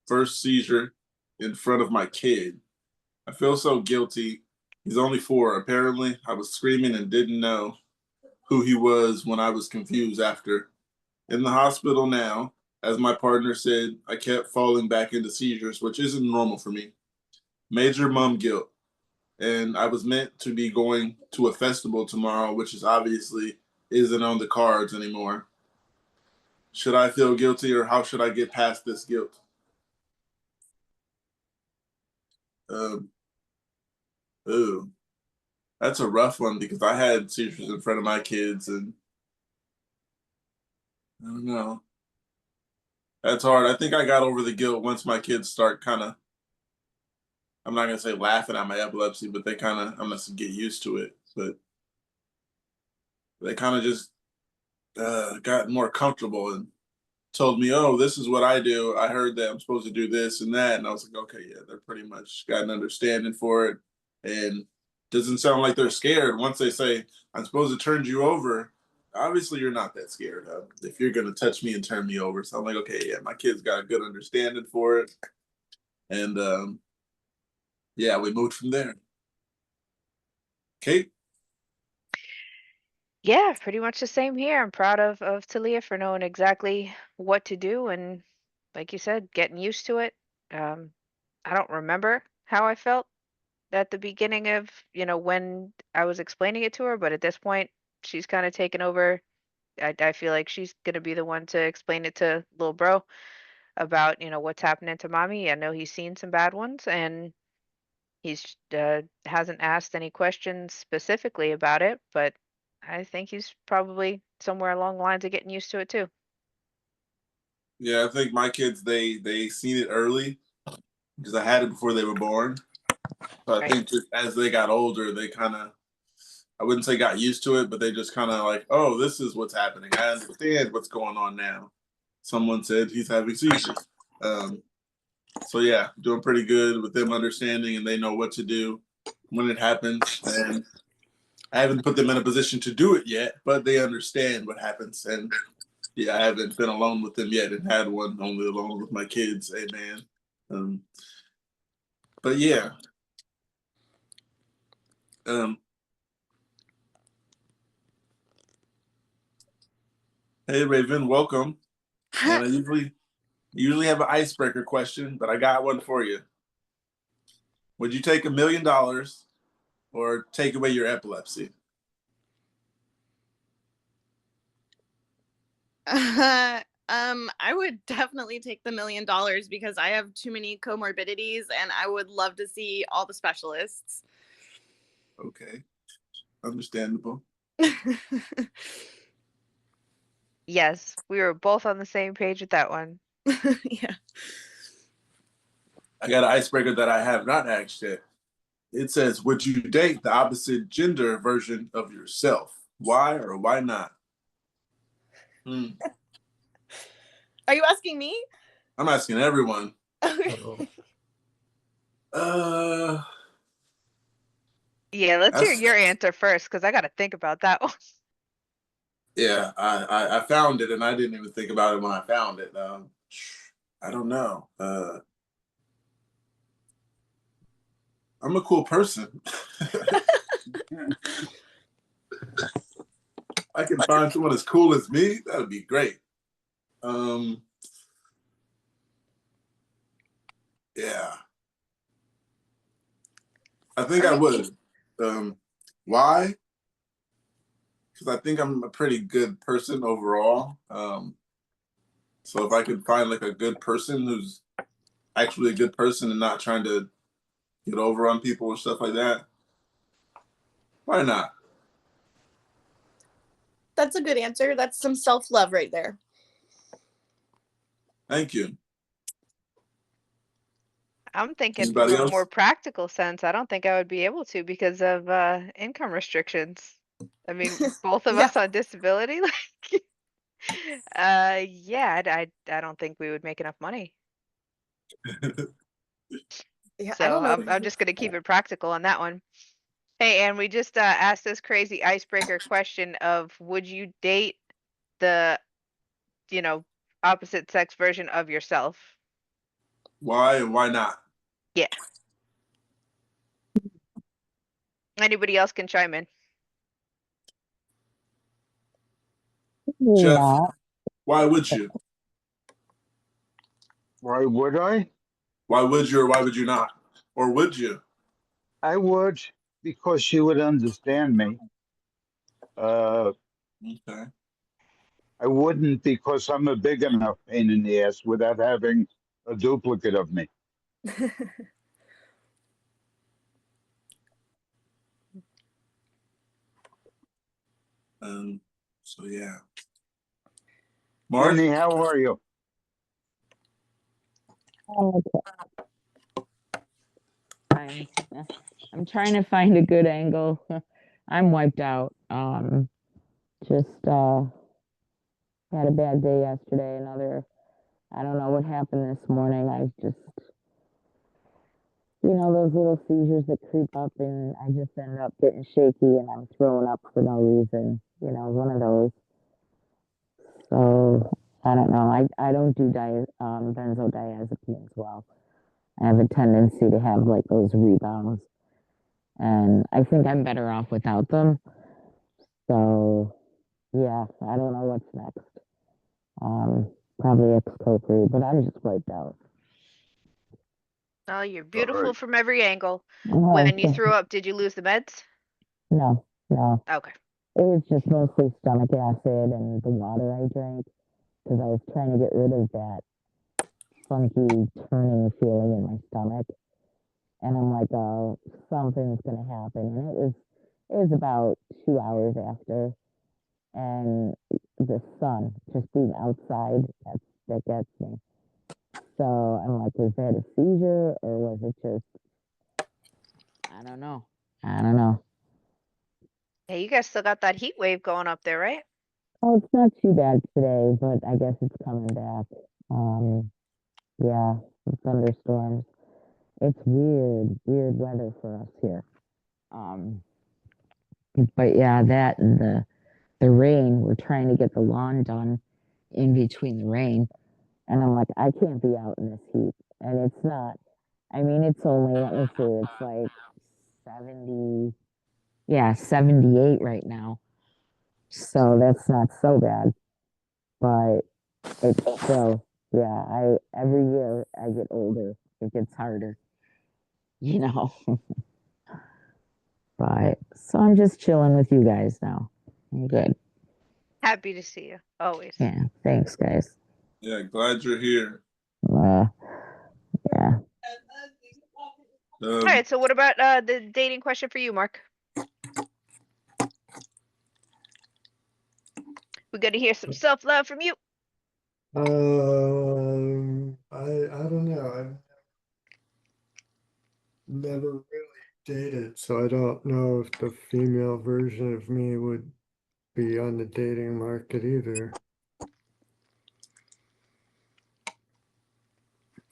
first seizure in front of my kid. I feel so guilty. He's only 4. Apparently, I was screaming and didn't know who he was when I was confused after. In the hospital now, as my partner said, I kept falling back into seizures, which isn't normal for me. Major mom guilt. And I was meant to be going to a festival tomorrow, which is obviously isn't on the cards anymore. Should I feel guilty or how should I get past this guilt? Um, ooh, that's a rough one because I had seizures in front of my kids and I don't know. That's hard. I think I got over the guilt once my kids start kind of, I'm not going to say laughing at my epilepsy, but they kind of, I'm going to get used to it. But they kind of just got more comfortable and told me, "Oh, this is what I do. I heard that I'm supposed to do this and that," and I was like, "Okay, yeah, they're pretty much got an understanding for it." And doesn't sound like they're scared once they say, "I'm supposed to turn you over." Obviously, you're not that scared if you're gonna touch me and turn me over. So I'm like, okay, yeah, my kids got a good understanding for it, and yeah, we moved from there. Kate, Yeah, pretty much the same here. I'm proud of Talia for knowing exactly what to do and, like you said, getting used to it. Um, I don't remember how I felt at the beginning of, when I was explaining it to her, but at this point, she's kind of taken over. I feel like she's gonna be the one to explain it to little bro about, what's happening to mommy. I know he's seen some bad ones, and he's hasn't asked any questions specifically about it, but I think he's probably somewhere along the lines of getting used to it too. yeah, I think my kids they seen it early because I had it before they were born. So I Right. think just as they got older, they kind of I wouldn't say got used to it, but they just kind of like, oh, this is what's happening. I understand what's going on now. Someone said he's having seizures. Um, so yeah, doing pretty good with them understanding, and they know what to do when it happens. And I haven't put them in a position to do it yet, but they understand what happens. And yeah, I haven't been alone with them yet, and had one only alone with my kids. Amen. Um, but yeah, um, hey Raven, welcome. And I usually have an icebreaker question, but I got one for you. Would you take $1 million or take away your epilepsy? I would definitely take the $1 million because I have too many comorbidities and I would love to see all the specialists. Okay, understandable. Yes, we were both on the same page with that one. Yeah. I got an icebreaker that I have not asked yet. It says, would you date the opposite gender version of yourself? Why or why not? Hmm. Are you asking me? I'm asking everyone. Okay. Uh, Yeah, let's hear that's your answer first, because I got to think about that one. yeah. I found it and I didn't even think about it when I found it. I don't know. I'm a cool person. I can find someone as cool as me. That would be great. Um, yeah, I think Are I we? would. Why? Because I think I'm a pretty good person overall. So if I could find like a good person who's actually a good person and not trying to get over on people or stuff like that, why not? That's a good answer. That's some self love right there. Thank you. I'm thinking from Anybody a more else? practical sense, I don't think I would be able to because of income restrictions. I mean, both of Yeah. us on disability, like, yeah, I don't think we would make enough money. Yeah. I So don't know. I'm just gonna keep it practical on that one. Hey, and we just asked this crazy icebreaker question of would you date the, you know, opposite sex version of yourself? Why and why not? Yeah. Anybody else can chime in. Jeff, Yeah, why would you? why would I? Why would you or why would you not? Or would you? I would because she would understand me. Okay. I wouldn't because I'm a big enough pain in the ass without having a duplicate of me. So yeah. Mark? Jenny, how are you? I'm, I'm trying to find a good angle. I'm wiped out. Just had a bad day yesterday. I don't know what happened this morning. I just, those little seizures that creep up, and I just end up getting shaky and I'm throwing up for no reason. One of those. So I don't know. I don't do benzodiazepines well. I have a tendency to have like those rebounds, and I think I'm better off without them. So yeah, I don't know what's next. Probably exculpatory, but I'm just wiped out. Oh, you're All beautiful right. from every angle. Oh, When you threw up, did you lose the meds? no, no. Okay. It was just mostly stomach acid and the water I drank because I was trying to get rid of that funky turning feeling in my stomach. And I'm like, oh, something's gonna happen. And it was about 2 hours after, and the sun, just being outside, that gets me. So I'm like, is that a seizure or was it just, I don't know. I don't know. Hey, you guys still got that heat wave going up there, right? Oh, it's not too bad today, but I guess it's coming back. Um, yeah, some thunderstorms. It's weird, weird weather for us here. Um, but yeah, that and the rain, we're trying to get the lawn done in between the rain. And I'm like, I can't be out in this heat. And it's not, I mean, it's only, let me see, it's like 70, yeah, 78 right now. So that's not so bad. But it's still, yeah, every year I get older, it gets harder, you know. But so I'm just chilling with you guys now. I'm good. Happy to see you, always. Yeah, thanks, guys. Yeah, glad you're here. Uh, yeah. All right, so what about the dating question for you, Mark? We're gonna hear some self-love from you. I don't know. I've never really dated, so I don't know if the female version of me would be on the dating market either.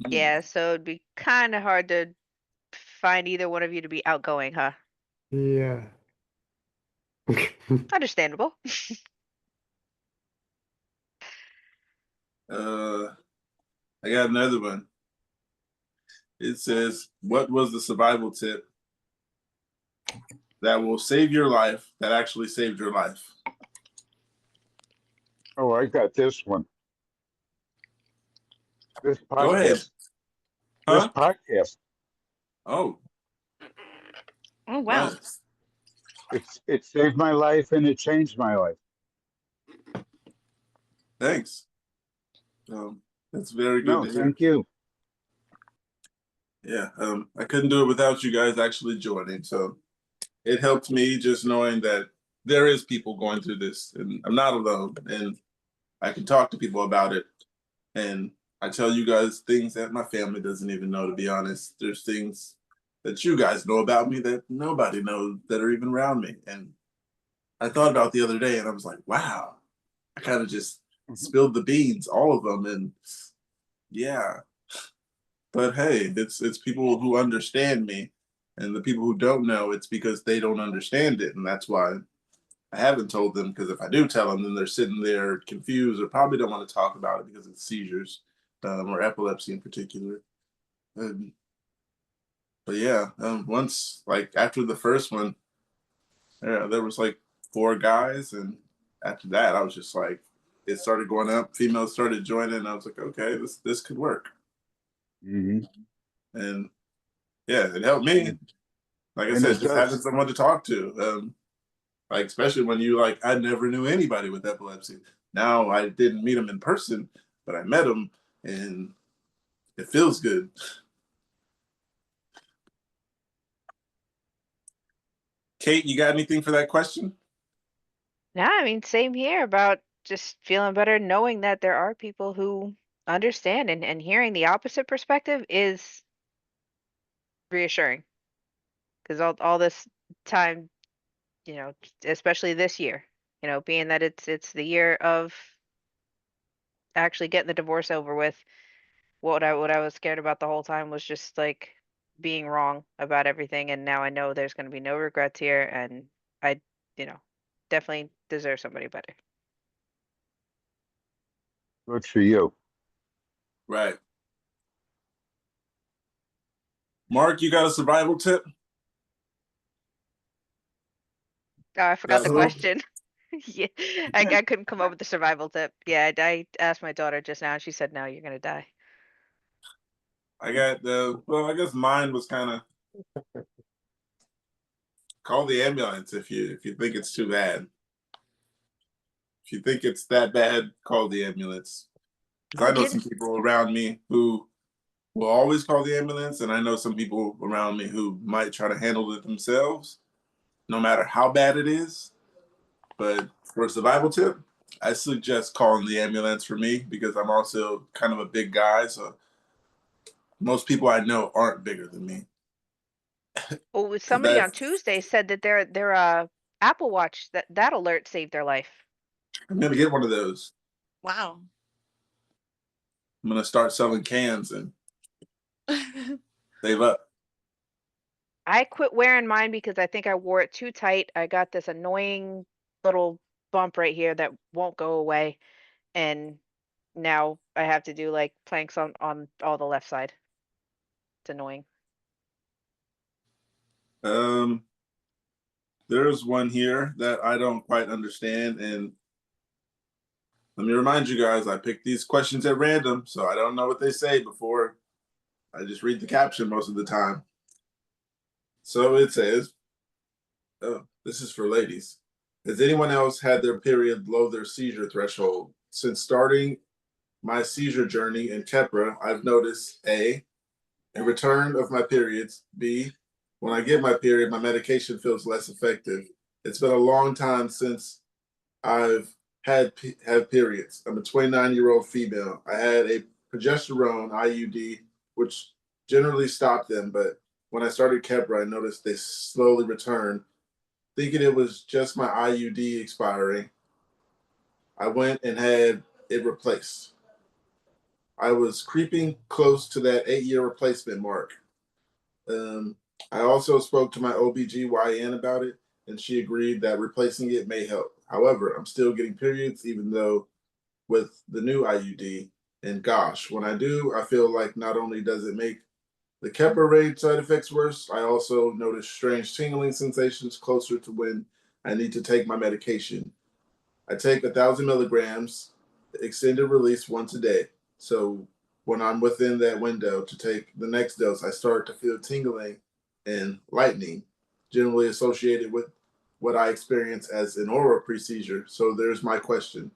Yeah, so it'd be kind of hard to find either one of you to be outgoing, huh? Yeah. Understandable. I got another one. It says, what was the survival tip that will save your life, that actually saved your life? Oh, I got this one. This Go ahead. podcast. This Huh? podcast. Oh, Oh, wow. nice. It saved my life and it changed my life. Thanks. That's very good No, to hear. thank you. Yeah, I couldn't do it without you guys actually joining. So it helped me just knowing that there is people going through this and I'm not alone and I can talk to people about it. And I tell you guys things that my family doesn't even know, to be honest. There's things that you guys know about me that nobody knows that are even around me. And I thought about the other day and I was like, wow, I kind of just spilled the beans, all of them. And yeah, but hey, it's people who understand me, and the people who don't know, it's because they don't understand it, and that's why I haven't told them. Because if I do tell them, then they're sitting there confused or probably don't want to talk about it because it's seizures or epilepsy in particular. And, but yeah, once like after the first one, there was like 4 guys, and after that, I was just like, it started going up. Females started joining, and I was like, okay, this could work. Hmm. And yeah, it helped me. Like I And said, it just having does. someone to talk to. Like especially when you like, I never knew anybody with epilepsy. Now I didn't meet them in person, but I met them, and it feels good. Kate, you got anything for that question? Yeah, I mean, same here about just feeling better knowing that there are people who understand, and hearing the opposite perspective is reassuring because all this time, especially this year, being that it's the year of actually getting the divorce over with, what I was scared about the whole time was just like being wrong about everything, and now I know there's going to be no regrets here, and I, you know, definitely deserve somebody better. Good for you. Right. Mark, you got a survival tip? Oh, I forgot the That So, question. Yeah, I couldn't come up with the survival tip. Yeah, I asked my daughter just now, and she said, "No, you're gonna die." I got the well, I guess mine was kind of call the ambulance if you think it's too bad. If you think it's that bad, call the ambulance. Because I know some Getting people around me who will always call the ambulance, and I know some people around me who might try to handle it themselves, no matter how bad it is. But for a survival tip, I suggest calling the ambulance for me because I'm also kind of a big guy, so most people I know aren't bigger than me. well, Because somebody on that's Tuesday said that their Apple Watch that alert saved their life. I'm gonna get one of those. Wow. I'm gonna start selling cans and save up. I quit wearing mine because I think I wore it too tight. I got this annoying little bump right here that won't go away, and now I have to do like planks on all the left side. It's annoying. Um, there's one here that I don't quite understand, and let me remind you guys, I picked these questions at random, so I don't know what they say before I just read the caption most of the time. So it says, oh, this is for ladies. Has anyone else had their period below their seizure threshold? Since starting my seizure journey in Kepra, I've noticed a return of my periods. B, when I get my period, my medication feels less effective. It's been a long time since I've had periods. I'm a 29-year-old female. I had a progesterone IUD, which generally stopped them, but when I started Kepra, I noticed they slowly returned. Thinking it was just my IUD expiring, I went and had it replaced. I was creeping close to that 8-year replacement mark. Um, I also spoke to my OBGYN about it, and she agreed that replacing it may help. However, I'm still getting periods, even though with the new IUD. And gosh, when I do, I feel like not only does it make the Keppra raid side effects worse, I also notice strange tingling sensations closer to when I need to take my medication. I take 1,000 milligrams, extended release once a day. So when I'm within that window to take the next dose, I start to feel tingling and lightning, generally associated with what I experience as an oral pre-seizure. So there's my question.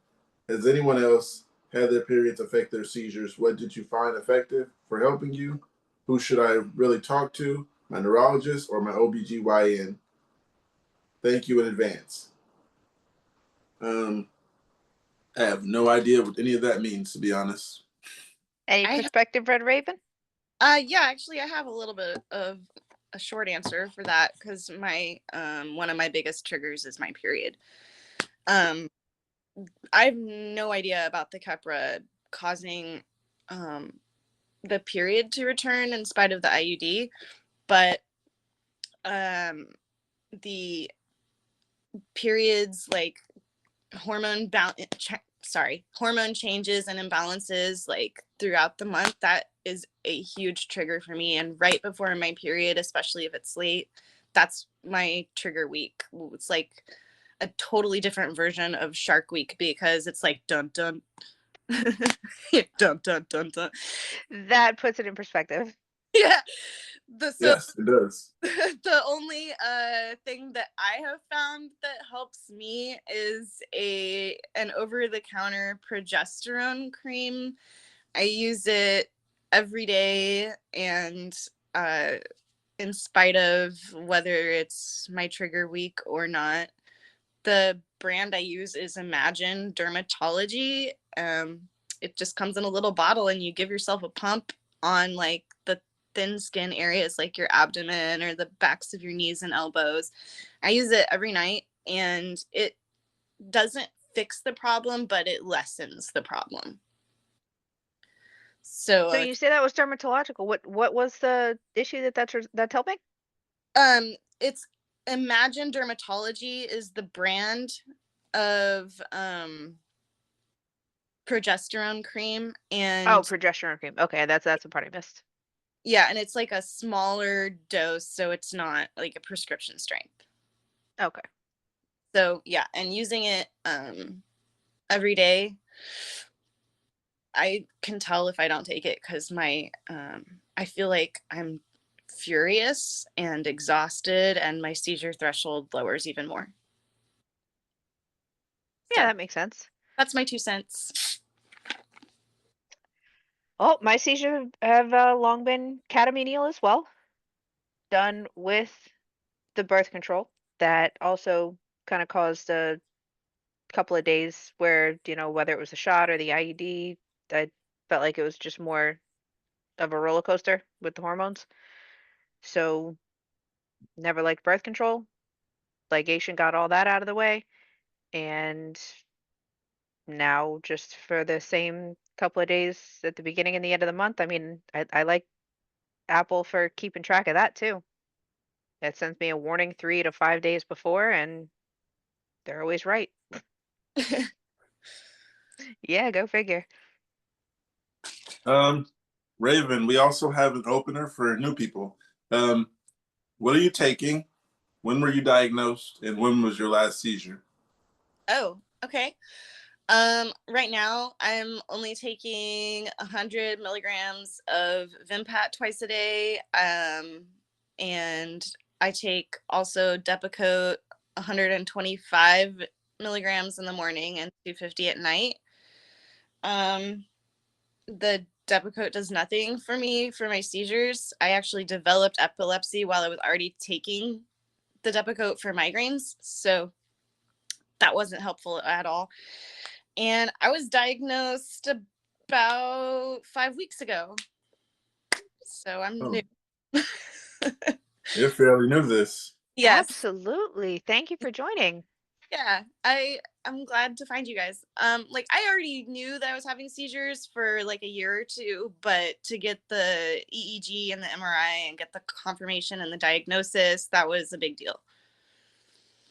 Has anyone else had their periods affect their seizures? What did you find effective for helping you? Who should I really talk to? My neurologist or my OBGYN? Thank you in advance. Um, I have no idea what any of that means, to be honest. Any I perspective, Red Raven? Yeah, actually I have a little bit of a short answer for that because my one of my biggest triggers is my period. Um I have no idea about the Keppra causing um the period to return in spite of the IUD, but um the periods like hormone balance hormone changes and imbalances like throughout the month, that is a huge trigger for me. And right before my period, especially if it's late, that's my trigger week. It's like a totally different version of Shark Week because it's like dun dun dun dun dun dun. That puts it in perspective. Yeah. Yes, it does. The only thing that I have found that helps me is an over-the-counter progesterone cream. I use it every day, and in spite of whether it's my trigger week or not. The brand I use is Imagine Dermatology. It just comes in a little bottle, and you give yourself a pump on like the thin skin areas like your abdomen or the backs of your knees and elbows. I use it every night, and it doesn't fix the problem, but it lessens the problem. So So you say that was dermatological. What was the issue that's helping? it's Imagine Dermatology is the brand of progesterone cream, Oh, and progesterone cream. Okay, that's the part I missed. yeah, and it's like a smaller dose, so it's not like a prescription strength. Okay. So yeah, and using it every day, I can tell if I don't take it because my I feel like I'm furious and exhausted, and my seizure threshold lowers even more. Yeah, So that makes sense. that's my 2 cents. Oh, my seizures have long been catamenial as well, done with the birth control. That also kind of caused a couple of days where, whether it was a shot or the IUD, I felt like it was just more of a roller coaster with the hormones. So never liked birth control. Ligation got all that out of the way. And now just for the same couple of days at the beginning and the end of the month, I mean, I like Apple for keeping track of that too. It sends me a warning 3 to 5 days before, and they're always right. Yeah, go figure. Raven, we also have an opener for new people. What are you taking? When were you diagnosed, and when was your last seizure? Oh, okay. Right now I'm only taking 100 milligrams of Vimpat twice a day. And I take also Depakote 125 milligrams in the morning and 250 at night. The Depakote does nothing for me for my seizures. I actually developed epilepsy while I was already taking the Depakote for migraines, so that wasn't helpful at all. And I was diagnosed about 5 weeks ago, so I'm Oh, new. you're fairly new to this. Yes. Absolutely. Thank you for joining. Yeah, I'm glad to find you guys. Like I already knew that I was having seizures for like a year or two, but to get the EEG and the MRI and get the confirmation and the diagnosis, that was a big deal.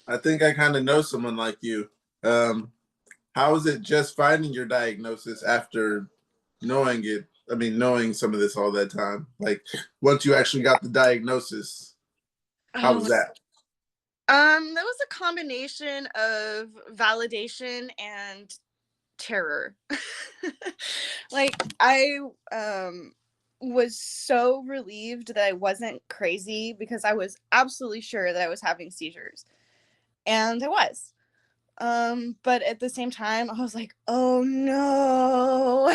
I think I kind of know someone like you. How is it just finding your diagnosis after knowing it? I mean, knowing some of this all that time. Like, once you actually got the diagnosis, how was that? That was a combination of validation and terror. Like I was so relieved that I wasn't crazy because I was absolutely sure that I was having seizures. And I was. But at the same time, I was like, oh no,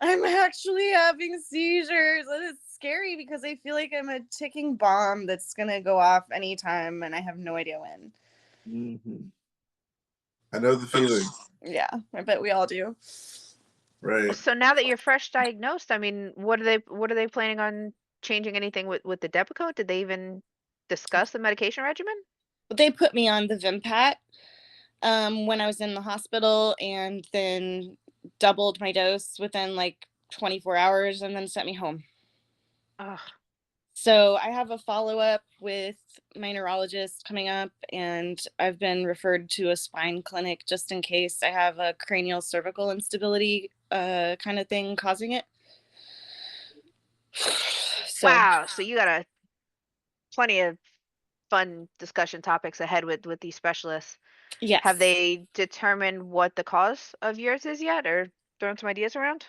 I'm actually having seizures. And it's scary because I feel like I'm a ticking bomb that's gonna go off anytime and I have no idea when. Mm-hmm. I know the feeling. Yeah, I bet we all do. Right. So now that you're fresh diagnosed, I mean, what are they planning on changing anything with the Depakote? Did they even discuss the medication regimen? They put me on the Vimpat when I was in the hospital, and then doubled my dose within like 24 hours and then sent me home. Ugh. So I have a follow-up with my neurologist coming up, and I've been referred to a spine clinic just in case I have a cranial cervical instability kind of thing causing it. So Wow, so you got a plenty of fun discussion topics ahead with these specialists. Have yes. they determined what the cause of yours is yet, or thrown some ideas around?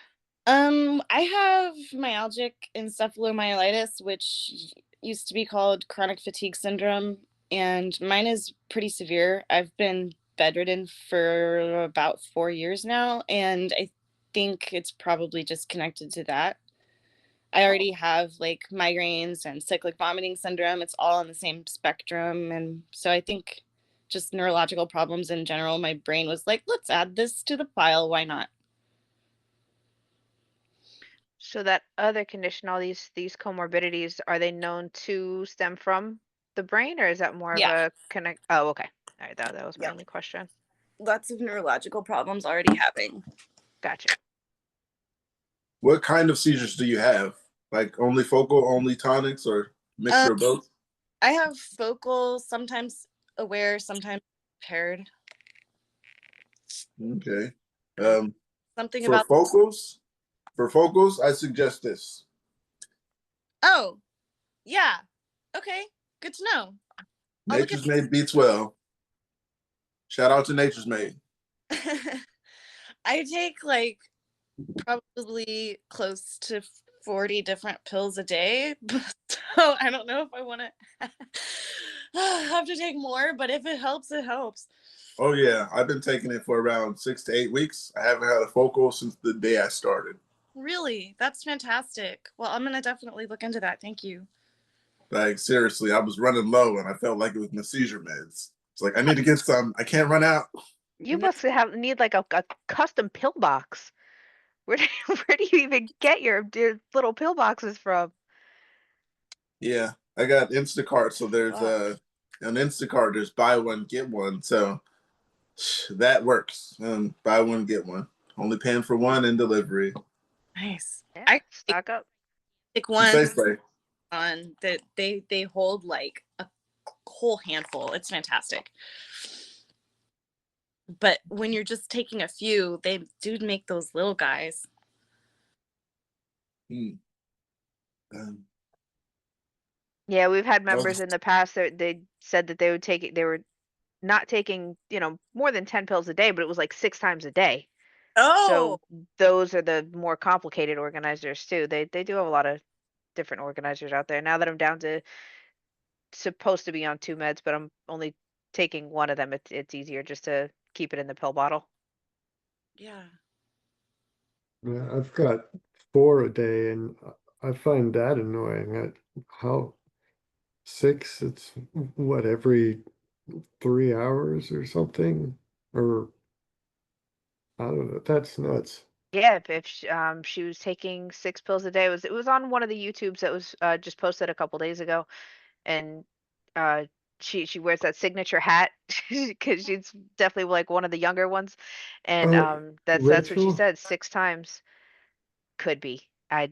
I have myalgic encephalomyelitis, which used to be called chronic fatigue syndrome, and mine is pretty severe. I've been bedridden for about 4 years now, and I think it's probably just connected to that. I already have like migraines and cyclic vomiting syndrome. It's all on the same spectrum. And so I think just neurological problems in general, my brain was like, let's add this to the pile. Why not? So that other condition, all these comorbidities, are they known to stem from the brain, or is that more of Yeah. a connect? Oh, okay. All right, that was my Yep. only question. Lots of neurological problems already happening. Gotcha. What kind of seizures do you have? Like only focal, only tonics, or mixture of both? I have focal, sometimes aware, sometimes impaired. Okay. Something For about, focals, I suggest this. oh, yeah. Okay. Good to know. I'll look at Nature's Made beats well. Shout out to Nature's Made. I take like probably close to 40 different pills a day. So I don't know if I want to have to take more, but if it helps, it helps. Oh yeah, I've been taking it for around 6 to 8 weeks. I haven't had a focal since the day I started. Really? That's fantastic. Well, I'm going to definitely look into that. Thank you. Like seriously, I was running low and I felt like it was my seizure meds. It's like I need to get some. I can't run out. You No, must need like a custom pill box. Where do where do you even get your little pill boxes from? Yeah, I got Instacart, so there's fuck. an Instacart. There's buy one get one, so that works. Buy one get one. Only paying for one in delivery. Nice. Yeah, I stock up. take Be one safe, Play. on that they hold like a whole handful. It's fantastic. But when you're just taking a few, they do make those little guys. Hmm. Um, Yeah, we've had oh, members in the past that they said that they would take it. They were not taking, more than 10 pills a day, but it was like 6 times a day. Oh, So those are the more complicated organizers too. They do have a lot of different organizers out there. Now that I'm down to supposed to be on 2 meds, but I'm only taking one of them, it's easier just to keep it in the pill bottle. yeah. Yeah, I've got 4 a day, and I find that annoying. How 6? It's what, every 3 hours or something, or I don't know. That's nuts. Yeah, if she was taking 6 pills a day, it was on one of the YouTubes that was just posted a couple days ago, and uh she wears that signature hat because she's definitely like one of the younger ones, and Oh, that's what she Rachel? said, 6 times. Could be. I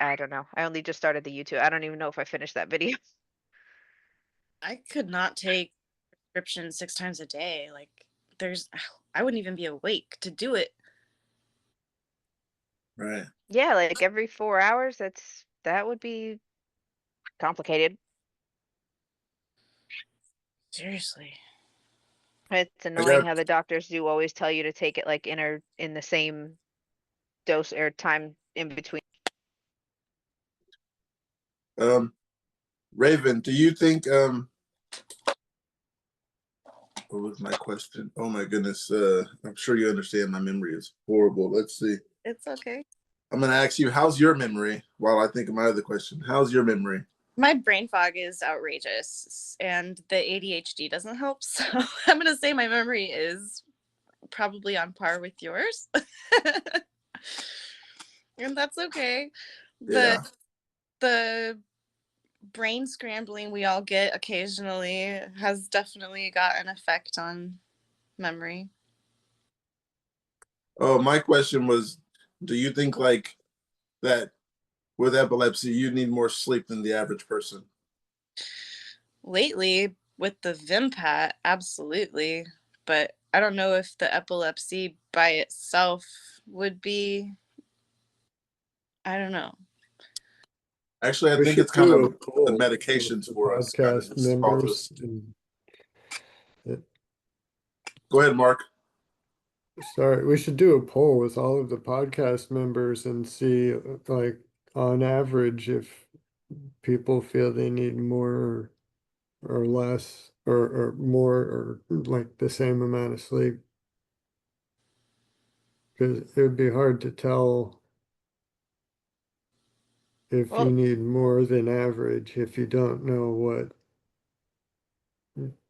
don't know. I only just started the YouTube. I don't even know if I finished that video. I could not take prescription 6 times a day. Like there's I wouldn't even be awake to do it. right. Yeah, like every 4 hours. That would be complicated. Seriously. It's I annoying got how the doctors do always tell you to take it like in the same dose or time in between. um Raven. Do you think what was my question? Oh my goodness. I'm sure you understand my memory is horrible. Let's see. It's okay. I'm gonna ask you, how's your memory? While I think of my other question, how's your memory? My brain fog is outrageous and the ADHD doesn't help. So I'm going to say my memory is probably on par with yours. And that's okay. The Yeah. the brain scrambling we all get occasionally has definitely got an effect on memory. Oh, my question was, do you think like that with epilepsy, you need more sleep than the average person. Lately, with the Vimpat, absolutely. But I don't know if the epilepsy by itself would be. I don't know. Actually, I We think should it's kind do of a the poll of medications the for us kind of podcast just cause us. members and Go ahead, Mark. sorry, we should do a poll with all of the podcast members and see, like, on average, if people feel they need more or less, or more, or like the same amount of sleep. Because it would be hard to tell if you Well, need more than average if you don't know what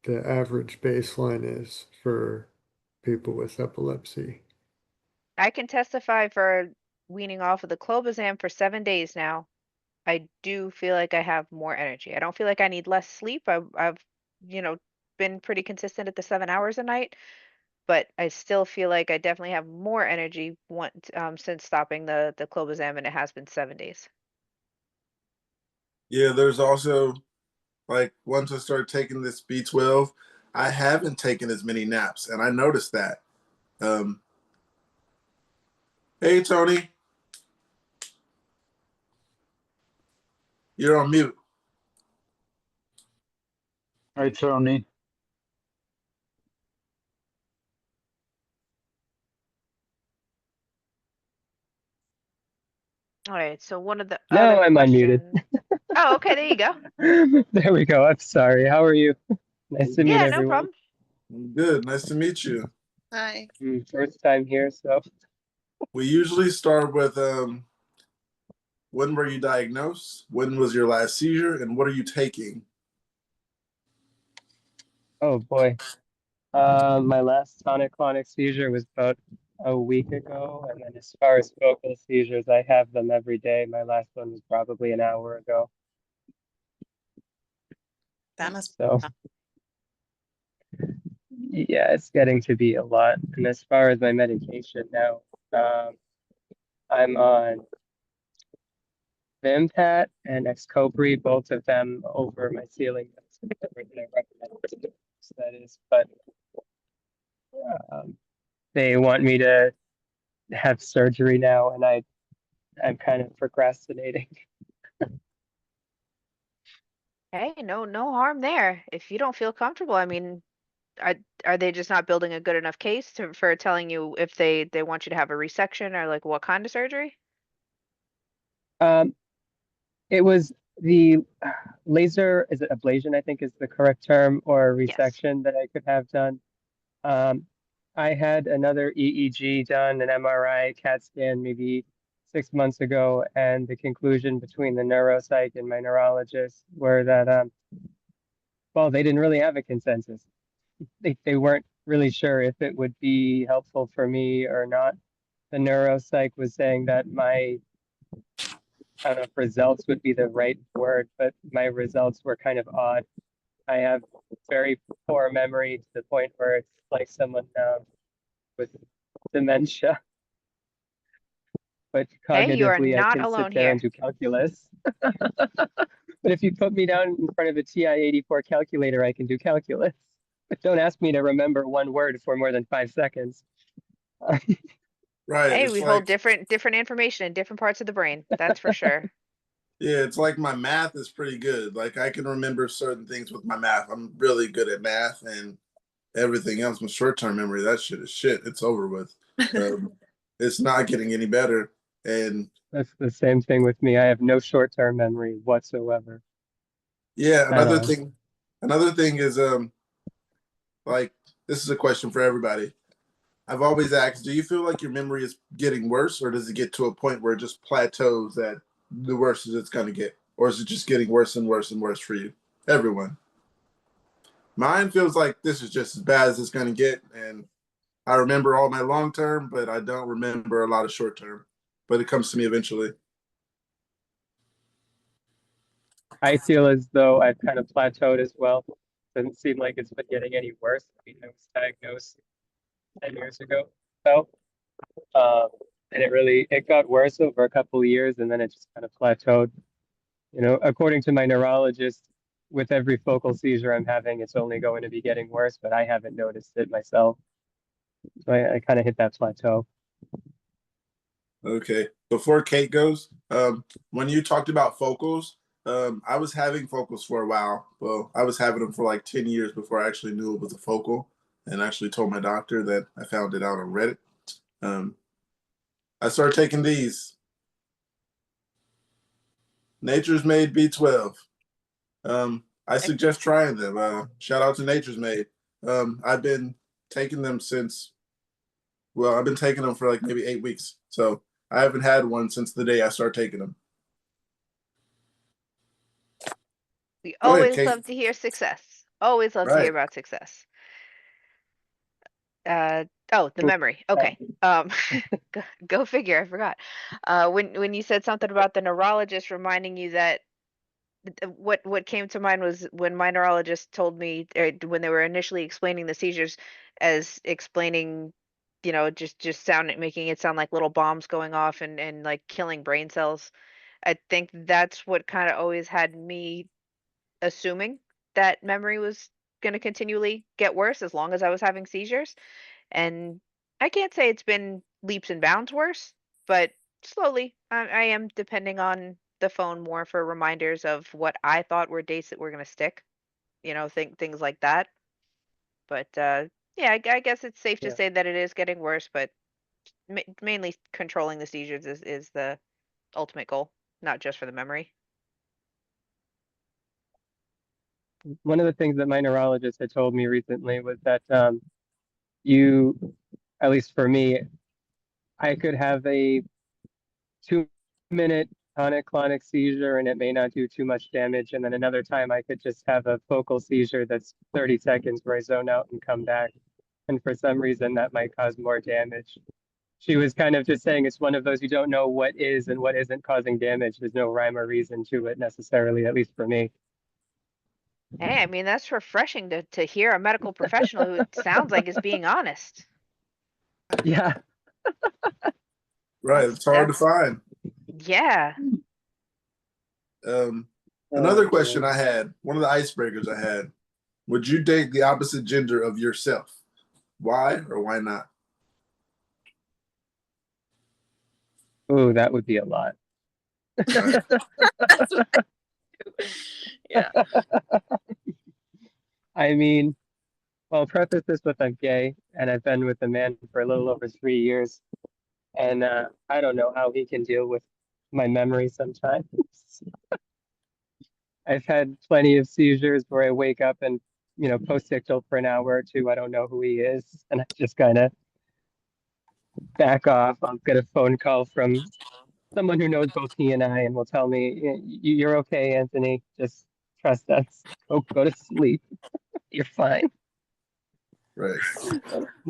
the average baseline is for people with epilepsy. I can testify for weaning off of the clobazam for 7 days now. I do feel like I have more energy. I don't feel like I need less sleep. I've, you know, been pretty consistent at the 7 hours a night, but I still feel like I definitely have more energy since stopping the clobazam, and it has been 7 days. Yeah, there's also like once I started taking this B12, I haven't taken as many naps, and I noticed that. Um, hey, Tony, you're on mute. Hi, Tony. All right, so one of the other No, I'm unmuted. questions. Oh, okay, there you go. There we go. I'm sorry. How are you? Nice to meet Yeah, no everyone. problem. Good, nice to meet you. Hi. First time here, so We usually start with when were you diagnosed? When was your last seizure? And what are you taking? oh boy. My last tonic-clonic seizure was about a week ago, and then as far as focal seizures, I have them every day. My last one was probably an hour ago. That must So yeah, it's getting to be a lot. And as far as my medication now, I'm on Vimpat and Xcopri, both of them over my ceiling. That's everything I recommend. That is, but um, they want me to have surgery now, and I'm kind of procrastinating. Hey, no harm there. If you don't feel comfortable, I mean, are are they just not building a good enough case for telling you if they want you to have a resection or like what kind of surgery? Um, it was the laser, is it ablation, I think is the correct term, or Yes. resection that I could have done. Um, I had another EEG done, an MRI, CAT scan maybe 6 months ago, and the conclusion between the neuropsych and my neurologist were that, well, they didn't really have a consensus. They weren't really sure if it would be helpful for me or not. The neuropsych was saying that my, I don't know if results would be the right word, but my results were kind of odd. I have very poor memory to the point where it's like someone with dementia, but Hey, you are cognitively I not can alone sit there and here. do calculus. But if you put me down in front of a TI-84 calculator, I can do calculus. But don't ask me to remember one word for more than 5 seconds. Right. Hey, It's we hold like, different information in different parts of the brain. That's for sure. yeah, it's like my math is pretty good. Like I can remember certain things with my math. I'm really good at math and everything else. My short-term memory, that shit is shit. It's over with. Um, it's not getting any better. And That's the same thing with me. I have no short-term memory whatsoever yeah, at all. another thing is like this is a question for everybody. I've always asked, do you feel like your memory is getting worse, or does it get to a point where it just plateaus at the worst as it's going to get? Or is it just getting worse and worse and worse for you? Everyone. Mine feels like this is just as bad as it's going to get. And I remember all my long term, but I don't remember a lot of short term. But it comes to me eventually. I feel as though I've kind of plateaued as well. Doesn't seem like it's been getting any worse. I mean, I was diagnosed 10 years ago. So, and it got worse over a couple of years, and then it just kind of plateaued. You know, according to my neurologist, with every focal seizure I'm having, it's only going to be getting worse, but I haven't noticed it myself. So I kind of hit that plateau. Okay. Before Kate goes, when you talked about focals, I was having focals for a while. Well, I was having them for like 10 years before I actually knew it was a focal and actually told my doctor that I found it out on Reddit. I started taking these Nature's Made B12. I suggest trying them. Shout out to Nature's Made. I've been taking them since, well, I've been taking them for like maybe 8 weeks. So I haven't had one since the day I started taking them. We Go ahead, always Kate. love to hear success. Always love to hear Right. about success. Oh, the memory. Okay. Go figure. I forgot. When you said something about the neurologist reminding you that what came to mind was when my neurologist told me when they were initially explaining the seizures as explaining, just making it sound like little bombs going off and like killing brain cells. I think that's what kind of always had me assuming that memory was going to continually get worse as long as I was having seizures. And I can't say it's been leaps and bounds worse, but slowly I am depending on the phone more for reminders of what I thought were dates that were going to stick, things like that. But yeah, I guess it's safe to Yeah. say that it is getting worse, but mainly controlling the seizures is the ultimate goal, not just for the memory. One of the things that my neurologist had told me recently was that you, at least for me, I could have a 2 minute tonic-clonic seizure and it may not do too much damage. And then another time I could just have a focal seizure that's 30 seconds where I zone out and come back. And for some reason that might cause more damage. She was kind of just saying it's one of those you don't know what is and what isn't causing damage. There's no rhyme or reason to it necessarily, at least for me. Hey, I mean, that's refreshing to hear a medical professional who it sounds like is being honest. Yeah. Right. It's hard to find. Yeah. Another question I had, one of the icebreakers I had, would you date the opposite gender of yourself? Why or why not? Oh, that would be a lot. Right. That's what I do. Yeah. I mean, well, I'll preface this with I'm gay and I've been with a man for a little over 3 years. And I don't know how he can deal with my memory sometimes. I've had plenty of seizures where I wake up and, post-ictal for an hour or two. I don't know who he is. And I just kind of back off. I'll get a phone call from someone who knows both he and I and will tell me, you're okay, Anthony. Just trust us. Go to sleep. You're fine. Right.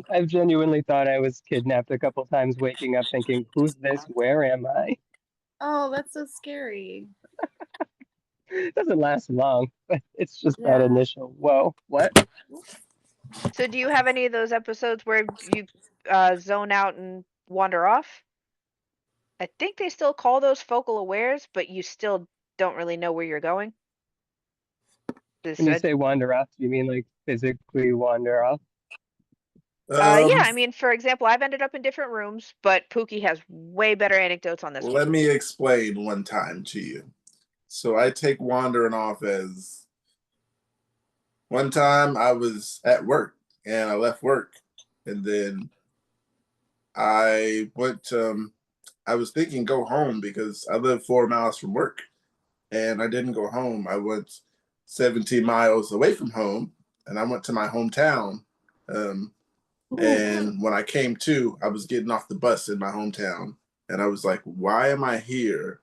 I've genuinely thought I was kidnapped a couple times, waking up thinking, who's this? Where am I? Oh, that's so scary. It doesn't last long, but it's just that Yeah. initial, whoa, what? So do you have any of those episodes where you zone out and wander off? I think they still call those focal awares, but you still don't really know where you're going. When you say wander off, do you mean like physically wander off? Yeah, I mean, for example, I've ended up in different rooms, but Pookie has way better anecdotes on this one. Let me explain one time to you. So I take wandering off as one time I was at work and I left work and then I went I was thinking go home because I live 4 miles from work and I didn't go home. I went 17 miles away from home and I went to my hometown. And when I came to, I was getting off the bus in my hometown and I was like, why am I here?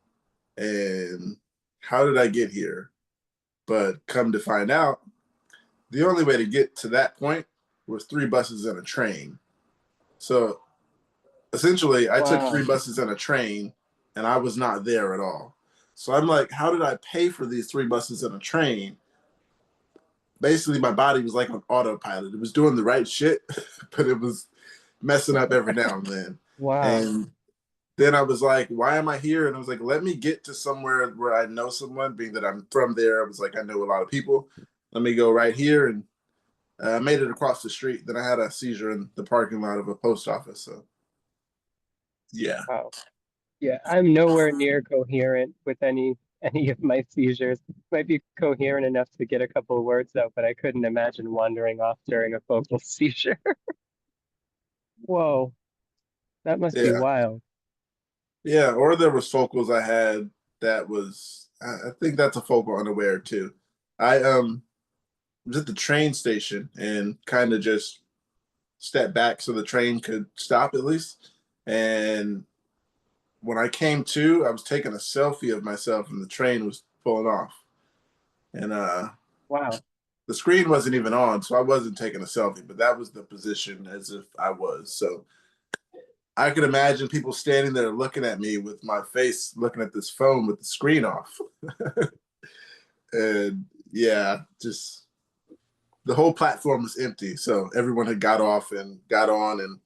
And how did I get here? But come to find out, the only way to get to that point was 3 buses and a train. So essentially, I took 3 buses and a train, and I was not there at all. So I'm like, how did I pay for these 3 buses and a train? Basically, my body was like on autopilot. It was doing the right shit, but it was messing up every now and then. Wow. And then I was like, why am I here? And I was like, let me get to somewhere where I know someone, being that I'm from there. I was like, I know a lot of people. Let me go right here. And I made it across the street. Then I had a seizure in the parking lot of a post office. So, yeah. Wow. Yeah, I'm nowhere near coherent with any of my seizures. Might be coherent enough to get a couple of words out, but I couldn't imagine wandering off during a focal seizure. Whoa, that must be Yeah. wild. Yeah. Or there was focals I had that was, I think that's a focal unaware too. I was at the train station and kind of just stepped back so the train could stop at least. And when I came to, I was taking a selfie of myself and the train was pulling off. And Wow. the screen wasn't even on, so I wasn't taking a selfie, but that was the position as if I was. So I could imagine people standing there looking at me with my face looking at this phone with the screen off. And yeah, just the whole platform was empty. So everyone had got off and got on and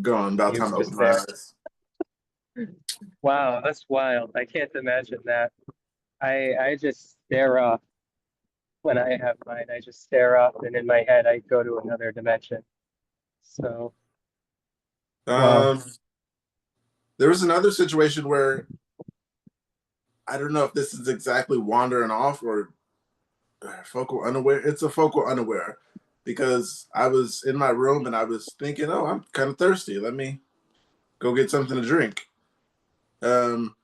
gone about You time were to open just my there. eyes. Wow, that's wild. I can't imagine that. I just stare off when I have mine. I just stare off, and in my head, I go to another dimension. So, wow. Um, there was another situation where I don't know if this is exactly wandering off or focal unaware. It's a focal unaware because I was in my room and I was thinking, oh, I'm kind of thirsty. Let me go get something to drink. Um,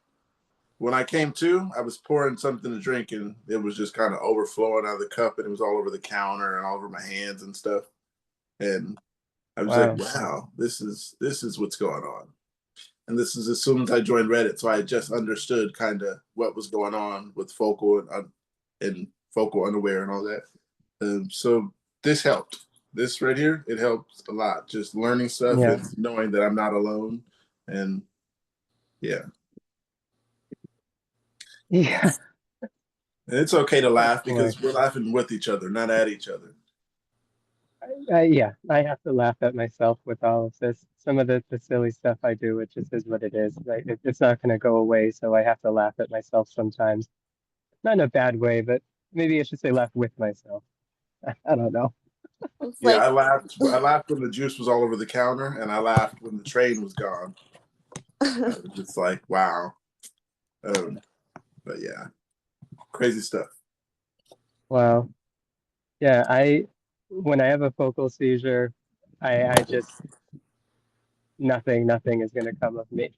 when I came to, I was pouring something to drink and it was just kind of overflowing out of the cup and it was all over the counter and all over my hands and stuff. And I was like, Wow. wow, this is what's going on. And this is as soon as I joined Reddit, so I just understood kind of what was going on with focal and focal unaware and all that. So this helped. This right here, it helped a lot. Just learning stuff Yeah. and knowing that I'm not alone. And yeah, Yeah. and it's okay to Oh laugh boy. because we're laughing with each other, not at each other. Yeah, I have to laugh at myself with all of this. Some of the silly stuff I do, it just is what it is. Like, it's not going to go away, so I have to laugh at myself sometimes. Not in a bad way, but maybe I should say laugh with myself. I don't know. It's Yeah, like I laughed. I laughed when the juice was all over the counter, and I laughed when the train was gone. I was just like, wow. Um, but yeah, crazy stuff. Wow. Yeah, when I have a focal seizure, I just nothing is going to come of me.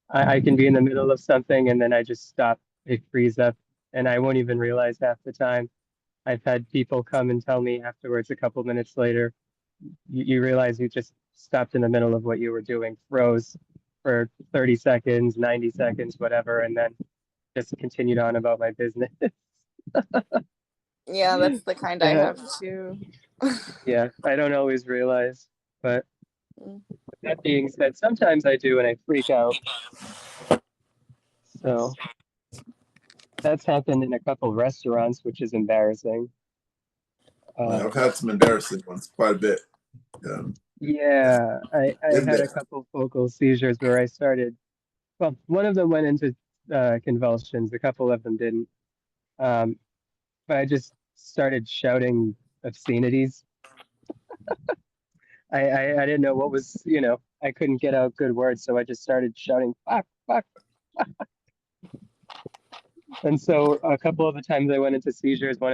I can be in the middle of something and then I just stop. It freeze up, and I won't even realize half the time. I've had people come and tell me afterwards, a couple minutes later, you realize you just stopped in the middle of what you were doing, froze for 30 seconds, 90 seconds, whatever, and then just continued on about my business. yeah, that's the kind I Yeah, have too. yeah, I don't always realize, but Mm. that being said, sometimes I do and I freak out. So that's happened in a couple restaurants, which is embarrassing. I've Um, had some embarrassing ones, quite a bit. yeah, I In had a there. couple focal seizures where I started. Well, one of them went into convulsions. A couple of them didn't. Um, but I just started shouting obscenities. I didn't know what was, I couldn't get out good words, so I just started shouting fuck, fuck. And so a couple of the times I went into seizures, one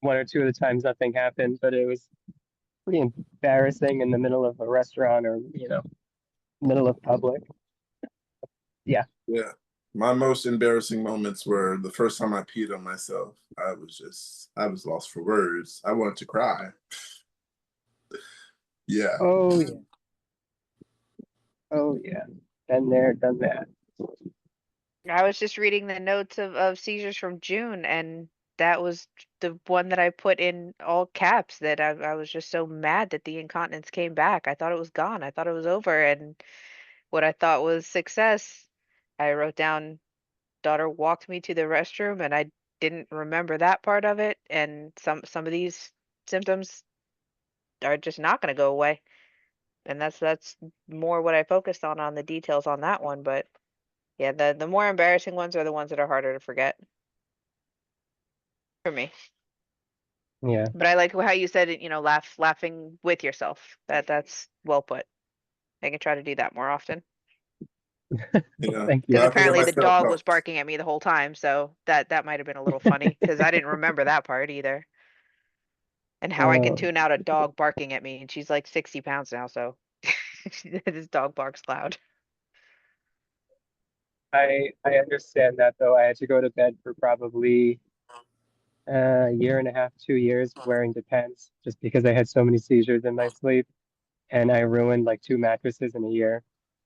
or two of the times nothing happened, but it was pretty embarrassing in the middle of a restaurant or, middle of public. Yeah. Yeah. My most embarrassing moments were the first time I peed on myself. I was lost for words. I wanted to cry. Yeah. Oh yeah. Oh yeah. Been there, done that. I was just reading the notes of seizures from June, and that was the one that I put in all caps that I was just so mad that the incontinence came back. I thought it was gone. I thought it was over. And what I thought was success, I wrote down, daughter walked me to the restroom, and I didn't remember that part of it. And some of these symptoms are just not going to go away. and that's more what I focused on the details on that one. But yeah, the more embarrassing ones are the ones that are harder to forget for me. Yeah. But I like how you said it, laughing with yourself. That's well put. I can try to do that more often. Yeah, Thank Because you. laughing at apparently the myself dog was helps. barking at me the whole time, so that might have been a little funny because I didn't remember that part either. And how I can Uh, tune out a dog barking at me, and she's like 60 pounds now, so this dog barks loud. I understand that though. I had to go to bed for probably a year and a half, 2 years wearing Depends just because I had so many seizures in my sleep, and I ruined like 2 mattresses in a year.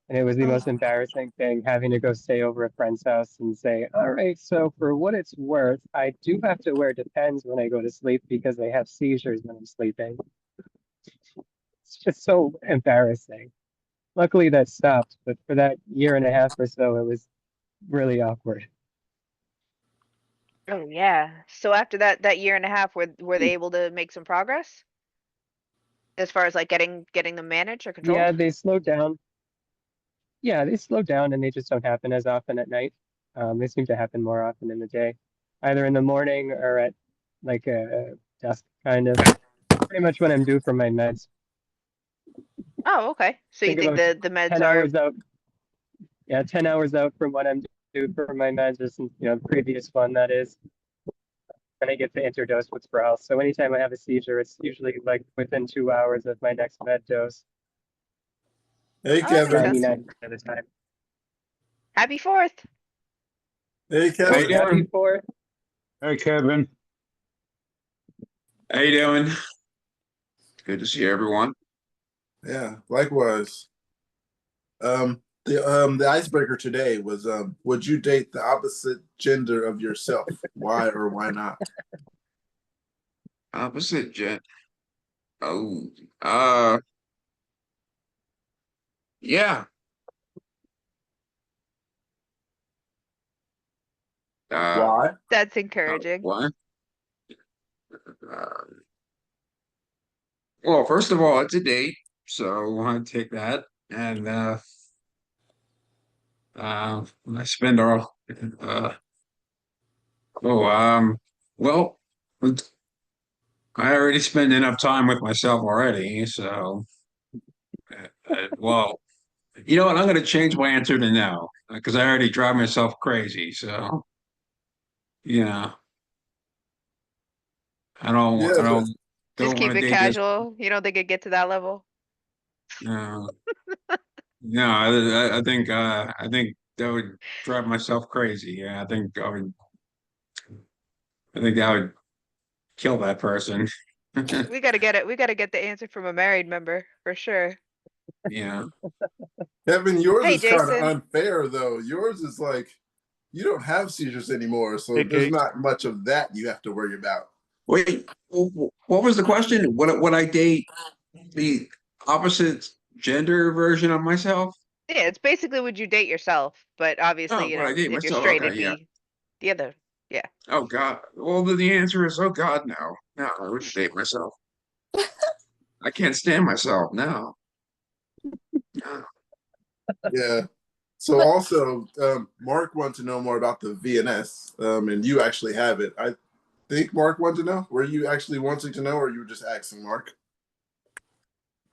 And it was the most embarrassing thing having to go stay over a friend's house and say, all right, so for what it's worth, I do have to wear Depends when I go to sleep because I have seizures when I'm sleeping. It's just so embarrassing. Luckily that stopped, but for that year and a half or so, it was really awkward. Oh yeah. So after that year and a half, were they able to make some progress as far as like getting them managed or Yeah, controlled? they slowed down. Yeah, they slow down and they just don't happen as often at night. They seem to happen more often in the day, either in the morning or at like a dusk kind of. Pretty much when I'm due for my meds. Oh, okay. So you Think think about the meds 10 are hours out. Yeah, 10 hours out from when I'm due for my meds, is the previous one that is. And I get the interdose withdrawal. So anytime I have a seizure, it's usually like within 2 hours of my next med dose, Hey, Oh, that makes Kevin. sense. 99% of the time. Happy Fourth. Hey, How Oh, you Kevin. happy doing? for Hey, Kevin. How you doing? Good to see everyone. Yeah, likewise. The icebreaker today was would you date the opposite gender of yourself? Why or why not? Opposite jet. Oh, uh, yeah. Uh, Why? That's encouraging. what? Uh, well, first of all, it's a date, so I want to take that. And I spend all. Uh, oh, well, I already spend enough time with myself already, so well, you know what? I'm going to change my answer to no because I already drive myself crazy. So yeah. Yeah, I but Just don't want keep to it date this. casual. You don't think it get to that level? No, no, I think that would drive myself crazy. Yeah, I think that would kill that person. We gotta get it. We gotta get the answer from a married member for sure. Yeah. Kevin, yours Hey, is kind of Jason. unfair though. Yours is like you don't have seizures anymore, so there's Okay. not much of that you have to worry about. Wait, what was the question? Would I date the opposite gender version of myself? Yeah, it's basically would you date yourself? But Oh, obviously, would I date if you're myself? straight, Okay, it'd yeah. be the other. Yeah. Oh God. Well, the answer is oh God, no. No, I wouldn't date myself. I can't stand myself. No. No. Yeah. So also, Mark wants to know more about the VNS, and you actually have it. I think Mark wanted to know. Were you actually wanting to know, or you were just asking Mark?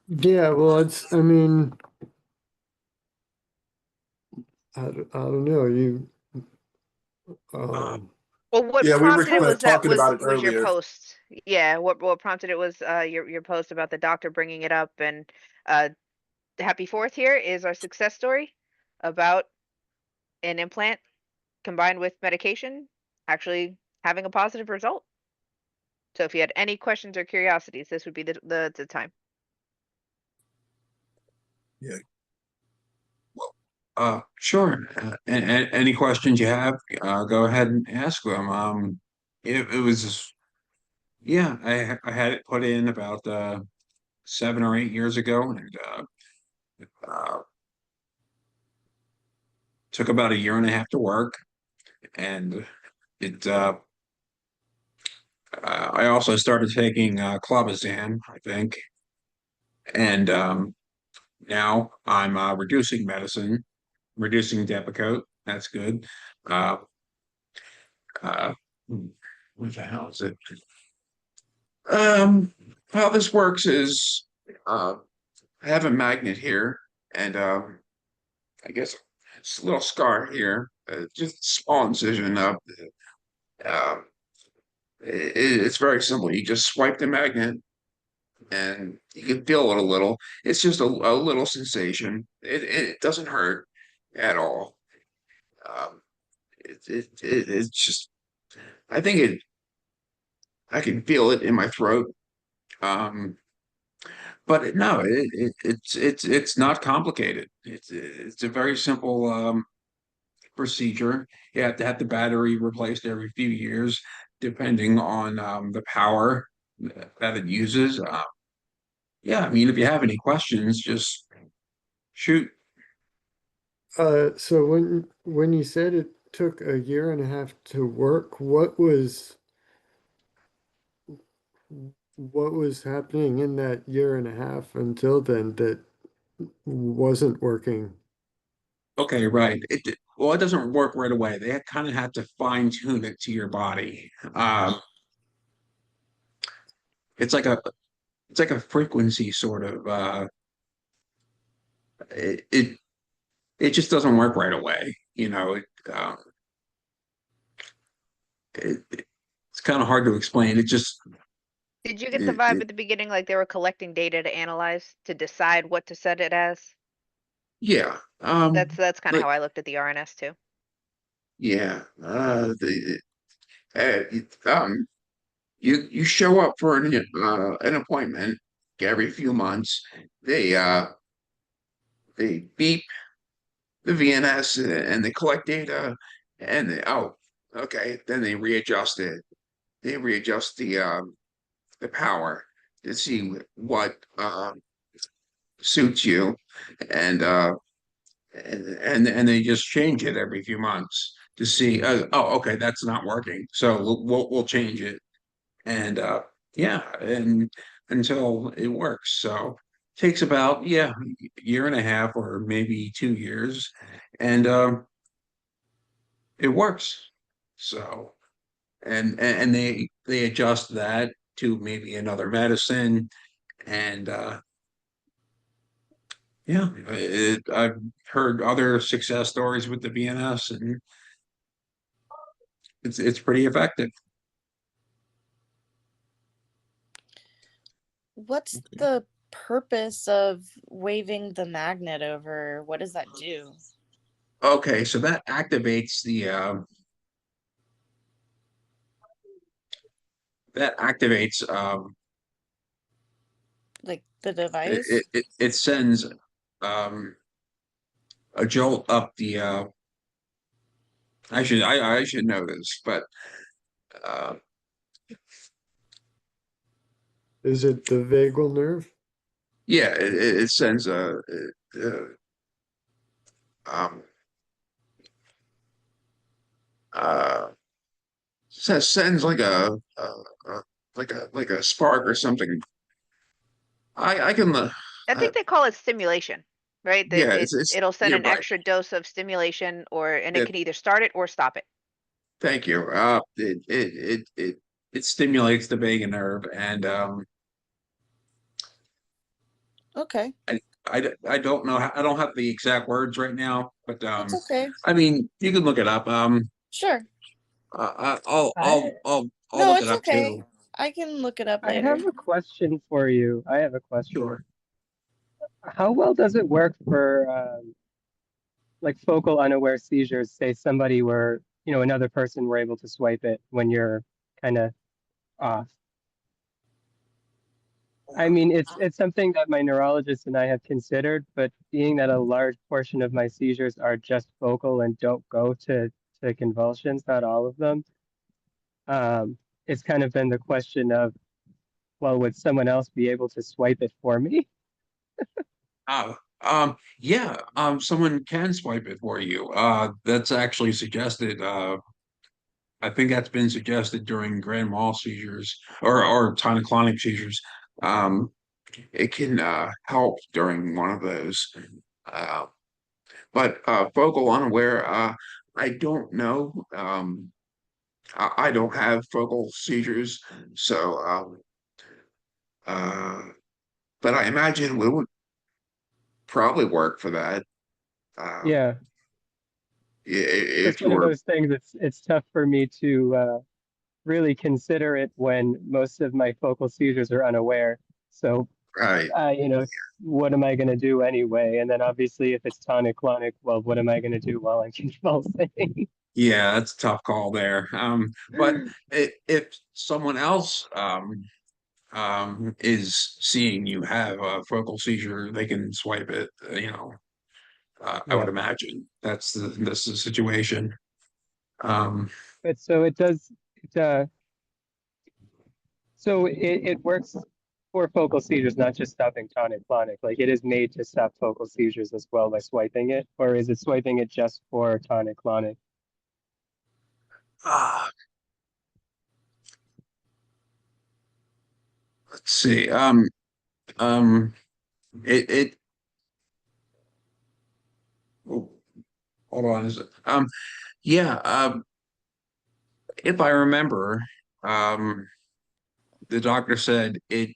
Yeah, well, I mean, I don't know. Um, Well, what Yeah, we were prompted it kind of was that talking was about it was your earlier. post. Yeah, what prompted it was your post about the doctor bringing it up, and uh Happy Fourth here is our success story about an implant combined with medication actually having a positive result. So if you had any questions or curiosities, this would be the time. Yeah. Sure. Any questions you have, go ahead and ask them. It was, yeah, I had it put in about 7 or 8 years ago, and uh, took about a year and a half to work. And it, I also started taking clobazam, I think, and Now I'm reducing medicine, reducing Depakote. That's good. Uh, uh, what the hell is it? How this works is I have a magnet here, and I guess it's a little scar here, just small incision up. Um, it's very simple. You just swipe the magnet, and you can feel it a little. It's just a little sensation. It doesn't hurt at all. Um, it's just I think I can feel it in my throat. Um, but no, it's not complicated. It's a very simple procedure. You have to have the battery replaced every few years, depending on the power that it uses. Yeah, I mean, if you have any questions, just shoot. So when you said it took a year and a half to work, what was happening in that year and a half until then that wasn't working? Okay, right. Well, it doesn't work right away. They kind of have to fine tune it to your body. It's like a it's like a frequency sort of. It it, it just doesn't work right away. It's kind of hard to explain. It just Did you get the it, vibe it, at the beginning like they were collecting data to analyze to decide what to set it as? yeah. That's kind of But how I looked at the RNS too. yeah. You show up for an appointment every few months. They uh they beep the VNS and they collect data and okay, then they readjust it. They readjust the power to see what suits you and and they just change it every few months to see okay, that's not working. So we'll change it. And yeah, and until it works. So takes about a year and a half or maybe 2 years, and it works. So and they adjust that to maybe another medicine, and yeah, I've heard other success stories with the BNS, and it's pretty effective. What's the purpose of waving the magnet over? What does that do? Okay, so that activates Like the it device? it sends um a jolt up the I should know this, but uh Is it the vagal nerve? yeah, it sends uh um uh sends like a spark or something. I can I think they call it stimulation, right? yeah, It'll send you're an right. extra dose of stimulation and it It, can either start it or stop it. thank you. It stimulates the vagus nerve, and Okay. I don't know I don't have the exact words right now, but It's okay. I mean you can look it up. Sure. I'll No, look it it's up okay. too. I can look it up I later. have a question for you. I have a question. Sure. How well does it work for like focal unaware seizures? Say somebody were, another person were able to swipe it when you're kind of off. I mean, it's something that my neurologist and I have considered, but being that a large portion of my seizures are just focal and don't go to convulsions, not all of them, it's kind of been the question of, well, would someone else be able to swipe it for me? Yeah, someone can swipe it for you. That's actually suggested. I think that's been suggested during grand mal seizures or tonic-clonic seizures. Um, it can help during one of those. Uh, but focal unaware, I don't know. I don't have focal seizures, so uh, but I imagine it would probably work for that. Um, Yeah, just if you one of were those things. It's tough for me to really consider it when most of my focal seizures are unaware. So, right. what am I going to do anyway? And then obviously, if it's tonic-clonic, well, what am I going to do while I'm convulsing? Yeah, that's a tough call there. But if someone else is seeing you have a focal seizure, they can swipe it. I would Yeah, imagine that's the situation. Um, but so it does. It, so it works for focal seizures, not just stopping tonic-clonic. Like it is made to stop focal seizures as well by swiping it, or is it swiping it just for tonic-clonic? ah, let's see. Um, it oh, hold on. Yeah. If I remember, um, the doctor said it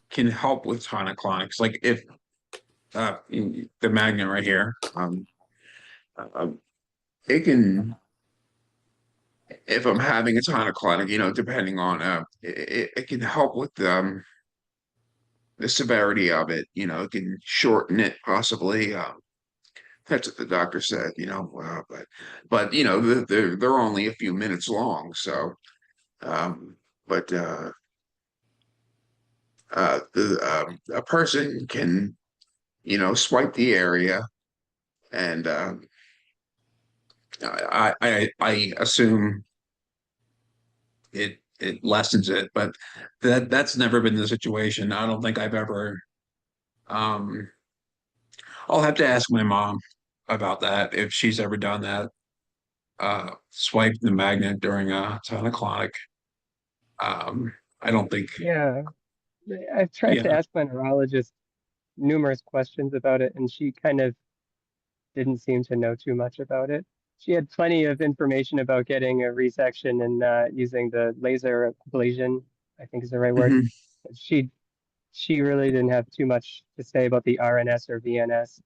can help with tonic-clonics. Like if the magnet right here, uh, it can if I'm having a tonic-clonic, depending on it can help with the severity of it. It can shorten it possibly. That's what the doctor said. But they're only a few minutes long, so um, but a person can swipe the area and I assume it lessens it, but that's never been the situation. I don't think I've ever. Um, I'll have to ask my mom about that if she's ever done that. Swipe the magnet during a tonic-clonic. I don't think. Yeah, I've tried to Yeah. ask my neurologist numerous questions about it, and she kind of didn't seem to know too much about it. She had plenty of information about getting a resection and using the laser ablation, I think is the right word. Mhm. She she really didn't have too much to say about the RNS or VNS.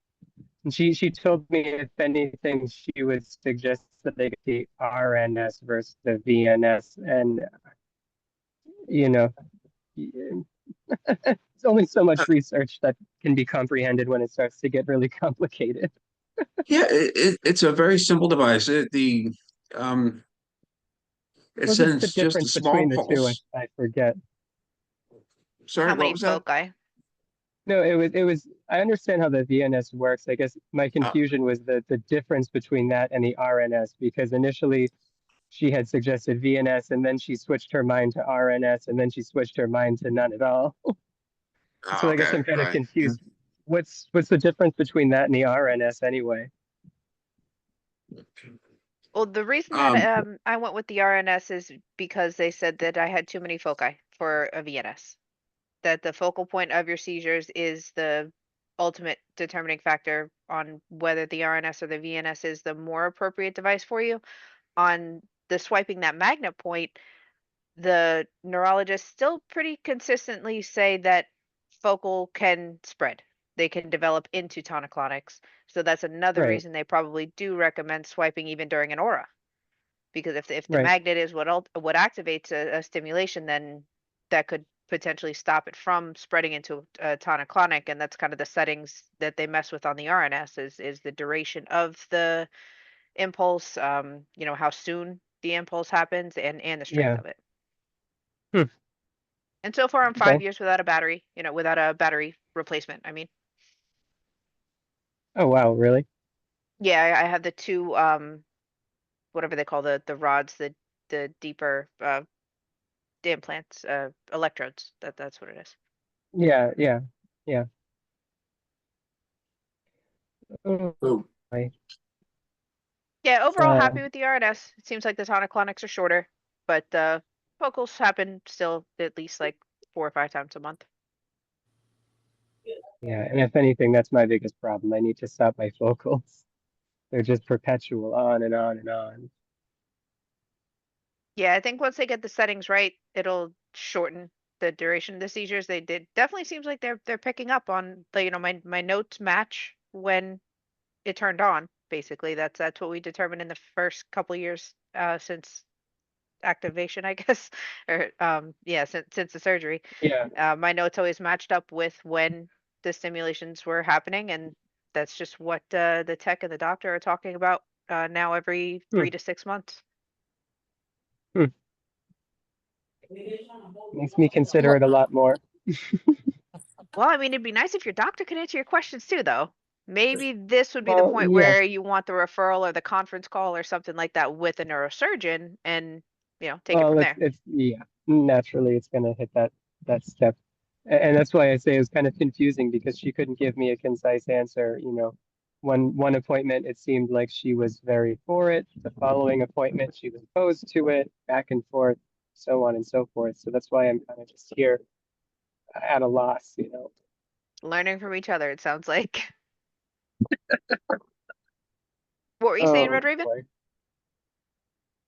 And she told me if anything, she would suggest that they get the RNS versus the VNS. And you know, it's only so much research that can be comprehended when it starts to get really complicated. Yeah, it's a very simple device. Um, it What was the sends just a difference small between the two? pulse. I forget. Sorry, How what many was that? foci? No, it was I understand how the VNS works. I guess my Uh, confusion was the difference between that and the RNS, because initially she had suggested VNS and then she switched her mind to RNS and then she switched her mind to none at all. So I guess okay, I'm kind of right. confused. What's the difference between that and the RNS anyway? Well, the reason that Um, I went with the RNS is because they said that I had too many foci for a VNS. That the focal point of your seizures is the ultimate determining factor on whether the RNS or the VNS is the more appropriate device for you. On the swiping that magnet point, the neurologists still pretty consistently say that focal can spread. They can develop into tonic-clonics. So that's another Right, reason they probably do recommend swiping even during an aura. Because if the right. magnet is what activates a stimulation, then that could potentially stop it from spreading into a tonic-clonic, and that's kind of the settings that they mess with on the RNS is the duration of the impulse, how soon the impulse happens, and the strength Yeah. of it. Hmm. And so far, I'm Okay. 5 years without a battery, without a battery replacement. I mean, Oh wow, really? yeah, I have the two, whatever they call the rods, the deeper implants, electrodes. That's what it is. Yeah, yeah, yeah. Oh, So boy. Yeah, overall Uh, happy with the RNS. It seems like the tonic-clonics are shorter, but focals happen still at least like 4 or 5 times a month. Yeah, and if anything, that's my biggest problem. I need to stop my focals. They're just perpetual on and on and on. Yeah, I think once they get the settings right, it'll shorten the duration of the seizures. They did definitely seems like they're picking up on the, my notes match when it turned on. Basically, that's what we determined in the first couple years since activation, I guess, or yeah, since the surgery. Yeah. My notes always matched up with when the stimulations were happening, and that's just what the tech and the doctor are talking about now every Hmm. 3 to 6 months. Makes me consider it a lot more. Well, I mean, it'd be nice if your doctor could answer your questions too, though. Maybe this would be the Well, point yeah. where you want the referral or the conference call or something like that with a neurosurgeon and, take it Well, from there. it's yeah, naturally it's gonna hit that step. And that's why I say it was kind of confusing because she couldn't give me a concise answer. One appointment it seemed like she was very for it. The following appointment she was opposed to it, back and forth, so on and so forth. So that's why I'm kind of just here at a loss. Learning from each other, it sounds like. What were you saying, Oh Red Raven? boy.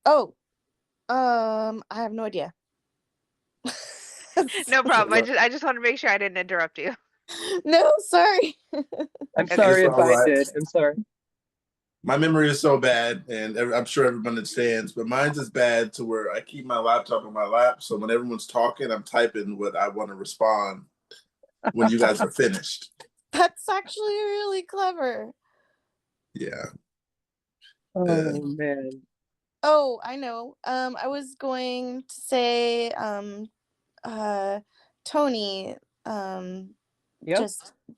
Oh, I have no idea. No problem. I just want to make sure I didn't interrupt you. No, sorry. I'm Okay. sorry It's if all I right. did. I'm sorry. My memory is so bad, and I'm sure everyone understands, but mine's is bad to where I keep my laptop on my lap. So when everyone's talking, I'm typing what I want to respond when you guys are finished. That's actually really clever. Yeah. Oh man. Oh, I know. I was going to say, Tony, Yep.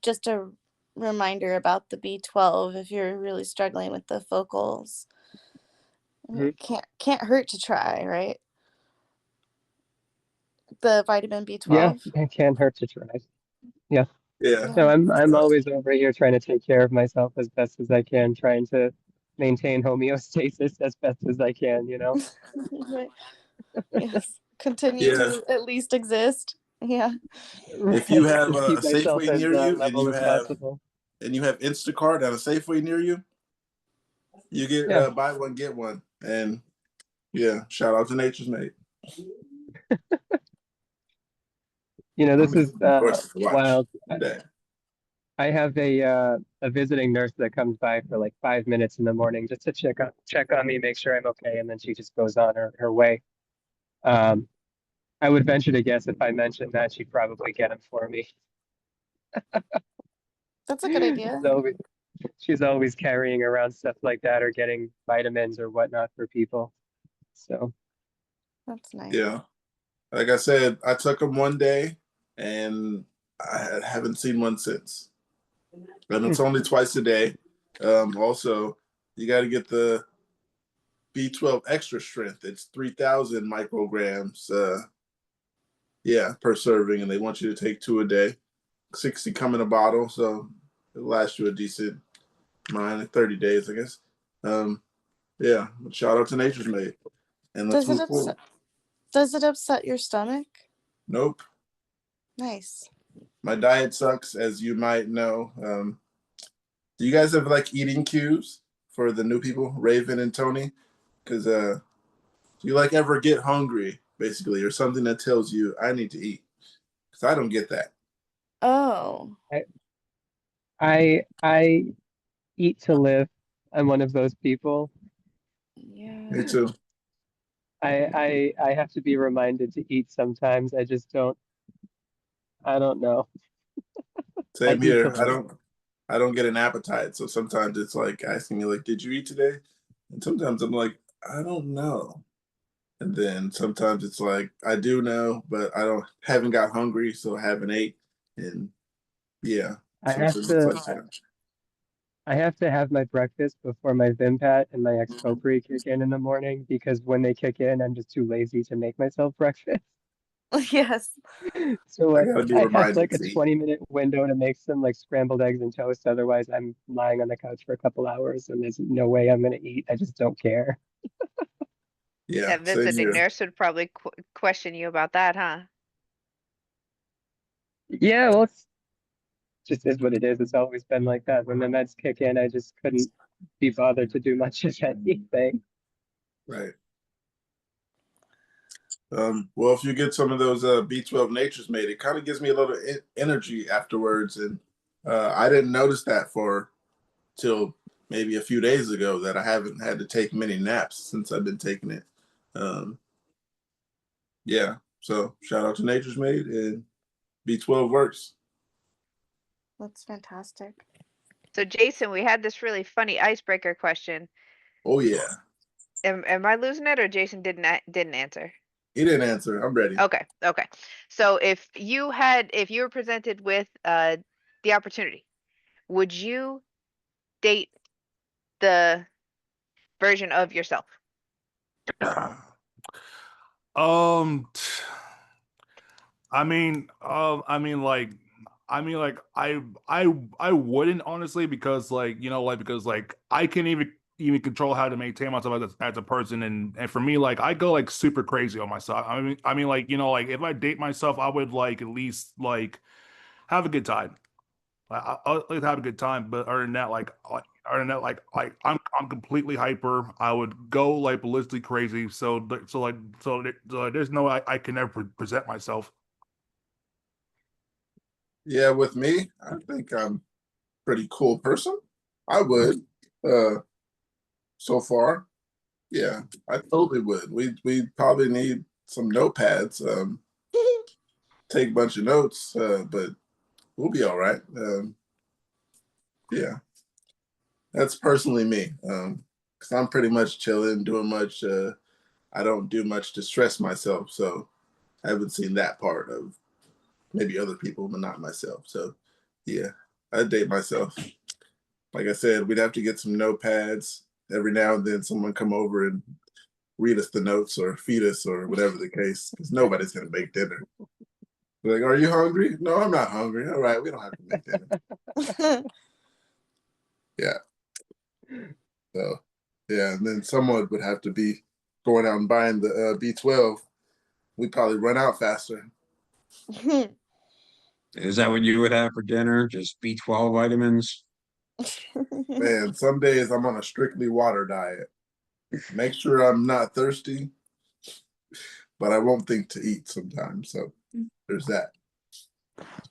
just a reminder about the B12 if you're really struggling with the focals. Mhm. Can't hurt to try, right? The vitamin Yeah, B12. it can't hurt to try. Yeah. Yeah. So I'm always over here trying to take care of myself as best as I can, trying to maintain homeostasis as best as I can. Right. Yes. Continue Yeah. to at least exist. Yeah. If you Right. have Just a keep myself Safeway as near you level as possible. and you have Instacart and a Safeway near you, you get Yeah. buy one get one. And yeah, shout out to Nature's Mate. This is Of course, to watch wild. today. I have a visiting nurse that comes by for like 5 minutes in the morning just to check on me, make sure I'm okay, and then she just goes on her way. I would venture to guess if I mentioned that she'd probably get them for me. That's a good idea. She's always carrying around stuff like that or getting vitamins or whatnot for people. So That's nice. Yeah. Like I said, I took them one day and I haven't seen one since. And it's only twice a day. Also, you got to get the B12 extra strength. It's 3,000 micrograms, per serving, and they want you to take 2 a day. 60 come in a bottle, so it'll last you a decent 30 days, I guess. Yeah, shout out to Nature's Mate. And let's move forward. Does it upset your stomach? Nope. Nice. My diet sucks, as you might know. Do you guys have like eating cues for the new people, Raven and Tony? Because do you like ever get hungry, basically, or something that tells you I need to eat? Because I don't get that. Oh. I eat to live. I'm one of those people. Yeah. Me too. I have to be reminded to eat sometimes. I don't know. I Same eat to here. live. I don't get an appetite, so sometimes it's like asking me like, "Did you eat today?" And sometimes I'm like, "I don't know." And then sometimes it's like, "I do know, but haven't got hungry, so I haven't ate." And yeah, I have sometimes it's to like that. I have to have my breakfast before my Vimpat and my Xcopri kick in the morning because when they kick in, I'm just too lazy to make myself breakfast. Yes. So I gotta be I have reminded like a to eat. 20-minute window to make some like scrambled eggs and toast. Otherwise, I'm lying on the couch for a couple hours and there's no way I'm gonna eat. I just don't care. Yeah, That same visiting here. nurse would probably question you about that, huh? Yeah, well, it's just is what it is. It's always been like that. When the meds kick in, I just couldn't be bothered to do much of anything. Right. Well, if you get some of those B12 Nature's Made, it kind of gives me a little energy afterwards, and I didn't notice that for till maybe a few days ago that I haven't had to take many naps since I've been taking it. Yeah, so shout out to Nature's Made, and B12 works. That's fantastic. So Jason, we had this really funny icebreaker question. Oh yeah, Am I losing it or Jason didn't answer? he didn't answer. I'm ready. Okay, okay. So if you were presented with the opportunity, would you date the version of yourself? Um, I wouldn't honestly because because I can even control how to maintain myself as a person and for me I go super crazy on myself. If I date myself, I would at least have a good time. I'll like have a good time, but other than that, I'm completely hyper. I would go ballistically crazy. There's no I can never present myself. Yeah, with me, I think I'm a pretty cool person. I would. So far, yeah, I totally would. We probably need some notepads. Take a bunch of notes, but we'll be all right. Yeah, that's personally me. Because I'm pretty much chilling, doing much. I don't do much to stress myself, so I haven't seen that part of maybe other people, but not myself. So, yeah, I date myself. Like I said, we'd have to get some notepads every now and then. Someone come over and read us the notes or feed us or whatever the case, because nobody's gonna make dinner. They're like, are you hungry? No, I'm not hungry. All right, we don't have to make dinner. Yeah. So, yeah, and then someone would have to be going out and buying the B12. We'd probably run out faster. Is that what you would have for dinner? Just B12 vitamins? Man, some days I'm on a strictly water diet. Make sure I'm not thirsty, but I won't think to eat sometimes. So there's that.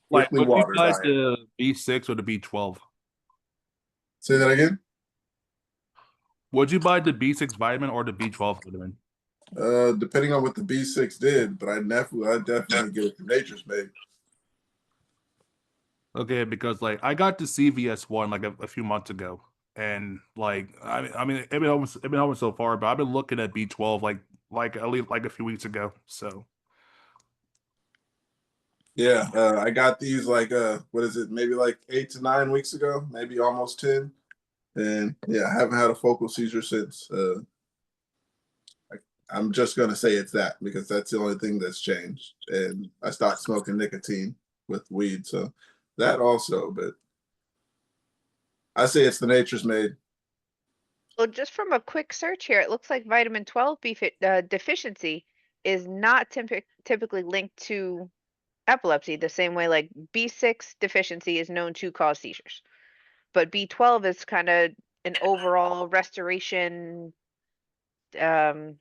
Strictly Would you water buy diet. the B6 or the B12? Say that again. Would you buy the B6 vitamin or the B12 vitamin? Depending on what the B6 did, but I definitely get it from Nature's Made. Okay, because I got the CVS one a few months ago, and it's been helping so far, but I've been looking at B12 at least a few weeks ago. So Yeah, I got these what is it? Maybe 8 to 9 weeks ago, maybe almost 10. And yeah, I haven't had a focal seizure since. I'm just gonna say it's that because that's the only thing that's changed. And I stopped smoking nicotine with weed, so that also. But I say it's the Nature's Made. Well, just from a quick search here, it looks like vitamin 12 deficiency is not typically linked to epilepsy the same way like B6 deficiency is known to cause seizures. But B12 is kind of an overall restoration, um,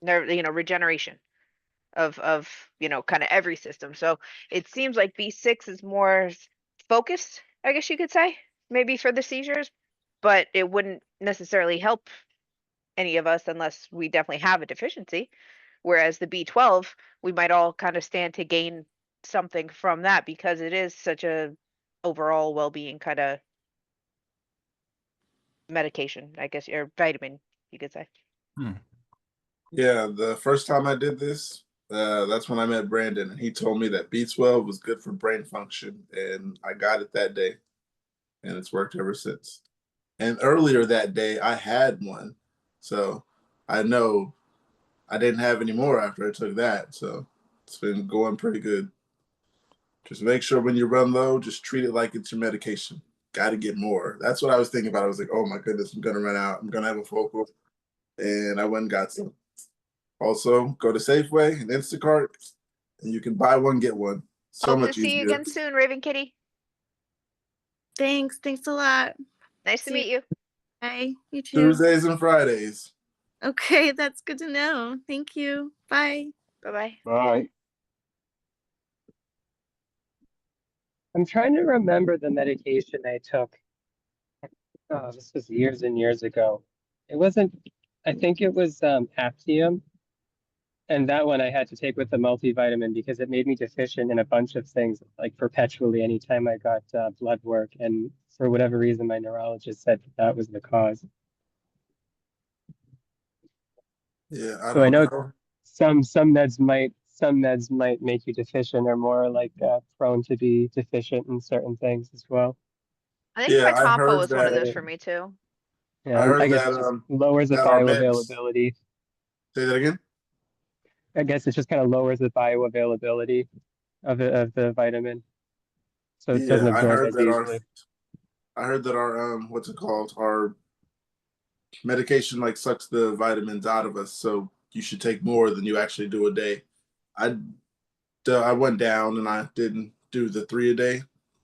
regeneration of kind of every system. So it seems like B6 is more focused, I guess you could say, maybe for the seizures, but it wouldn't necessarily help any of us unless we definitely have a deficiency. Whereas the B12, we might all kind of stand to gain something from that because it is such a overall well-being kind of medication, I guess, or vitamin, you could say. Yeah, the first time I did this, that's when I met Brandon, and he told me that B12 was good for brain function, and I got it that day, and it's worked ever since. And earlier that day, I had one, so I know I didn't have any more after I took that, so it's been going pretty good. Just make sure when you run low, just treat it like it's your medication. Got to get more. That's what I was thinking about. I was like, oh my goodness, I'm gonna run out. I'm gonna have a focal, and I went and got some. Also, go to Safeway and Instacart and you can buy one, get one. So Hope to much see you easier. again soon, Raven Kitty. Thanks. Thanks a lot. Nice to See meet you. Bye. You too. Tuesdays and Fridays. Okay, that's good to know. Thank you. Bye. Bye-bye. Bye. I'm trying to remember the medication I took. Oh, this was years and years ago. It wasn't, I think it was Aptium. And that one I had to take with the multivitamin because it made me deficient in a bunch of things, like perpetually anytime I got blood work. And for whatever reason, my neurologist said that was the cause. Yeah, I So I don't know know. some meds might make you deficient or more like prone to be deficient in certain things as well. I think Yeah, I Fytompa heard was one of that. those for me too. I Yeah, I heard guess that it just lowers the that our meds. bioavailability. Say that again. I guess it just kind of lowers the bioavailability of the vitamin, so it doesn't Yeah, absorb as easily. I heard that our what's it called? Our medication like sucks the vitamins out of us, so you should take more than you actually do a day. I I went down and I didn't do the 3 a day.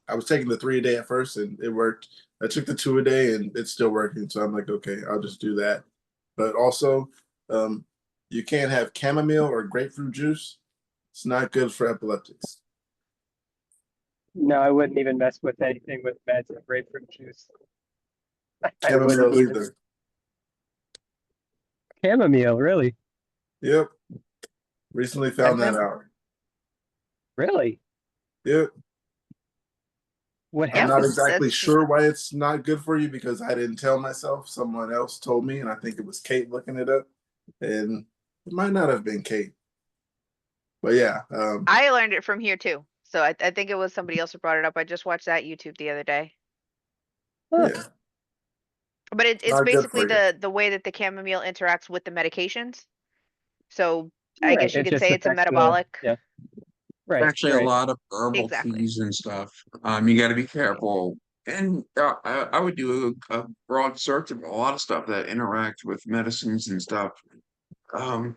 I was taking the 3 a day at first and it worked. I took the 2 a day and it's still working. So I'm like, okay, I'll just do that. But also, um, you can't have chamomile or grapefruit juice. It's not good for epileptics. No, I wouldn't even mess with anything with meds or grapefruit juice. I wouldn't Chamomile even. either. Chamomile, really? Yep. Recently I've found that never out. really. Yep. What I'm Yep, not happens? exactly that's sure why it's not good for you because I didn't tell myself. Someone else told me, and I think it was Kate looking it up. And it might not have been Kate. But yeah, I learned it from here too. So I think it was somebody else who brought it up. I just watched that YouTube the other day. Huh. yeah, But it's not good basically for you. the way that the chamomile interacts with the medications. So I Right. guess you It could just say it's a affects the metabolic. yeah. Right. Actually, a Right. lot of herbal Exactly. teas and stuff. You got to be careful. And I would do a broad search of a lot of stuff that interact with medicines and stuff. Um,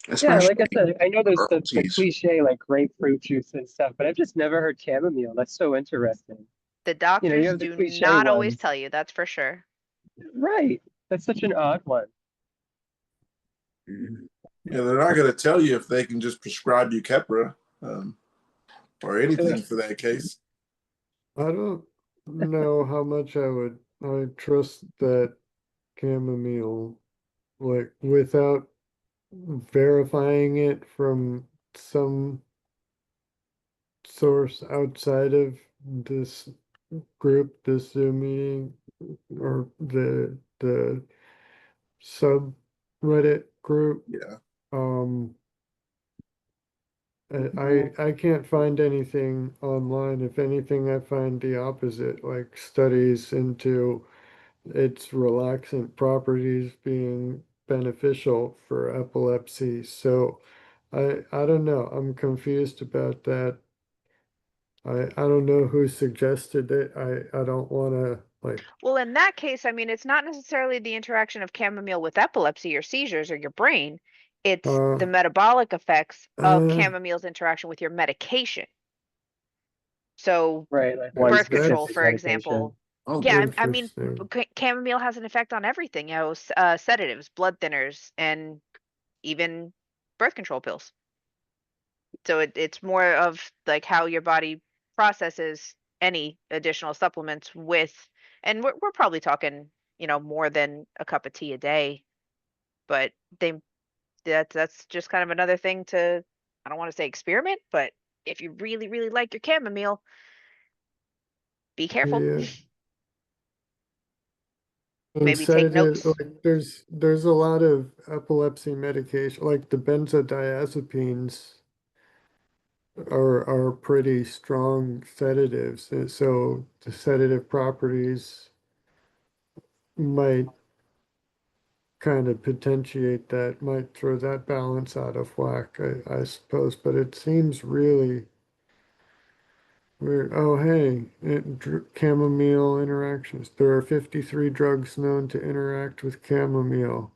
Yeah, especially like I said, I know there's herbal the teas. cliche like grapefruit juice and stuff, but I've just never heard chamomile. That's so interesting. The You know, you doctors have the do cliche not always ones. tell you, that's for sure. Right. That's such an odd one. Mhm. Yeah, they're not going to tell you if they can just prescribe you Keppra or anything for that case. I don't know how much I trust that chamomile, like without verifying it from some source outside of this group, this Zoom meeting, or the subreddit group. Yeah, Um, I can't find anything online. If anything, I find the opposite, like studies into its relaxant properties being beneficial for epilepsy. So I don't know. I'm confused about that. I don't know who suggested it. I don't want to like Well, in that case, I mean, it's not necessarily the interaction of chamomile with epilepsy or seizures or your brain. It's uh the metabolic effects of uh chamomile's interaction with your medication. So Right. Like one birth control, specific that's for medication. example. Oh, Yeah, I mean, interesting. chamomile has an effect on everything, sedatives, blood thinners, and even birth control pills. So it's more of like how your body processes any additional supplements with, and we're probably talking, more than a cup of tea a day, but they that's just kind of another thing to, I don't want to say experiment, but if you really, really like your chamomile, be careful. Yeah. And Maybe take sedative, notes. like there's a lot of epilepsy medication, like the benzodiazepines are pretty strong sedatives. And so the sedative properties might kind of potentiate that, might throw that balance out of whack, I suppose. But it seems really weird. Oh, hey, chamomile interactions. There are 53 drugs known to interact with chamomile.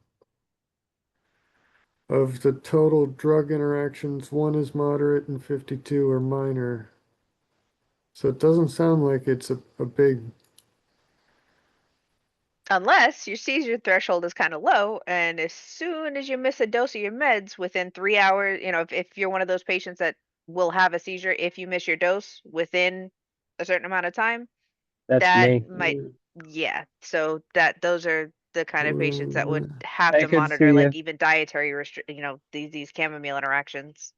Of the total drug interactions, 1 is moderate and 52 are minor. So it doesn't sound like it's a big. Unless your seizure threshold is kind of low, and as soon as you miss a dose of your meds within 3 hours, if you're one of those patients that will have a seizure if you miss your dose within a certain amount of time, That's that me. might, yeah. So those are the kind of patients that would have I to could monitor, see like if even dietary these chamomile interactions.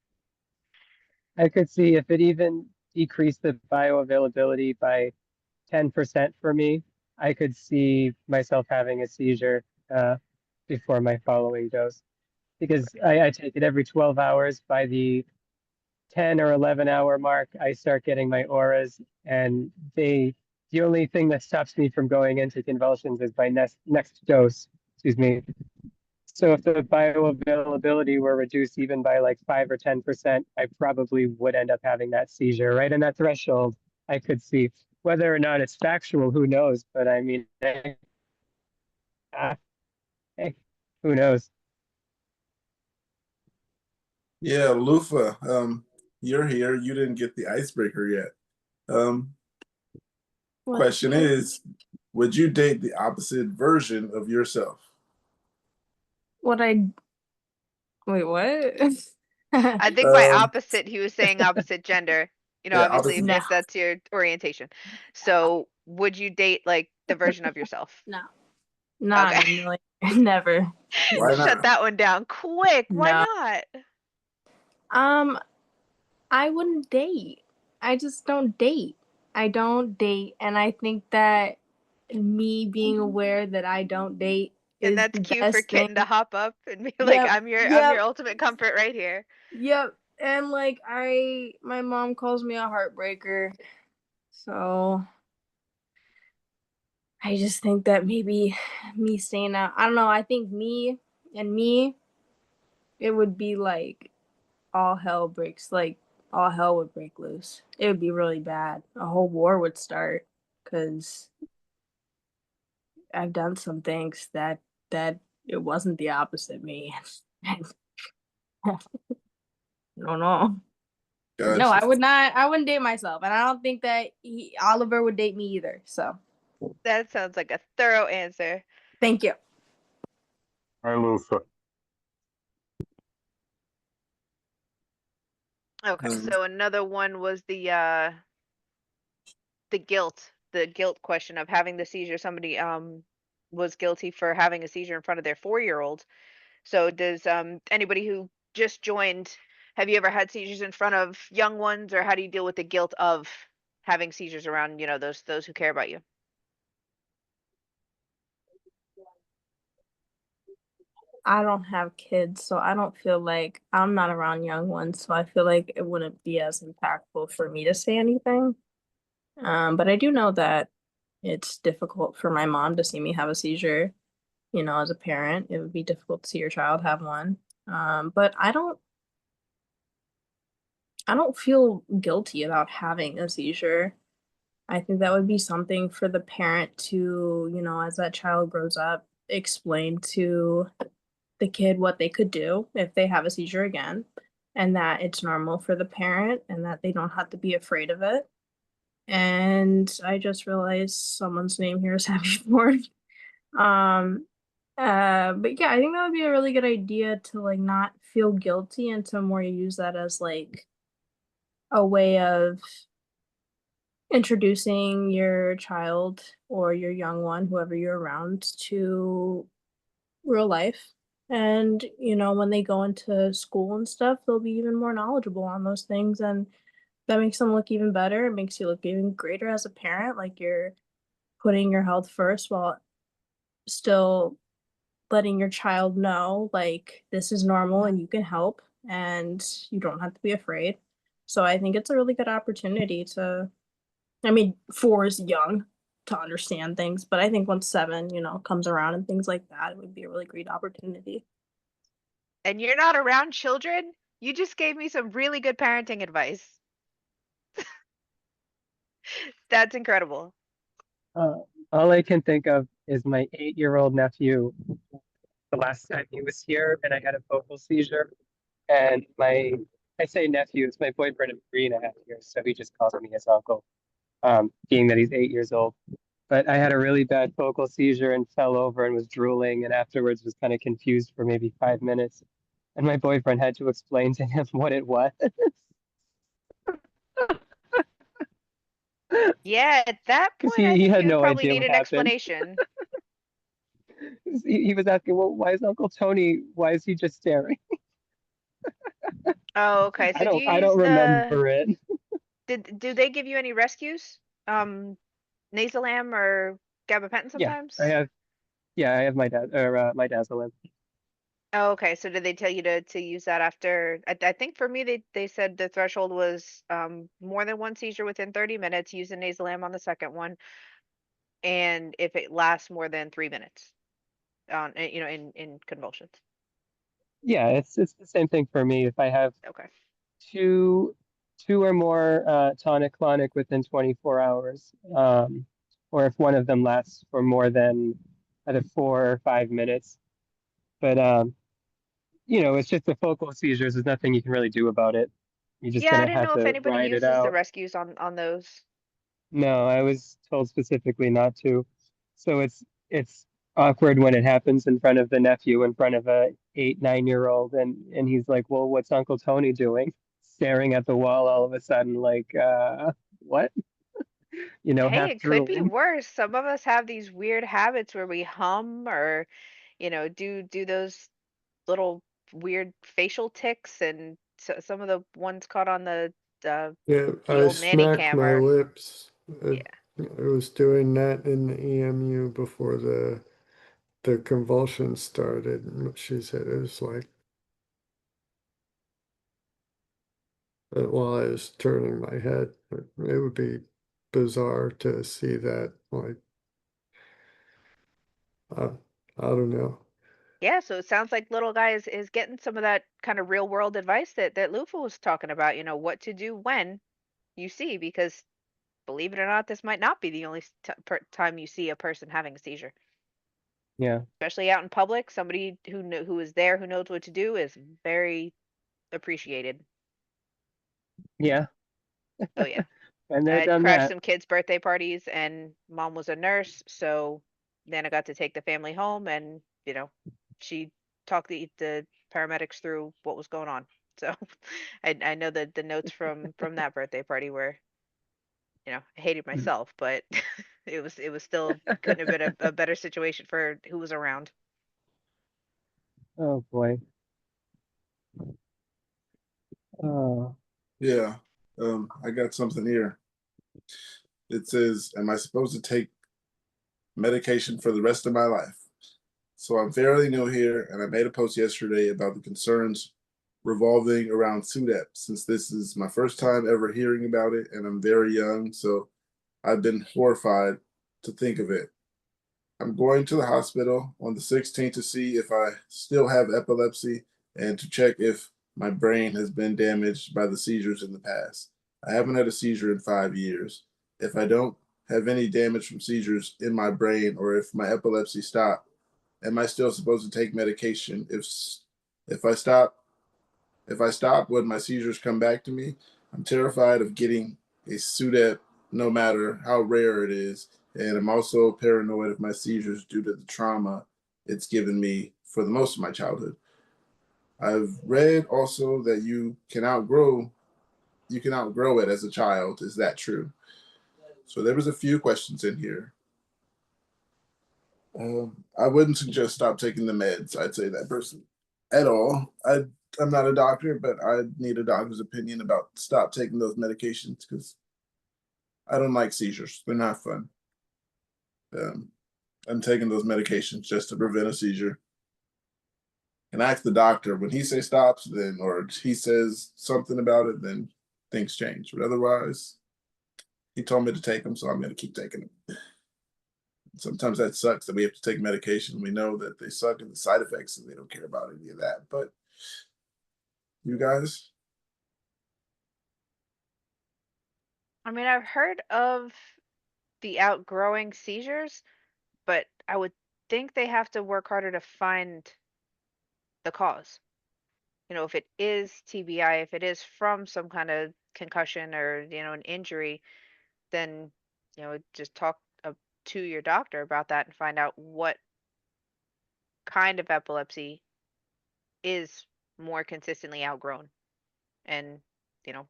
it even decreased the bioavailability by 10% for me, I could see myself having a seizure before my following dose. Because I take it every 12 hours. By the 10 or 11-hour mark, I start getting my auras, and the only thing that stops me from going into convulsions is my next dose. Excuse me. So if the bioavailability were reduced even by like 5 or 10%, I probably would end up having that seizure right in that threshold. I could see whether or not it's factual, who knows? But I mean, hey, who knows? Yeah, Lufa, you're here. You didn't get the icebreaker yet. Question is, would you date the opposite version of yourself? What I wait, what? I think by Um, opposite, he was saying opposite gender. yeah, Obviously, opposite. No, if that's your orientation. So, would you date like the version of yourself? no, not Okay. in a million. Never. Why Shut not? that one down quick. Why No. not? Um, I wouldn't date. I just don't date. I don't date, and I think that me being aware that I don't date And is that's the cue for best thing. Kitten to hop up and be like, Yep, I'm your yep, ultimate comfort right here. yep. And like my mom calls me a heartbreaker, so I just think that maybe me staying out. I don't know. I think me, it would be like all hell would break loose. It would be really bad. A whole war would start because I've done some things that it wasn't the opposite me. No, no. No, Gotcha. I would not. I wouldn't date myself, and I don't think that Oliver would date me either. So, That sounds like a thorough answer. thank you. Hi, Lufa. Okay, Um, so another one was the guilt question of having the seizure. Somebody was guilty for having a seizure in front of their 4-year-old. So does anybody who just joined, have you ever had seizures in front of young ones, or how do you deal with the guilt of having seizures around, those who care about you? I don't have kids, so I don't feel like I'm not around young ones, so I feel like it wouldn't be as impactful for me to say anything. But I do know that it's difficult for my mom to see me have a seizure. As a parent, it would be difficult to see your child have one. But I don't feel guilty about having a seizure. I think that would be something for the parent to, as that child grows up, explain to the kid what they could do if they have a seizure again, and that it's normal for the parent and that they don't have to be afraid of it. And I just realized someone's name here is Happy Ford. Um, but yeah, I think that would be a really good idea to like not feel guilty and to more use that as like a way of introducing your child or your young one, whoever you're around, to real life. And, when they go into school and stuff, they'll be even more knowledgeable on those things. And that makes them look even better. It makes you look even greater as a parent. Like you're putting your health first while still letting your child know, like, this is normal and you can help and you don't have to be afraid. So I think it's a really good opportunity to, I mean, 4 is young to understand things, but I think once 7, comes around and things like that, it would be a really great opportunity. And you're not around children? You just gave me some really good parenting advice. That's incredible. Uh, all I can think of is my 8-year-old nephew the last time he was here, and I had a focal seizure. And I say nephew, it's my boyfriend of 3.5 years, so he just calls me his uncle, being that he's 8 years old. But I had a really bad focal seizure and fell over and was drooling, and afterwards was kind of confused for maybe 5 minutes. And my boyfriend had to explain to him what it was. Yeah, at that Because point, I he think had you would no probably idea need what an happened. explanation. He was asking, well, why is Uncle Tony, why is he just staring? Oh, okay. So do you I use don't remember it. do they give you any rescues? Nasalam or gabapentin Yeah, sometimes? I have my dad or my Dazzlein. Oh, okay. So did they tell you to use that after? I think for me they said the threshold was more than one seizure within 30 minutes. Use a Nasalam on the second one, and if it lasts more than 3 minutes, on in convulsions. Yeah, it's the same thing for me. If I have Okay. two or more tonic-clonic within 24 hours, or if one of them lasts for more than either 4 or 5 minutes. But it's just the focal seizures. There's nothing you can really do about it. You're just Yeah, I gonna didn't have know if to anybody ride it uses the out. rescues on those. No, I was told specifically not to. So it's awkward when it happens in front of the nephew, in front of a 8, 9 year old, and he's like, "Well, what's Uncle Tony doing?" Staring at the wall all of a sudden, like, what? Hey, Half it could be drooling. worse. Some of us have these weird habits where we hum or, do those little weird facial tics, and so, some of the ones caught on the Yeah, the I old nanny smacked cam my are, lips. yeah. I was doing that in the EMU before the convulsion started. And she said it was like while I was turning my head, it would be bizarre to see that. Like, I, I don't know. Yeah, so it sounds like little guy is getting some of that kind of real world advice that Lufa was talking about, what to do when you see, because believe it or not, this might not be the only time you see a person having a seizure. Yeah, Especially out in public, somebody who is there, who knows what to do, is very appreciated. yeah, Oh yeah. and they're I'd done crashed that. some kids' birthday parties, and mom was a nurse, so then I got to take the family home, and she talked the paramedics through what was going on. So I know that the notes from that birthday party were, I hated myself, but it was still couldn't have been a better situation for who was around. Oh boy. Oh, Yeah. I got something here. It says, "Am I supposed to take medication for the rest of my life?" So I'm fairly new here, and I made a post yesterday about the concerns revolving around SUDEP, since this is my first time ever hearing about it, and I'm very young, so I've been horrified to think of it. I'm going to the hospital on the 16th to see if I still have epilepsy and to check if my brain has been damaged by the seizures in the past. I haven't had a seizure in 5 years. If I don't have any damage from seizures in my brain, or if my epilepsy stopped, am I still supposed to take medication? If I stop, would my seizures come back to me? I'm terrified of getting a SUDEP, no matter how rare it is, and I'm also paranoid of my seizures due to the trauma it's given me for the most of my childhood. I've read also that you can outgrow it as a child. Is that true? So there was a few questions in here. I wouldn't suggest stop taking the meds. I'd say that person at all. I'm not a doctor, but I need a doctor's opinion about stop taking those medications because I don't like seizures. They're not fun. Um, I'm taking those medications just to prevent a seizure. And ask the doctor when he says stops, then or he says something about it, then things change. But otherwise, he told me to take them, so I'm going to keep taking them. Sometimes that sucks that we have to take medication. We know that they suck and the side effects, and they don't care about any of that. But you guys, I mean, I've heard of the outgrowing seizures, but I would think they have to work harder to find the cause. If it is TBI, if it is from some kind of concussion or, an injury, then, just talk to your doctor about that and find out what kind of epilepsy is more consistently outgrown, and,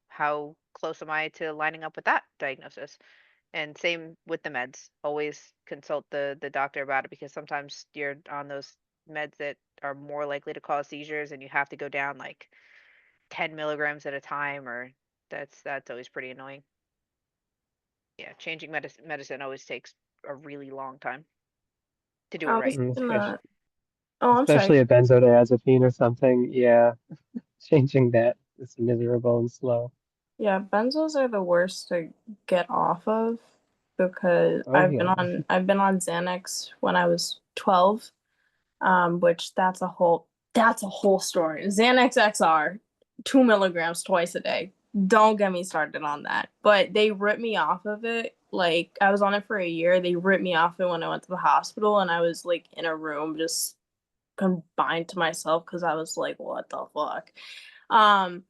how close am I to lining up with that diagnosis? And same with the meds. Always consult the doctor about it, because sometimes you're on those meds that are more likely to cause seizures and you have to go down like 10 milligrams at a time, or that's always pretty annoying. Yeah, changing medicine always takes a really long time to do it I was right. Especially, gonna. Oh, I'm sorry. especially a benzodiazepine or something. Yeah, changing that is miserable and slow. Yeah, benzos are the worst to get off of because Oh yeah. I've been on Xanax when I was 12, which that's a whole story. Xanax XR, 2 milligrams twice a day. Don't get me started on that. But they ripped me off of it. Like I was on it for a year. They ripped me off it when I went to the hospital, and I was like in a room just confined to myself because I was like, what the fuck? Um,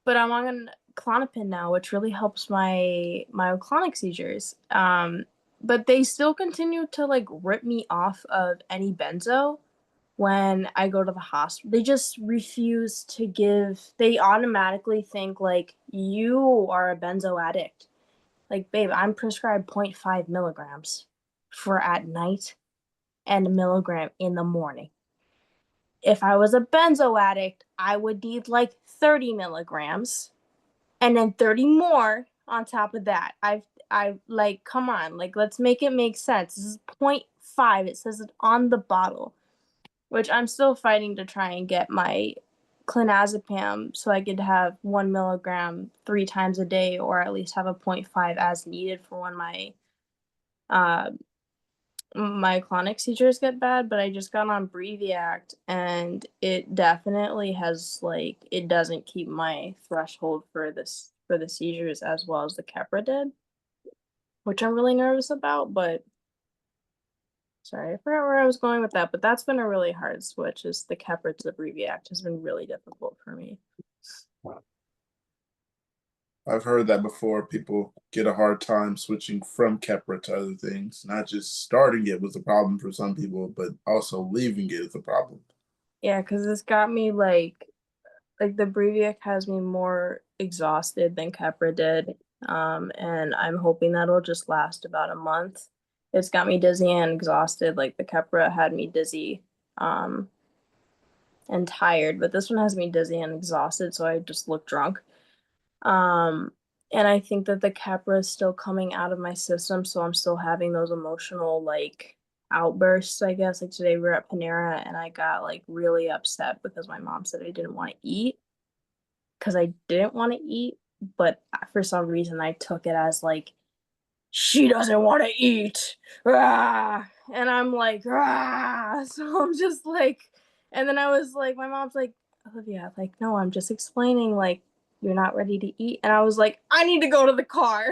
but I'm on Klonopin now, which really helps my myoclonic seizures. But they still continue to like rip me off of any benzo when I go to the hospital. They just refuse to give. They automatically think like you are a benzo addict. Like, babe, I'm prescribed 0.5 milligrams for at night and a milligram in the morning. If I was a benzo addict, I would need like 30 milligrams and then 30 more on top of that. I like, come on, like, let's make it make sense. This is 0.5. It says it on the bottle, which I'm still fighting to try and get my clonazepam so I could have 1 milligram 3 times a day, or at least have a 0.5 as needed for when uh, my clonic seizures get bad. But I just got on Breviact, and it definitely has like, it doesn't keep my threshold for the seizures as well as the Keppra did, which I'm really nervous about. But sorry, I forgot where I was going with that. But that's been a really hard switch. Is the Keppra to the Breviact has been really difficult for me. I've heard that before. People get a hard time switching from Keppra to other things. Not just starting it was a problem for some people, but also leaving it is a problem. Yeah, because it's got me like the Breviac has me more exhausted than Keppra did. And I'm hoping that'll just last about a month. It's got me dizzy and exhausted. Like the Keppra had me dizzy, and tired, but this one has me dizzy and exhausted, so I just look drunk. Um, and I think that the Keppra is still coming out of my system, so I'm still having those emotional like outbursts, I guess. Like today we were at Panera and I got like really upset because my mom said I didn't want to eat, because I didn't want to eat, but for some reason I took it as like she doesn't want to eat. Ah! And I'm like, ah! So I'm just like, and then I was like, my mom's like, Olivia, like, no, I'm just explaining, like, you're not ready to eat. And I was like, I need to go to the car.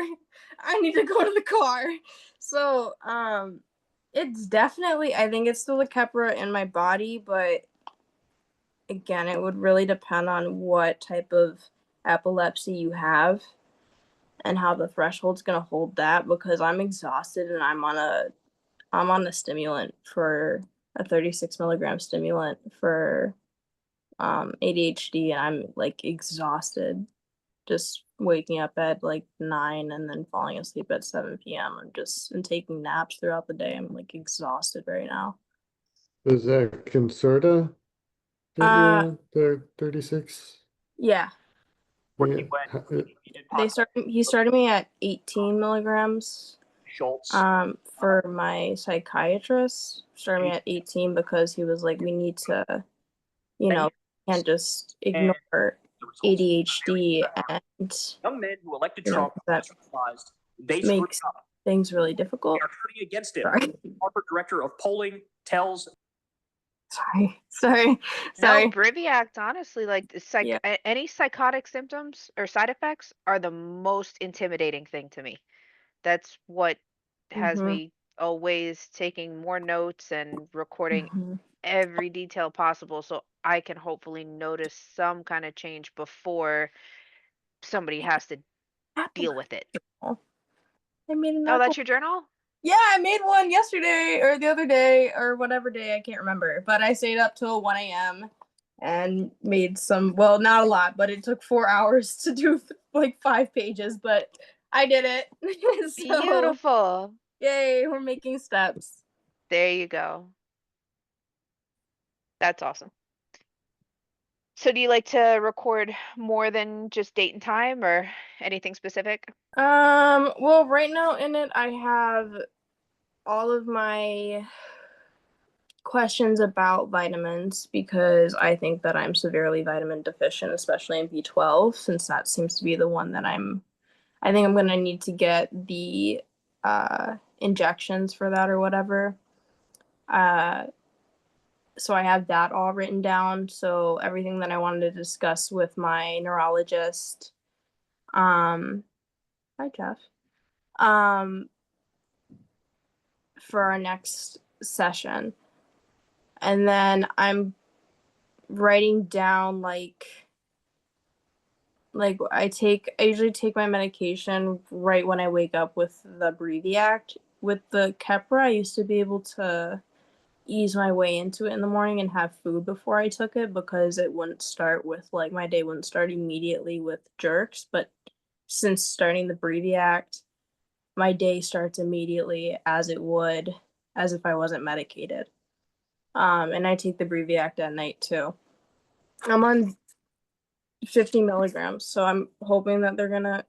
I need to go to the car. So, it's definitely, I think it's still the Keppra in my body, but again, it would really depend on what type of epilepsy you have and how the threshold's gonna hold that, because I'm exhausted and I'm on a stimulant for a 36 milligram stimulant for ADHD, and I'm like exhausted, just waking up at like 9 and then falling asleep at 7 p.m. I'm taking naps throughout the day. I'm like exhausted right now. Is that Concerta that you're Uh on? The 36? yeah. Yeah. He started me at 18 milligrams. For my psychiatrist, started me at 18 because he was like, we need to, can't just ignore ADHD, and Young men who elected Trump that realized they screwed makes up. things really difficult. They are turning against him. Sorry. Harvard director of polling tells Sorry. No, Briviact, honestly, like Yeah. any psychotic symptoms or side effects are the most intimidating thing to me. That's what has Mhm. me always taking more notes and recording Mhm. every detail possible, so I can hopefully notice some kind of change before somebody has to deal with it. I made an Oh, that's apple. your journal? Yeah, I made one yesterday or the other day or whatever day, I can't remember. But I stayed up till 1 a.m. and made some, well, not a lot, but it took 4 hours to do like 5 pages, but I did it. So, Beautiful. yay, we're making steps. There you go. That's awesome. So do you like to record more than just date and time or anything specific? Well, right now in it, I have all of my questions about vitamins because I think that I'm severely vitamin deficient, especially in B12, since that seems to be the one that I think I'm gonna need to get the injections for that or whatever. So I have that all written down. So everything that I wanted to discuss with my neurologist. Hi Jeff. For our next session. And then I'm writing down like I usually take my medication right when I wake up with the Breathiact. With the Keppra, I used to be able to ease my way into it in the morning and have food before I took it because it wouldn't start with like my day wouldn't start immediately with jerks. But since starting the Breathiact, my day starts immediately as it would as if I wasn't medicated. And I take the Breathiact at night too. I'm on 50 milligrams, so I'm hoping that they're gonna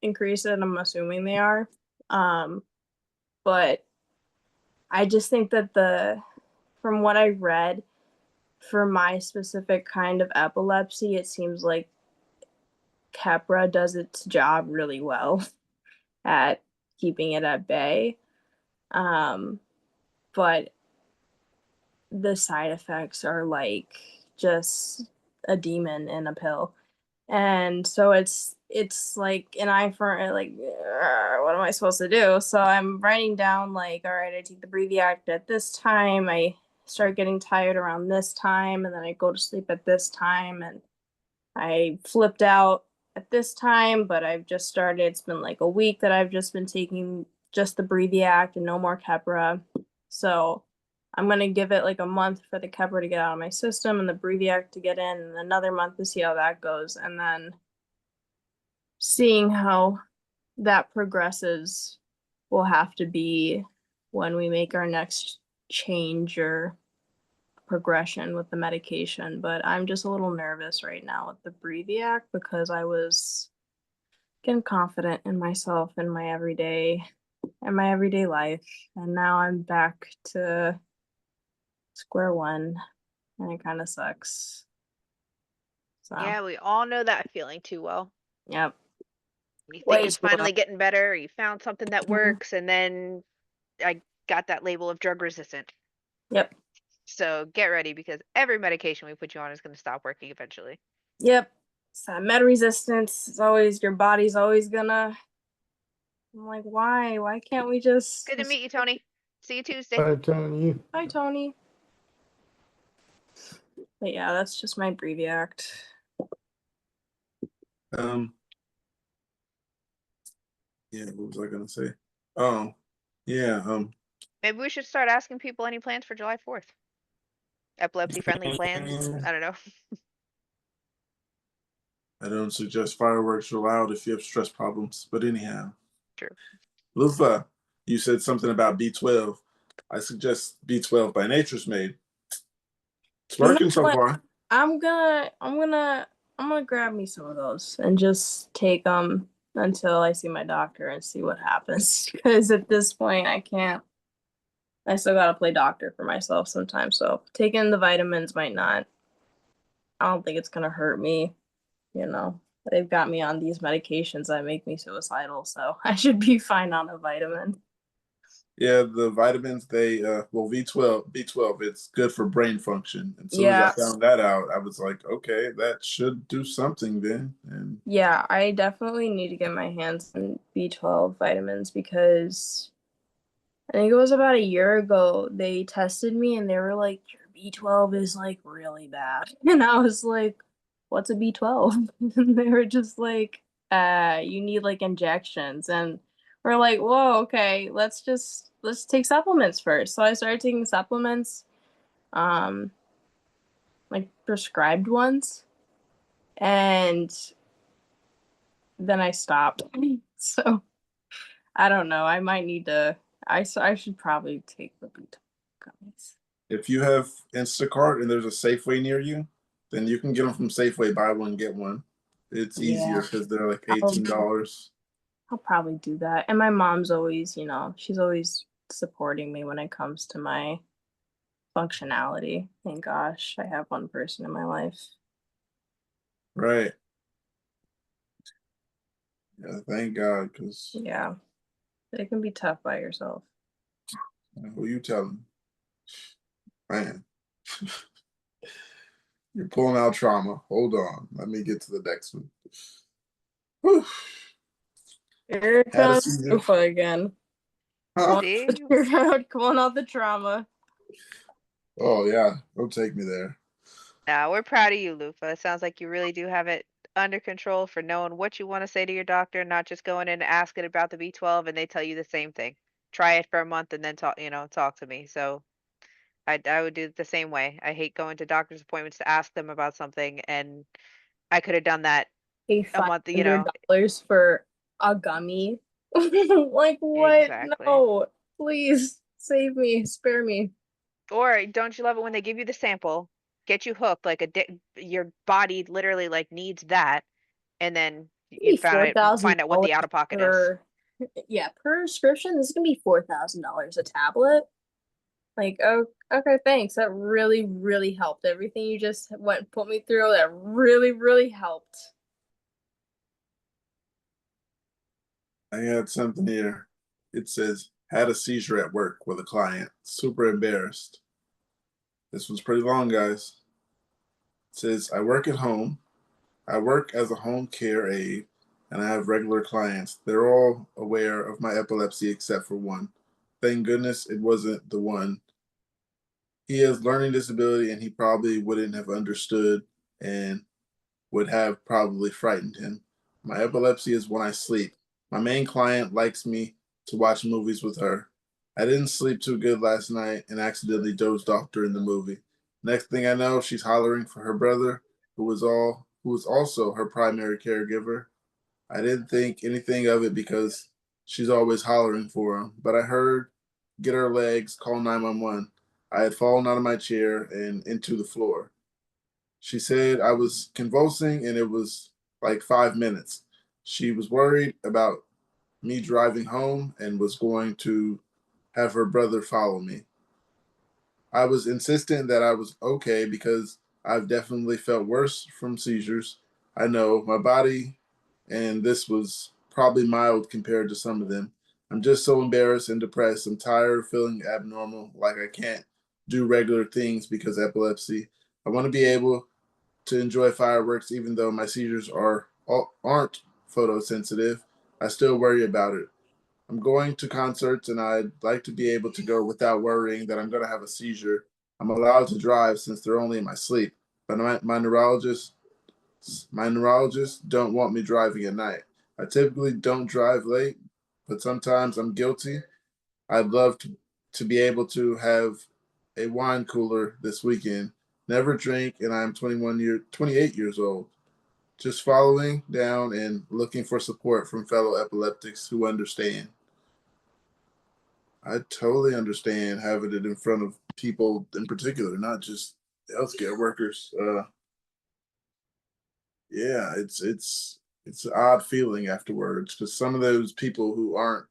increase it. I'm assuming they are. But I just think that from what I read, for my specific kind of epilepsy, it seems like Keppra does its job really well at keeping it at bay. But the side effects are like just a demon in a pill. And so it's like an eye for like what am I supposed to do? So I'm writing down like, all right, I take the Breathiact at this time, I start getting tired around this time, and then I go to sleep at this time, and I flipped out at this time, but I've just started, it's been like a week that I've just been taking just the Breathiact and no more Keppra. So I'm gonna give it like a month for the Keppra to get out of my system and the Breathiact to get in, and another month to see how that goes, and then seeing how that progresses will have to be when we make our next change or progression with the medication. But I'm just a little nervous right now with the Breathiact because I was getting confident in myself in my everyday life, and now I'm back to square one, and it kind of sucks. So Yeah, we all know that feeling too well. yep. You think Way it's too well. finally getting better, or you found something that Mhm. works, and then I got that label of drug resistant. Yep. So get ready because every medication we put you on is going to stop working eventually. Yep. So med resistance is always, your body's always gonna, I'm like, why? Why can't we just Good to meet you, Tony. See you Tuesday. I'm telling you. Hi, Tony. But yeah, that's just my Breathiact. Yeah, what was I gonna say? Oh, yeah. Maybe we should start asking people any plans for July 4th. Epilepsy friendly plans. I don't know. I don't suggest fireworks are loud if you have stress problems. But anyhow, True. Lufa, you said something about B12. I suggest B12 by Nature's Made. It's You know working so what? far. I'm gonna grab me some of those and just take them until I see my doctor and see what happens. Because at this point, I can't. I still gotta play doctor for myself sometimes. So taking the vitamins might not. I don't think it's gonna hurt me. You know, they've got me on these medications that make me suicidal, so I should be fine on a vitamin. Yeah, the vitamins, they well, B12, it's good for brain function. And as soon as I Yeah. found that out, I was like, okay, that should do something then. And Yeah, I definitely need to get my hands on B12 vitamins because I think it was about a year ago they tested me and they were like, your B12 is like really bad. And I was like, what's a B12? And they were just like, you need like injections. And we're like, whoa, okay, let's take supplements first. So I started taking supplements, like prescribed ones, and then I stopped. So I don't know. I might need to. I should probably take the B12 gummies. If you have Instacart and there's a Safeway near you, then you can get them from Safeway, buy one, get one. It's easier Yeah. because they're like $18. I'll probably do that. And my mom's always, she's always supporting me when it comes to my functionality. Thank gosh, I have one person in my life. Right. Yeah, thank God, because Yeah. It can be tough by yourself. who you telling? Man. You're pulling out trauma. Hold on. Let me get to the next one. Whew. Here Had a comes seizure. Lufa again. Huh? See? Calling out the trauma. Oh yeah, don't take me there. Now we're proud of you, Lufa. It sounds like you really do have it under control for knowing what you want to say to your doctor, not just going in and asking about the B12 and they tell you the same thing. Try it for a month and then talk to me. So I would do it the same way. I hate going to doctor's appointments to ask them about something, and I could have done that Pay a month, you know. $500 for a gummy. Like what? Exactly. No, please save me, spare me. Or don't you love it when they give you the sample, get you hooked, like your body literally like needs that, and then you Maybe find out what the out of pocket is. Yeah, per prescription. This is gonna be $4,000 a tablet. Like, oh, okay, thanks. That really, really helped. Everything you just put me through, that really, really helped. I had something here. It says had a seizure at work with a client. Super embarrassed. This one's pretty long, guys. It says I work at home. I work as a home care aide, and I have regular clients. They're all aware of my epilepsy except for one. Thank goodness it wasn't the one. He has learning disability, and he probably wouldn't have understood and would have probably frightened him. My epilepsy is when I sleep. My main client likes me to watch movies with her. I didn't sleep too good last night and accidentally dozed off during the movie. Next thing I know, she's hollering for her brother, who was also her primary caregiver. I didn't think anything of it because she's always hollering for him, but I heard get her legs, call 911. I had fallen out of my chair and into the floor. She said I was convulsing and it was like 5 minutes. She was worried about me driving home and was going to have her brother follow me. I was insistent that I was okay because I've definitely felt worse from seizures. I know my body, and this was probably mild compared to some of them. I'm just so embarrassed and depressed. I'm tired of feeling abnormal, like I can't do regular things because epilepsy. I want to be able to enjoy fireworks, even though my seizures aren't photosensitive. I still worry about it. I'm going to concerts, and I'd like to be able to go without worrying that I'm going to have a seizure. I'm allowed to drive since they're only in my sleep, but my neurologists don't want me driving at night. I typically don't drive late, but sometimes I'm guilty. I'd love to be able to have a wine cooler this weekend. Never drink, and I'm 28 years old. Just following down and looking for support from fellow epileptics who understand. I totally understand having it in front of people in particular, not just healthcare workers. Yeah, it's an odd feeling afterwards because some of those people who aren't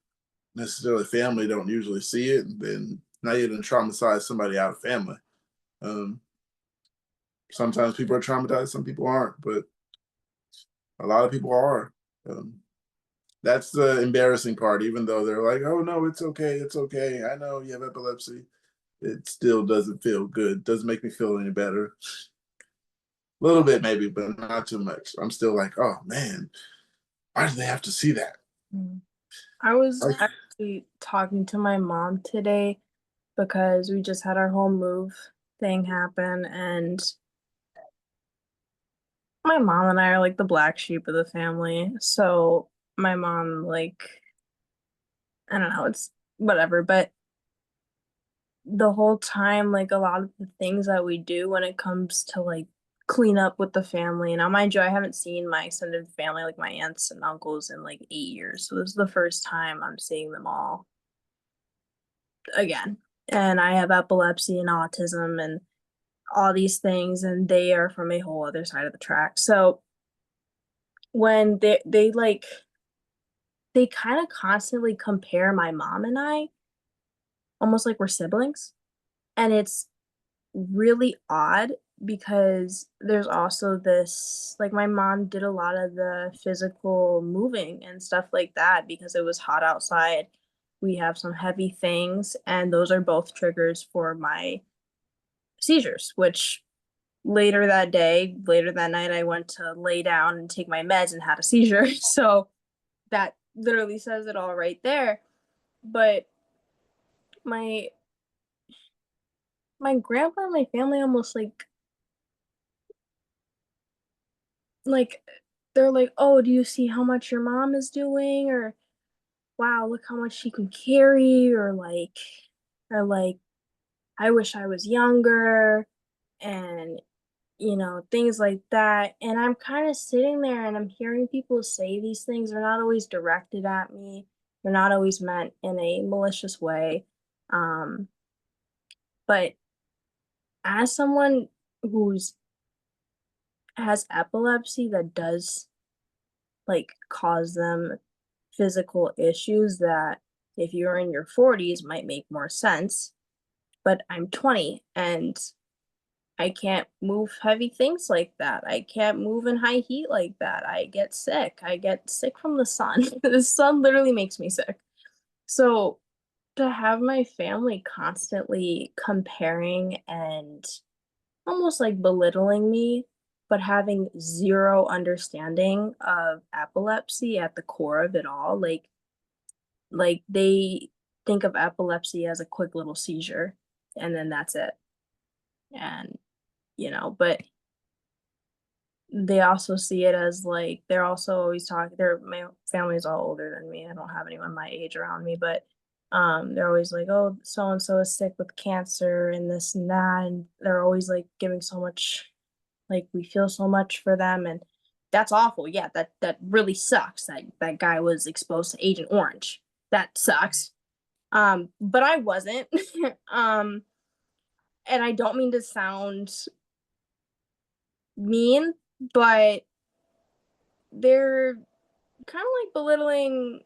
necessarily family don't usually see it, and then now you're gonna traumatize somebody out of family. Um, Sometimes people are traumatized, some people aren't, but a lot of people are. Um, that's the embarrassing part, even though they're like, oh no, it's okay, it's okay. I know you have epilepsy. It still doesn't feel good. Doesn't make me feel any better. A little bit maybe, but not too much. I'm still like, oh man, why do they have to see that? I was Like, actually talking to my mom today because we just had our home move thing happen, and my mom and I are like the black sheep of the family. So my mom, like, I don't know, it's whatever, but the whole time, like a lot of the things that we do when it comes to like clean up with the family. Now, mind you, I haven't seen my extended family, like my aunts and uncles, in like 8 years. So this is the first time I'm seeing them all again. And I have epilepsy and autism and all these things, and they are from a whole other side of the track. So when they like they kind of constantly compare my mom and I almost like we're siblings. And it's really odd because there's also this, like, my mom did a lot of the physical moving and stuff like that because it was hot outside. We have some heavy things, and those are both triggers for my seizures, which later that night, I went to lay down and take my meds and had a seizure. So that literally says it all right there. But my my grandpa and my family almost like they're like, "Oh, do you see how much your mom is doing?" Or, "Wow, look how much she can carry," or like, "I wish I was younger," and things like that. And I'm kind of sitting there and I'm hearing people say these things. They're not always directed at me. They're not always meant in a malicious way. Um, but as someone who's has epilepsy that does like cause them physical issues that if you're in your 40s might make more sense, but I'm 20 and I can't move heavy things like that. I can't move in high heat like that. I get sick. I get sick from the sun. The sun literally makes me sick. So to have my family constantly comparing and almost like belittling me, but having zero understanding of epilepsy at the core of it all, like they think of epilepsy as a quick little seizure and then that's it. And but they also see it as like they're also always talking. My family's all older than me. I don't have anyone my age around me, but they're always like, "Oh, so and so is sick with cancer and this and that," and they're always like giving so much, like we feel so much for them, and that's awful. Yeah, that really sucks. That guy was exposed to Agent Orange. That sucks. But I wasn't. um, and I don't mean to sound mean, but they're kind of like belittling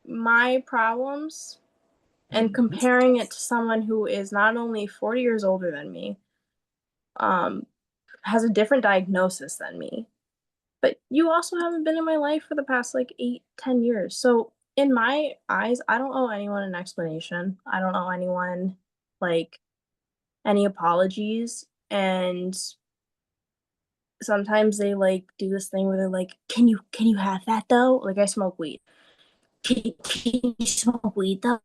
my problems and comparing it to someone who is not only 40 years older than me, um, has a different diagnosis than me, but you also haven't been in my life for the past like 8, 10 years. So in my eyes, I don't owe anyone an explanation. I don't owe anyone like any apologies. And sometimes they like do this thing where they're like, can you have that though? Like I smoke weed. Can you smoke weed though?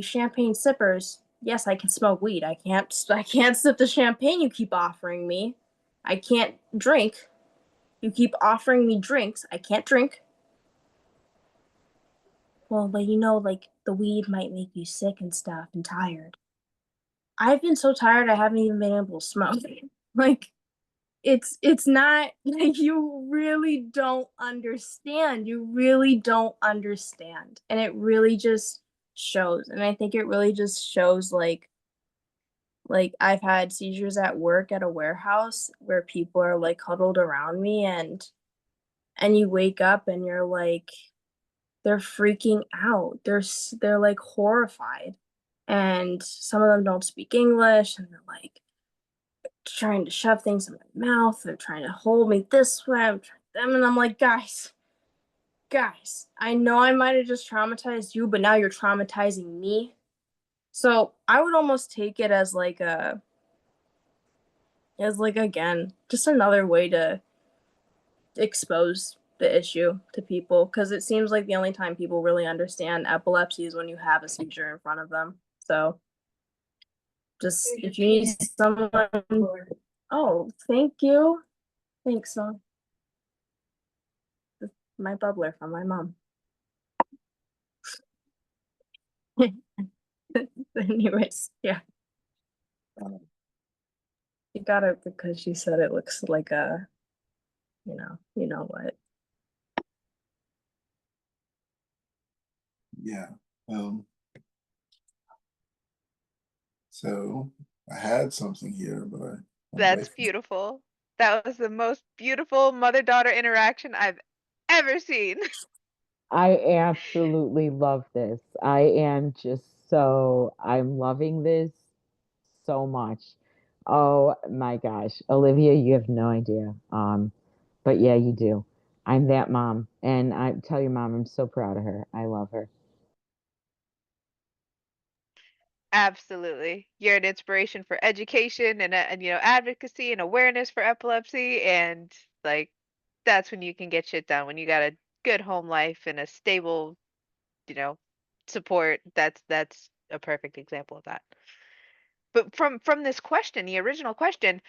Champagne sippers. Yes, I can smoke weed. I can't sip the champagne you keep offering me. I can't drink. You keep offering me drinks. I can't drink. Well, but like the weed might make you sick and stuff and tired. I've been so tired I haven't even been able to smoke. Like it's not like you really don't understand. You really don't understand. And it really just shows. And I think it really just shows like I've had seizures at work at a warehouse where people are like huddled around me, and you wake up and you're like they're freaking out. They're like horrified. And some of them don't speak English and they're like trying to shove things in my mouth. They're trying to hold me this way. And I'm like, guys, I know I might have just traumatized you, but now you're traumatizing me. So I would almost take it as like again, just another way to expose the issue to people, because it seems like the only time people really understand epilepsy is when you have a seizure in front of them. So just if you need someone. Oh, thank you. Thanks, son. My bubbler from my mom. Anyways, yeah. You got it because she said it looks like a, you know what. Yeah. So I had something here, but I went away That's from it. beautiful. That was the most beautiful mother-daughter interaction I've ever seen. I absolutely love this. I am just I'm loving this so much. Oh my gosh. Olivia, you have no idea. But yeah, you do. I'm that mom. And I tell your mom I'm so proud of her. I love her. Absolutely. You're an inspiration for education and advocacy and awareness for epilepsy and like that's when you can get shit done. When you got a good home life and a stable, you know, support. That's a perfect example of that. But from this question, the original question,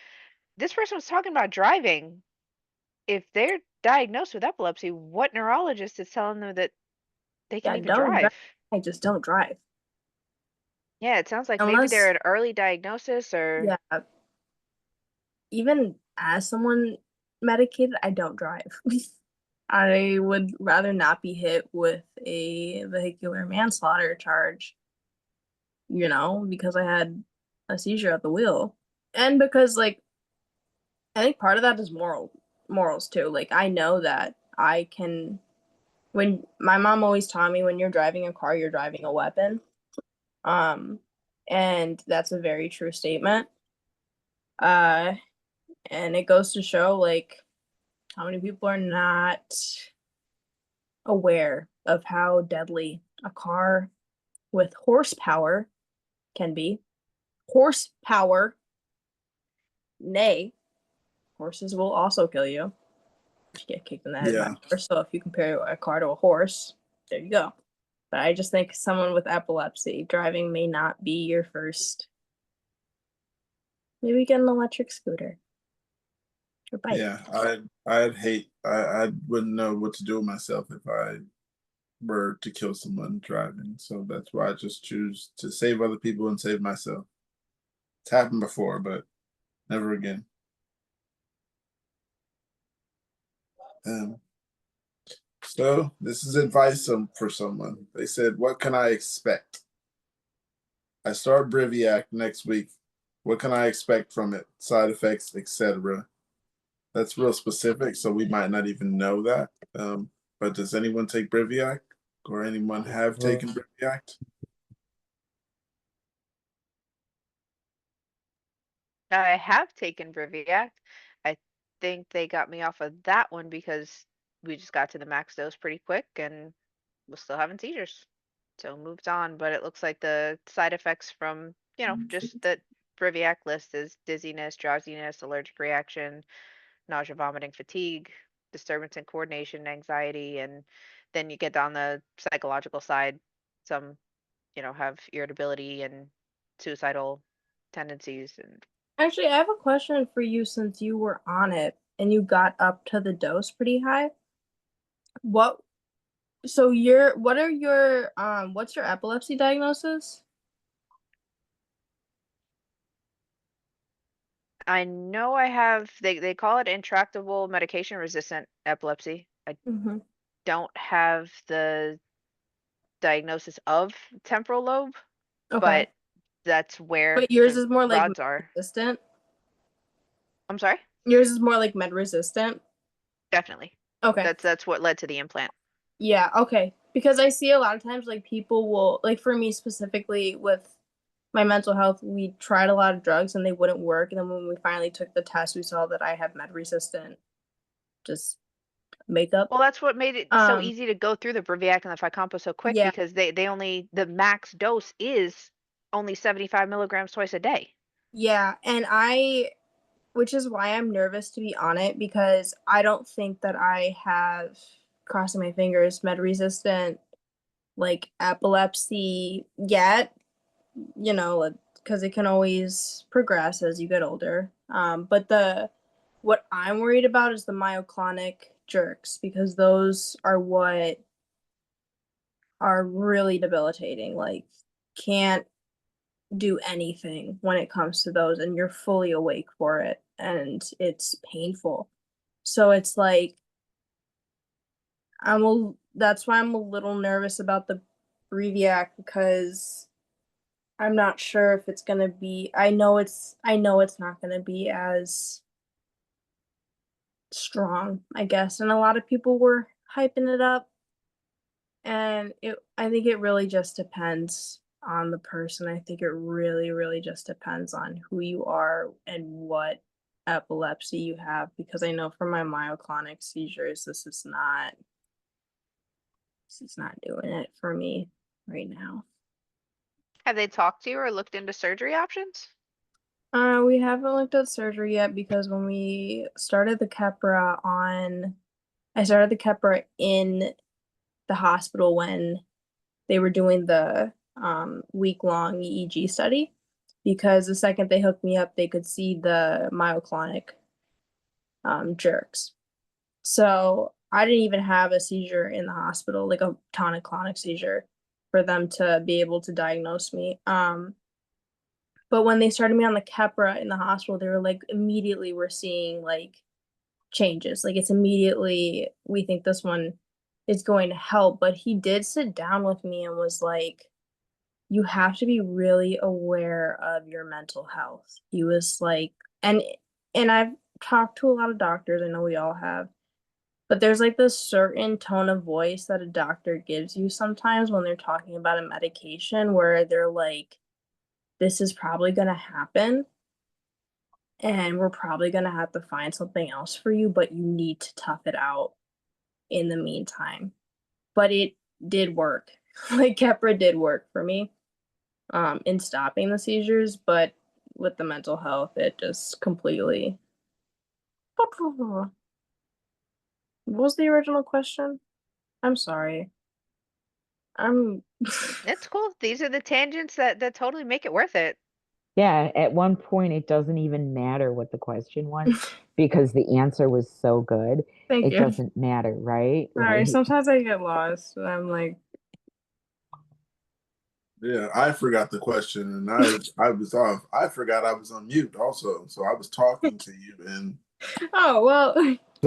this person was talking about driving. If they're diagnosed with epilepsy, what neurologist is telling them that they can Yeah, even don't drive. drive? I just don't drive. Yeah, it sounds like maybe they're Unless, an early diagnosis or yeah, even as someone medicated, I don't drive. I would rather not be hit with a vehicular manslaughter charge, because I had a seizure at the wheel. And because like I think part of that is morals too. Like I know that I can when my mom always taught me when you're driving a car, you're driving a weapon. Um and that's a very true statement. Uh and it goes to show like how many people are not aware of how deadly a car with horsepower can be. Horsepower, nay, horses will also kill you. You get kicked in the head by Yeah. a horse. So if you compare a car to a horse, there you go. But I just think someone with epilepsy driving may not be your first. Maybe get an electric scooter or bike. Yeah. I wouldn't know what to do with myself if I were to kill someone driving. So that's why I just choose to save other people and save myself. It's happened before, but never again. Um, so this is advice for someone. They said, "What can I expect? I start Briviac next week. What can I expect from it? Side effects, etc." That's real specific, so we might not even know that. But does anyone take Briviac, or anyone have taken Briviac? I have taken Briviac. I think they got me off of that one because we just got to the max dose pretty quick and was still having seizures. So moved on, but it looks like the side effects from, just that Briviac list is dizziness, drowsiness, allergic reaction, nausea, vomiting, fatigue, disturbance in coordination, anxiety, and then you get on the psychological side. Some, have irritability and suicidal tendencies and Actually, I have a question for you since you were on it and you got up to the dose pretty high. What so what's your epilepsy diagnosis? I know I have they call it intractable medication resistant epilepsy. I Mm-hmm. don't have the diagnosis of temporal lobe, Okay. but that's where But yours the is more like med rods are. resistant. I'm sorry? Yours is more like med resistant. Definitely. Okay. That's what led to the implant. Yeah, okay. Because I see a lot of times like people will like for me specifically with my mental health, we tried a lot of drugs and they wouldn't work. And then when we finally took the test, we saw that I have med resistant just makeup. Well, that's what made it so easy to go through the Briviac and the Fycompa so quick Yeah, because they only the max dose is only 75 milligrams twice a day. yeah. Which is why I'm nervous to be on it because I don't think that I have, crossing my fingers, med resistant like epilepsy yet. because it can always progress as you get older. But what I'm worried about is the myoclonic jerks, because those are what are really debilitating. Like, can't do anything when it comes to those, and you're fully awake for it, and it's painful. So it's like that's why I'm a little nervous about the Breviac, because I'm not sure if it's gonna be. I know it's not gonna be as strong, I guess, and a lot of people were hyping it up, and I think it really just depends on the person. I think it really, really just depends on who you are and what epilepsy you have, because I know for my myoclonic seizures, this is not doing it for me right now. Have they talked to you or looked into surgery options? We haven't looked at surgery yet, because when we started the Keppra I started the Keppra in the hospital when they were doing the week-long EEG study, because the second they hooked me up, they could see the myoclonic jerks. So I didn't even have a seizure in the hospital, like a tonic-clonic seizure, for them to be able to diagnose me. But when they started me on the Keppra in the hospital, they were like, immediately we're seeing like changes. Like, it's immediately, we think this one is going to help. But he did sit down with me and was like, you have to be really aware of your mental health. He was like, and I've talked to a lot of doctors, I know we all have, but there's like this certain tone of voice that a doctor gives you sometimes when they're talking about a medication, where they're like, this is probably going to happen, and we're probably going to have to find something else for you, but you need to tough it out in the meantime. But it did work. Like, Keppra did work for me in stopping the seizures, but with the mental health, it just completely. What was the original question? I'm sorry. It's cool. These are the tangents that totally make it worth it. Yeah, at one point it doesn't even matter what the question was because the answer was so good. Thank It you. doesn't matter, right? Sorry, Like, sometimes I get lost. I'm like, Yeah, I forgot the question, and I was off. I forgot I was on mute also, so I was talking to you, and oh well.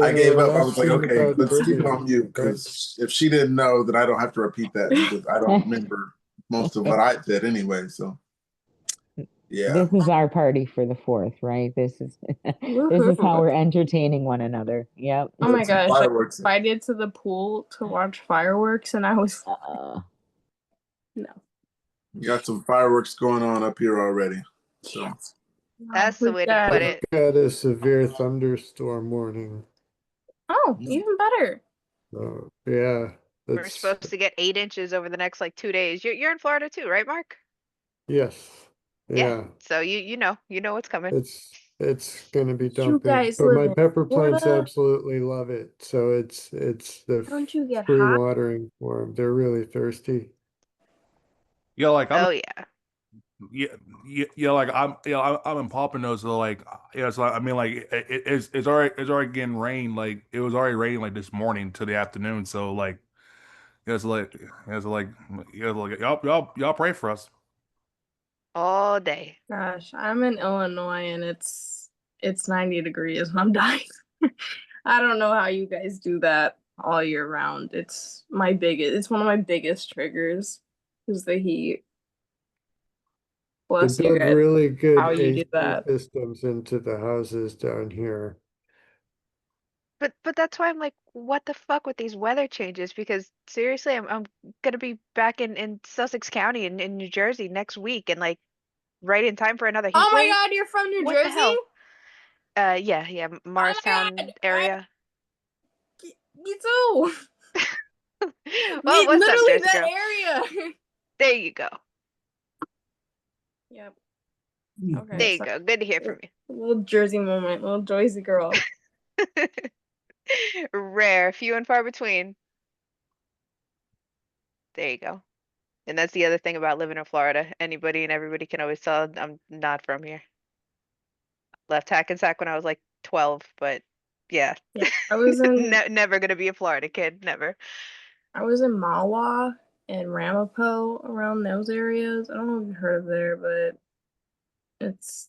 I They gave were up. I was like, asking okay, about let's keep it Bridget. on mute, because if she didn't know, then I don't have to repeat that, because I don't remember most of what I said anyway. So yeah, this is our party for the 4th, right? This is how we're entertaining one another. Yep. Oh my some gosh, I fireworks. invited to the pool to watch fireworks, and I was no. We got some fireworks going on up here already. So That's the way to put We've it. got a severe thunderstorm warning. Oh, even better. So yeah, We're that's supposed to get 8 inches over the next like 2 days. You're in Florida too, right, Mark? yes. Yeah. Yeah. So you know what's coming. It's gonna be You dumping. guys But live my in pepper plants Florida? absolutely love it. So it's the Don't you get free hot? watering for them. They're really thirsty. Yeah, like I'm Oh yeah. yeah, like I'm in Pompano, so like yeah, so I mean like it's already getting rain. Like it was already raining like this morning to the afternoon. So like y'all pray for us. All day. Gosh, I'm in Illinois, and it's 90 degrees and I'm dying. I don't know how you guys do that all year round. It's one of my biggest triggers is the heat. They Bless you build guys. really good How you do AC that. systems into the houses down here. But that's why I'm like, what the fuck with these weather changes? Because seriously, I'm gonna be back in Sussex County in New Jersey next week, and like right in time for another heat Oh my wave. god, you're from New What the Jersey? hell? Yeah, Oh my Morristown god. area. Me too. Well, what's up, Literally Jersey that girl? area. There you go. Yep. There Okay, you so go. Good to hear from little Jersey moment, little Jersey girl. you. Rare, few and far between. There you go. And that's the other thing about living in Florida. Anybody and everybody can always tell I'm not from here. Left Hackensack when I was like 12, but yeah. Yeah, I was in Never gonna be a Florida kid, never. I was in Mawa and Ramapo around those areas. I don't know if you've heard of there, but it's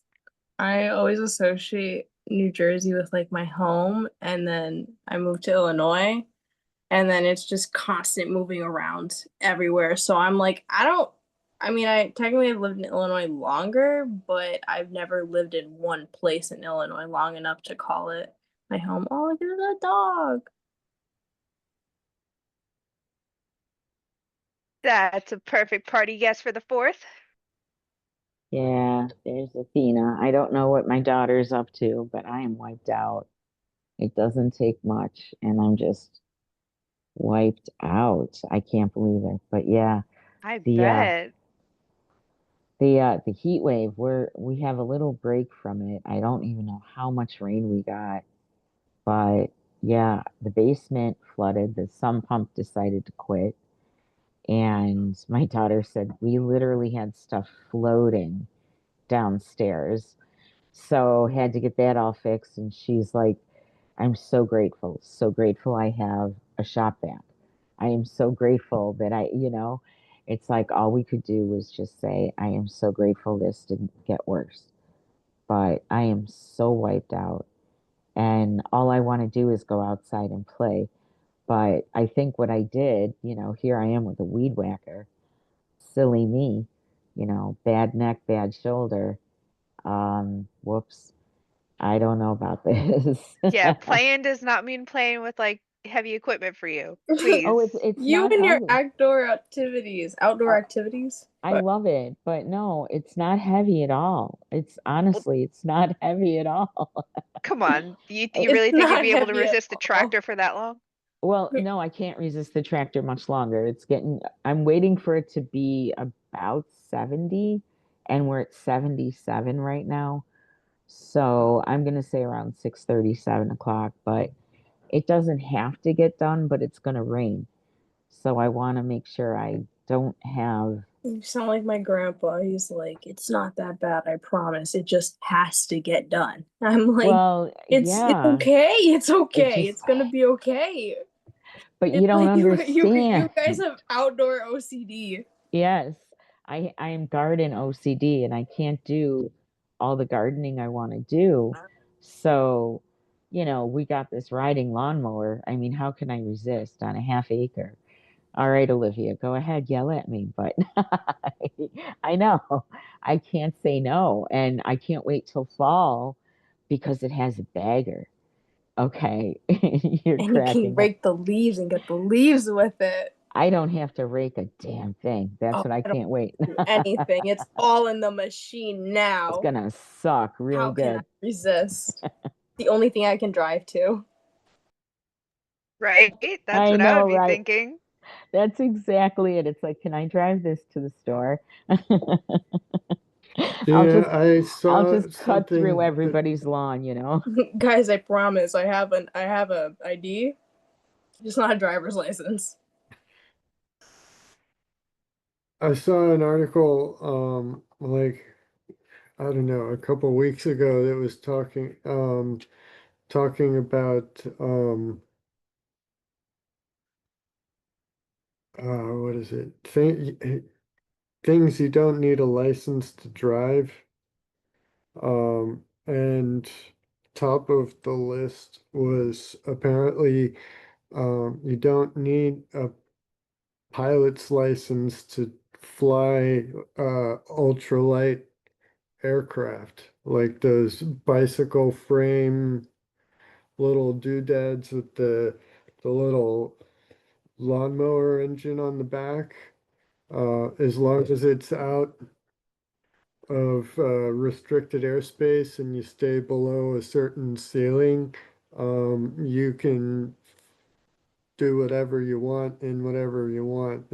I always associate New Jersey with like my home, and then I moved to Illinois, and then it's just constant moving around everywhere. So I'm like, I mean, I technically have lived in Illinois longer, but I've never lived in one place in Illinois long enough to call it my home. Oh, look at that dog. That's a perfect party guest for the 4th. Yeah, there's Athena. I don't know what my daughter's up to, but I am wiped out. It doesn't take much, and I'm just wiped out. I can't believe it. But yeah, I the uh bet. the heat wave, we have a little break from it. I don't even know how much rain we got, but yeah, the basement flooded. The sump pump decided to quit. And my daughter said we literally had stuff floating downstairs. So had to get that all fixed. And she's like, I'm so grateful I have a shop vac. I am so grateful that it's like all we could do was just say, I am so grateful this didn't get worse. But I am so wiped out. And all I want to do is go outside and play. But I think what I did, here I am with a weed whacker. Silly me, bad neck, bad shoulder. Whoops. I don't know about this. Yeah, playing does not mean playing with like heavy equipment for you. Oh, Please. it's You not and your heavy. outdoor activities. I But love it, but no, it's not heavy at all. Well, It's not heavy at all. come on. You it's really think you'd not be able to heavy at resist a all. tractor for that long? Well, no, I can't resist the tractor much longer. I'm waiting for it to be about 70, and we're at 77 right now. So I'm gonna say around 6:30, 7 o'clock, but it doesn't have to get done, but it's gonna rain. So I want to make sure I don't have. You sound like my grandpa. He's like, it's not that bad, I promise. It just has to get done. I'm like, Well, it's yeah, okay. It's it okay. just, It's gonna be okay. but you It's don't like you understand. guys have outdoor OCD. Yes, I am garden OCD and I can't do all the gardening I want to do. So, we got this riding lawnmower. I mean, how can I resist on a half acre? All right, Olivia, go ahead, yell at me, but I know I can't say no, and I can't wait till fall because it has a bagger. Okay, you're And you can cracking up. rake the leaves and get the leaves with it. I don't have to rake a damn thing. That's Oh, what I I don't can't wait. do anything. It's all in the machine It's now. gonna suck really How can I good. resist? The only thing I can drive to. Right? That's I what I would know, be right? thinking. That's exactly it. It's like, can I drive this to the store? I'll Yeah, just I I'll saw just cut through something that everybody's lawn. Guys, I promise I have a ID, just not a driver's license. I saw an article, like, I don't know, a couple weeks ago that was talking about, what is it? Things you don't need a license to drive. And top of the list was apparently, you don't need a pilot's license to fly, ultralight aircraft, like those bicycle frame little doodads with the little lawnmower engine on the back. As long as it's out of restricted airspace and you stay below a certain ceiling, you can do whatever you want and whatever you want,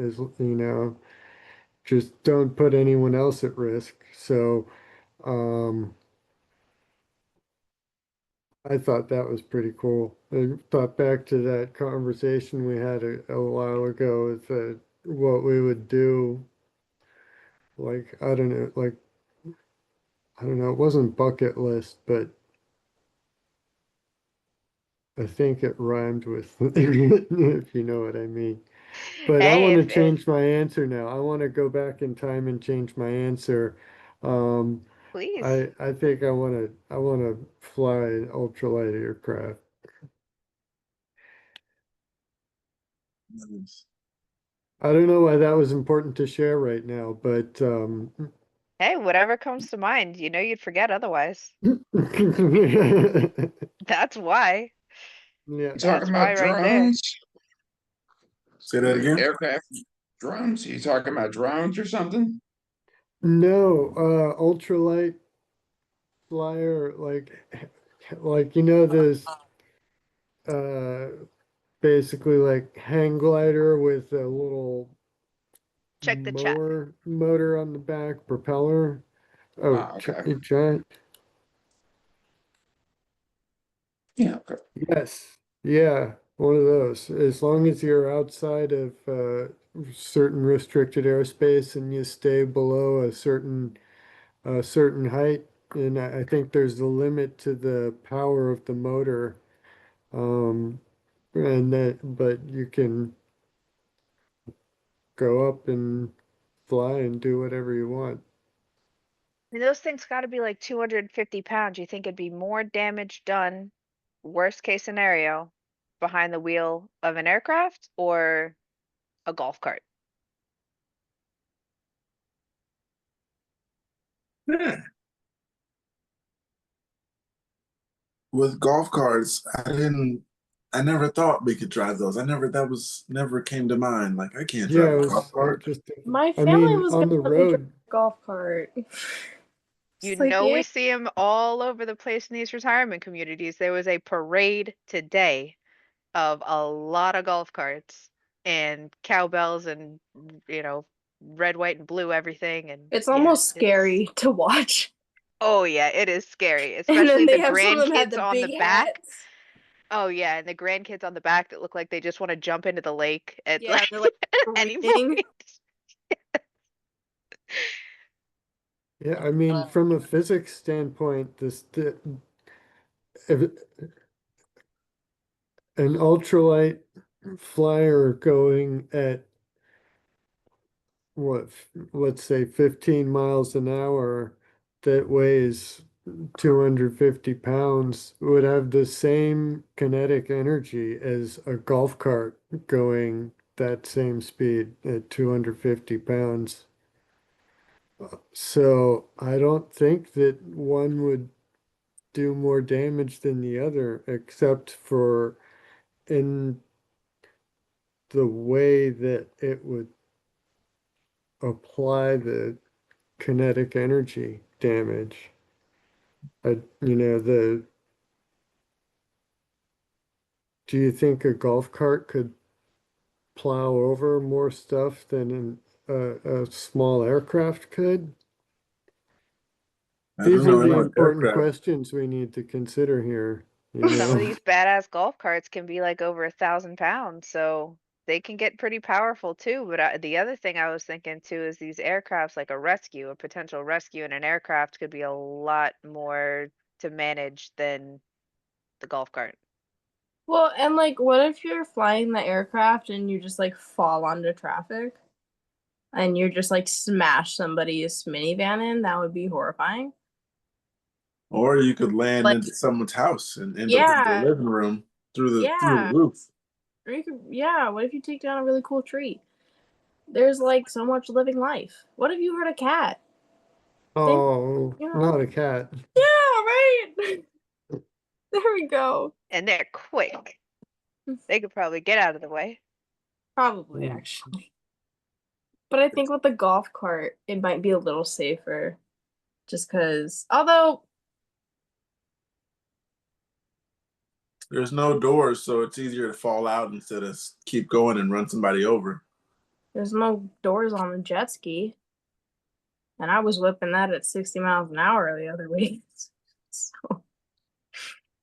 just don't put anyone else at risk. So, um, I thought that was pretty cool. I thought back to that conversation we had a while ago with what we would do like, I don't know, like, I don't know, it wasn't bucket list, but I think it rhymed with, if you know what I mean. But I Hey, want to if change my answer now. I want to go back in time and change my answer. Um, please. I think I want to fly an ultralight aircraft. Nice. I don't know why that was important to share right now, but Hey, whatever comes to mind. You know you'd forget otherwise. yeah, That's why. You That's talking why about right there. drones? Say that again. Aircraft drones? You talking about drones or something? no, ultralight flyer, like you know, those uh basically like hang glider with a little Check the chat. motor on the back, propeller. Oh, Ah, okay. giant. Yeah, okay. Yes. Yeah, one of those. As long as you're outside of certain restricted airspace and you stay below a certain height, and I think there's a limit to the power of the motor. Um, and that, but you can go up and fly and do whatever you want. I mean, those things got to be like 250 pounds. You think it'd be more damage done, worst case scenario, behind the wheel of an aircraft or a golf cart? Yeah. With golf carts, I never thought we could drive those. That was never came to mind. Like, I can't Yeah, drive it a was golf cart. just, My I family mean, was on gonna the let me drive road, a golf cart. You It's like, know, yeah, we see them all over the place in these retirement communities. There was a parade today of a lot of golf carts and cowbells and, you know, red, white, and blue everything. And it's yeah, almost scary to watch. oh yeah, it is scary, And especially then the they have some of them had grandkids the on the big back. hats. Oh yeah, and the grandkids on the back that look like they just want to jump into the lake at Yeah, like they're like any breathing. point. yeah, I mean, from a physics standpoint, if an ultralight flyer going at what, let's say 15 miles an hour that weighs 250 pounds would have the same kinetic energy as a golf cart going that same speed at 250 pounds. So I don't think that one would do more damage than the other, except for in the way that it would apply the kinetic energy damage. You know, do you think a golf cart could plow over more stuff than a small aircraft could? I don't These are know. I the know an important aircraft. questions we need to consider here, you Some of know? these badass golf carts can be like over 1,000 pounds, so they can get pretty powerful too. But the other thing I was thinking too is these aircrafts, like a potential rescue in an aircraft, could be a lot more to manage than the golf cart. Well, and like, what if you're flying the aircraft and you just like fall onto traffic and you're just like smash somebody's minivan in? That would be horrifying. Or you could land Like, into someone's house and end up in their yeah, living room through the yeah. roof. Or you could, yeah, what if you take down a really cool tree? There's like so much living life. What if you hurt a cat? Think, Oh, you know, not a cat. yeah, right. There we go. And they're quick. They could probably get out of the way. Probably, Mm. actually. But I think with the golf cart, it might be a little safer. Just because, although, There's no doors, so it's easier to fall out instead of keep going and run somebody over. there's no doors on the jet ski. And I was whipping that at 60 miles an hour the other week. So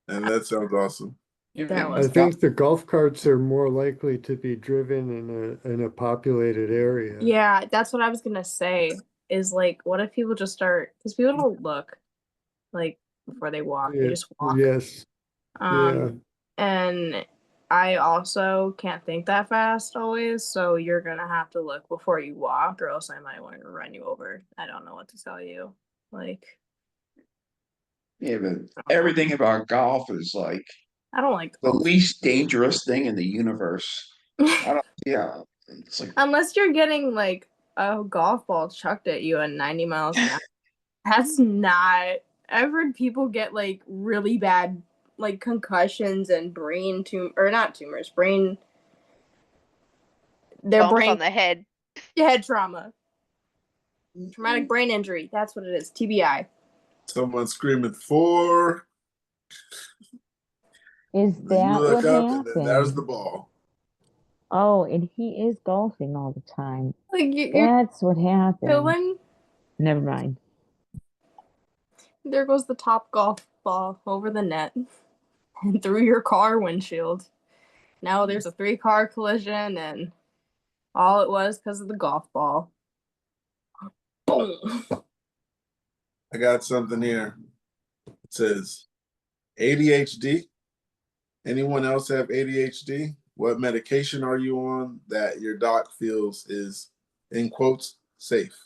And that sounds awesome. that I was, think the golf carts are more likely to be driven in a populated area. yeah, that's what I was gonna say. is like, what if people just start, because people don't look like before they walk, they just walk. Yes. Yeah. And I also can't think that fast always, so you're gonna have to look before you walk, or else I might want to run you over. I don't know what to tell you. Like, Yeah, but everything about golf is like I don't like the golf. least dangerous thing in the universe. I don't, yeah, it's like, Unless you're getting like a golf ball chucked at you at 90 miles an hour. That's not. I've heard people get like really bad like concussions and brain or not tumors, their Bumps brain on the head. head trauma. Traumatic brain injury. That's what it is. TBI. Someone screaming 4. Is Then you that look what up, and then there's the happened? ball. Oh, and he is golfing all the time. Like you're That's what happened. chilling. Never mind. There goes the top golf ball over the net and through your car windshield. Now there's a 3-car collision, and all it was because of the golf ball. Boom. I got something here. It says ADHD. Anyone else have ADHD? What medication are you on that your doc feels is, in quotes, safe?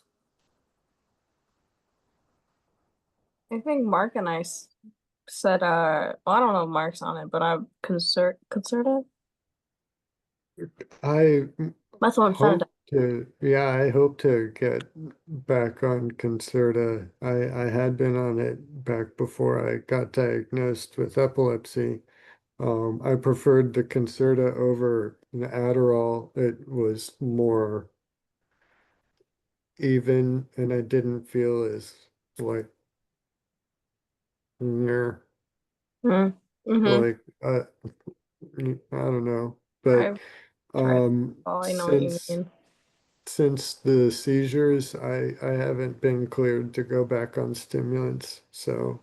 I think Mark and I said, well, I don't know if Mark's on it, but I'm concerted. I Methylphenidate. I hope to get back on Concerta. I had been on it back before I got diagnosed with epilepsy. I preferred the Concerta over the Adderall. It was more even, and I didn't feel as like near Mm-hmm. like I don't know, but I know what you mean. since the seizures, I haven't been cleared to go back on stimulants. So,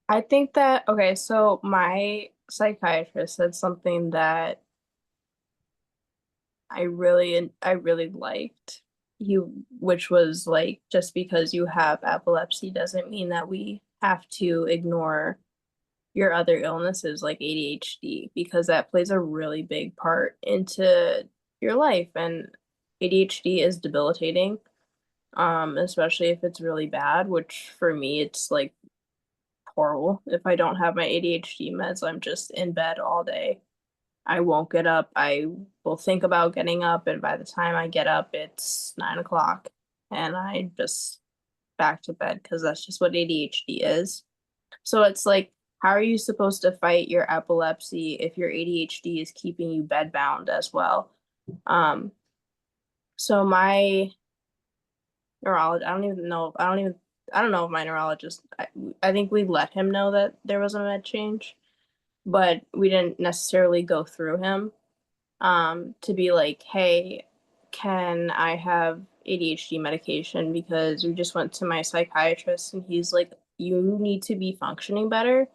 I think that, okay, so my psychiatrist said something that I really liked you, which was like, just because you have epilepsy doesn't mean that we have to ignore your other illnesses like ADHD, because that plays a really big part into your life, and ADHD is debilitating, especially if it's really bad, which for me it's like horrible. If I don't have my ADHD meds, I'm just in bed all day. I won't get up. I will think about getting up, and by the time I get up, it's 9 o'clock, and I just back to bed, because that's just what ADHD is. So it's like, how are you supposed to fight your epilepsy if your ADHD is keeping you bedbound as well? So my neurologist, I don't know if my neurologist, I think we let him know that there was a med change, but we didn't necessarily go through him to be like, hey, can I have ADHD medication? Because we just went to my psychiatrist, and he's like, you need to be functioning better.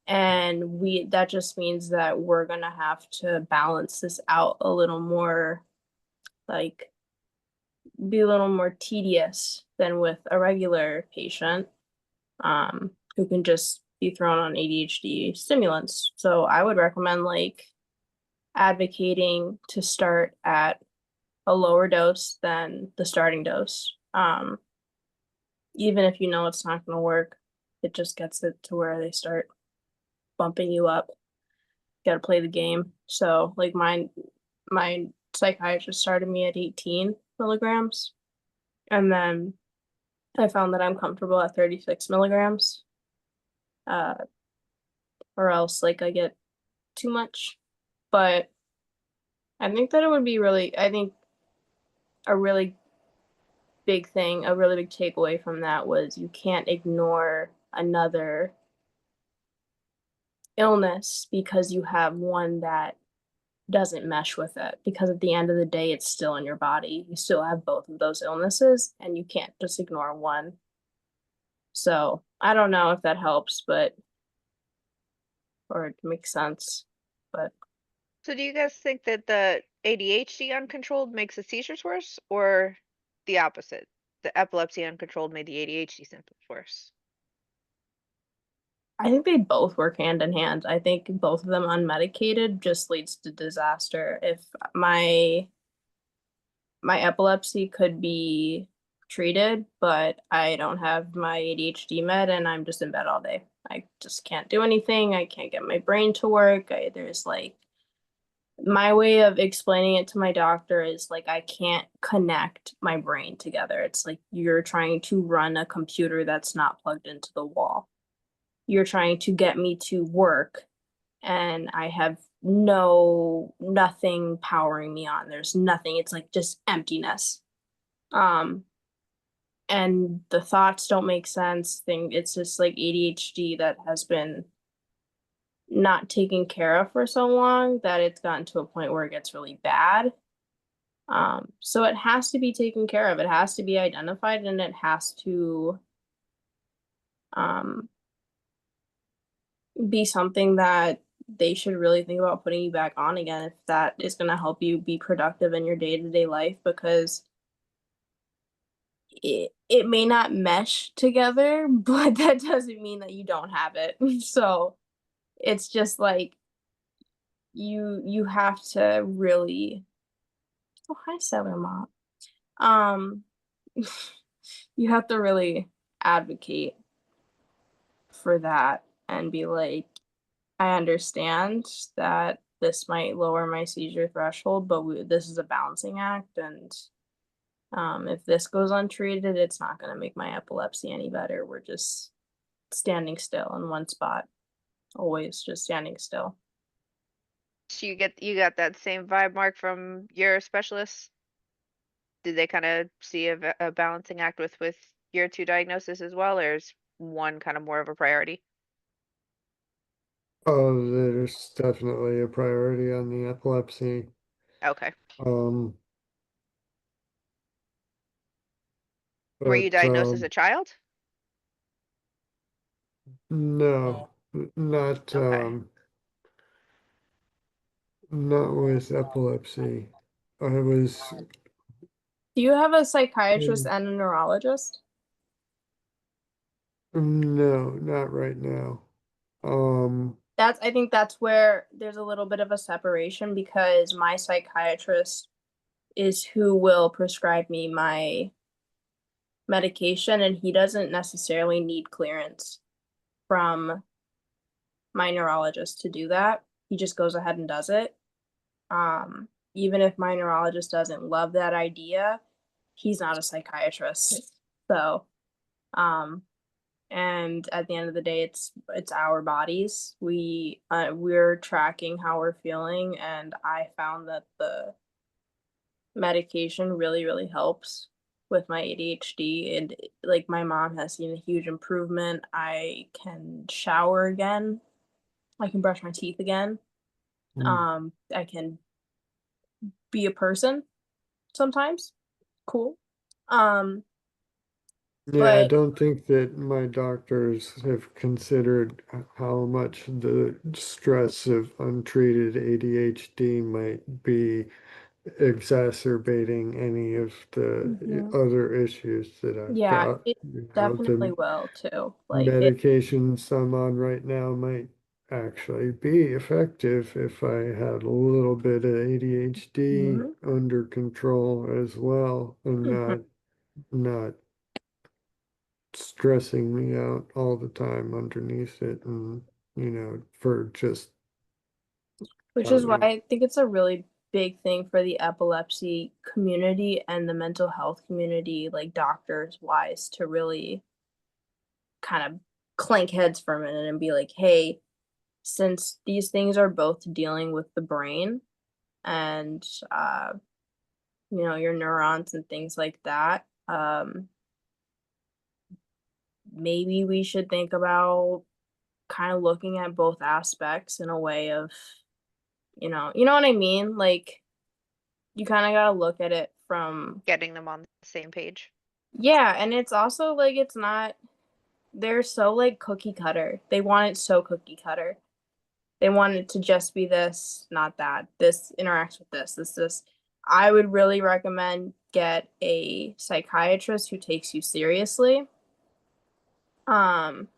And that just means that we're gonna have to balance this out a little more, like be a little more tedious than with a regular patient, who can just be thrown on ADHD stimulants. So I would recommend like advocating to start at a lower dose than the starting dose. Even if you know it's not going to work, it just gets it to where they start bumping you up. Got to play the game. So like my psychiatrist started me at 18 milligrams, and then I found that I'm comfortable at 36 milligrams. Or else like I get too much. But I think that it would be I think a really big thing, a really big takeaway from that was you can't ignore another illness because you have one that doesn't mesh with it, because at the end of the day it's still in your body. You still have both of those illnesses, and you can't just ignore one. So I don't know if that helps, or it makes sense, but So do you guys think that the ADHD uncontrolled makes the seizures worse, or the opposite? The epilepsy uncontrolled made the ADHD symptoms worse. I think they both work hand in hand. I think both of them unmedicated just leads to disaster. If my epilepsy could be treated, but I don't have my ADHD med and I'm just in bed all day. I just can't do anything. I can't get my brain to work. There's like my way of explaining it to my doctor is like I can't connect my brain together. It's like you're trying to run a computer that's not plugged into the wall. You're trying to get me to work and I have nothing powering me on. There's nothing. It's like just emptiness. And the thoughts don't make sense. It's just like ADHD that has been not taken care of for so long that it's gotten to a point where it gets really bad. So it has to be taken care of. It has to be identified and it has to be something that they should really think about putting you back on again if that is going to help you be productive in your day-to-day life, because it may not mesh together, but that doesn't mean that you don't have it. So it's just like you have to really. Oh, hi, Sailor Mom. You have to really advocate for that and be like, I understand that this might lower my seizure threshold, but this is a balancing act, and if this goes untreated, it's not going to make my epilepsy any better. We're just standing still in one spot, always just standing still. So you got that same vibe, Mark, from your specialists? Did they kind of see a balancing act with your two diagnoses as well, or is one kind of more of a priority? Oh, there's definitely a priority on the epilepsy. Okay. Um, Were you but diagnosed as a child? no, not Okay. not with epilepsy. I was Do you have a psychiatrist and a neurologist? no, not right now. I think that's where there's a little bit of a separation, because my psychiatrist is who will prescribe me my medication, and he doesn't necessarily need clearance from my neurologist to do that. He just goes ahead and does it. Even if my neurologist doesn't love that idea, he's not a psychiatrist. So, and at the end of the day, it's our bodies. We're tracking how we're feeling, and I found that the medication really helps with my ADHD, and like my mom has seen a huge improvement. I can shower again. I can brush my teeth again. I can be a person sometimes. Cool. Yeah, I But don't think that my doctors have considered how much the stress of untreated ADHD might be exacerbating any of the other issues that I've yeah, got. it definitely The will too. Like it. medications I'm on right now might actually be effective if I had a little bit of ADHD Mhm, under control as well and mhm. not stressing me out all the time underneath it and for just Which is why having I think it's a really big thing for the epilepsy community and the mental health community, like doctors wise, to really kind of clank heads for a minute and be like, hey, since these things are both dealing with the brain and your neurons and things like that, maybe we should think about kind of looking at both aspects in a way of, you know what I mean? Like you kind of got to look at it from, Getting them on the same page. yeah, and it's also like they're so like cookie cutter. They want it so cookie cutter. they want it to just be this, not that. This interacts with this. I would really recommend get a psychiatrist who takes you seriously. And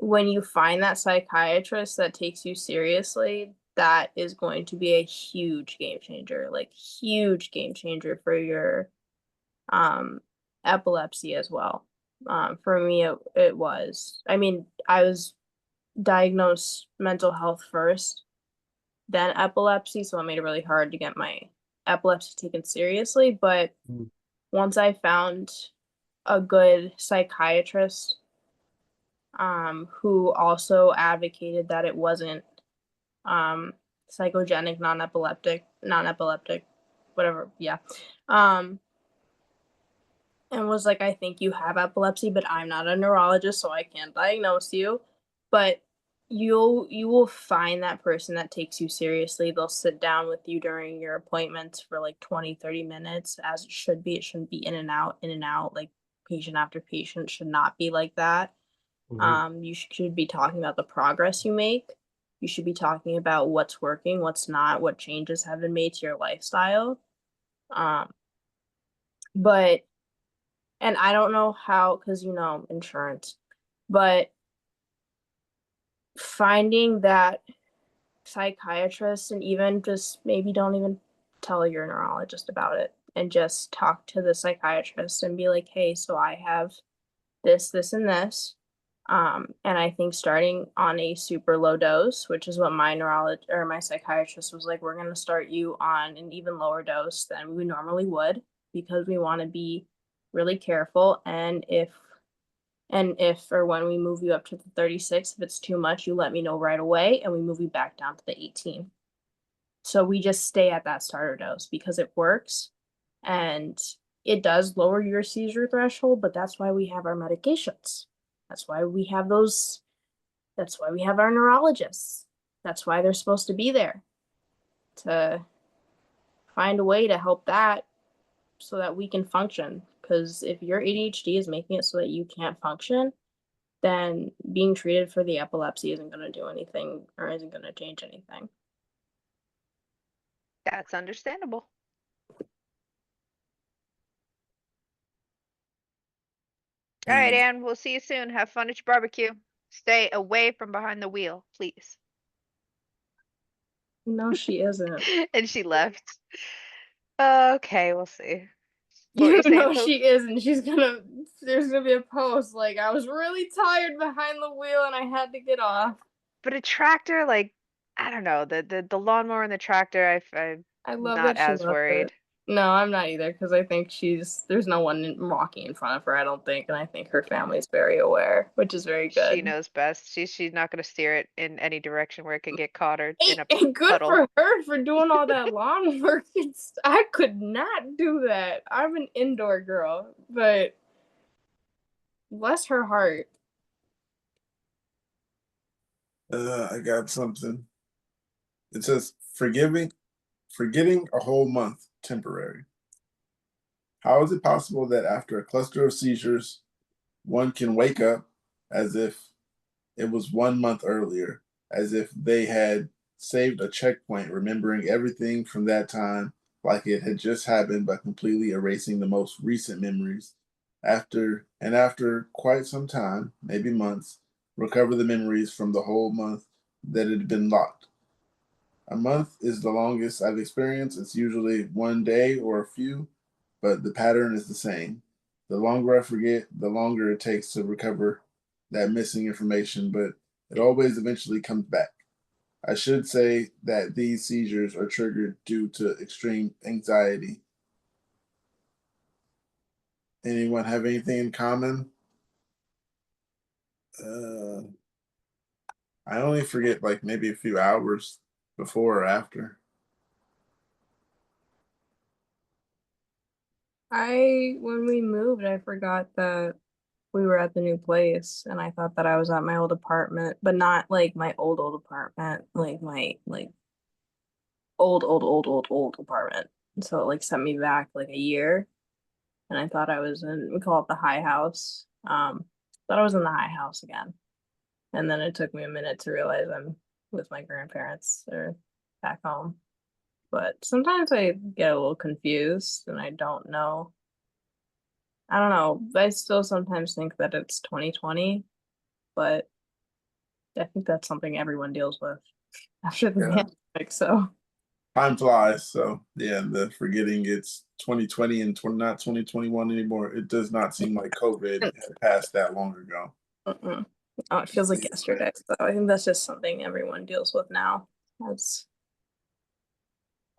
when you find that psychiatrist that takes you seriously, that is going to be a huge game changer, like huge game changer for your epilepsy as well. For me, it was. I mean, I was diagnosed mental health first, then epilepsy, so it made it really hard to get my epilepsy taken seriously. But once I found a good psychiatrist who also advocated that it wasn't psychogenic, non-epileptic, whatever, yeah. And was like, I think you have epilepsy, but I'm not a neurologist, so I can't diagnose you. But you will find that person that takes you seriously. They'll sit down with you during your appointments for like 20-30 minutes, as it should be. It shouldn't be in and out, like patient after patient should not be like that. You should be talking about the progress you make. You should be talking about what's working, what's not, what changes have been made to your lifestyle. But and I don't know how, because insurance, but finding that psychiatrist, and even just maybe don't even tell your neurologist about it and just talk to the psychiatrist and be like, hey, so I have this, and this. And I think starting on a super low dose, which is what my neurologist or my psychiatrist was like, we're going to start you on an even lower dose than we normally would, because we want to be really careful. And if or when we move you up to the 36, if it's too much, you let me know right away and we move you back down to the 18. So we just stay at that starter dose because it works and it does lower your seizure threshold, but that's why we have our medications. That's why we have those. That's why we have our neurologists. That's why they're supposed to be there, to find a way to help that so that we can function. Because if your ADHD is making it so that you can't function, then being treated for the epilepsy isn't going to do anything or isn't going to change anything. That's understandable. All right, Anne, we'll see you soon. Have fun at your barbecue. Stay away from behind the wheel, please. No, she isn't. And she left. Okay, we'll see. What were you saying, No, Pope? she isn't. There's gonna be a post like, I was really tired behind the wheel and I had to get off. But a tractor, like, I don't know, the lawnmower and the tractor, I'm I love not that she as loved worried. it. No, I'm not either, because I think there's no one walking in front of her, I don't think, and I think her family's very aware, which is very good. She knows best. She's not gonna steer it in any direction where it could get caught or in a And good puddle. for her for doing all that lawn work. I could not do that. I'm an indoor girl, but bless her heart. I got something. It says forgetting a whole month temporary. How is it possible that after a cluster of seizures, one can wake up as if it was 1 month earlier, as if they had saved a checkpoint, remembering everything from that time like it had just happened, but completely erasing the most recent memories? After quite some time, maybe months, recover the memories from the whole month that had been locked. A month is the longest I've experienced. It's usually 1 day or a few, but the pattern is the same. The longer I forget, the longer it takes to recover that missing information, but it always eventually comes back. I should say that these seizures are triggered due to extreme anxiety. Anyone have anything in common? I only forget like maybe a few hours before or after. When we moved, I forgot that we were at the new place, and I thought that I was at my old apartment, but not like my old apartment, like my old apartment. So it like sent me back like a year, and I thought I was in, we call it the high house, Thought I was in the high house again. And then it took me a minute to realize I'm with my grandparents or back home. But sometimes I get a little confused and I don't know. I don't know. I still sometimes think that it's 2020, but I think that's something everyone deals with after the Yeah. pandemic. So Time flies. So yeah, the forgetting it's 2020 and not 2021 anymore. It does not seem like COVID had passed that long ago. oh, it feels like yesterday. So I think that's just something everyone deals with now. That's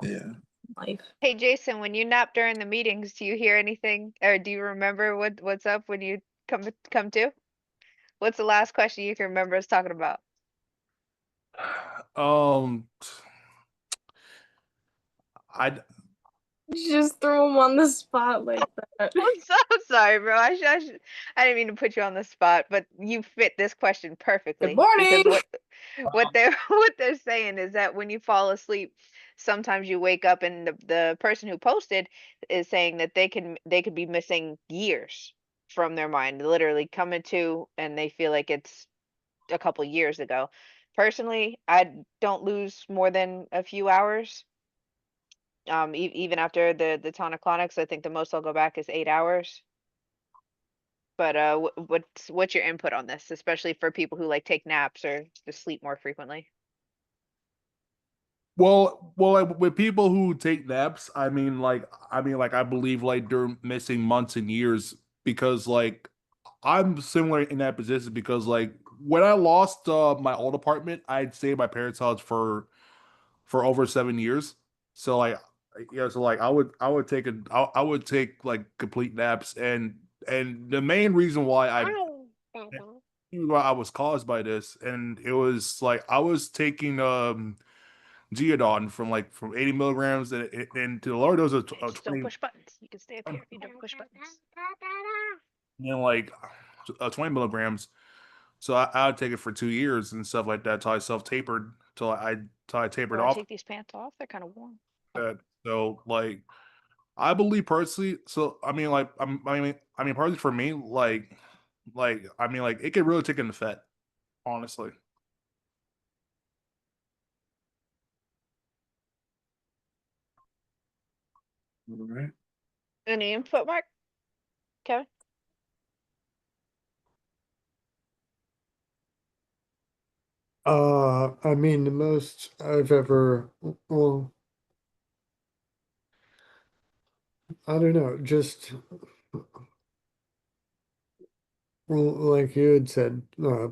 Yeah. life. Hey Jason, when you nap during the meetings, do you hear anything or do you remember what's up when you come to? What's the last question you can remember us talking about? I You just threw him on the spot like that. I'm so sorry, bro. I didn't mean to put you on the spot, but you fit this question Good perfectly morning. because what they're what they're saying is that when you fall asleep, sometimes you wake up and the person who posted is saying that they could be missing years from their mind, literally coming to and they feel like it's a couple years ago. Personally, I don't lose more than a few hours. Even after the tonic-clonics, I think the most I'll go back is 8 hours. But what's your input on this, especially for people who like take naps or just sleep more frequently? well, like, with people who take naps, like I believe like they're missing months and years because like I'm similar in that position because like when I lost my old apartment, I'd stayed at my parents' house for over 7 years. So like yeah, so like I would take like complete naps and the main reason why I was caused by this and it was like I was taking Geodon from 80 milligrams and to the lower dose of Just don't 20 push buttons. You can stay up here if you don't push buttons. and like 20 milligrams. So I would take it for 2 years and stuff like that till I self tapered till I tapered Wanna off. take these pants off? They're kind of warm. That so like I believe personally. So I mean personally for me like it could really take an effect, honestly. All right. Any input, Mark? Kevin? I mean, the most I've ever, well, I don't know, just well, like you had said,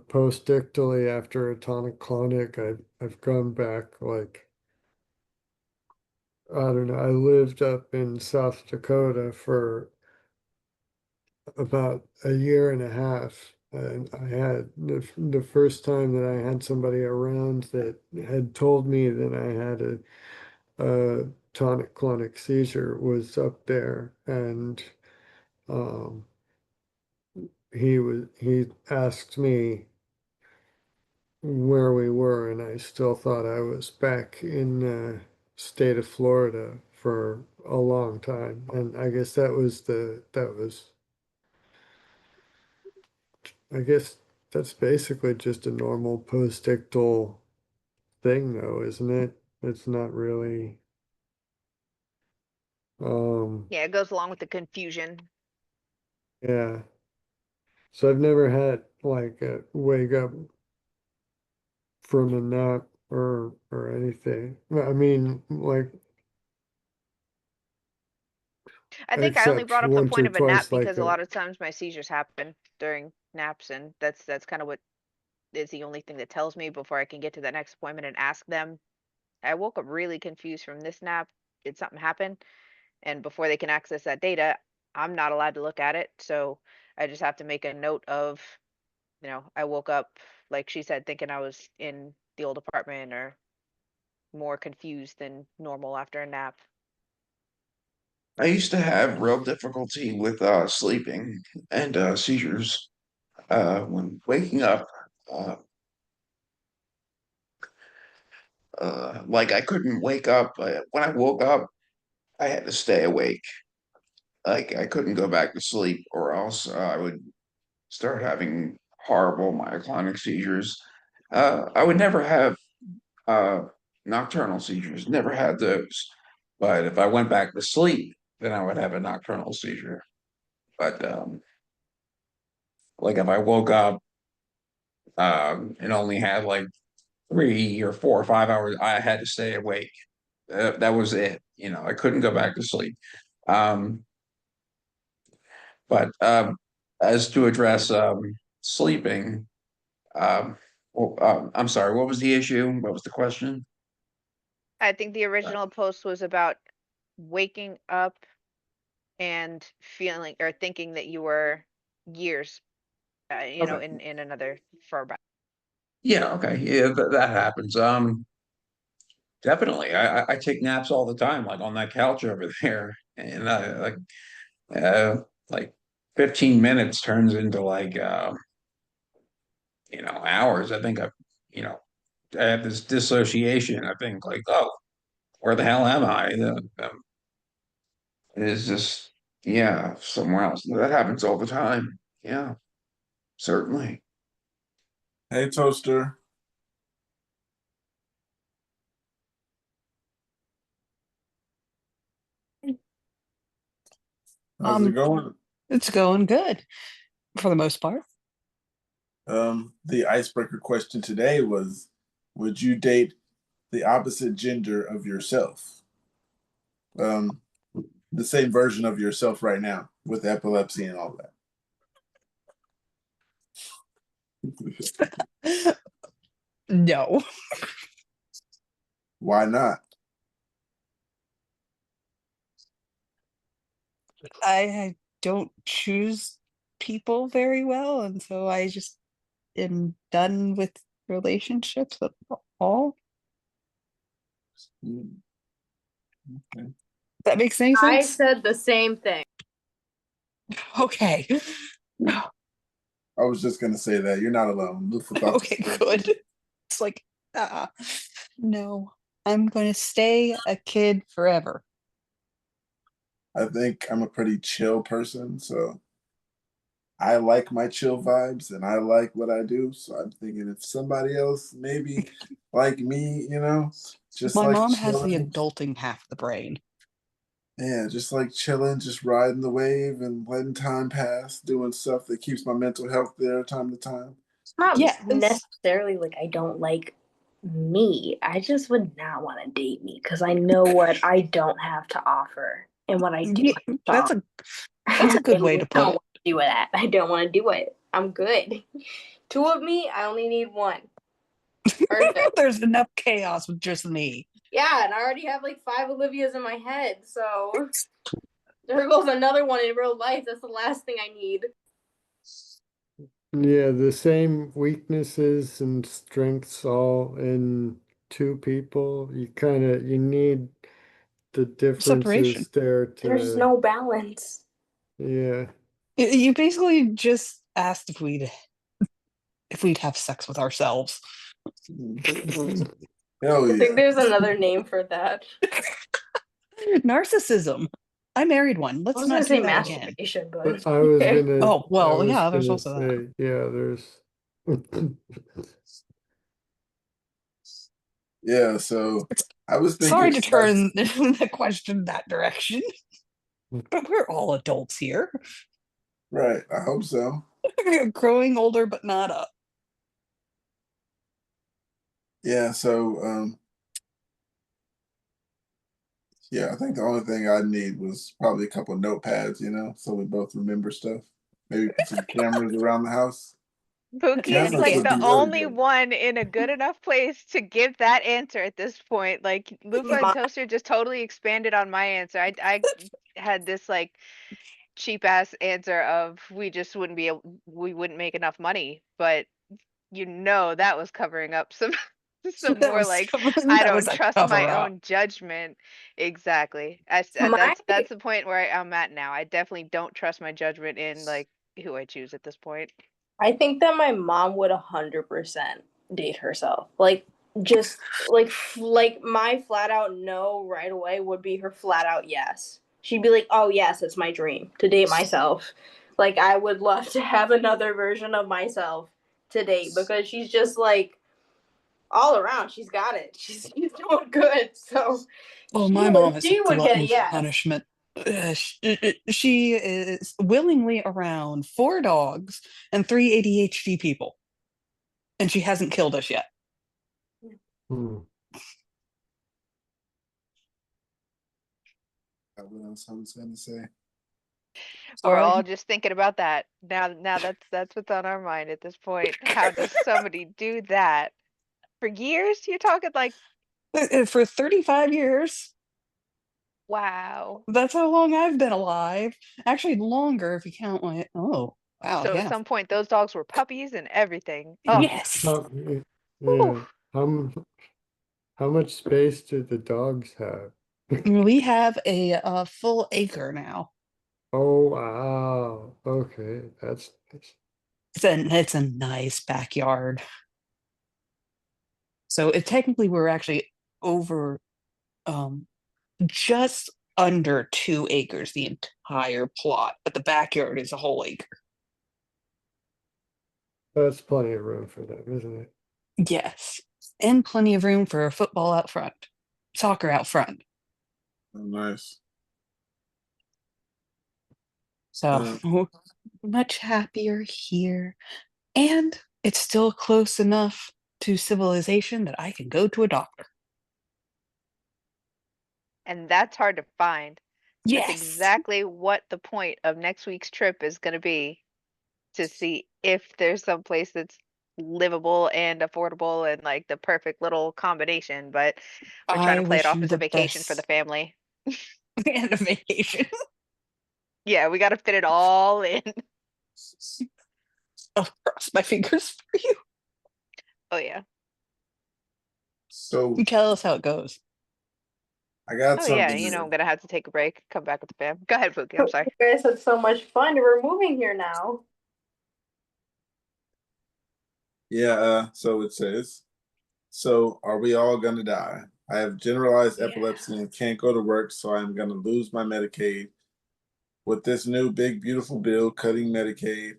post-dictally after a tonic-clonic, I've gone back like, I don't know, I lived up in South Dakota for about a year and a half. And I had the first time that I had somebody around that had told me that I had a tonic-clonic seizure was up there, and um, he asked me where we were, and I still thought I was back in the state of Florida for a long time. And I guess that was I guess that's basically just a normal post-ictal thing though, isn't it? It's not really um Yeah, it goes along with the confusion. yeah. So I've never had like a wake up from a nap or anything. I mean, like I think I only except brought up the once point or of a nap twice like because a a lot of times my seizures happen during naps, and that's kind of what is the only thing that tells me before I can get to the next appointment and ask them. I woke up really confused from this nap. Did something happen? And before they can access that data, I'm not allowed to look at it. So I just have to make a note of, I woke up, like she said, thinking I was in the old apartment or more confused than normal after a nap. I used to have real difficulty with sleeping and seizures. When waking up, uh, like I couldn't wake up. When I woke up, I had to stay awake. Like I couldn't go back to sleep, or else I would start having horrible myoclonic seizures. I would never have nocturnal seizures, never had those. But if I went back to sleep, then I would have a nocturnal seizure. But like if I woke up and only had like 3 or 4 or 5 hours, I had to stay awake. That was it. I couldn't go back to sleep. Um, but as to address sleeping, I'm sorry, what was the issue? What was the question? I think the original post was about waking up and feeling or thinking that you were years, Okay. in another far back. Yeah, okay. Yeah, that happens. Definitely. I take naps all the time, like on that couch over there. And like 15 minutes turns into like hours. I think you know, I have this dissociation. I think like, oh, where the hell am I? It's just, yeah, somewhere else. That happens all the time. Yeah, certainly. Hey, Toaster. How's it going? It's going good for the most part. The icebreaker question today was, would you date the opposite gender of yourself? The same version of yourself right now with epilepsy and all that. No. Why not? I don't choose people very well, and so I just am done with relationships at all. Okay. That makes any I sense? said the same thing. Okay. I was just gonna say that you're not alone. Okay, good. It's like, no, I'm going to stay a kid forever. I think I'm a pretty chill person, so I like my chill vibes and I like what I do. So I'm thinking if somebody else maybe like me, just My like mom has the chilling. adulting half the brain. Yeah, just like chilling, just riding the wave and letting time pass, doing stuff that keeps my mental health there time to time. It's not Yes. necessarily like I don't like me. I just would not want to date me because I know what I don't have to offer and what I do Yeah, have to that's a good and way I to put don't it. want to do that. I don't want to do it. I'm good. Two of me, I only need one. Perfect. There's enough chaos with just me. Yeah, and I already have like 5 Olivias in my head, so there goes another one in real life. That's the last thing I need. Yeah, the same weaknesses and strengths all in two people. You need the Separation. differences there There's to, no balance. yeah. You basically just asked if we'd have sex with ourselves. Hell I yeah. think there's another name for that. Narcissism. I married one. I Let's was not gonna say do that again. masturbation, But but I was okay. gonna, Oh, well, I was yeah, there's gonna also that. say, yeah, there's. Yeah, so I was Sorry thinking to turn the question that direction, but we're all adults here. right, I hope so. Growing older, but not up. Yeah, so yeah, I think the only thing I need was probably a couple of notepads, so we both remember stuff. Maybe put some cameras around the house. Pookie is Cameras like would the be really only good. one in a good enough place to give that answer at this point. Like Lupa and Toaster just totally expanded on my answer. I had this like cheap ass answer of we just we wouldn't make enough money, but that was covering up some some That more was like I that was don't a trust my cover up. own judgment. Exactly. My That's the point where I'm at now. I definitely don't trust my judgment in like who I choose at this point. I think that my mom would 100% date herself. Like just like my flat out no right away would be her flat out yes. She'd be like, "Oh yes, it's my dream to date myself." Like, I would love to have another version of myself to date because she's just like all around. She's got it. She's doing good. So Oh, my mom is a she would get a glutton for yes. punishment. She is willingly around 4 dogs and 3 ADHD people, and she hasn't killed us yet. Hmm. What else I was gonna say? We're Sorry. all just thinking about that. Now that's what's on our mind at this point. How does somebody do that? For years? You're talking like, For 35 years. wow. That's how long I've been alive. Actually, longer if you count my. Oh, wow, So at yeah. some point those dogs were puppies and everything. Oh, Yes. Yeah. whew. How much space do the dogs have? We have a full acre now. Oh wow. Okay, that's nice. It's a nice backyard. So it technically we're actually over just under 2 acres, the entire plot, but the backyard is a whole acre. That's plenty of room for them, isn't it? Yes. And plenty of room for football out front, soccer out front. Oh, nice. So we're much happier here. And it's still close enough to civilization that I can go to a doctor. And that's hard to find. That's Yes. exactly what the point of next week's trip is going to be, to see if there's some place that's livable and affordable and like the perfect little combination. But we're trying to I play it wish off you as a the vacation for the best family. and a vacation. Yeah, we got to fit it all in. I'll cross my fingers for you. Oh yeah. So You tell us how it goes. I got Oh yeah, something. I'm gonna have to take a break, come back with the fam. Go ahead, Pookie. I'm sorry. You guys had so much fun. We're moving here now. Yeah, so it says, so are we all gonna die? I have generalized epilepsy and can't go to work, so I'm gonna lose my Medicaid. With this new big beautiful bill cutting Medicaid,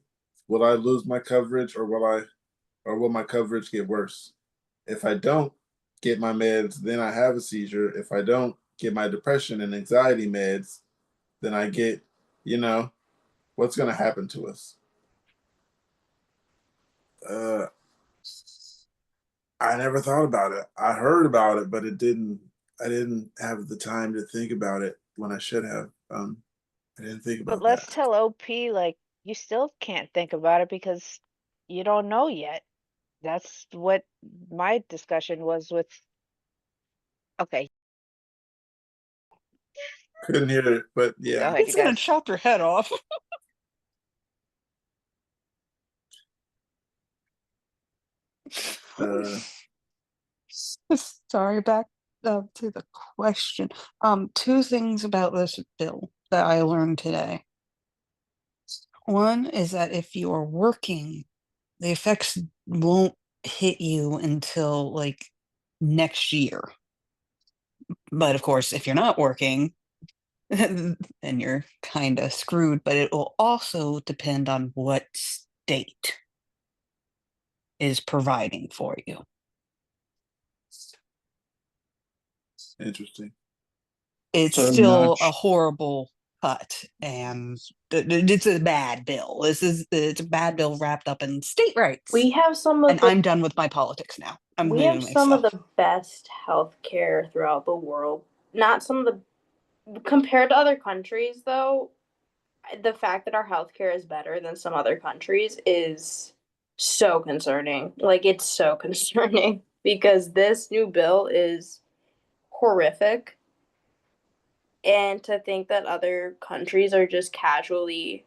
will I lose my coverage or will my coverage get worse? If I don't get my meds, then I have a seizure. If I don't get my depression and anxiety meds, then I get, what's gonna happen to us? I never thought about it. I heard about it, but I didn't have the time to think about it when I should have. I didn't think But about let's that. tell OP, like, you still can't think about it because you don't know yet. That's what my discussion was with. Okay, Couldn't hear it, but go yeah. ahead, you It's gonna guys. chop your head off. Uh, Sorry, back to the question. 2 things about this bill that I learned today. One is that if you are working, the effects won't hit you until like next year. But of course, if you're not working, then you're kind of screwed. But it will also depend on what state is providing for you. interesting. It's So still a much. horrible cut, and it's a bad bill. It's a bad bill wrapped up in state rights. We have some of And I'm done with my politics now. I'm we have muting some of myself. the best healthcare throughout the world. Not some of the compared to other countries though, the fact that our healthcare is better than some other countries is so concerning. Like, it's so concerning because this new bill is horrific. And to think that other countries are just casually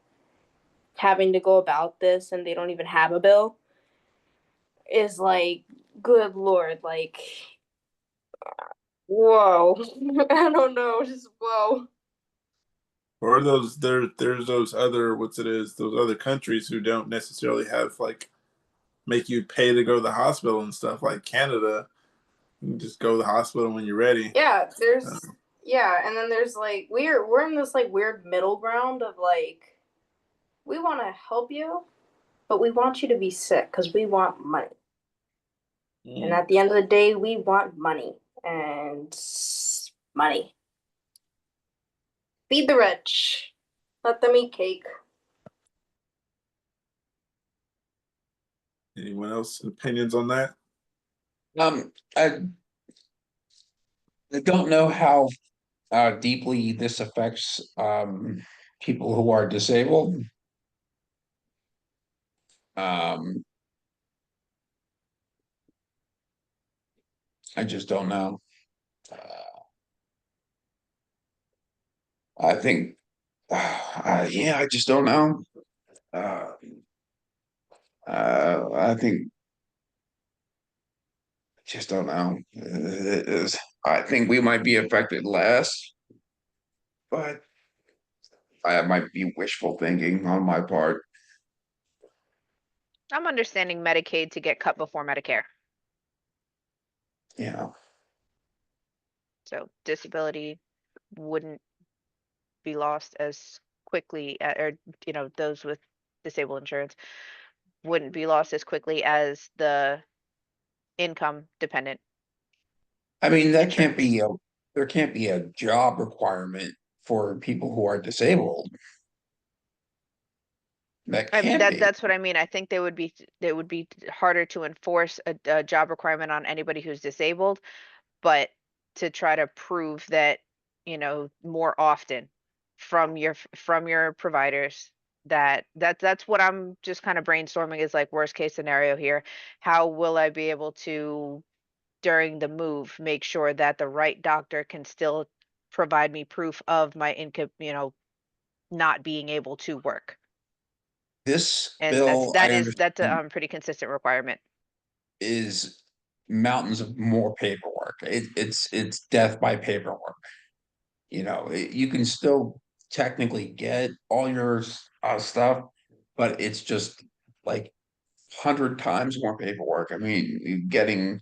having to go about this and they don't even have a bill is like, good lord, like, whoa. I don't know, just whoa. Or there's those other those other countries who don't necessarily have like make you pay to go to the hospital and stuff like Canada. You can just go to the hospital when you're ready. Yeah, there's Um, yeah, and then there's like we're in this like weird middle ground of like we want to help you, but we want you to be sick because we want money. And at the end of the day, we want money and money. Feed the rich. Let them eat cake. Anyone else opinions on that? I don't know how deeply this affects people who are disabled. I just don't know. I think, yeah, I just don't know. I think, just don't know. I think we might be affected less, but I might be wishful thinking on my part. I'm understanding Medicaid to get cut before Medicare. Yeah. So disability wouldn't be lost as quickly, or those with disabled insurance wouldn't be lost as quickly as the income dependent I mean, insurance. there can't be a job requirement for people who are disabled. That I mean, can't be. that's what I mean. I think they would be harder to enforce a job requirement on anybody who's disabled, but to try to prove that, more often from your providers, that's what I'm just kind of brainstorming, is like worst case scenario here. How will I be able to, during the move, make sure that the right doctor can still provide me proof of my income, not being able to work? This And that's bill, I that is that's a understand, pretty consistent requirement. is mountains of more paperwork. It's death by paperwork. You can still technically get all your stuff, but it's just like 100 times more paperwork. I mean, getting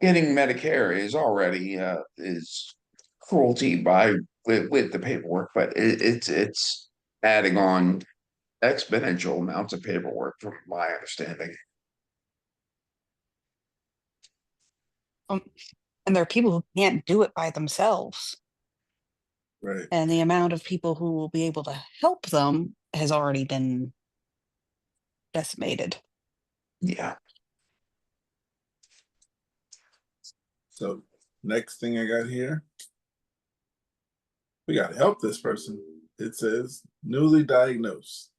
Medicare is already is cruelty by with the paperwork, but it's adding on exponential amounts of paperwork from my understanding. And there are people who can't do it by themselves. Right. And the amount of people who will be able to help them has already been decimated. Yeah. So next thing I got here, we got to help this person. It says newly diagnosed,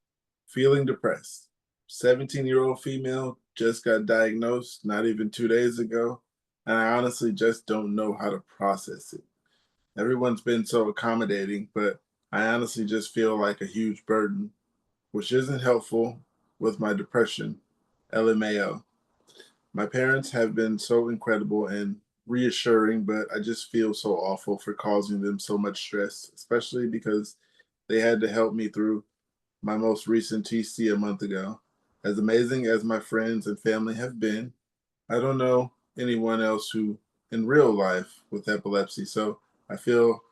feeling depressed. 17-year-old female just got diagnosed not even 2 days ago, and I honestly just don't know how to process it. Everyone's been so accommodating, but I honestly just feel like a huge burden, which isn't helpful with my depression. LMAO. My parents have been so incredible and reassuring, but I just feel so awful for causing them so much stress, especially because they had to help me through my most recent TC a month ago. As amazing as my friends and family have been, I don't know anyone else who in real life with epilepsy, so I feel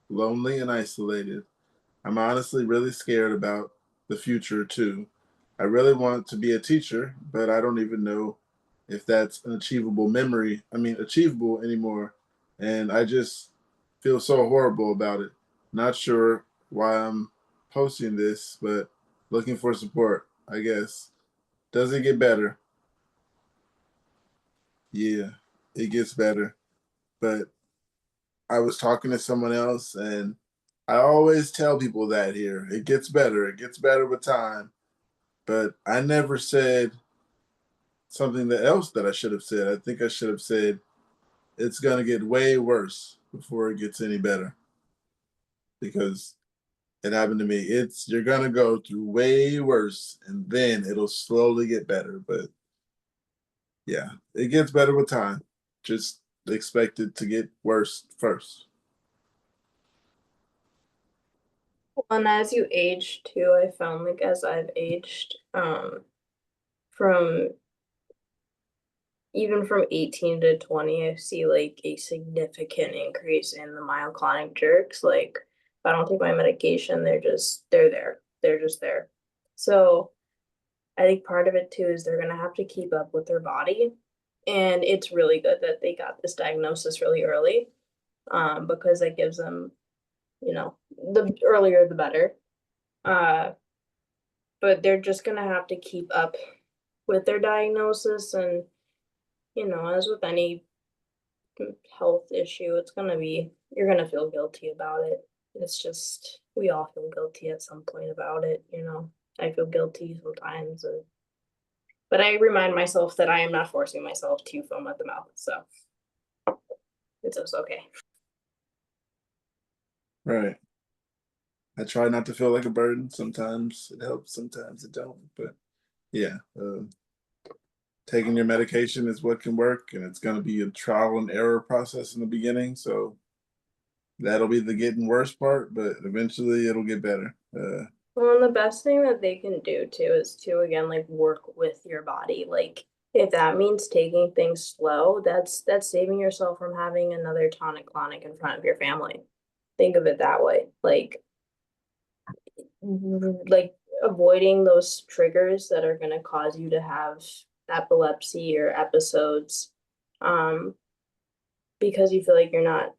lonely and isolated. I'm honestly really scared about the future too. I really want to be a teacher, but I don't even know if that's an achievable anymore. And I just feel so horrible about it. Not sure why I'm posting this, but looking for support, I guess. Does it get better? Yeah, it gets better. But I was talking to someone else, and I always tell people that here. It gets better. It gets better with time. But I never said something else that I should have said. I think I should have said it's going to get way worse before it gets any better. Because it happened to me. You're going to go through way worse and then it'll slowly get better. But yeah, it gets better with time. Just expect it to get worse first. And as you age too, I found like as I've aged, from even from 18 to 20, I see like a significant increase in the myoclonic jerks. Like if I don't take my medication, they're there. They're just there. So I think part of it too is they're gonna have to keep up with their body. And it's really good that they got this diagnosis really early, because it gives them, the earlier the better. Uh, but they're just gonna have to keep up with their diagnosis, and as with any health issue, you're gonna feel guilty about it. It's just we all feel guilty at some point about it. I feel guilty sometimes, but I remind myself that I am not forcing myself to foam at the mouth, so it's just okay. Right. I try not to feel like a burden. Sometimes it helps, sometimes it don't. But yeah, taking your medication is what can work, and it's going to be a trial and error process in the beginning. So that'll be the getting worse part, but eventually it'll get better. Well, and the best thing that they can do too is to again like work with your body. Like if that means taking things slow, that's saving yourself from having another tonic clonic in front of your family. Think of it that way. Like avoiding those triggers that are going to cause you to have epilepsy or episodes, because you feel like you're not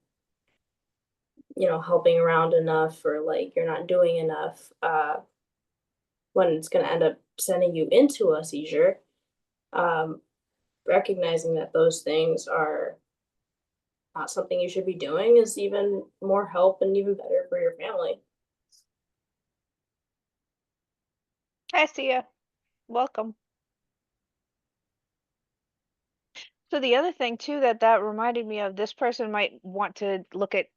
helping around enough, or like you're not doing enough, when it's going to end up sending you into a seizure. Recognizing that those things are not something you should be doing is even more help and even better for your family. Hi, Sia. Welcome. So the other thing too that reminded me of, this person might want to look at,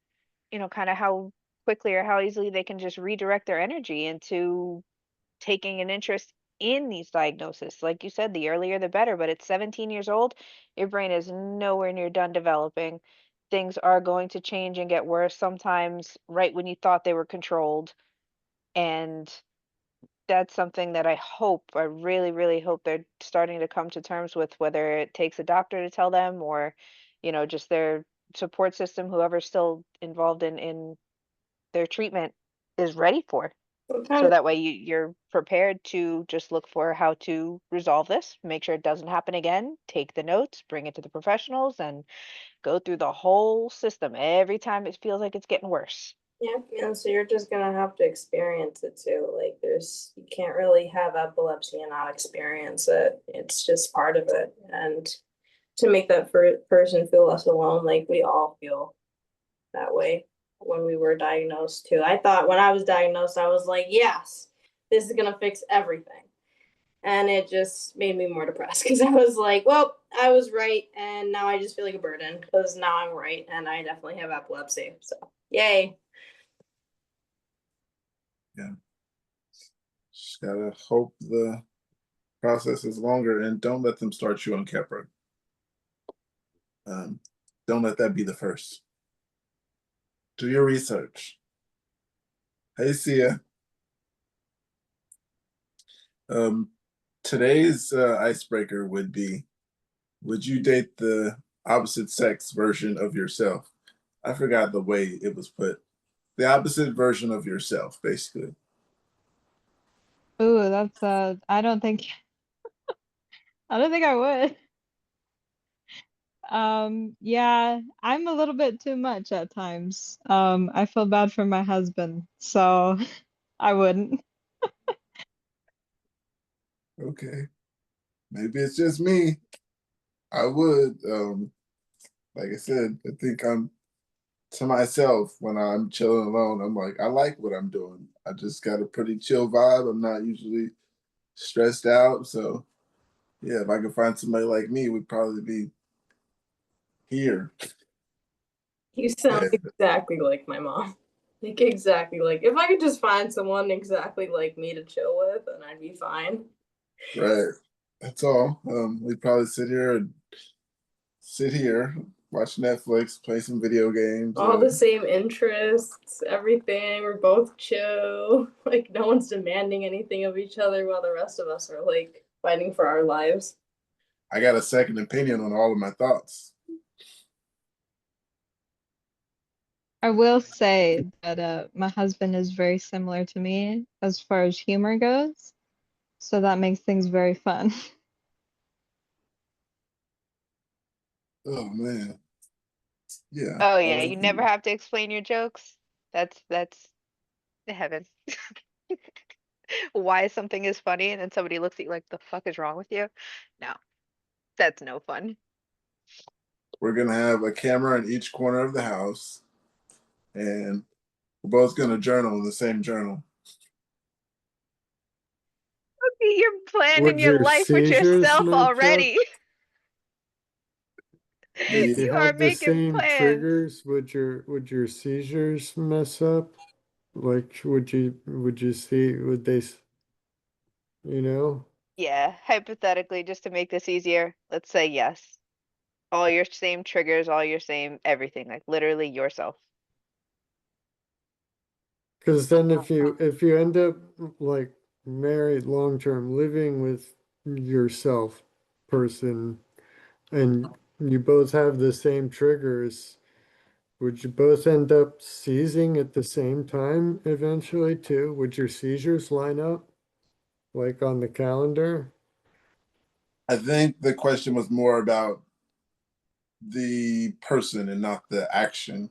kind of how quickly or how easily they can just redirect their energy into taking an interest in these diagnoses. Like you said, the earlier the better, but at 17 years old, your brain is nowhere near done developing. Things are going to change and get worse sometimes right when you thought they were controlled. And that's something that I really, really hope they're starting to come to terms with, whether it takes a doctor to tell them or, just their support system, whoever's still involved in their treatment is ready for. So Sometimes, that way you're prepared to just look for how to resolve this, make sure it doesn't happen again, take the notes, bring it to the professionals, and go through the whole system every time it feels like it's getting worse. yeah, and so you're just gonna have to experience it too. Like you can't really have epilepsy and not experience it. It's just part of it. And to make that person feel less alone, like we all feel that way when we were diagnosed too. I thought when I was diagnosed, I was like, yes, this is gonna fix everything. And it just made me more depressed because I was like, well, I was right, and now I just feel like a burden because now I'm right, and I definitely have epilepsy. So, yay. Yeah. Just gotta hope the process is longer, and don't let them start you on Keppra. Don't let that be the first. Do your research. Hey, Sia. Today's icebreaker would be: would you date the opposite sex version of yourself? I forgot the way it was put. The opposite version of yourself, basically. Ooh, that's I don't think I would. Yeah, I'm a little bit too much at times. I feel bad for my husband, so I wouldn't. Okay. Maybe it's just me. I would. Like I said, I think I'm to myself when I'm chilling alone. I'm like, I like what I'm doing. I just got a pretty chill vibe. I'm not usually stressed out. So yeah, if I could find somebody like me, we'd probably be here. You sound Yeah, exactly like my mom. Like, exactly like, if I could just find someone exactly like me to chill with, then I'd be fine. right. That's all. We'd probably sit here, watch Netflix, play some video games. All the same interests, everything. We're both chill. Like, no one's demanding anything of each other while the rest of us are like fighting for our lives. I got a second opinion on all of my thoughts. I will say that my husband is very similar to me as far as humor goes. So that makes things very fun. Oh man. Yeah. Oh yeah, you never have to explain your jokes. That's heaven. Why something is funny and then somebody looks at you like the fuck is wrong with you? No, that's no fun. We're gonna have a camera in each corner of the house, and we're both gonna journal in the same journal. You're planning Would your your life with seizures yourself match up? already. If you You are had the making same plans. triggers, would your seizures mess up? Like, would you see, would they, you know? Yeah, hypothetically, just to make this easier, let's say yes. All your same triggers, all your same everything, like literally yourself. Because then if you end up like married long term, living with yourself person, and you both have the same triggers, would you both end up seizing at the same time eventually too? Would your seizures line up like on the calendar? I think the question was more about the person and not the action.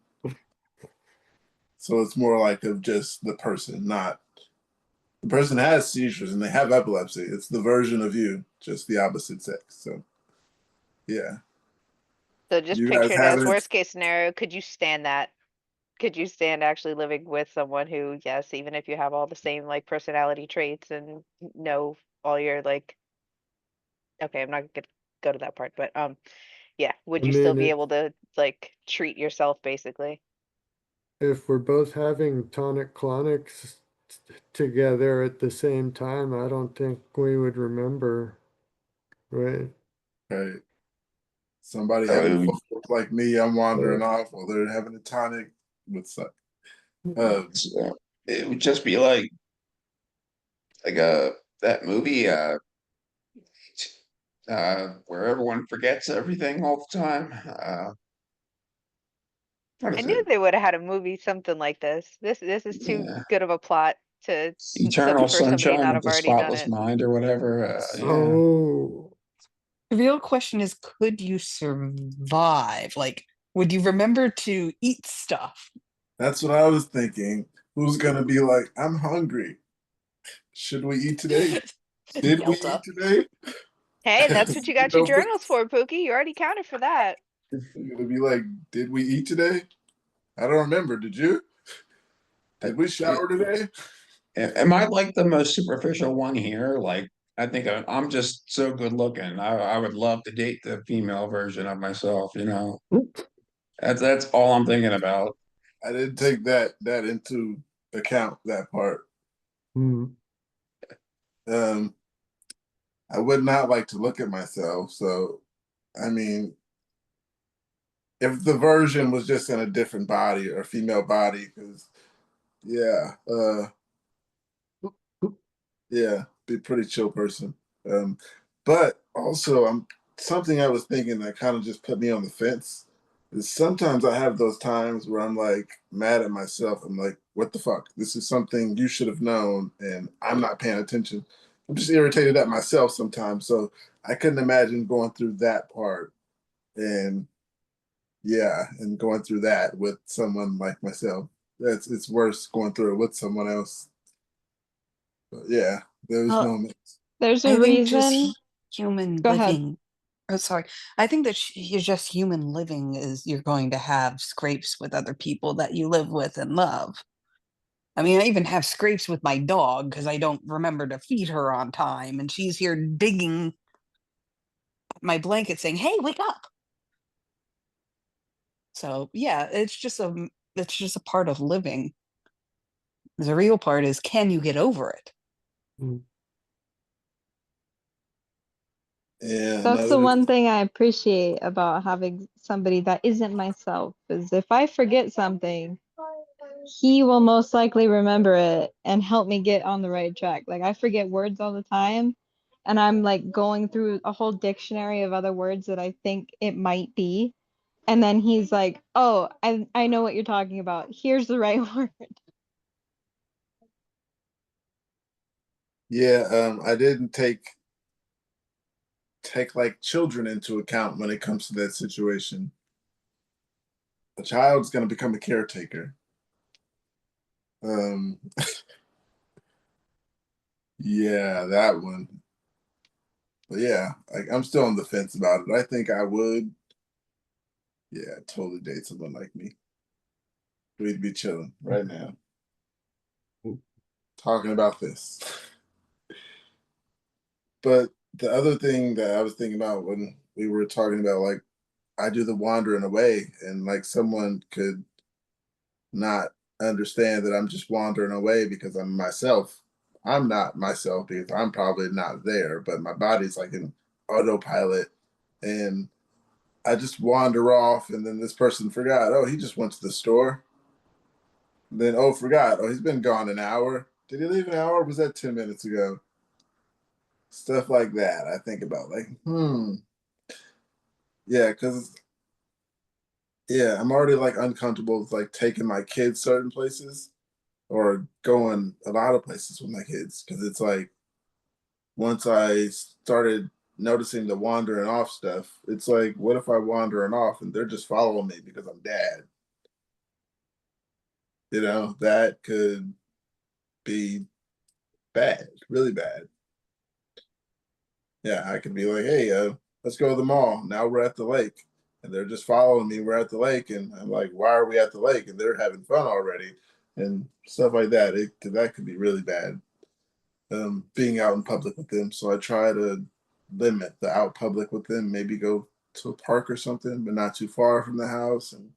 So it's more like of just the person, not the person has seizures and they have epilepsy. It's the version of you, just the opposite sex. So yeah. So just You picture guys it as haven't. worst case scenario. Could you stand that? Could you stand actually living with someone who, yes, even if you have all the same like personality traits and know all your like, okay, I'm not gonna go to that part, but yeah, would I you still mean, be able to like treat yourself basically? if we're both having tonic clonics together at the same time, I don't think we would remember, right? Right. Somebody having Uh, focus like me, I'm wandering Uh, off while they're having a tonic would suck. so it would just be like that movie where everyone forgets everything all the time. What I is knew it? they would have had a movie something like this. This is too Yeah. good of a plot to Eternal for somebody Sunshine not of have the already done Spotless it. Mind or whatever. Yeah. oh, The real question is, could you survive? Like, would you remember to eat stuff? That's what I was thinking. Who's gonna be like, I'm hungry. Should we eat today? Did we eat Delta. today? Hey, that's what you got your Don't forget. journals for, Pookie. You already counted for that. You're gonna be like, did we eat today? I don't remember. Did you? I- Did we it- shower today? am I like the most superficial one here? Like, I think I'm just so good looking. I would love to date the female version of myself, you know. That's all I'm thinking about. I didn't take that into account, that part. hmm. Um, I would not like to look at myself. So, I mean, if the version was just in a different body or female body, because yeah, yeah, be a pretty chill person. Um, but also, I'm something I was thinking that kind of just put me on the fence is sometimes I have those times where I'm like mad at myself. I'm like, what the fuck? This is something you should have known, and I'm not paying attention. I'm just irritated at myself sometimes. So I couldn't imagine going through that part and yeah, and going through that with someone like myself. It's worse going through it with someone else. But yeah, those Uh, moments. There's a I think just reason. human Go ahead. living. Oh, sorry. I think that you're just human living is you're going to have scrapes with other people that you live with and love. I mean, I even have scrapes with my dog because I don't remember to feed her on time, and she's here digging my blanket saying, "Hey, wake up." So, yeah, it's just a part of living. The real part is, can you get over it? Yeah, That's the another. one thing I appreciate about having somebody that isn't myself is if I forget something, he will most likely remember it and help me get on the right track. Like I forget words all the time, and I'm like going through a whole dictionary of other words that I think it might be. And then he's like, "Oh, I know what you're talking about. Here's the right word." Yeah, I didn't take like children into account when it comes to that situation. A child's going to become a caretaker. Um, yeah, that one. But yeah, like I'm still on the fence about it. I think I would. Yeah, totally date someone like me. We'd be chilling right now, talking about this. But the other thing that I was thinking about when we were talking about like I do the wandering away and like someone could not understand that I'm just wandering away because I'm myself. I'm not myself because I'm probably not there, but my body's like an autopilot and I just wander off and then this person forgot, oh, he just went to the store. And then oh forgot, oh, he's been gone an hour. Did he leave an hour? Or was that 10 minutes ago? Stuff like that. I think about like, yeah, because yeah, I'm already like uncomfortable with like taking my kids certain places or going a lot of places with my kids because it's like once I started noticing the wandering off stuff, it's like, what if I wandering off and they're just following me because I'm dad? You know, that could be bad, really bad. Yeah, I could be like, hey, let's go to the mall. Now we're at the lake. And they're just following me. We're at the lake. And I'm like, why are we at the lake? And they're having fun already. And stuff like that. That could be really bad. Being out in public with them. So I try to limit the out public with them, maybe go to a park or something, but not too far from the house. And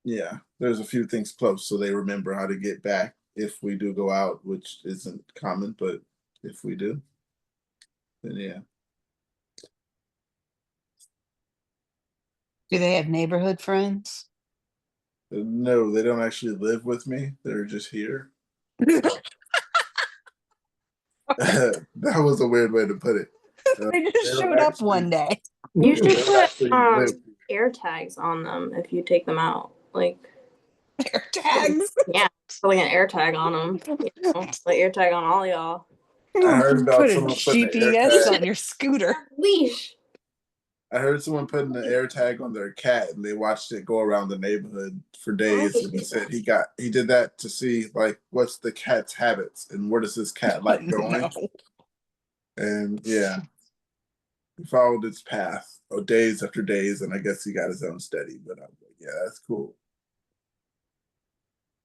yeah, there's a few things close so they remember how to get back if we do go out, which isn't common, but if we do, then yeah. Do they have neighborhood friends? No, they don't actually live with me. They're just here. That was a weird way to put it. They They just don't showed up actually, one day. You they should don't put actually live here. air tags on them if you take them out. Like Air tags. yeah, put like an air tag on them. You know, like air tag on all y'all. I heard about Put a someone putting an air GPS tag. on your scooter. Leash. I heard someone putting an air tag on their cat and they watched it go around the neighborhood for days. And he said he did that to see like what's the cat's habits and where does this cat like going. No. And yeah, he followed its path days after days, and I guess he got his own steady. But I'm like, yeah, that's cool.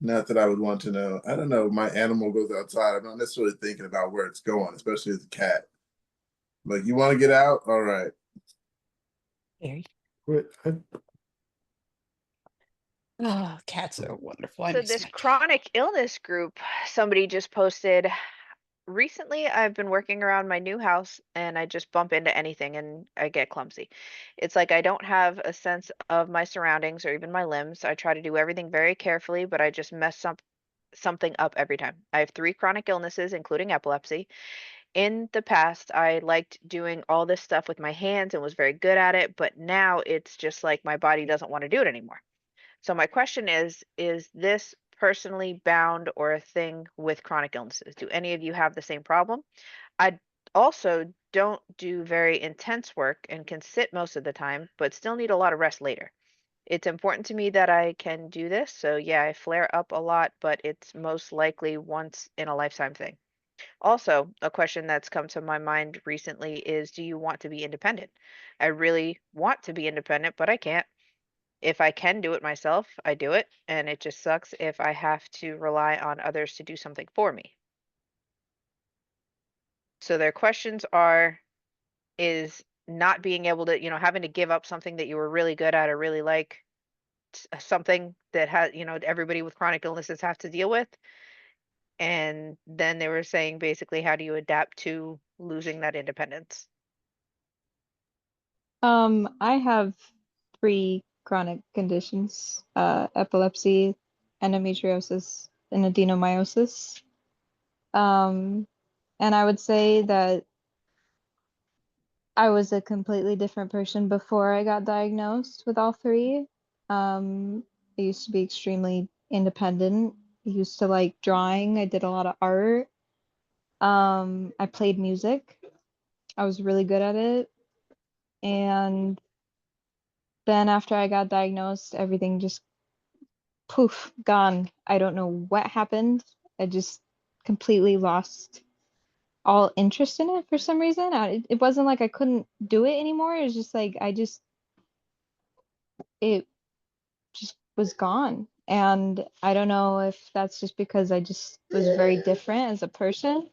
Not that I would want to know. I don't know. My animal goes outside. I'm not necessarily thinking about where it's going, especially as a cat. Like, you want to get out? All right. Wait, Oh, cats are wonderful. I So miss this my cat. chronic illness group, somebody just posted recently I've been working around my new house and I just bump into anything and I get clumsy. It's like I don't have a sense of my surroundings or even my limbs. I try to do everything very carefully, but I just mess up something up every time. I have three chronic illnesses, including epilepsy. In the past, I liked doing all this stuff with my hands and was very good at it, but now it's just like my body doesn't want to do it anymore. So my question is this personally bound or a thing with chronic illnesses? Do any of you have the same problem? I also don't do very intense work and can sit most of the time, but still need a lot of rest later. It's important to me that I can do this. So yeah, I flare up a lot, but it's most likely once in a lifetime thing. Also, a question that's come to my mind recently is, do you want to be independent? I really want to be independent, but I can't. If I can do it myself, I do it, and it just sucks if I have to rely on others to do something for me. So their questions are, is not being able to, having to give up something that you were really good at or really like, something that has, everybody with chronic illnesses have to deal with. And then they were saying basically, how do you adapt to losing that independence? I have three chronic conditions, epilepsy, endometriosis, and adenomyosis. And I would say that I was a completely different person before I got diagnosed with all three. I used to be extremely independent. I used to like drawing. I did a lot of art. I played music. I was really good at it. And then after I got diagnosed, everything just poof, gone. I don't know what happened. I just completely lost all interest in it for some reason. It wasn't like I couldn't do it anymore. It was just like it just was gone. And I don't know if that's just because I just was very different as a person,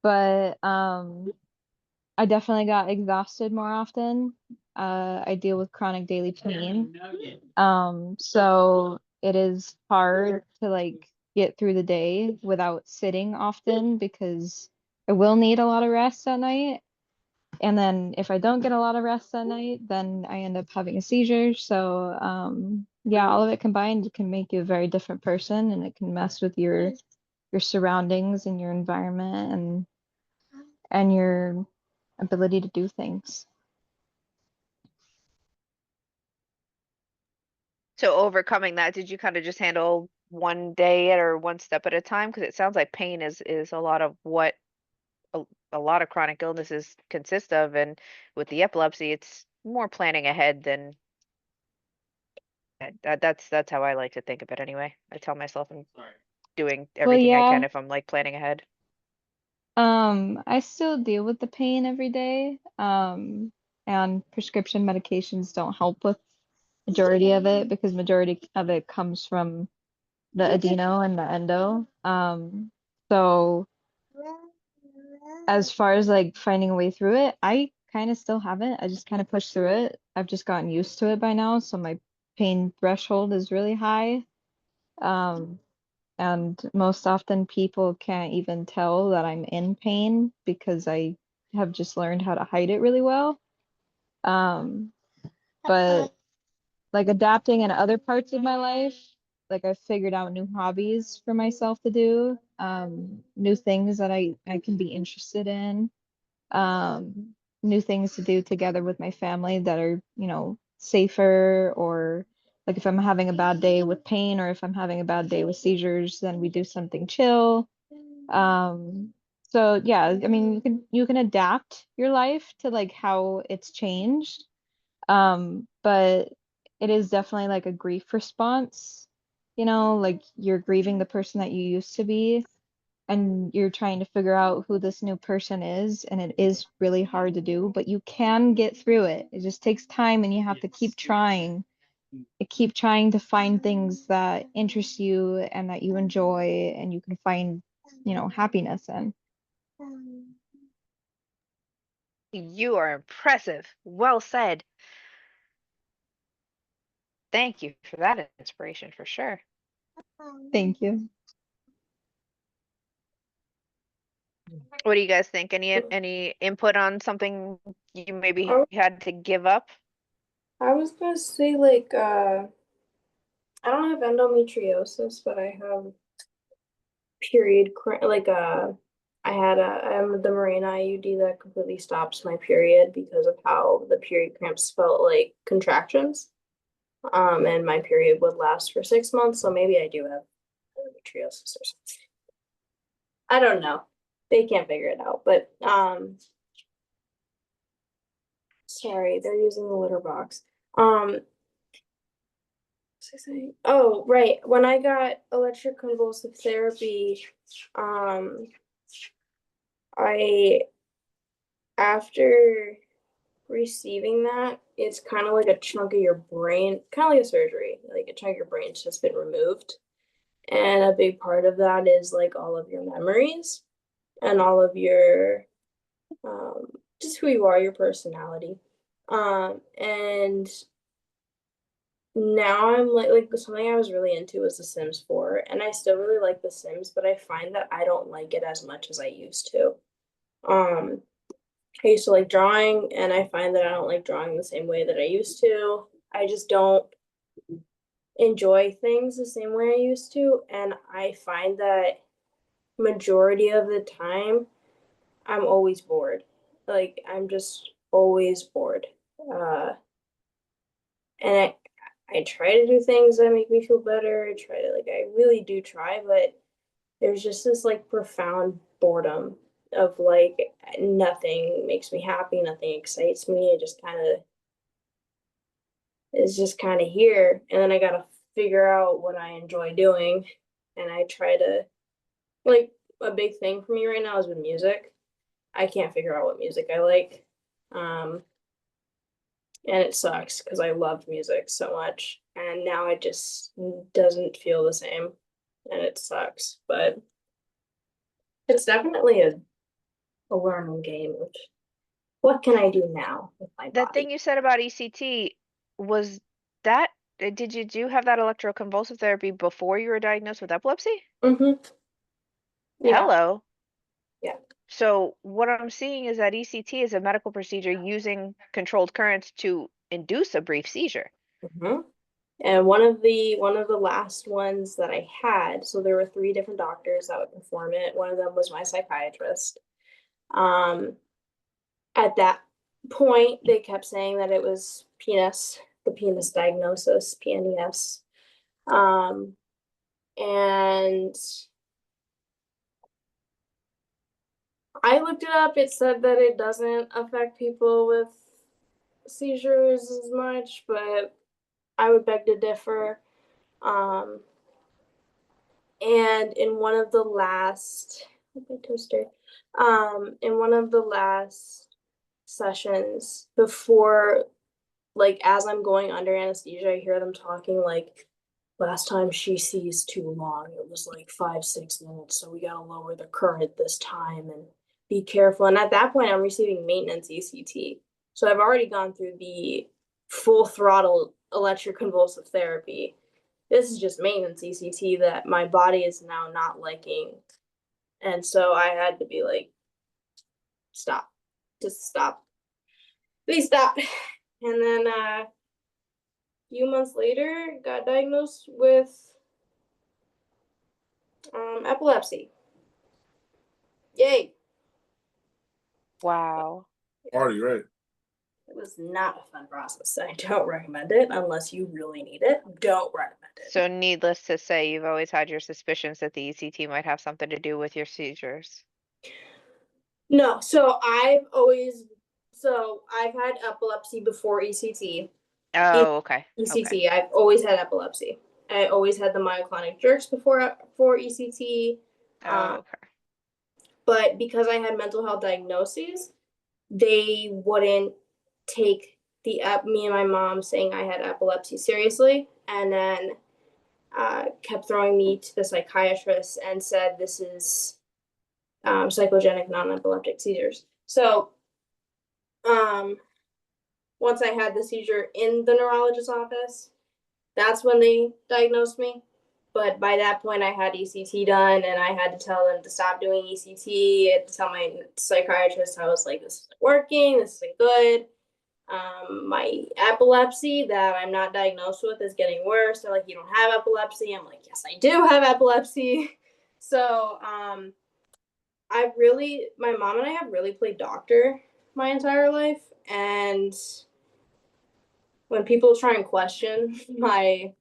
but I definitely got exhausted more often. I deal with chronic daily pain. So it is hard to like get through the day without sitting often because I will need a lot of rest at night. And then if I don't get a lot of rest at night, then I end up having a seizure. So yeah, all of it combined can make you a very different person, and it can mess with your surroundings and your environment and your ability to do things. So overcoming that, did you kind of just handle one day or one step at a time? Because it sounds like pain is a lot of what a, a lot of chronic illnesses consist of, and with the epilepsy, it's more planning ahead than that's how I like to think of it anyway. I tell myself I'm doing Well, everything I can yeah, if I'm like planning ahead. I still deal with the pain every day. And prescription medications don't help with majority of it because majority of it comes from the adeno and the endo. So as far as like finding a way through it, I kind of still haven't. I just kind of push through it. I've just gotten used to it by now, so my pain threshold is really high. Um, and most often people can't even tell that I'm in pain because I have just learned how to hide it really well. Um, but like adapting in other parts of my life, like I've figured out new hobbies for myself to do, new things that I can be interested in, new things to do together with my family that are, safer, or like if I'm having a bad day with pain or if I'm having a bad day with seizures, then we do something chill. Um, so yeah, I mean, you can adapt your life to like how it's changed. But it is definitely like a grief response, like you're grieving the person that you used to be and you're trying to figure out who this new person is, and it is really hard to do, but you can get through it. It just takes time and you have to keep trying. Keep trying to find things that interest you and that you enjoy and you can find, happiness in. You are impressive. Well said. Thank you for that inspiration for sure. Thank you. What do you guys think? Any input on something you maybe I, had to give up? I was gonna say like I don't have endometriosis, but I have like I am the Mirena IUD that completely stops my period because of how the period cramps felt like contractions. And my period would last for 6 months, so maybe I do have endometriosis or something. I don't know. They can't figure it out, but sorry, they're using the litter box. Oh, right. When I got electroconvulsive therapy, um, I after receiving that, it's kind of like a chunk of your brain, kind of like a surgery. Like a chunk of your brain's just been removed. And a big part of that is like all of your memories and all of your just who you are, your personality. And now I'm like something I was really into was The Sims 4, and I still really like The Sims, but I find that I don't like it as much as I used to. Um, I used to like drawing, and I find that I don't like drawing the same way that I used to. I just don't enjoy things the same way I used to, and I find that majority of the time I'm always bored. Like I'm just always bored. And I try to do things that make me feel better. I really do try, but there's just this like profound boredom of like nothing makes me happy, nothing excites me. It just kind of is just kind of here. And then I got to figure out what I enjoy doing. And I try to, like, a big thing for me right now is with music. I can't figure out what music I like. And it sucks because I loved music so much. And now it just doesn't feel the same. And it sucks. But it's definitely a learning game. What can I do now with my That body? thing you said about ECT, was that, did you do have that electroconvulsive therapy before you were diagnosed with epilepsy? Mm-hmm. Yeah. Hello. Yeah. So what I'm seeing is that ECT is a medical procedure using controlled currents to induce a brief seizure. Mm-hmm. And one of the last ones that I had, so there were 3 different doctors that would perform it. One of them was my psychiatrist. At that point, they kept saying that it was the penis diagnosis, PNES. And I looked it up. It said that it doesn't affect people with seizures as much, but I would beg to differ. And in one of the last, in one of the last sessions before, like as I'm going under anesthesia, I hear them talking like, last time she seized too long. It was like 5-6 minutes, so we gotta lower the current this time and be careful. And at that point, I'm receiving maintenance ECT. So I've already gone through the full throttle electroconvulsive therapy. This is just maintenance ECT that my body is now not liking. And so I had to be like, stop. Just stop. Please stop. And then a few months later, got diagnosed with epilepsy. Yay. Wow. Party, right? It was not a fun process. I don't recommend it unless you really need it. Don't recommend it. So needless to say, you've always had your suspicions that the ECT might have something to do with your seizures. No, I've had epilepsy before ECT. Oh, okay. ECT, I've always had epilepsy. I always had the myoclonic jerks before ECT. Oh, okay. But because I had mental health diagnoses, they wouldn't take me and my mom saying I had epilepsy seriously, and then kept throwing me to the psychiatrist and said this is psychogenic non-epileptic seizures. So once I had the seizure in the neurologist's office, that's when they diagnosed me. But by that point, I had ECT done, and I had to tell them to stop doing ECT. I had to tell my psychiatrist, I was like, this isn't working, this isn't good. My epilepsy that I'm not diagnosed with is getting worse. They're like, you don't have epilepsy. I'm like, yes, I do have epilepsy. So my mom and I have really played doctor my entire life. And when people try and question my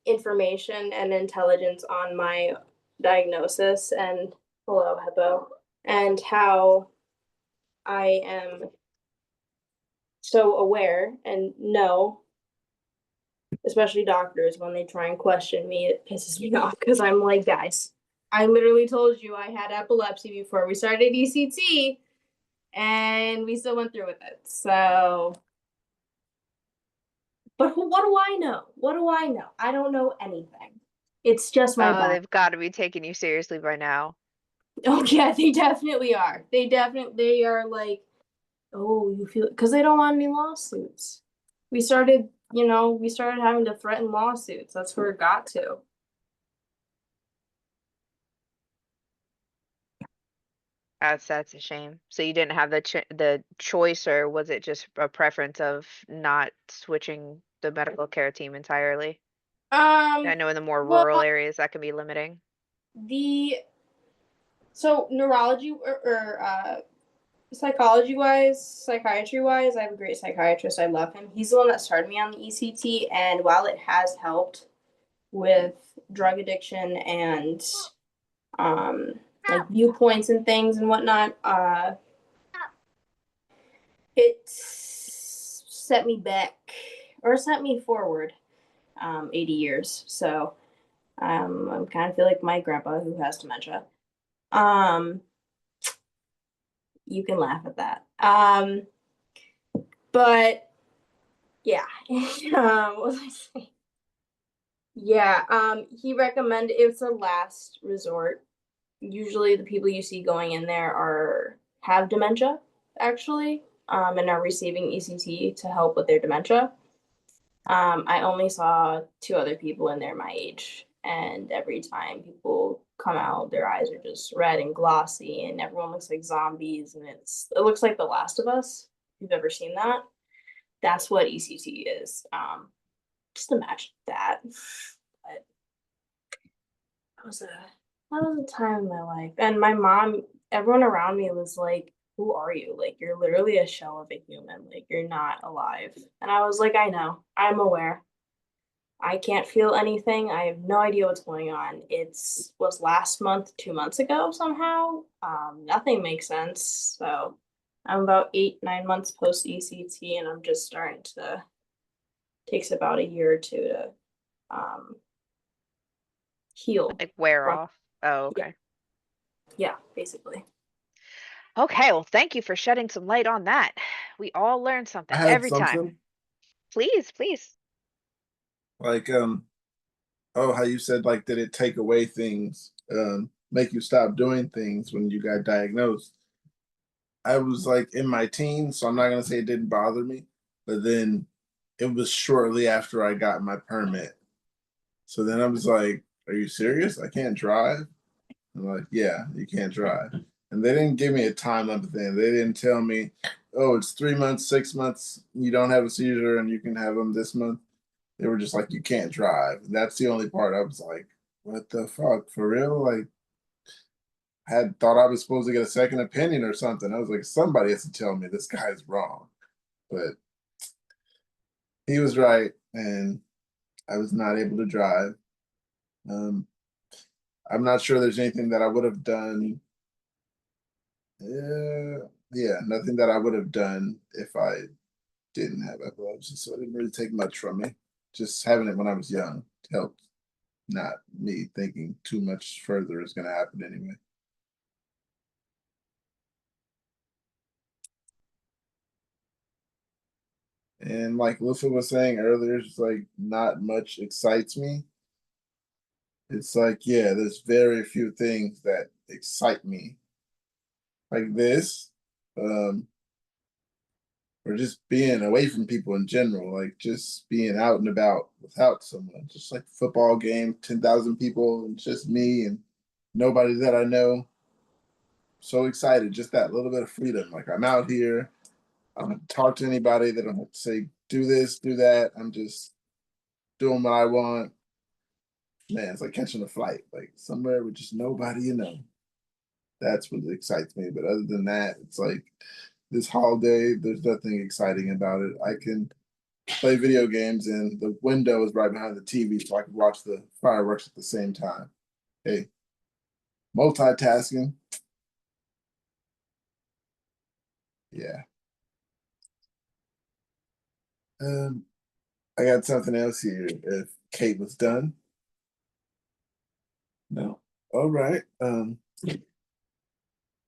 information and intelligence on my diagnosis and hello, Hippo, and how I am so aware and know, especially doctors, when they try and question me, it pisses me off because I'm like, guys, I literally told you I had epilepsy before we started ECT and we still went through with it. So, but what do I know? What do I know? I don't know anything. It's just my Oh, body. they've got to be taking you seriously by now. Oh yeah, they definitely are. They are like, oh, you feel, because they don't want any lawsuits. We started having to threaten lawsuits. That's where it got to. That's a shame. So you didn't have the choice, or was it just a preference of not switching the medical care team entirely? I know in the more Well, rural areas that can be limiting. So neurology or psychology wise, psychiatry wise, I have a great psychiatrist. I love him. He's the one that started me on the ECT, and while it has helped with drug addiction and like viewpoints and things and whatnot, it set me back or set me forward 80 years. So I kind of feel like my grandpa who has dementia. You can laugh at that. But yeah, what was I saying? Yeah, he recommended it's a last resort. Usually the people you see going in there have dementia actually, and are receiving ECT to help with their dementia. I only saw 2 other people in there my age, and every time people come out, their eyes are just red and glossy, and everyone looks like zombies, and it looks like The Last of Us. If you've ever seen that, that's what ECT is. Just imagine that. But that was a time in my life, and my mom, everyone around me was like, "Who are you? Like, you're literally a shell of a human. Like, you're not alive." And I was like, "I know. I'm aware. I can't feel anything. I have no idea what's going on. Was last month, 2 months ago somehow. Nothing makes sense. So I'm about 8, 9 months post ECT, and I'm just starting to. Takes about a year or 2 to heal. Like wear from- off. Oh, okay. Yeah, basically. Okay, well, thank you for shedding some light on that. We all learn something I had every time. something Please, please. like oh, how you said like did it take away things, make you stop doing things when you got diagnosed. I was like in my teens, so I'm not gonna say it didn't bother me, but then it was shortly after I got my permit. So then I was like, "Are you serious? I can't drive?" I'm like, "Yeah, you can't drive." And they didn't give me a time limit thing. They didn't tell me, "Oh, it's 3 months, 6 months. You don't have a seizure, and you can have them this month." They were just like, "You can't drive." And that's the only part I was like, "What the fuck, for real?" Like, had thought I was supposed to get a second opinion or something. I was like, somebody has to tell me this guy's wrong. But he was right, and I was not able to drive. Um, I'm not sure there's anything that I would have done. Yeah, nothing that I would have done if I didn't have epilepsy. So it didn't really take much from me. Just having it when I was young helped, not me thinking too much further is going to happen anyway. And like Lufa was saying earlier, it's like not much excites me. It's like, yeah, there's very few things that excite me. Like this, um, or just being away from people in general, like just being out and about without someone, just like football game, 10,000 people, and just me and nobody that I know. So excited, just that little bit of freedom. Like I'm out here, I don't have to talk to anybody. They don't have to say, do this, do that. I'm just doing what I want. Man, it's like catching a flight, like somewhere with just nobody you know. That's what excites me. But other than that, it's like this holiday, there's nothing exciting about it. I can play video games and the window is right behind the TV, so I can watch the fireworks at the same time. Hey, multitasking. Yeah. Um, I got something else here. If Kate was done. No. All right.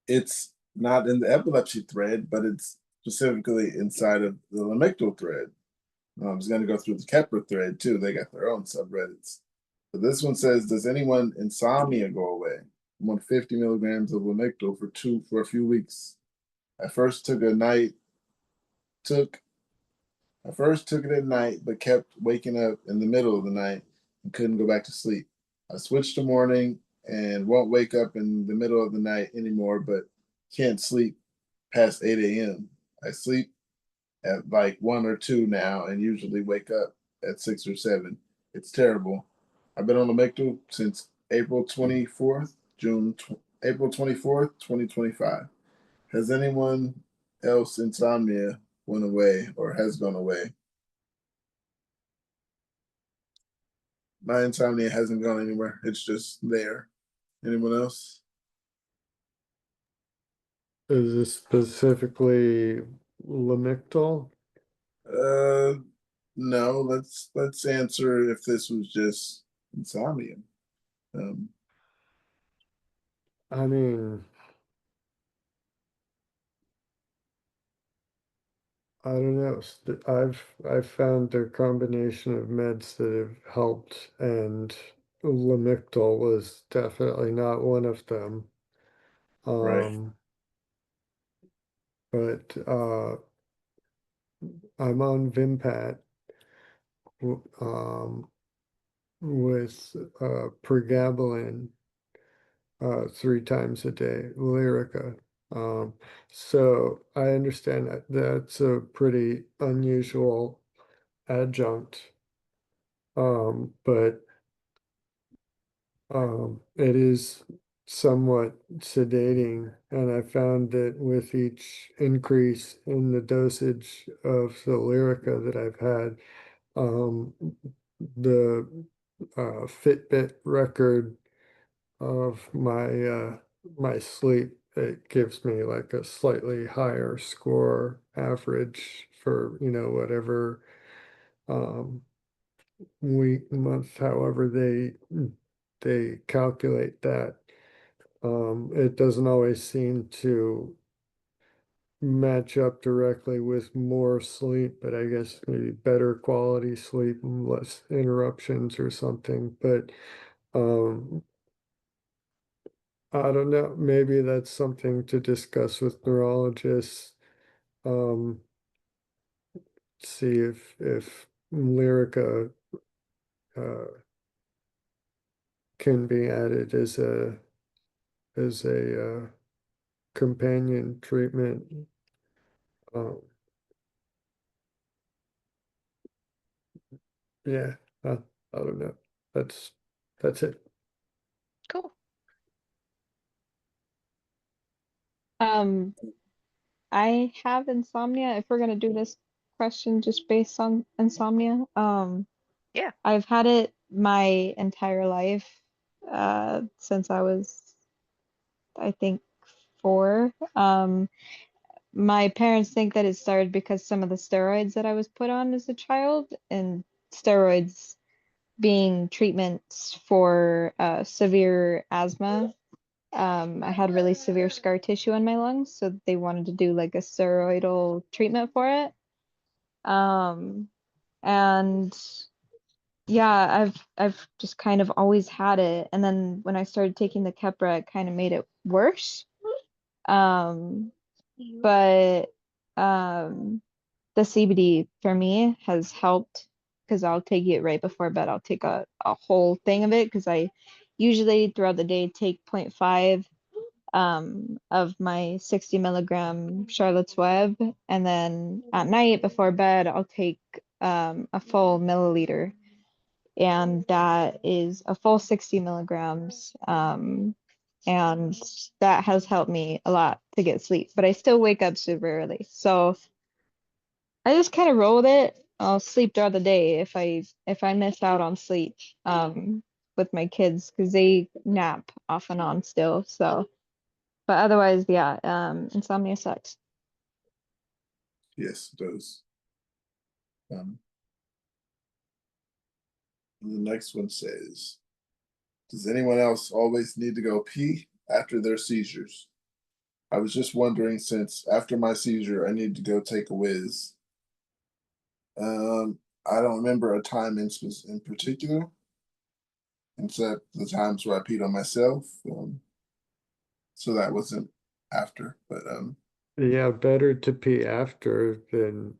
It's not in the epilepsy thread, but it's specifically inside of the lamictal thread. I was going to go through the Kepler thread too. They got their own subreddits. But this one says, does anyone insomnia go away? I'm on 50 milligrams of lamictal for a few weeks. I first took it at night, but kept waking up in the middle of the night and couldn't go back to sleep. I switched to morning and won't wake up in the middle of the night anymore, but can't sleep past 8 a.m. I sleep at like 1 or 2 now and usually wake up at 6 or 7. It's terrible. I've been on Lamictal since April 24th, April 24th, 2025. Has anyone else insomnia went away or has gone away? My insomnia hasn't gone anywhere. It's just there. Anyone else? Is this specifically Lamictal? Uh, no. Let's answer if this was just insomnia. Um, I mean, I don't know. I've found a combination of meds that have helped, and Lamictal was definitely not one of them. right. But I'm on Vimpat, um, with pregabalin 3 times a day, Lyrica. Um, so I understand that that's a pretty unusual adjunct, but it is somewhat sedating, and I found that with each increase in the dosage of the Lyrica that I've had, the Fitbit record of my sleep, it gives me like a slightly higher score average for, whatever um week, month, however they calculate that. It doesn't always seem to match up directly with more sleep, but I guess maybe better quality sleep and less interruptions or something. But um, I don't know, maybe that's something to discuss with neurologists. Um, See if Lyrica uh, can be added as a companion treatment. Um, yeah, I don't know. That's it. Cool. Um, I have insomnia. If we're gonna do this question just based on insomnia, Yeah. I've had it my entire life, since I was, I think, 4. My parents think that it started because some of the steroids that I was put on as a child, and steroids being treatments for severe asthma. I had really severe scar tissue in my lungs, so they wanted to do like a steroidal treatment for it. Um, and yeah, I've just kind of always had it. And then when I started taking the Keppra, it kind of made it worse. Um, but the CBD for me has helped because I'll take it right before bed. I'll take a whole thing of it because I usually throughout the day take 0.5 of my 60 milligram Charlotte's Web, and then at night before bed I'll take a full milliliter, and that is a full 60 milligrams. And that has helped me a lot to get sleep, but I still wake up super early. So I just kind of roll with it. I'll sleep throughout the day if I miss out on sleep with my kids because they nap off and on still. So, but otherwise, yeah, insomnia sucks. Yes, it does. Um, the next one says, does anyone else always need to go pee after their seizures? I was just wondering since after my seizure, I need to go take a whiz. I don't remember a time in particular, except the times where I peed on myself. So that wasn't after, but Yeah, better to pee after than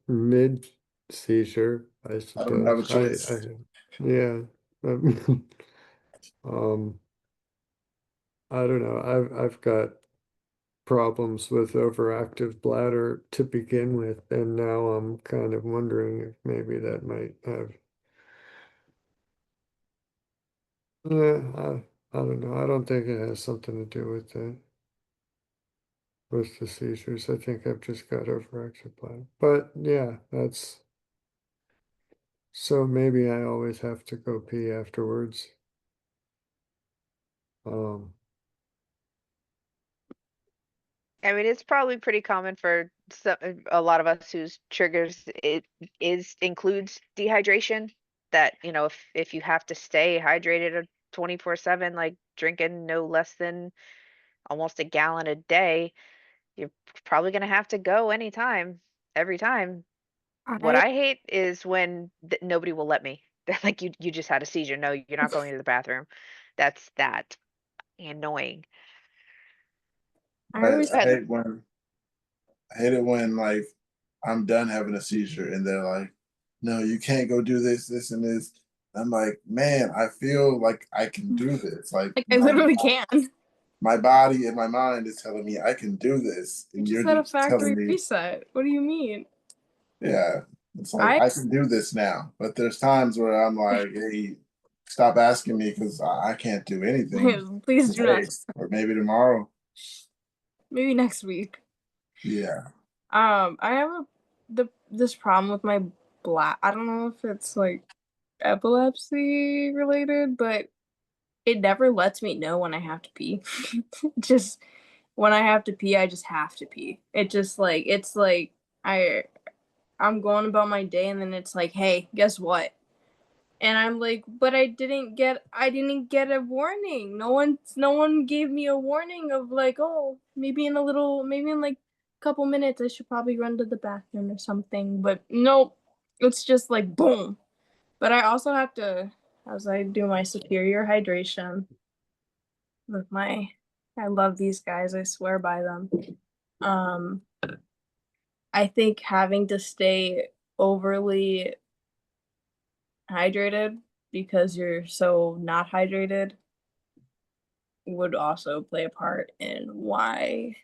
mid seizure, I I don't have a suppose. choice. Yeah. Um, um, I don't know. I've got problems with overactive bladder to begin with, and now I'm kind of wondering if maybe that might have. Yeah, I don't know. I don't think it has something to do with with the seizures. I think I've just got overactive bladder. But yeah, So maybe I always have to go pee afterwards. Um, I mean, it's probably pretty common for a lot of us whose triggers it is includes dehydration. That, you know, if you have to stay hydrated 24/7, like drinking no less than almost a gallon a day, you're probably gonna have to go anytime, every time. What I I hate is when nobody will let me. Like you just had a seizure. No, you're not going to the bathroom. That's that annoying. I I, always I But hate when I hate it when like I'm done having a seizure and they're like, "No, you can't go do this, this, and this." I'm like, "Man, I feel like I can do this. Like like I literally can. my body and my mind is telling me I can do this, You and just you're had a just telling factory me, reset. What do you mean? yeah, it's like I I can do this now." But there's times where I'm like, "Hey, stop asking me because I can't do anything please do not. today or maybe tomorrow." Maybe next week. Yeah. I have this problem with my I don't know if it's like epilepsy related, but it never lets me know when I have to pee. Just when I have to pee, I just have to pee. It just like it's like I'm going about my day and then it's like, "Hey, guess what?" And I'm like, "But I didn't get a warning. No one gave me a warning of like, oh, maybe in like a couple minutes I should probably run to the bathroom or something." But nope. It's just like boom. But I also have to, as I do my superior hydration with my, I love these guys, I swear by them. Um, I think having to stay overly hydrated because you're so not hydrated would also play a part in why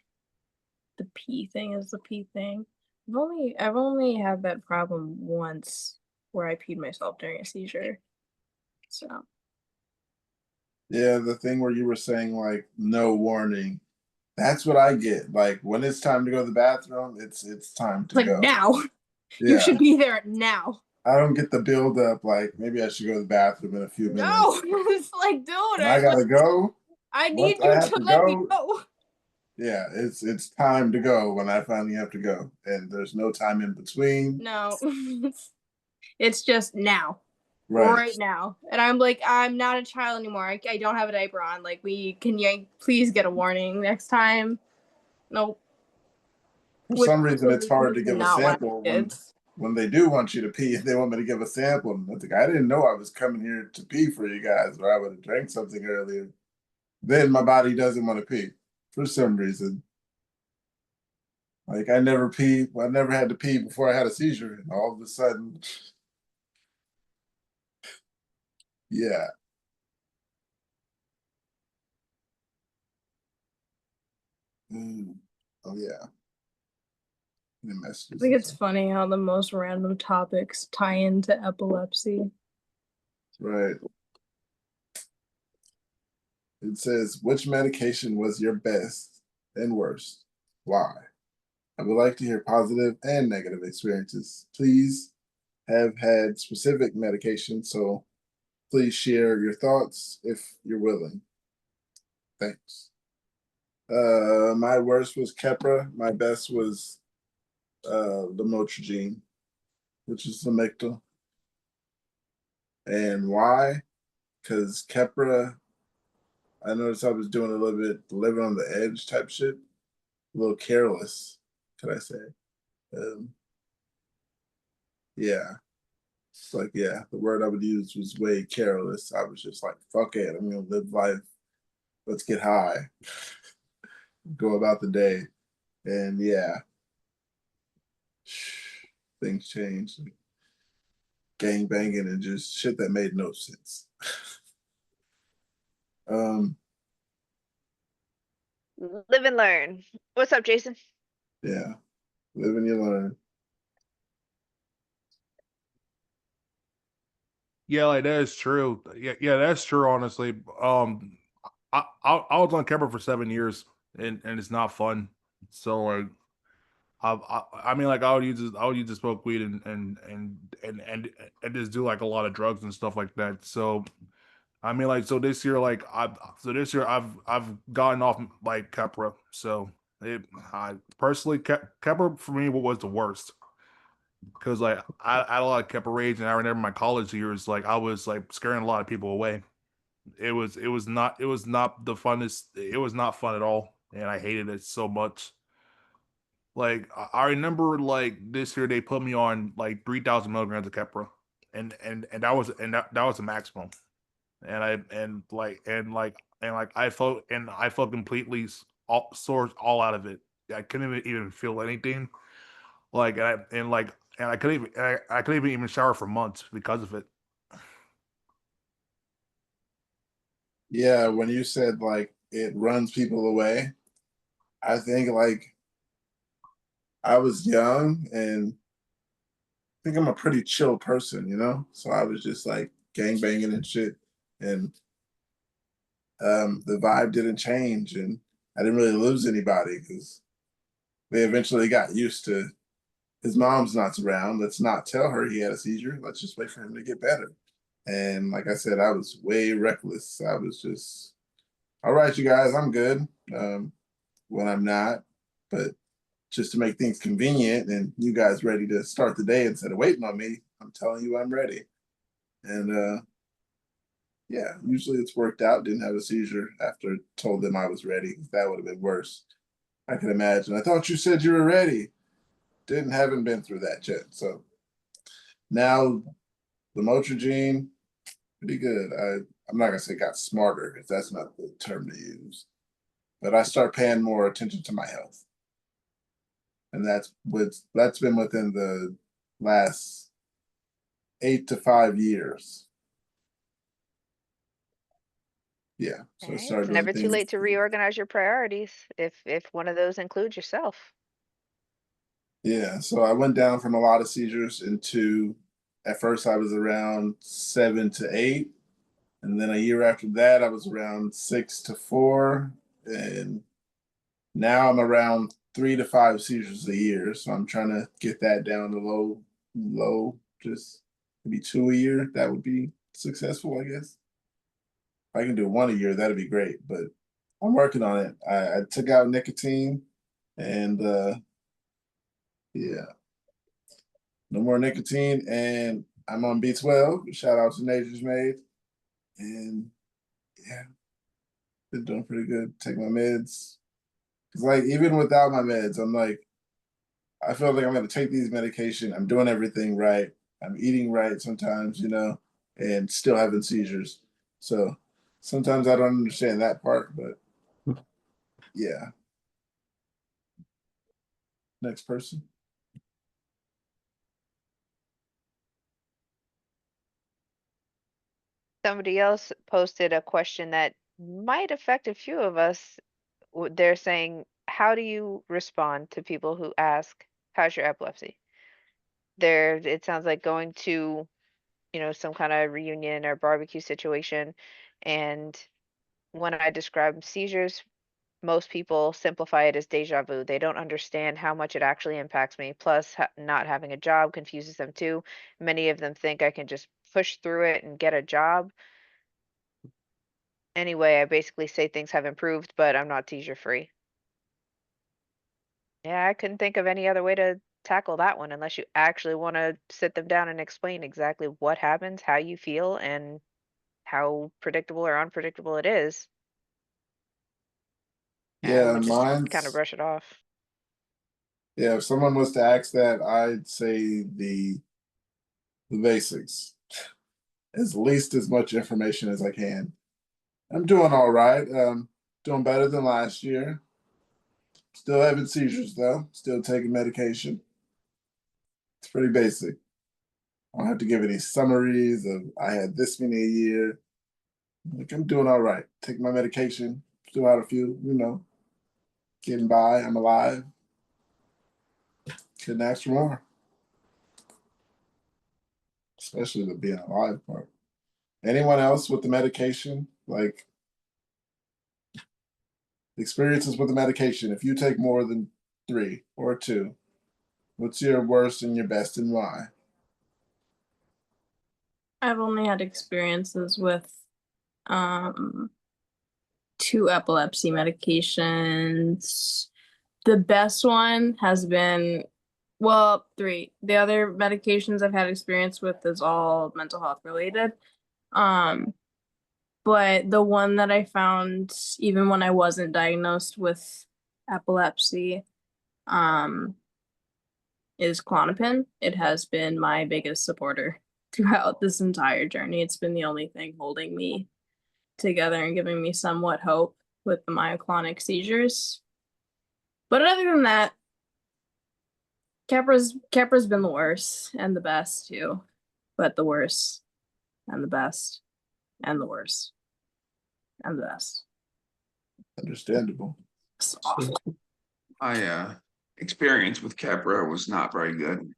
the pee thing is the pee thing. I've only had that problem once where I peed myself during a seizure. So Yeah, the thing where you were saying like no warning. That's what I get. Like when it's time to go to the bathroom, it's time to like go. now. You Yeah. should be there now. I don't get the build up like maybe I should go to the bathroom in a few No, minutes. it's like, dude, And I gotta go. I Once need I you have to to let me go, go. yeah, it's time to go when I finally have to go. And there's no time in between. No, it's just now, Right. right now. And I'm like, I'm not a child anymore. I don't have a diaper on. Like, can you please get a warning next time? Nope. For Which some reason also it's leads hard me to to give a not want sample kids. when they do want you to pee and they want me to give a sample. And I think I didn't know I was coming here to pee for you guys, or I would have drank something earlier. Then my body doesn't want to pee for some reason. Like I never pee. I never had to pee before I had a seizure, and all of a sudden, yeah. Oh yeah. The I messages think and it's stuff. funny how the most random topics tie into epilepsy. Right. It says, which medication was your best and worst? Why? I would like to hear positive and negative experiences. Please have had specific medication, so please share your thoughts if you're willing. Thanks. My worst was Keppra. My best was lamotrigine, which is Lamictal. And why? Because Keppra, I noticed I was doing a little bit living on the edge type shit, a little careless, could I say? Um, yeah, it's like yeah, the word I would use was way careless. I was just like, fuck it, I'm gonna live life. Let's get high, go about the day, and yeah, things changed. Gang banging and just shit that made no sense. um, live and learn. What's up, Jason? yeah, live and you learn. Yeah, like that is true. Yeah, that's true. Honestly, I was on camera for 7 years, and it's not fun. So like, I mean, like I would use just smoke weed and just do like a lot of drugs and stuff like that. So I mean, like, this year I've gotten off like Kepra. So I personally, Kepra for me was the worst because like I had a lot of Kepra rage, and I remember my college years, like I was like scaring a lot of people away. It was not the funnest. It was not fun at all, and I hated it so much. Like I remember like this year they put me on like 3,000 milligrams of Kepra, and that was the maximum. And I felt completely sore all out of it. I couldn't even feel anything. Like and I couldn't I couldn't even shower for months because of it. Yeah, when you said like it runs people away, I think like I was young and I think I'm a pretty chill person, you know? So I was just like gang banging and shit. And the vibe didn't change and I didn't really lose anybody because they eventually got used to his mom's not around. Let's not tell her he had a seizure. Let's just wait for him to get better. And like I said, I was way reckless. I was just, all right, you guys, I'm good. When I'm not, but just to make things convenient and you guys ready to start the day instead of waiting on me, I'm telling you I'm ready. And yeah, usually it's worked out. Didn't have a seizure after told them I was ready. That would have been worse. I can imagine. I thought you said you were ready. Haven't been through that yet. So now the Motrigine, pretty good. I'm not gonna say got smarter because that's not the term to use, but I start paying more attention to my health, and that's been within the last 8 to 5 years. Yeah, so I Hey, started it's doing never too things. late to reorganize your priorities if one of those includes yourself. Yeah, so I went down from a lot of seizures into, at first I was around 7 to 8, and then a year after that I was around 6 to 4, and now I'm around 3 to 5 seizures a year. So I'm trying to get that down to low, just maybe 2 a year. That would be successful, I guess. If I can do 1 a year, that'd be great. But I'm working on it. I took out nicotine, and yeah, no more nicotine, and I'm on B12. Shout out to Nature's Made, and yeah, been doing pretty good. Take my meds. Cause like even without my meds, I'm like I feel like I'm gonna take these medication. I'm doing everything right. I'm eating right sometimes, you know, and still having seizures. So sometimes I don't understand that part, but yeah. Next person. Somebody else posted a question that might affect a few of us. They're saying, how do you respond to people who ask, how's your epilepsy? It sounds like going to, some kind of reunion or barbecue situation. And when I describe seizures, most people simplify it as deja vu. They don't understand how much it actually impacts me. Plus, not having a job confuses them too. Many of them think I can just push through it and get a job. Anyway, I basically say things have improved, but I'm not seizure free. Yeah, I couldn't think of any other way to tackle that one unless you actually want to sit them down and explain exactly what happens, how you feel, and how predictable or unpredictable it is. I Yeah, would just kind of mine's brush it off. yeah, if someone was to ask that, I'd say the basics. As least as much information as I can. I'm doing all right. Doing better than last year. Still having seizures though. Still taking medication. It's pretty basic. I don't have to give any summaries of I had this many a year. Like I'm doing all right. Taking my medication. Still had a few, you know, getting by. I'm alive. Couldn't ask for more. Especially the being alive part. Anyone else with the medication? Like experiences with the medication. If you take more than 3 or 2, What's your worst and your best and why? I've only had experiences with um 2 epilepsy medications. The best one has been, well, 3. The other medications I've had experience with is all mental health related. Um, but the one that I found even when I wasn't diagnosed with epilepsy, um, is Klonopin. It has been my biggest supporter throughout this entire journey. It's been the only thing holding me together and giving me somewhat hope with the myoclonic seizures. But other than that, Kepra's been the worst and the best too. But the worst and the best and the worst and the best. Understandable. It's awful. My experience with Capra was not very good.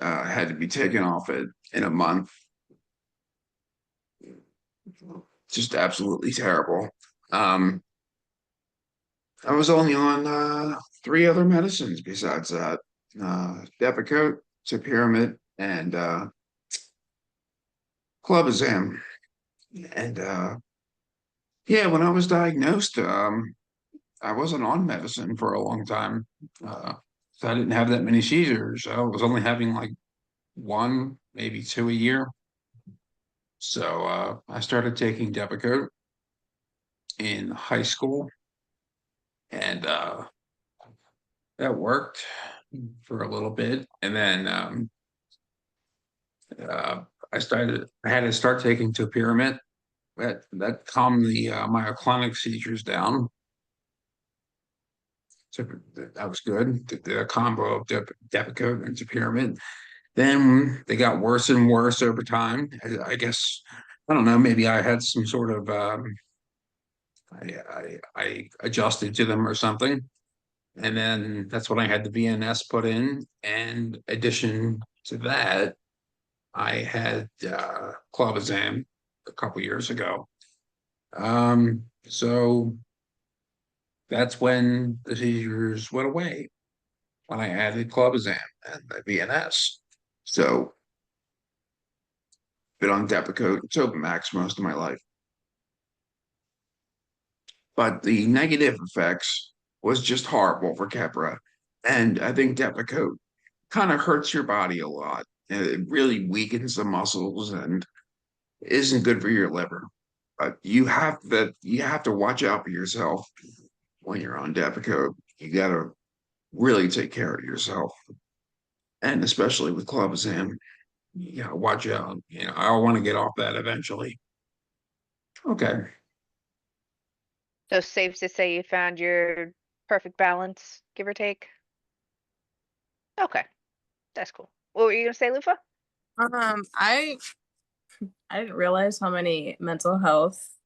I had to be taken off it in a month. Just absolutely terrible. I was only on 3 other medicines besides that. Depakote, Pyramid, and Clobazam. And yeah, when I was diagnosed, I wasn't on medicine for a long time. So I didn't have that many seizures. I was only having like 1, maybe 2 a year. So I started taking Depakote in high school, and that worked for a little bit. And then uh, I had to start taking Topiramate. That calmed the myoclonic seizures down. So that was good. The combo of Depakote and Topiramate. Then they got worse and worse over time. I guess I don't know. Maybe I had some sort of I adjusted to them or something. And then that's when I had the VNS put in. And addition to that, I had Clobazam a couple years ago. So that's when the seizures went away, when I added Clobazam and the VNS. So been on Depakote and Topamax most of my life. But the negative effects was just horrible for Keppra. And I think Depakote kind of hurts your body a lot. It really weakens the muscles and isn't good for your liver. But you have to watch out for yourself when you're on Depakote. You gotta really take care of yourself. And especially with Clobazam, you gotta watch out. You know, I want to get off that eventually. Okay. So safe to say you found your perfect balance, give or take? Okay, that's cool. What were you gonna say, Lufa? I didn't realize how many mental health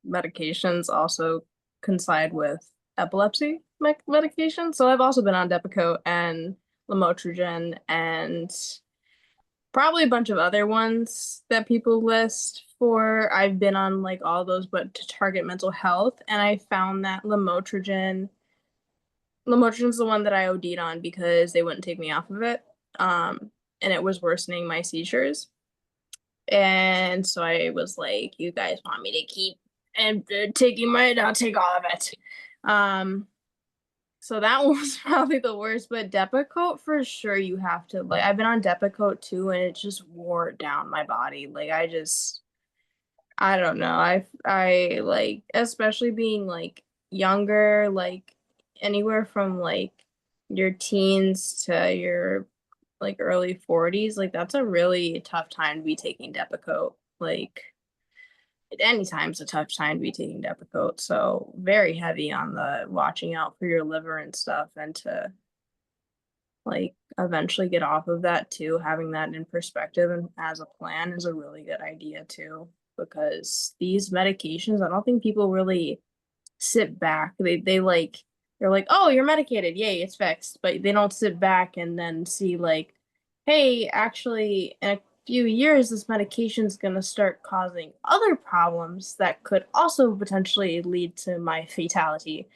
medications also coincide with epilepsy medication. So I've also been on Depakote and Lamotrigine and probably a bunch of other ones that people list for. I've been on like all those, but to target mental health. And I found that Lamotrigine's the one that I OD'd on because they wouldn't take me off of it. And it was worsening my seizures. And so I was like, you guys want me to keep and taking my, I'll take all of it. So that one was probably the worst, but Depakote for sure you have to like, I've been on Depakote too, and it just wore down my body. Like I don't know. I like, especially being like younger, like anywhere from like your teens to your like early 40s, like that's a really tough time to be taking Depakote. Like any time's a tough time to be taking Depakote. So very heavy on the watching out for your liver and stuff, and to like eventually get off of that too. Having that in perspective and as a plan is a really good idea too, because these medications, I don't think people really sit back. They're like, oh, you're medicated, yay, it's fixed. But they don't sit back and then see like, hey, actually, in a few years, this medication's gonna start causing other problems that could also potentially lead to my fatality.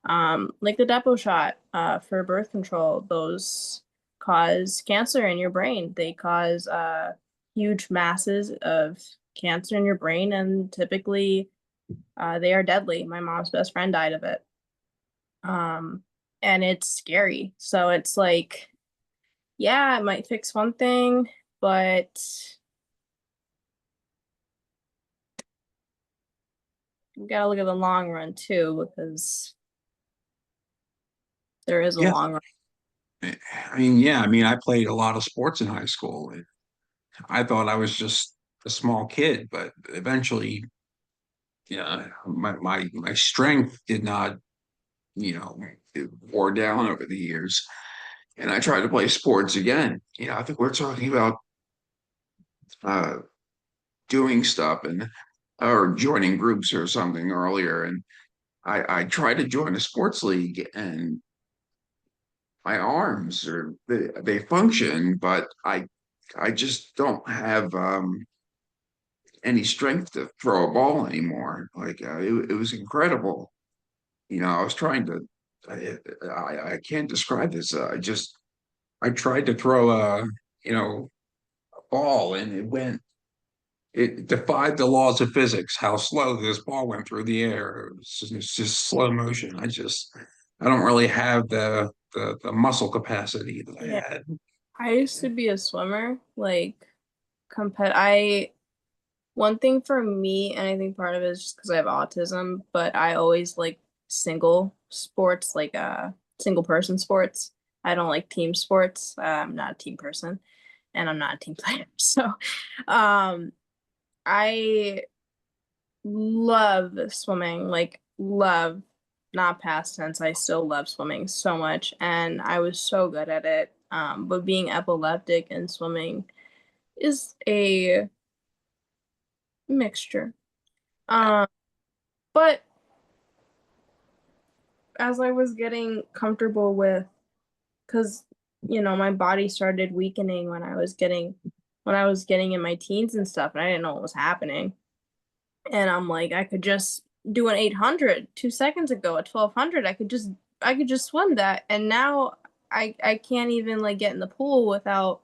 Like the Depo shot for birth control, those cause cancer in your brain. They cause huge masses of cancer in your brain, and typically they are deadly. My mom's best friend died of it. And it's scary. So it's like, yeah, it might fix one thing, but we gotta look at the long run too, because there is a Yeah. long run. I mean, yeah, I mean, I played a lot of sports in high school. And I thought I was just a small kid, but eventually, yeah, my strength did not, it wore down over the years. And I tried to play sports again. I think we're talking about uh doing stuff and or joining groups or something earlier. And I tried to join a sports league and my arms or they function, but I just don't have any strength to throw a ball anymore. Like it was incredible. I was trying to. I can't describe this. I tried to throw a ball and it went. It defied the laws of physics. How slow this ball went through the air. It's just slow motion. I don't really have the muscle capacity that I Yeah. had. I used to be a swimmer, like I one thing for me, and I think part of it is just because I have autism, but I always like single sports, like single person sports. I don't like team sports. I'm not a team person, and I'm not a team player. So, I love swimming, like love, not past tense. I still love swimming so much, and I was so good at it. But being epileptic and swimming is a mixture. Um, but as I was getting comfortable with, because my body started weakening when I was getting in my teens and stuff, and I didn't know what was happening. And I'm like, I could just do an 800 2 seconds ago, a 1200. I could just swim that, and now I can't even like get in the pool without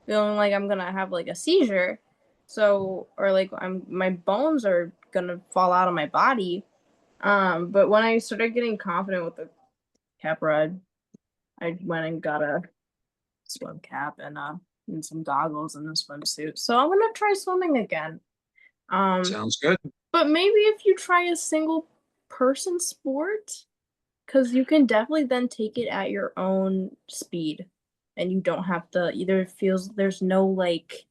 feeling like I'm gonna have like a seizure. So, or like my bones are gonna fall out of my body. But when I started getting confident with the cap rod, I went and got a swim cap and some goggles and a swimsuit. So I'm gonna try swimming again. Sounds good. But maybe if you try a single person sport, because you can definitely then take it at your own speed, and you don't have to either feels there's no like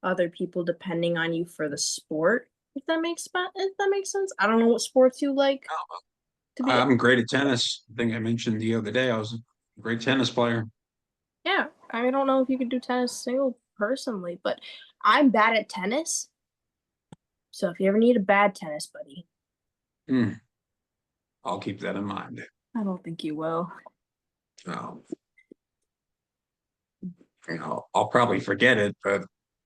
other people depending on you for the sport. If that makes sense. I don't know what sports you like to be. I'm great at tennis. I think I mentioned the other day I was a great tennis player. Yeah, I don't know if you could do tennis single personally, but I'm bad at tennis. So if you ever need a bad tennis buddy, Hmm. I'll keep that in mind. I don't think you will. Um, I'll probably forget it, but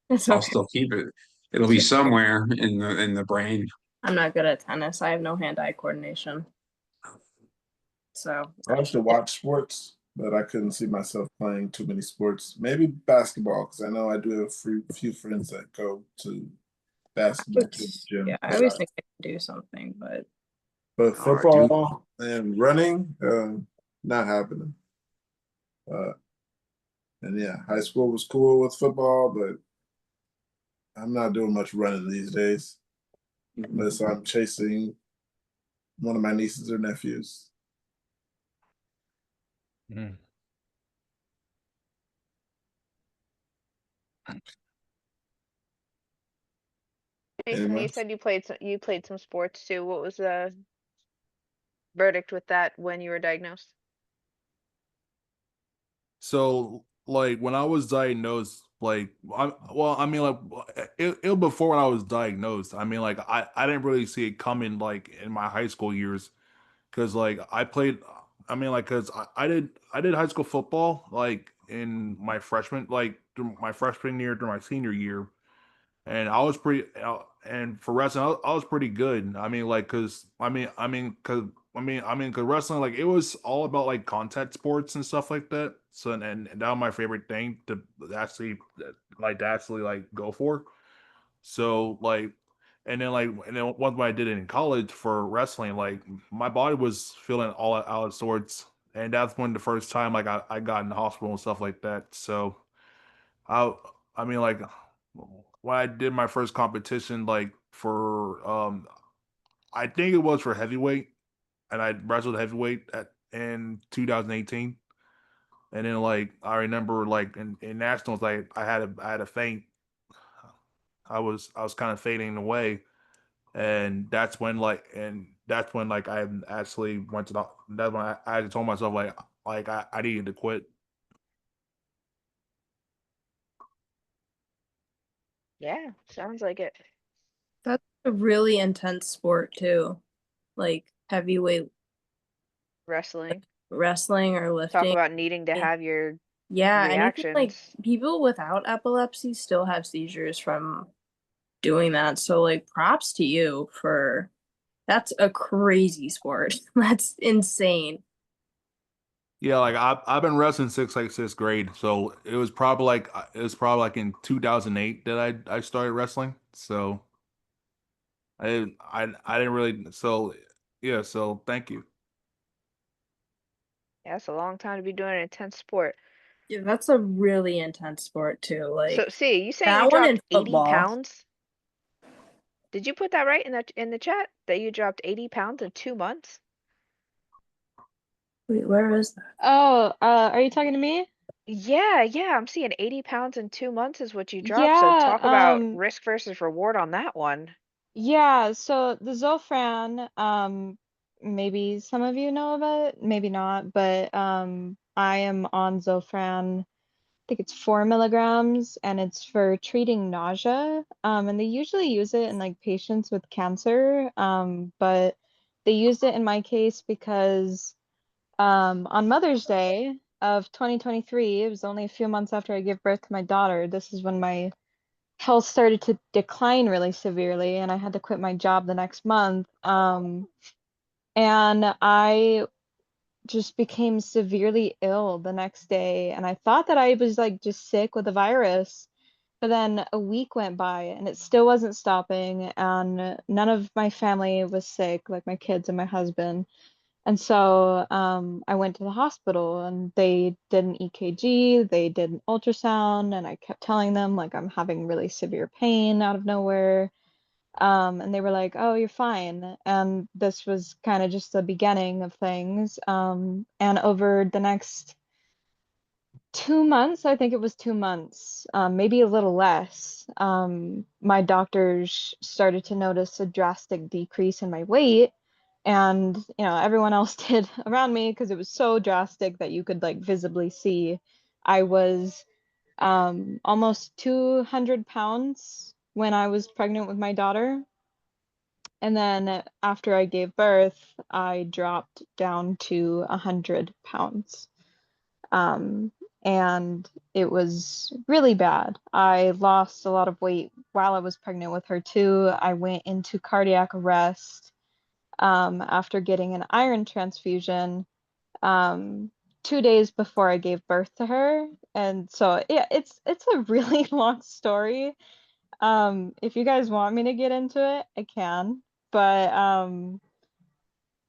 It's I'll okay. still keep it. It'll be somewhere in the brain. I'm not good at tennis. I have no hand-eye coordination. So I used to watch sports, but I couldn't see myself playing too many sports. Maybe basketball, because I know I do have a few friends that go to basketball to the gym. yeah, I always think I can do something, but But All right, dude. football and running, not happening. And yeah, high school was cool with football, but I'm not doing much running these days unless I'm chasing one of my nieces or nephews. Mm. Jason, Anyone you else? said you played some sports too. What was the verdict with that when you were diagnosed? So, like, when I was diagnosed, like, I mean, like, it before when I was diagnosed. I mean, like, I didn't really see it coming, like, in my high school years, because, like, I played. I mean, like, because I did high school football, like, in my freshman, like, through my freshman year, through my senior year, and I was pretty, and for wrestling, I was pretty good. I mean, like, cause cause wrestling, like, it was all about like contact sports and stuff like that. So, and that was my favorite thing to actually like go for. So like, and then once when I did it in college for wrestling, like my body was feeling all out of sorts, and that's when the first time like I got in the hospital and stuff like that. So I I mean like when I did my first competition like for I think it was for heavyweight, and I wrestled heavyweight at in 2018. And then like I remember like in nationals like I had a faint. I was kind of fading away, and that's when like I actually went to the that's when I had told myself like I needed to quit. Yeah, sounds like it. That's a really intense sport too. Like heavyweight Wrestling. wrestling or Talk lifting. about needing to have your Yeah, anything like reactions. people without epilepsy still have seizures from doing that. So like props to you for that's a crazy sport. That's insane. Yeah, like I've been wrestling since like sixth grade, so it was probably like in 2008 that I started wrestling. So I didn't really so yeah, so thank you. Yeah, that's a long time to be doing an intense sport. Yeah, that's a really intense sport too. So, Like see, you saying you that one in dropped 80 football. pounds? Did you put that right in the chat that you dropped 80 pounds in 2 months? Wait, where is that? Oh, are you talking to me? Yeah, yeah, I'm seeing 80 pounds in 2 months is what you dropped. So Yeah, talk about risk versus reward on that one. yeah, so the Zofran, maybe some of you know of it, maybe not, but I am on Zofran. I think it's 4 milligrams, and it's for treating nausea. And they usually use it in like patients with cancer. But they used it in my case because on Mother's Day of 2023, it was only a few months after I gave birth to my daughter. This is when my health started to decline really severely, and I had to quit my job the next month. And I just became severely ill the next day, and I thought that I was like just sick with a virus. But then a week went by and it still wasn't stopping, and none of my family was sick, like my kids and my husband. And so I went to the hospital and they did an EKG, they did an ultrasound, and I kept telling them like I'm having really severe pain out of nowhere. And they were like, "Oh, you're fine." And this was kind of just the beginning of things. And over the next 2 months, I think it was 2 months, maybe a little less, my doctors started to notice a drastic decrease in my weight. And, everyone else did around me because it was so drastic that you could like visibly see. I was almost 200 pounds when I was pregnant with my daughter. And then after I gave birth, I dropped down to 100 pounds. Um, and it was really bad. I lost a lot of weight while I was pregnant with her too. I went into cardiac arrest after getting an iron transfusion um, 2 days before I gave birth to her. And so yeah, it's a really long story. If you guys want me to get into it, I can.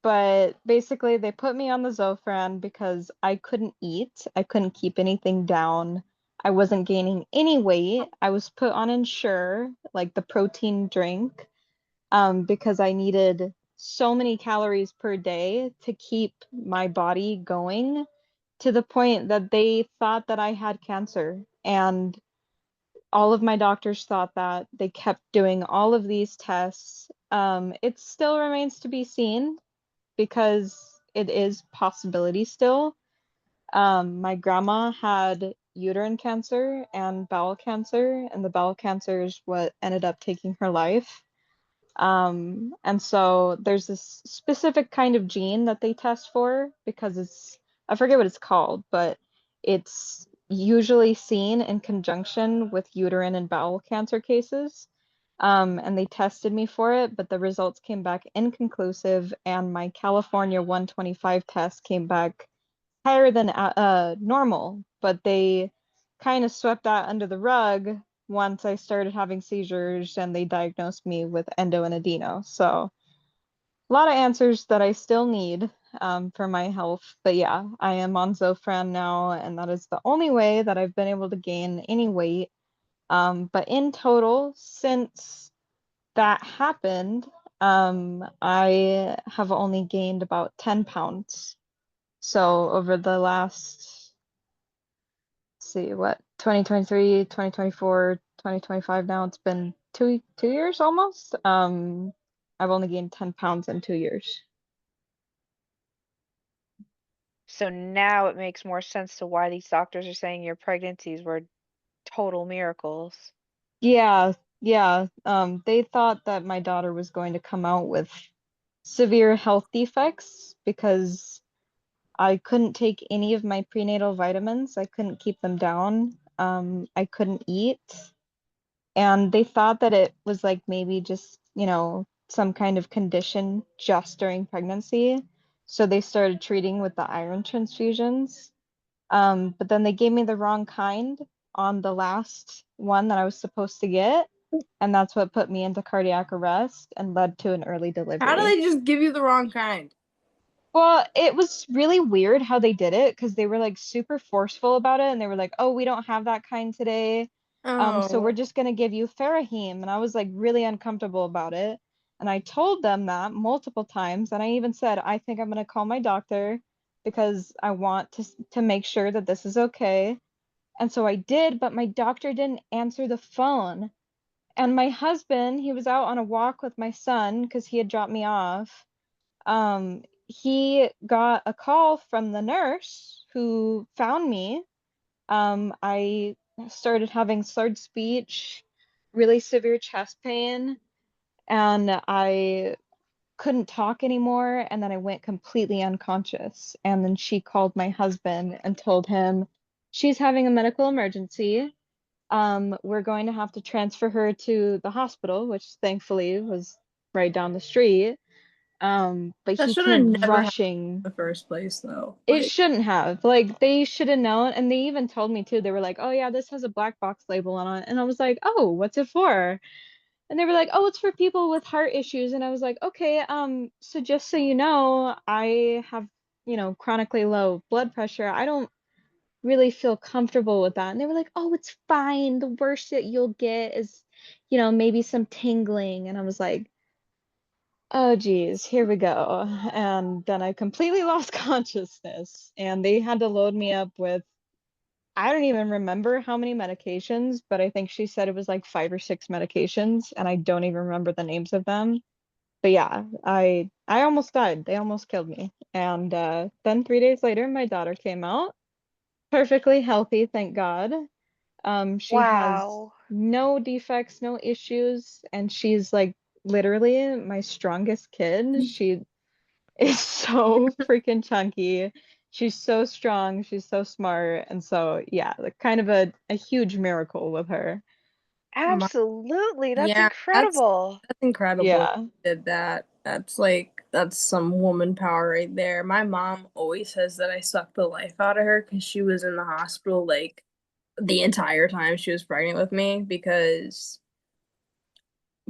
But basically they put me on the Zofran because I couldn't eat. I couldn't keep anything down. I wasn't gaining any weight. I was put on Ensure, like the protein drink, because I needed so many calories per day to keep my body going, to the point that they thought that I had cancer. And all of my doctors thought that. They kept doing all of these tests. It still remains to be seen because it is possibility still. My grandma had uterine cancer and bowel cancer, and the bowel cancer is what ended up taking her life. And so there's this specific kind of gene that they test for because I forget what it's called, but it's usually seen in conjunction with uterine and bowel cancer cases. And they tested me for it, but the results came back inconclusive, and my California 125 test came back higher than normal, but they kind of swept that under the rug once I started having seizures and they diagnosed me with endo and adeno. So a lot of answers that I still need for my health. But yeah, I am on Zofran now, and that is the only way that I've been able to gain any weight. But in total, since that happened, I have only gained about 10 pounds. So over the last, let's see, what, 2023, 2024, 2025 now, it's been two years almost. I've only gained 10 pounds in 2 years. So now it makes more sense to why these doctors are saying your pregnancies were total miracles. Yeah, yeah. They thought that my daughter was going to come out with severe health defects because I couldn't take any of my prenatal vitamins. I couldn't keep them down. I couldn't eat. And they thought that it was like maybe just, some kind of condition just during pregnancy. So they started treating with the iron transfusions. But then they gave me the wrong kind on the last one that I was supposed to get. And that's what put me into cardiac arrest and led to an early How do delivery. they just give you the wrong kind? Well, it was really weird how they did it because they were like super forceful about it and they were like, "Oh, we don't have that kind today. So we're Oh, just gonna give you Farahim." And I was like really uncomfortable about it. And I told them that multiple times, and I even said, "I think I'm gonna call my doctor because I want to make sure that this is okay." And so I did, but my doctor didn't answer the phone. And my husband, he was out on a walk with my son because he had dropped me off. He got a call from the nurse who found me. I started having slurred speech, really severe chest pain, and I couldn't talk anymore. And then I went completely unconscious. And then she called my husband and told him she's having a medical emergency. We're going to have to transfer her to the hospital, which thankfully was right down the street. But that he should have came never happened rushing. in the first place, though. It Like, shouldn't have. Like, they should have known. And they even told me too. They were like, "Oh, yeah, this has a black box label on it." And I was like, "Oh, what's it for?" And they were like, "Oh, it's for people with heart issues." And I was like, "Okay, so just so you know, I have, chronically low blood pressure. I don't really feel comfortable with that." And they were like, "Oh, it's fine. The worst that you'll get is, maybe some tingling." And I was like, "Oh, geez, here we go." And then I completely lost consciousness, and they had to load me up with, I don't even remember how many medications, but I think she said it was like 5 or 6 medications, and I don't even remember the names of them. But yeah, I almost died. They almost killed me. And then 3 days later, my daughter came out, perfectly healthy, thank God. She has Wow. no defects, no issues, and she's like literally my strongest kid. She is so freaking chunky. She's so strong, she's so smart, and so yeah, like kind of a huge miracle with her. my, Absolutely. That's yeah, incredible. that's incredible. Yeah. You did that. That's some woman power right there. My mom always says that I sucked the life out of her because she was in the hospital like the entire time she was pregnant with me because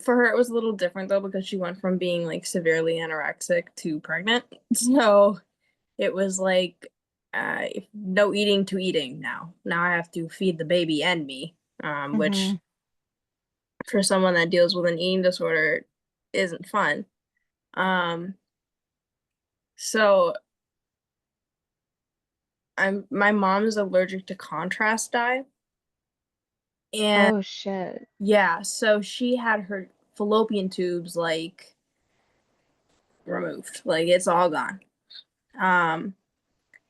for her it was a little different though because she went from being like severely anorexic to pregnant. So it was like no eating to eating now. Now I have to feed the baby and me, which Hmm. for someone that deals with an eating disorder isn't fun. Um, so my mom is allergic to contrast dye. And Oh shit. yeah, so she had her fallopian tubes like removed. Like it's all gone. Um,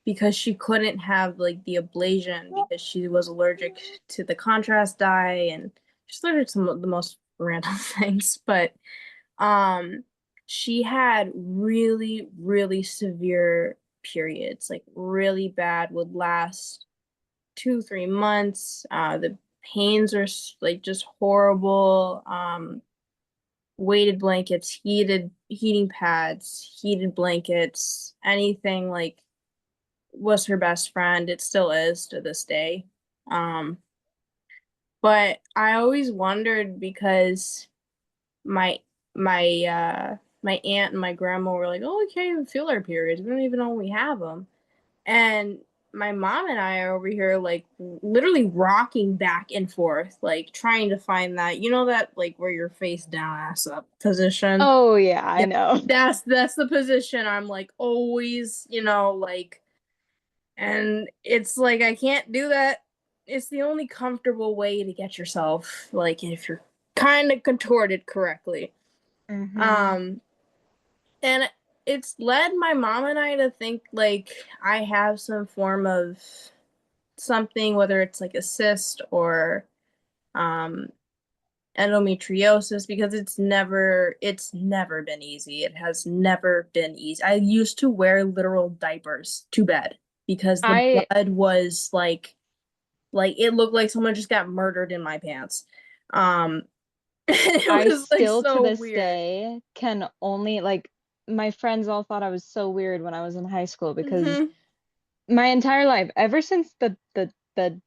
because she couldn't have like the ablation because she was allergic to the contrast dye and she's allergic to the most random things. But she had really, really severe periods, like really bad, would last 2, 3 months. The pains are like just horrible. Weighted blankets, heating pads, heated blankets, anything like was her best friend. It still is to this day. But I always wondered because my my aunt and my grandma were like, "Oh, we can't even feel our periods. We don't even know when we have them." And my mom and I are over here like literally rocking back and forth, like trying to find that, you know, that like where you're face down, ass up position. Oh yeah, I know. That's the position I'm like always, you know, like, and it's like I can't do that. It's the only comfortable way to get yourself like if you're kind of contorted correctly. Mhm. And it's led my mom and I to think like I have some form of something, whether it's like a cyst or um endometriosis, because it's never been easy. It has never been easy. I used to wear literal diapers to bed because the I blood was like it looked like someone just got murdered in my pants. It I was like still to so this weird. day can only like my friends all thought I was so weird when I was in high school because Mhm. my entire life, ever since the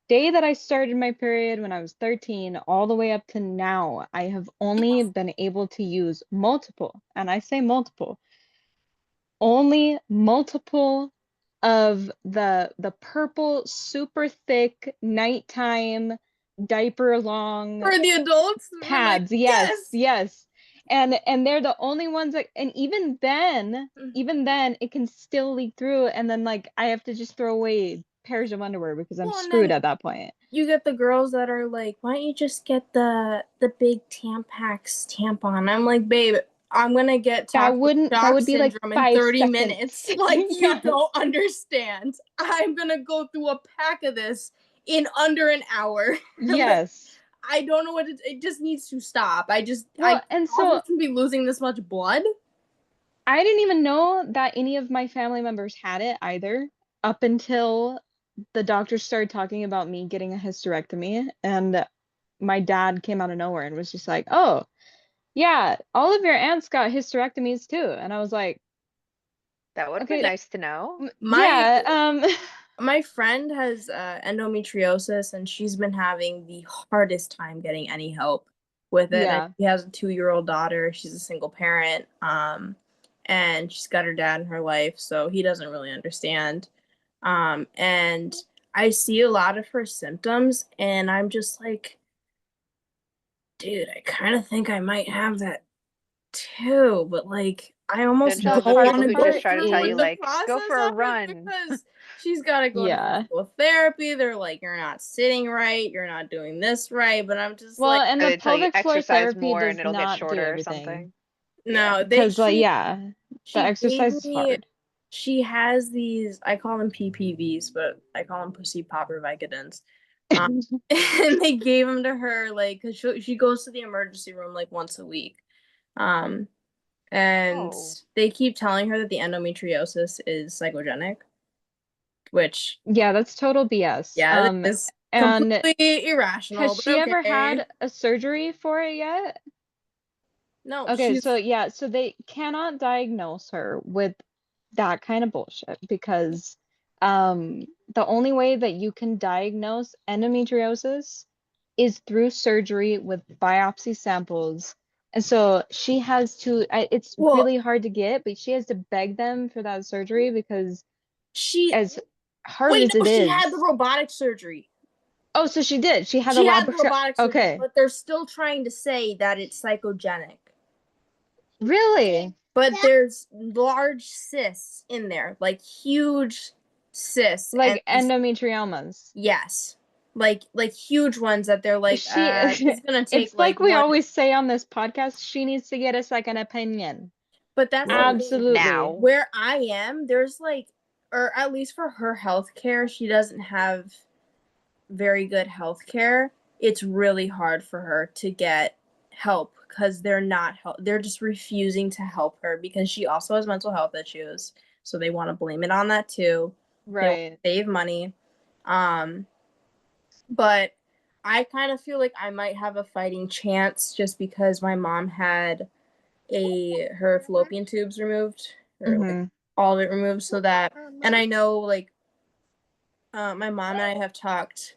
day that I started my period when I was 13, all the way up to now, I have only been able to use multiple, and I say multiple, only multiple of the purple super thick nighttime diaper long For the adults, we're like, pads. Yes, yes. yes. And they're the only ones that, and even then it can still leak through, and then like I have to just throw away pairs of underwear because I'm Well, and screwed then at that point. you get the girls that are like, why don't you just get the big Tampax tampon? I'm like, babe, I'm gonna get That toxic shock would be like syndrome in 5 30 seconds. minutes. Like, you Yes. don't understand. I'm gonna go through a pack of this in under an hour. Like, Yes. I don't know what it just needs to stop. Well, and so shouldn't be losing this much blood. I didn't even know that any of my family members had it either, up until the doctor started talking about me getting a hysterectomy, and my dad came out of nowhere and was just like, "Oh, yeah, all of your aunts got hysterectomies too." And I was like, That would be "Okay, nice to know. My yeah, my friend has endometriosis, and she's been having the hardest time getting any help with it. And yeah, she has a 2-year-old daughter. She's a single parent. And she's got her dad in her life, so he doesn't really understand. And I see a lot of her symptoms, and I'm just like, dude, I kind of think I might have that too, but like I almost There's all don't the want people to who go just try to through tell with you, the like, go process for a of it run. because she's got to go to yeah." physical therapy. They're like, you're not sitting right, you're not doing this right, but I'm just Well, like, and Or the they tell you pelvic floor exercise therapy more and does it'll get not do shorter or everything. something. Yeah. no, they Because like, yeah, the she gave exercise is me hard. she has these, I call them PPVs, but I call them pussy popper Vicodins. And they gave them to her like because she goes to the emergency room like once a week. Um, and Oh. they keep telling her that the endometriosis is psychogenic, which Yeah, that's total BS. yeah, it is And completely has irrational, but she ever okay. had a surgery for it yet? No, Okay, so she's yeah, so they cannot diagnose her with that kind of bullshit because the only way that you can diagnose endometriosis is through surgery with biopsy samples. And so she has to, it's well, really hard to get, but she has to beg them for that surgery because she as hard wait, as no, it she had the is. robotic surgery. Oh, so she did. She had a She had the laboratory. robotic surgery, Okay. but they're still trying to say that it's psychogenic. Really? But there's large cysts in there, like huge cysts, and Like endometriomas. yes, like huge ones that they're like, She this is gonna take it's like like we one. always say on this podcast, she needs to get a second opinion. But that's the Right. thing. Absolutely. Now. Where I am, there's like, or at least for her health care, she doesn't have very good health care. It's really hard for her to get help because they're just refusing to help her because she also has mental health issues. So they want to blame it on that too. They want Right. to save money. But I kind of feel like I might have a fighting chance just because my mom had her fallopian tubes removed, or like Mm-hmm. all of it removed, so that, and I know like my mom and I have talked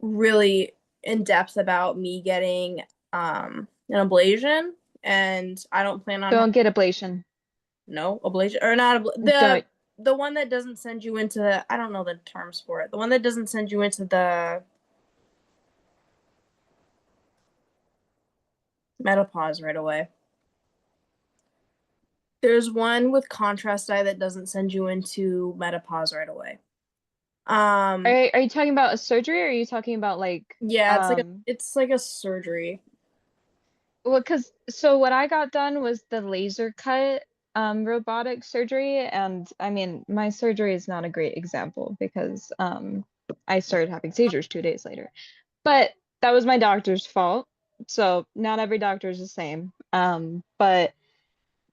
really in depth about me getting an ablation, and I don't plan on Don't get ablation. no ablation or not Don't. the one that doesn't send you into, I don't know the terms for it. The one that doesn't send you into the menopause right away. There's one with contrast dye that doesn't send you into menopause right away. Are you talking about a surgery or are you talking about like Yeah, it's like a surgery. well, so what I got done was the laser cut robotic surgery, and I mean my surgery is not a great example because I started having seizures 2 days later. But that was my doctor's fault. So not every doctor is the same. But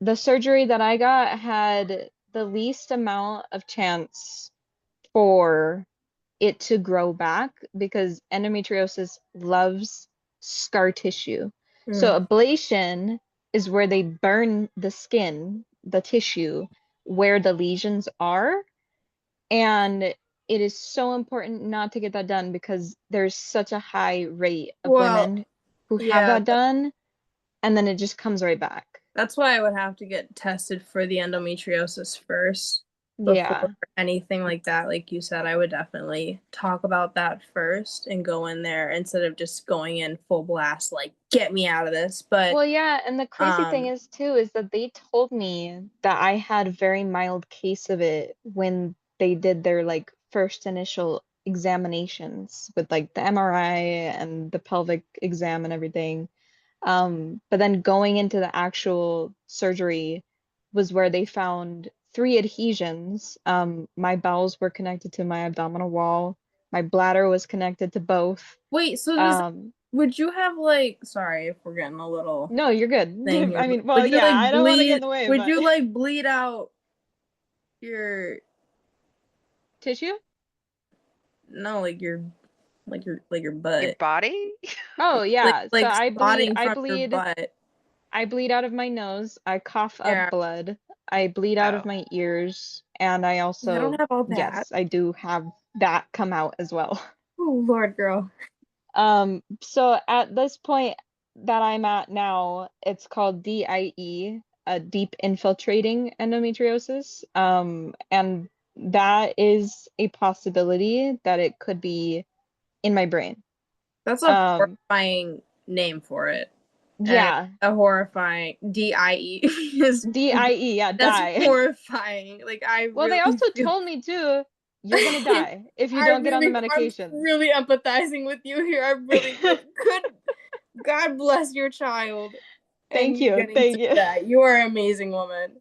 the surgery that I got had the least amount of chance for it to grow back because endometriosis loves scar tissue. So ablation is where they burn the skin, the tissue, where the lesions are. And it is so important not to get that done because there's such a high rate of Well, women who have yeah, that done and then it just comes right back. that's why I would have to get tested for the endometriosis first before Yeah. anything like that. Like you said, I would definitely talk about that first and go in there instead of just going in full blast, like, get me out of this. But Well, yeah, and the crazy thing is too is that they told me that I had a very mild case of it when they did their like first initial examinations with like the MRI and the pelvic exam and everything. But then going into the actual surgery was where they found 3 adhesions. My bowels were connected to my abdominal wall. My bladder was connected to both. wait, so would you have like, sorry if we're getting a little No, you're good. thing here, I but mean, well, would you yeah, like I don't want to get in the way, would but you like bleed out your tissue? no, like your your Your butt? body? Oh, yeah. So Like spotting from your butt. I bleed out of my nose. I cough up Yeah. blood. I bleed out of Oh. my ears, and I I also, don't have all that. yes, I do have that come out as well. Oh Lord, girl. So at this point that I'm at now, it's called DIE, a deep infiltrating endometriosis. And that is a possibility that it could be in my brain. That's a horrifying name for it. Yeah. A horrifying DIE is DIE, yeah, that's die. horrifying. Like I Well, really they also feel... told me too, you're gonna die if you I don't get on the really, medication. I'm really empathizing with you here. I really could. God bless your child. Thank And you you, getting thank through you. that. You are an amazing woman.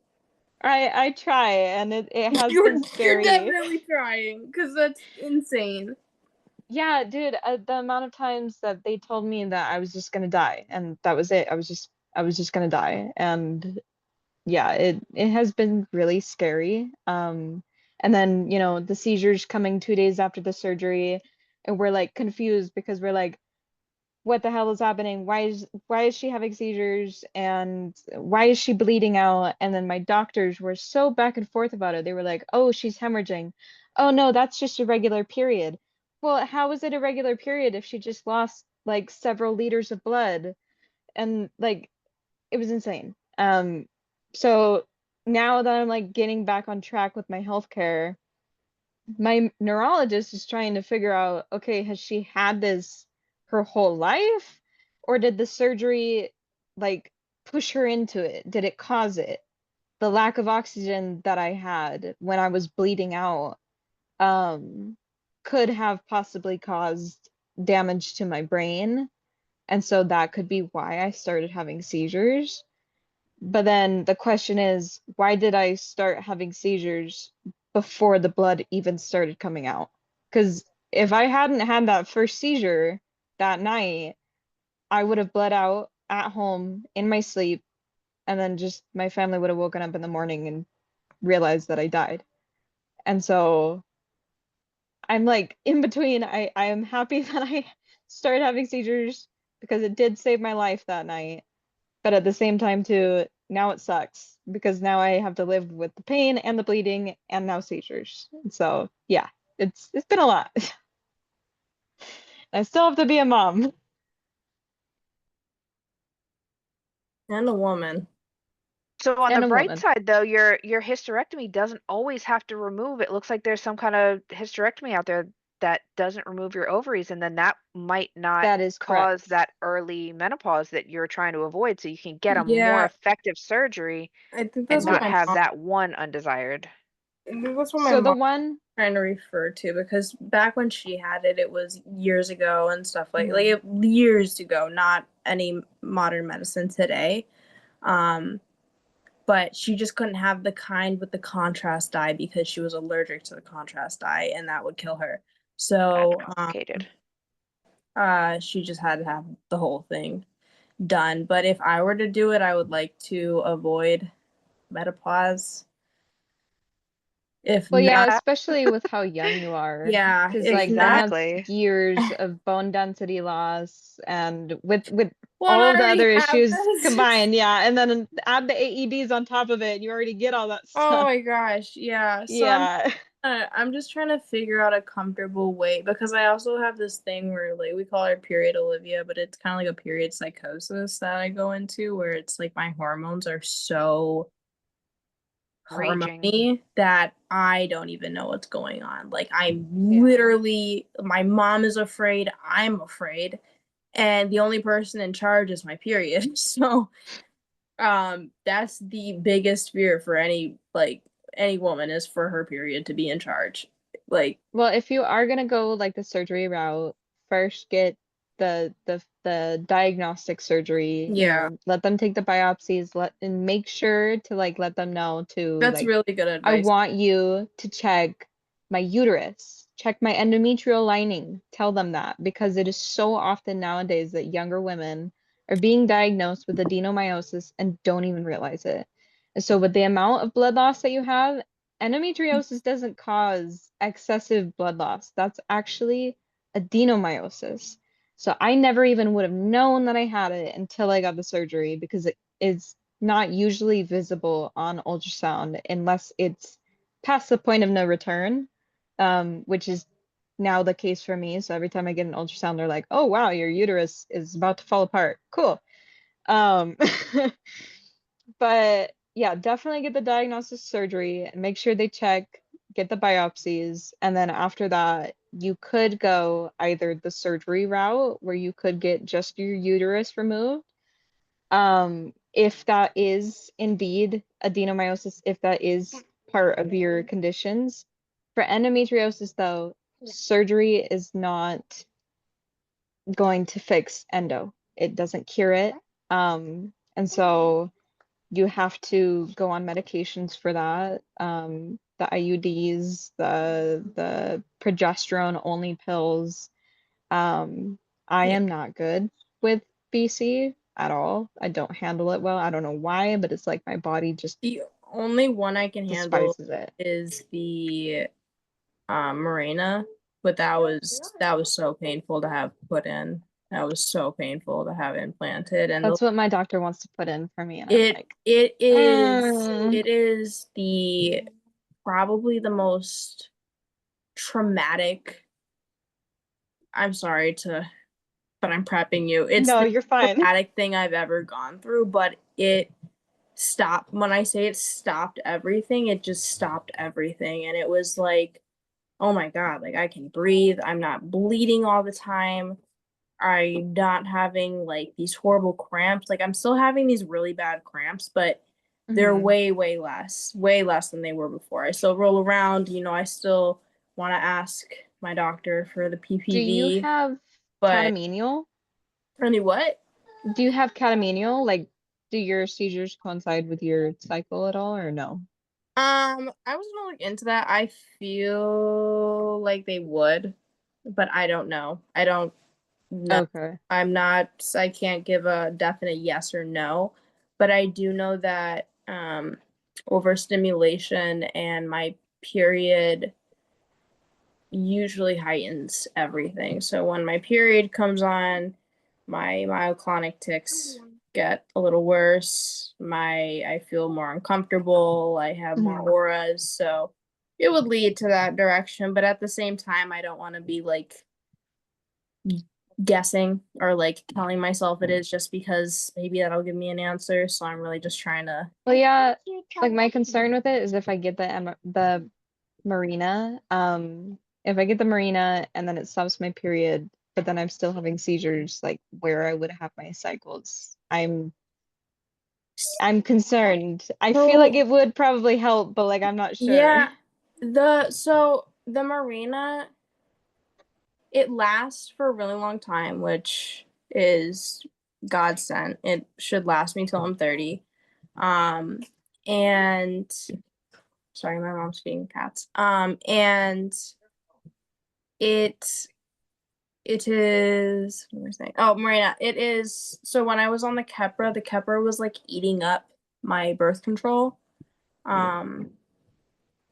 I try, and it has You're been scary. definitely trying, because that's insane. Yeah, dude, the amount of times that they told me that I was just gonna die, and that was it. I was just gonna die, and yeah, it has been really scary. And then, you know, the seizures coming 2 days after the surgery, and we're like confused because we're like, what the hell is happening? Why is she having seizures? And why is she bleeding out? And then my doctors were so back and forth about it. They were like, oh, she's hemorrhaging. Oh no, that's just a regular period. Well, how is it a regular period if she just lost like several liters of blood? And like it was insane. So now that I'm like getting back on track with my healthcare, my neurologist is trying to figure out, okay, has she had this her whole life? Or did the surgery like push her into it? Did it cause it? The lack of oxygen that I had when I was bleeding out, um, could have possibly caused damage to my brain. And so that could be why I started having seizures. But then the question is, why did I start having seizures before the blood even started coming out? Because if I hadn't had that first seizure that night, I would have bled out at home in my sleep, and then just my family would have woken up in the morning and realized that I died. And so I'm like in between. I am happy that I started having seizures because it did save my life that night. But at the same time too, now it sucks because now I have to live with the pain and the bleeding and now seizures. So yeah, it's been a lot. I still have to be a mom. And a woman. So on the And a bright woman. side though, your hysterectomy doesn't always have to remove. It looks like there's some kind of hysterectomy out there that doesn't remove your ovaries, and then that might not That is cause correct. that early menopause that you're trying to avoid. So you can get a more Yeah, effective surgery I think and that's what not my have mom. that one undesired. I think that's what my So the mom one trying to refer to because back when she had it, it was years ago and stuff like Mhm. years ago, not any modern medicine today. Um, but she just couldn't have the kind with the contrast dye because she was allergic to the contrast dye and that would kill her. Kind So, of complicated. she just had to have the whole thing done. But if I were to do it, I would like to avoid menopause. If Well, yeah, not, especially with how young you are, yeah, because if like then not, that's Exactly. years of bone density loss, and with well, and all I of the already other have issues this. combined, yeah, and then add the AEDs on top of it, and you already get all that Oh stuff. my gosh, yeah. So Yeah. I'm just trying to figure out a comfortable way because I also have this thing where like we call her period Olivia, but it's kind of like a period psychosis that I go into where it's like my hormones are so Raging. hormony that I don't even know what's going on. Like I'm Yeah. literally my mom is afraid, I'm afraid, and the only person in charge is my period. So that's the biggest fear for any woman is for her period to be in charge. Like, Well, if you are gonna go like the surgery route, first get the diagnostic surgery, yeah, let them take the biopsies, and make sure to like let them know to that's like really good I advice. want you to check my uterus, check my endometrial lining. Tell them that because it is so often nowadays that younger women are being diagnosed with adenomyosis and don't even realize it. And so with the amount of blood loss that you have, endometriosis doesn't cause excessive blood loss. That's actually adenomyosis. So I never even would have known that I had it until I got the surgery because it is not usually visible on ultrasound unless it's past the point of no return, which is now the case for me. So every time I get an ultrasound, they're like, "Oh wow, your uterus is about to fall apart." Cool. Um, but yeah, definitely get the diagnosis surgery and make sure they check, get the biopsies, and then after that, you could go either the surgery route where you could get just your uterus removed, if that is indeed adenomyosis, if that is part of your conditions. For endometriosis, though, surgery is not going to fix endo. It doesn't cure it. And so you have to go on medications for that. The IUDs, the progesterone only pills. I Yeah. am not good with BC at all. I don't handle it well. I don't know why, but it's like my body just The only one I can handle despises it. is the Mirena, but that was so painful to have put in. That was so painful to have implanted, and That's what my doctor wants to put in for me, and I'm it like, it is mm. it is the probably the most traumatic. I'm sorry but I'm prepping you. It's No, the you're fine. traumatic thing I've ever gone through, but it stopped. When I say it stopped everything, it just stopped everything. And it was like, oh my God, like I can breathe. I'm not bleeding all the time. I'm not having like these horrible cramps. Like I'm still having these really bad cramps, but they're Mhm. way less than they were before. I still roll around, I still want to ask my doctor for the Do you PPV, have but catamenial? really what? Do you have catamenial? Like, do your seizures coincide with your cycle at all, or no? I was gonna look into that. I feel like they would, but I don't know. I don't know. Okay. I can't give a definite yes or no, but I do know that overstimulation and my period, usually heightens everything. So when my period comes on, my myoclonic tics get a little worse. I feel more uncomfortable. I have more auras. So it would lead to that direction. But at the same time, I don't want to be like guessing or like telling myself it is just because maybe that'll give me an answer. So I'm really just trying to. Well, yeah, like my concern with it is if I get the Marina, if I get the Marina and then it stops my period, but then I'm still having seizures, like where I would have my cycles, I'm concerned. I feel like it would probably help, but like I'm not sure. Yeah, the Marina, it lasts for a really long time, which is godsend. It should last me till I'm 30. And sorry, my mom's feeding cats. And it is what was I saying? Oh, Marina, it is. So when I was on the Keppra was like eating up my birth control.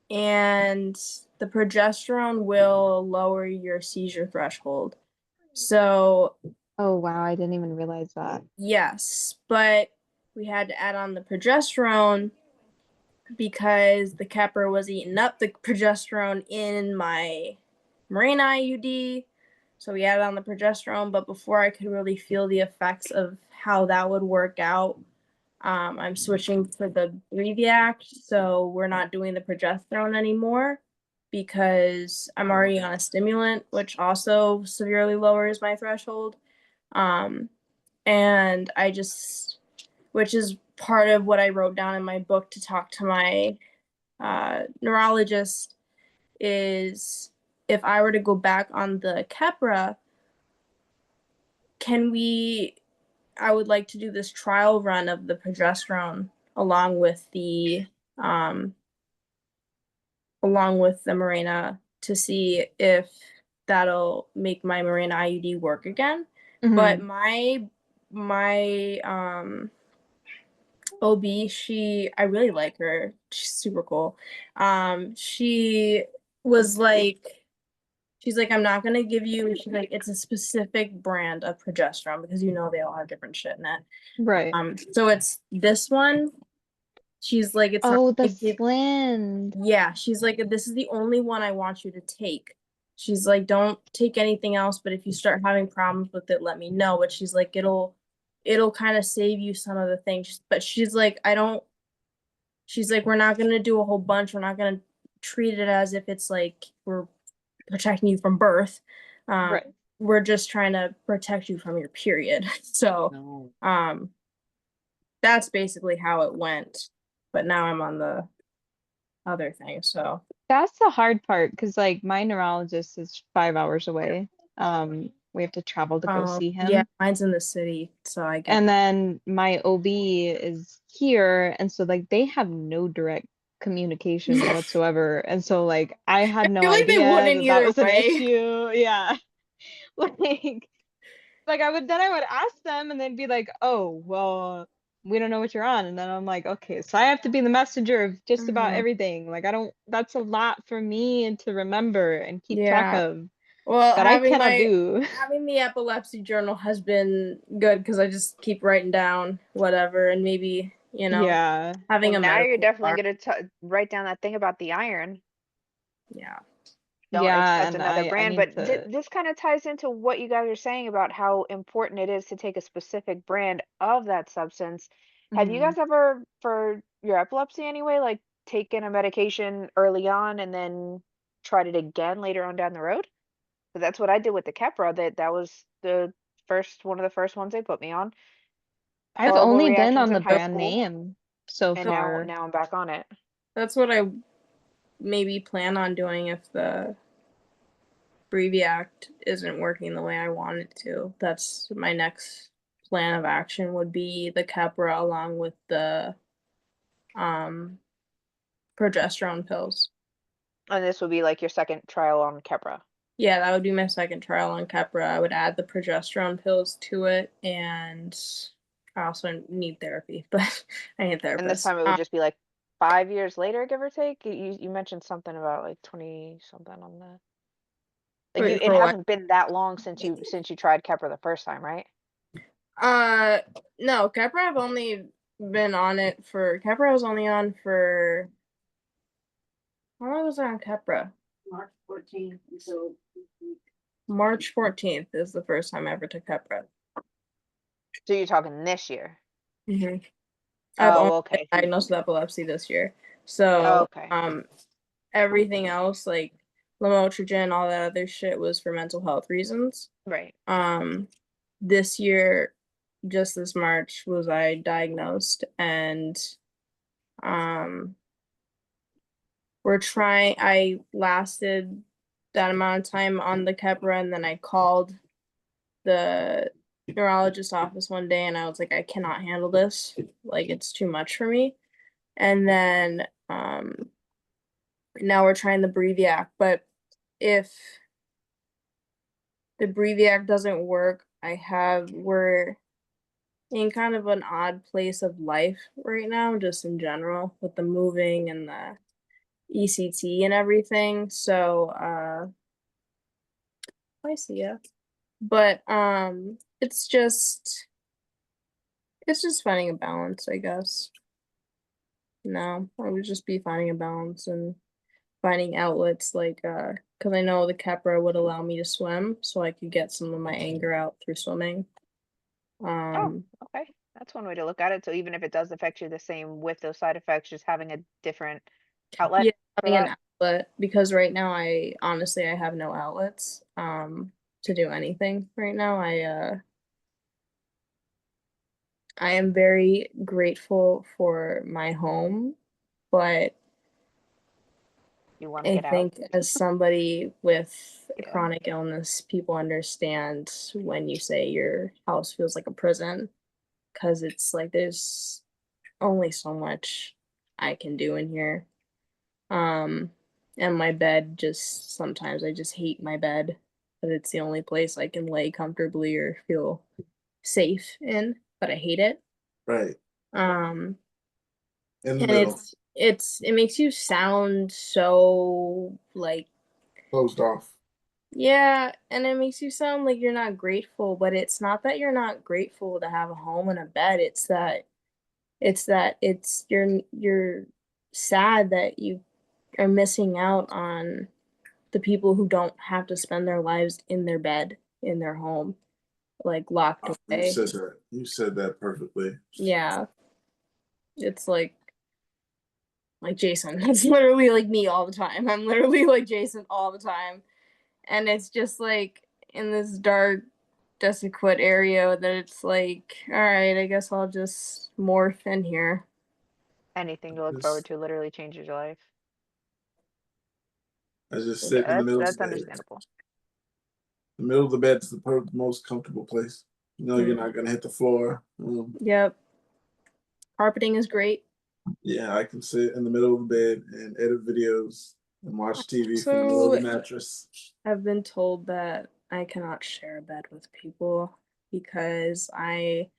And the progesterone will lower your seizure threshold. So, oh wow, I didn't even realize that. yes, but we had to add on the progesterone because the Keppra was eating up the progesterone in my Mirena IUD. So we added on the progesterone, but before I could really feel the effects of how that would work out, I'm switching for the Breviact, so we're not doing the progesterone anymore because I'm already on a stimulant, which also severely lowers my threshold. And I just, which is part of what I wrote down in my book to talk to my neurologist, is if I were to go back on the Keppra, I would like to do this trial run of the progesterone along with the Mirena to see if that'll make my Mirena IUD work again. But my OB, I really like her. She's super cool. She was like, she's like, I'm not gonna give you. She's like, it's a specific brand of progesterone because they all have different shit in it. Right. So it's this one. She's like, it's oh, not the like Fland. yeah. She's like, this is the only one I want you to take. She's like, don't take anything else, but if you start having problems with it, let me know. But she's like, it'll kind of save you some of the things. But she's like, she's like, we're not gonna do a whole bunch. We're not gonna treat it as if it's like we're protecting you from birth. Right. We're just trying to protect you from your period. So, that's basically how it went. But now I'm on the other thing. So That's the hard part because like my neurologist is 5 hours away. We have to travel to go see him. yeah, mine's in the city, so I get. And then my OB is here, and so like they have no direct communication whatsoever. And so like I had no feel like they idea wouldn't that either was an way. issue. Yeah. Like I would ask them and they'd be like, "Oh, well, we don't know what you're on." And then I'm like, "Okay, so I have to be the messenger of just about everything." Like that's a lot for me and to remember and keep track of. Well, that I cannot do. having the epilepsy journal has been good because I just keep writing down whatever and maybe, Yeah. having Well, a now you're medical definitely card. gonna write down that thing about the iron. Yeah. Don't Yeah, accept and another I brand, need but to. this kind of ties into what you guys are saying about how important it is to take a specific brand of that substance. Have you guys ever, for your epilepsy anyway, like taken a medication early on and then tried it again later on down the road? 'Cause that's what I did with the Keppra. That was one of the first ones they put me on. I've Horrible only been reactions on in the high brand school, name so and far. now I'm back on it. That's what I maybe plan on doing if the Breviact isn't working the way I want it to. That's my next plan of action would be the Keppra along with the progesterone pills. And this would be like your second trial on Keppra. Yeah, that would be my second trial on Keppra. I would add the progesterone pills to it, and I also need therapy, but I need And this therapists. time it would just be like 5 years later, give or take. You mentioned something about like 20 something on that. Like Wait, it for what? hasn't been that long since you tried Keppra the first time, right? No, Keppra I've only been on it for Keppra I was only on for how long was I on Keppra? March 14th until March 14th is the first time I ever took Keppra. So you're talking this year. Mm-hmm. I've Oh, only been okay. diagnosed with epilepsy this year. Oh, So okay. everything else like lamotrigine, all that other shit was for mental health reasons. Right. This year, just this March, was I diagnosed, and I lasted that amount of time on the Keppra, and then I called the neurologist office one day and I was like, I cannot handle this. Like, it's too much for me. And then now we're trying the Breathiac, but if the Breathiac doesn't work, we're in kind of an odd place of life right now, just in general, with the moving and the ECT and everything. So I see ya. But it's just finding a balance, I guess. No, I would just be finding a balance and finding outlets like because I know the Keppra would allow me to swim, so I could get some of my anger out through swimming. Oh, okay. That's one way to look at it. So even if it does affect you the same with those side effects, just having a different outlet Yeah, for having an that. outlet, because right now I honestly I have no outlets to do anything right now. I am very grateful for my home, but You want to I get out. think as somebody with a Yeah. chronic illness, people understand when you say your house feels like a prison, because it's like there's only so much I can do in here. And my bed, just sometimes I just hate my bed, but it's the only place I can lay comfortably or feel safe in, but I hate it. Right. Um, In the and middle. it makes you sound so like, Closed off. yeah, and it makes you sound like you're not grateful, but it's not that you're not grateful to have a home and a bed. It's you're sad that you are missing out on the people who don't have to spend their lives in their bed, in their home, like locked You away. said that. You said that perfectly. Yeah. It's like Jason. That's literally like me all the time. I'm literally like Jason all the time. And it's just like in this dark, desicquit area that it's like, all right, I guess I'll just morph in here. Anything to look forward to literally changes your life. I just sit in the middle of That's the bed. understandable. The middle of the bed is the most comfortable place. You know, you're not gonna hit the floor. Yep. Carpeting is great. Yeah, I can sit in the middle of the bed and edit videos and watch TV from the middle So of the mattress. I've been told that I cannot share a bed with people because I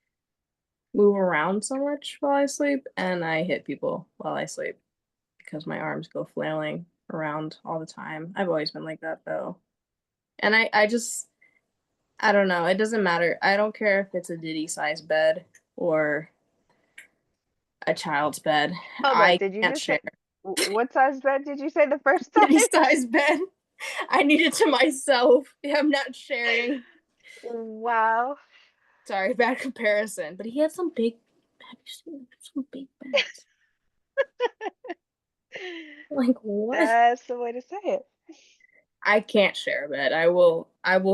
move around so much while I sleep and I hit people while I sleep because my arms go flailing around all the time. I've always been like that though. And I don't know. It doesn't matter. I don't care if it's a Diddy size bed or a child's bed. Hold I up, did you can't just share. say what size bed did you say the first time? Diddy size bed. I need it to myself. I'm not sharing. Wow. Sorry, bad comparison. But he had some big, have you seen some big beds? Like what? That's the way to say it. I can't share a bed. I will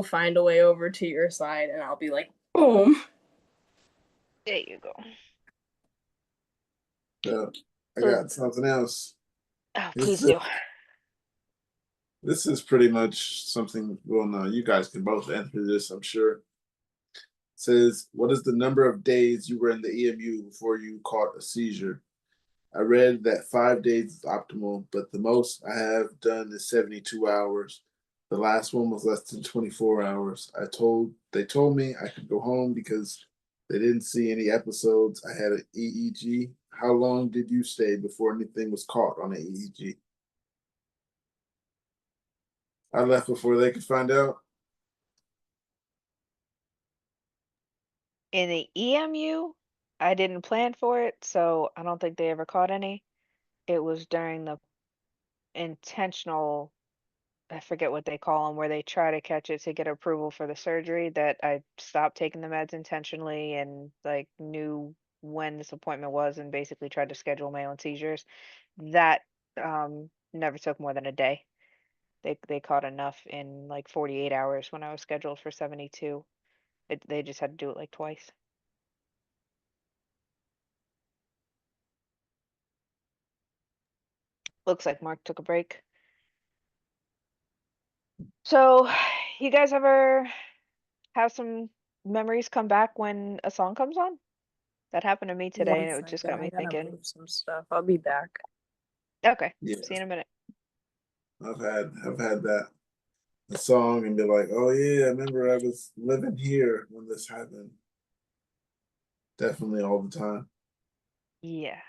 find a way over to your side and I'll be like, boom. There you go. I got something else. Oh, please do. This is pretty much something, well, no, you guys can both answer this, I'm sure. It says, what is the number of days you were in the EMU before you caught a seizure? I read that 5 days is optimal, but the most I have done is 72 hours. The last one was less than 24 hours. They told me I could go home because they didn't see any episodes. I had an EEG. How long did you stay before anything was caught on an EEG? I left before they could find out. In the EMU, I didn't plan for it, so I don't think they ever caught any. It was during the intentional, I forget what they call them, where they try to catch it to get approval for the surgery, that I stopped taking the meds intentionally and like knew when this appointment was and basically tried to schedule my own seizures. That never took more than a day. They caught enough in like 48 hours when I was scheduled for 72. They just had to do it like twice. Looks like Mark took a break. So, you guys ever have some memories come back when a song comes on? That happened to me today, and One it just got second, I me gotta thinking. move some stuff. I'll be back. Okay, Yeah, see you in a minute. I've had that a song and be like, oh yeah, I remember I was living here when this happened. Definitely all the time. Yeah.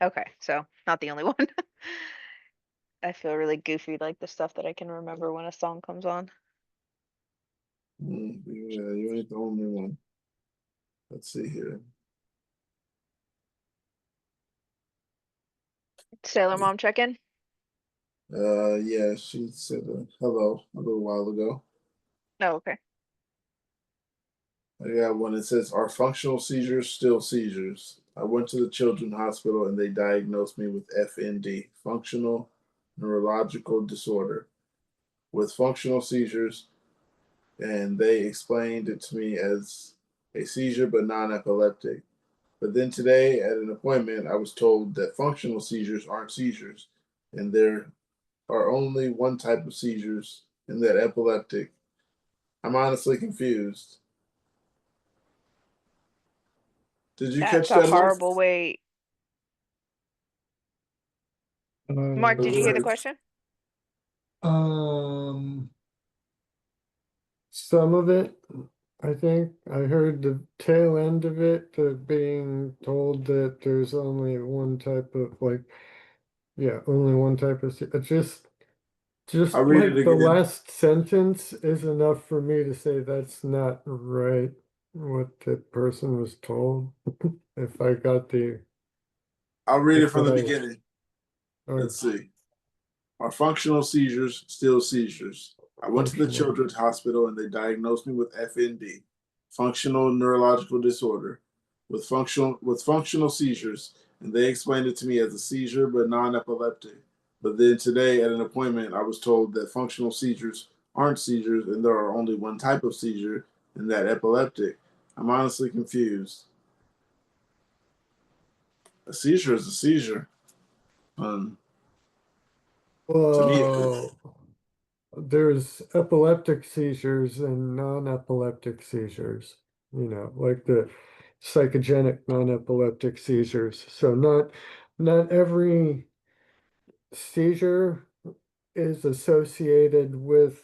Okay, so not the only one. I feel really goofy, like the stuff that I can remember when a song comes on. Yeah, you ain't the only one. Let's see here. Sailor Mom check in. Yeah, she said hello a little while ago. Oh, okay. I got one that says, "Are functional seizures still seizures?" I went to the children's hospital and they diagnosed me with FND, functional neurological disorder, with functional seizures, and they explained it to me as a seizure but non-epileptic. But then today at an appointment, I was told that functional seizures aren't seizures, and there are only one type of seizures, and that epileptic. I'm honestly confused. Did you That's catch a that, Mark? horrible way. Mark, did you hear the question? Um, some of it, I think. I heard the tail end of it, being told that there's only one type of only one type of. I'll Just read it like the again. last sentence is enough for me to say that's not right what the person was told. If I got the I'll read it if from the what I beginning. or Let's see. Are functional seizures still seizures? I went to the functional. children's hospital and they diagnosed me with FND, functional neurological disorder, with functional seizures, and they explained it to me as a seizure but non-epileptic. But then today at an appointment, I was told that functional seizures aren't seizures and there are only one type of seizure, and that epileptic. I'm honestly confused. A seizure is a seizure. Um, to me, Whoa. There's epileptic seizures and non-epileptic seizures, like the psychogenic non-epileptic seizures. So not every seizure is associated with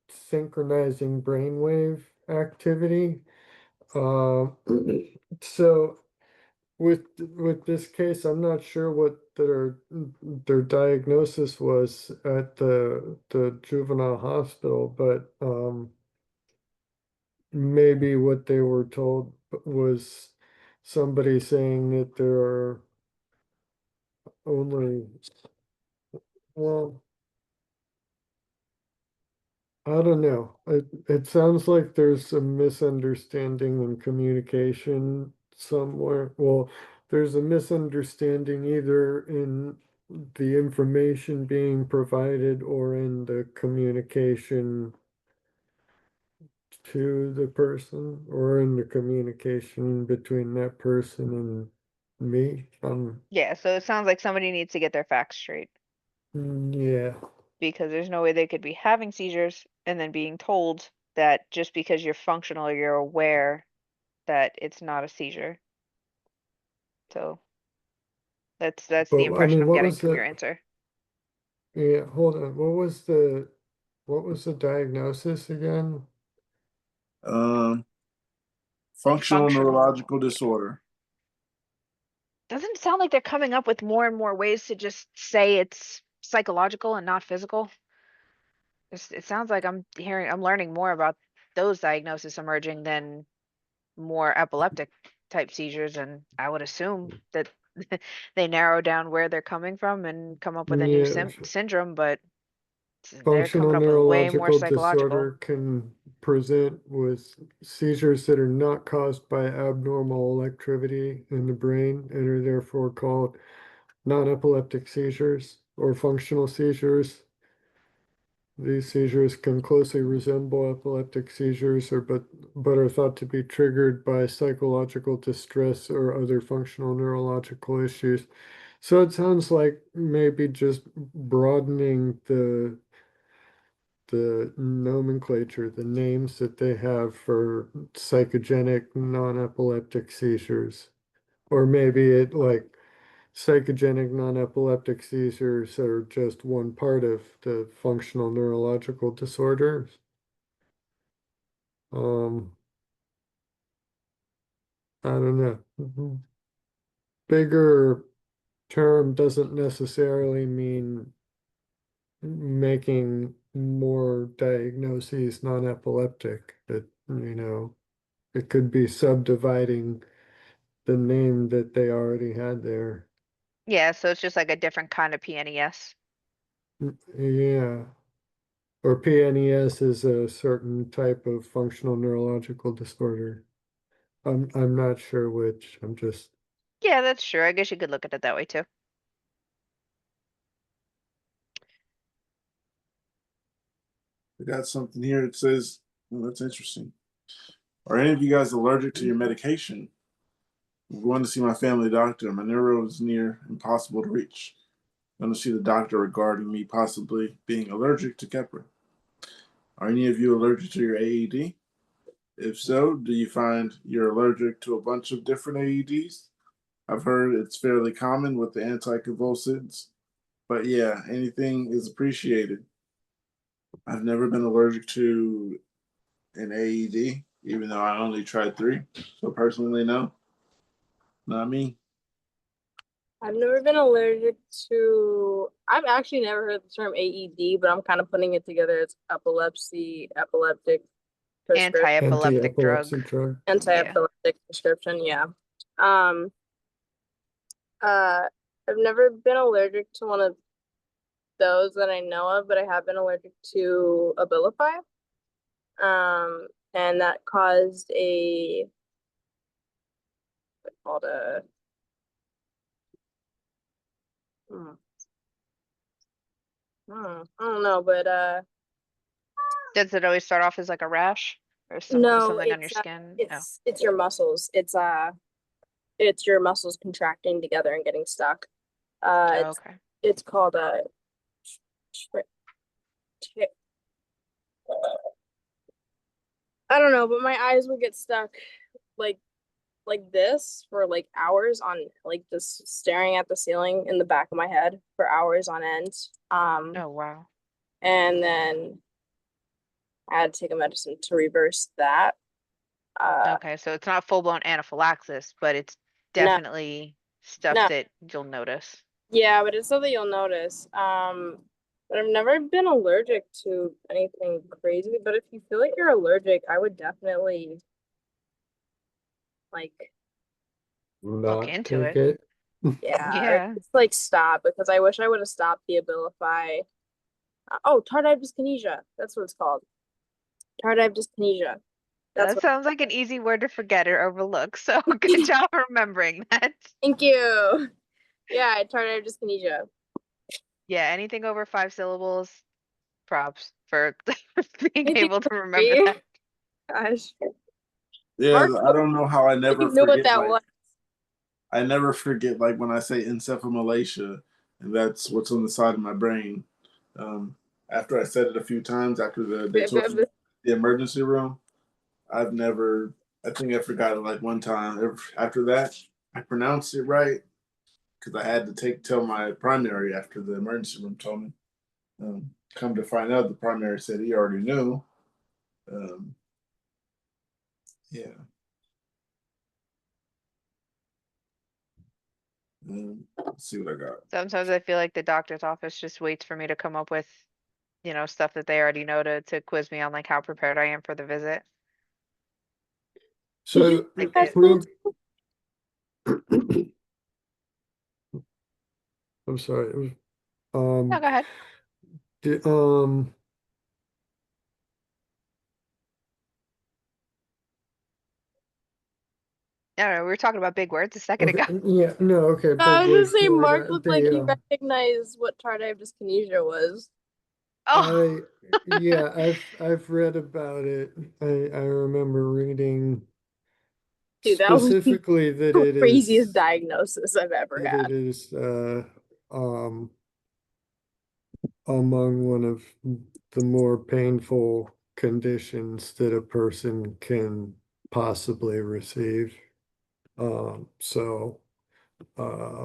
synchronizing brainwave activity. Uh, so with this case, I'm not sure what their diagnosis was at the juvenile hospital, but maybe what they were told was somebody saying that there are only, well, I don't know. It sounds like there's a misunderstanding in communication somewhere. Well, there's a misunderstanding either in the information being provided or in the communication to the person or in the communication between that person and me. Yeah, so it sounds like somebody needs to get their facts straight Yeah. because there's no way they could be having seizures and then being told that just because you're functional or you're aware that it's not a seizure. So that's the But I impression mean, I'm getting from your answer. yeah, hold on. What was the diagnosis again? um, functional Functional. neurological disorder. Doesn't it sound like they're coming up with more and more ways to just say it's psychological and not physical? It sounds like I'm learning more about those diagnoses emerging than more epileptic type seizures, and I would assume that they narrow down where they're coming from and come up with a new Yeah, syndrome, but they're functional coming up with way more neurological psychological. disorder can present with seizures that are not caused by abnormal electricity in the brain and are therefore called non-epileptic seizures or functional seizures. These seizures can closely resemble epileptic seizures but are thought to be triggered by psychological distress or other functional neurological issues. So it sounds like maybe just broadening the nomenclature, the names that they have for psychogenic non-epileptic seizures. Or maybe it like psychogenic non-epileptic seizures are just one part of the functional neurological disorders. I don't know. Bigger term doesn't necessarily mean making more diagnoses non-epileptic. It could be subdividing the name that they already had there. Yeah, so it's just like a different kind of PNES. Yeah. Or PNES is a certain type of functional neurological disorder. I'm not sure which. I'm just Yeah, that's true. I guess you could look at it that way too. I got something here that says, well, that's interesting. Are any of you guys allergic to your medication? I'm going to see my family doctor. My neuro is near impossible to reach. I'm going to see the doctor regarding me possibly being allergic to Keppra. Are any of you allergic to your AED? If so, do you find you're allergic to a bunch of different AEDs? I've heard it's fairly common with the anticonvulsants, but yeah, anything is appreciated. I've never been allergic to an AED, even though I only tried 3. So personally, no, not me. I've never been allergic to. I've actually never heard the term AED, but I'm kind of putting it together as epilepsy, epileptic prescription, Anti-epileptic drug. anti-epilepsy drug. Yeah. anti-epileptic prescription. Yeah. Um. I've never been allergic to one of those that I know of, but I have been allergic to Abilify. And that caused a what's it called a I don't know, but Does it always start off as like a rash or no, something on your skin? Oh. it's your muscles. It's your muscles contracting together and getting stuck. Oh, okay. It's called a I don't know, but my eyes would get stuck like this for like hours on like just staring at the ceiling in the back of my head for hours on end. Oh, wow. And then I had to take a medicine to reverse that. Okay, so it's not full-blown anaphylaxis, but it's No, definitely stuff no. that you'll notice. Yeah, but it's something you'll notice. But I've never been allergic to anything crazy. But if you feel like you're allergic, I would definitely like, Look Not into take it. it. yeah, or Yeah. just like stop because I wish I would have stopped the Abilify. Oh, tardive dyskinesia. That's what it's called. Tardive dyskinesia. That's That what. sounds like an easy word to forget or overlook. So good job remembering that. Thank you. Yeah, tardive dyskinesia. Yeah, anything over 5 syllables, props for being Anything able to for remember free? that. Gosh, Yeah, Mark I don't know how I never knew what forget. that Like was. I never forget. Like when I say encephalomalacia, and that's what's on the side of my brain. After I said it a few times, after they told me the emergency room, I've never. I think I forgot it like one time. After that, I pronounced it right because I had to tell my primary after the emergency room told me. Come to find out, the primary said he already knew. Um, yeah. Let's see what I got. Sometimes I feel like the doctor's office just waits for me to come up with stuff that they already know to quiz me on like how prepared I am for the visit. So Like real I'm sorry. It was, no, go ahead. the, I don't know. We were talking about big words a second okay, ago. yeah, no, okay, I big was gonna words say good. Mark looked like he The recognized what tardive dyskinesia was. Oh, yeah, I've read about it. I remember reading Dude, that was specifically that the it craziest is diagnosis I've ever that had. it is among one of the more painful conditions that a person can possibly receive. So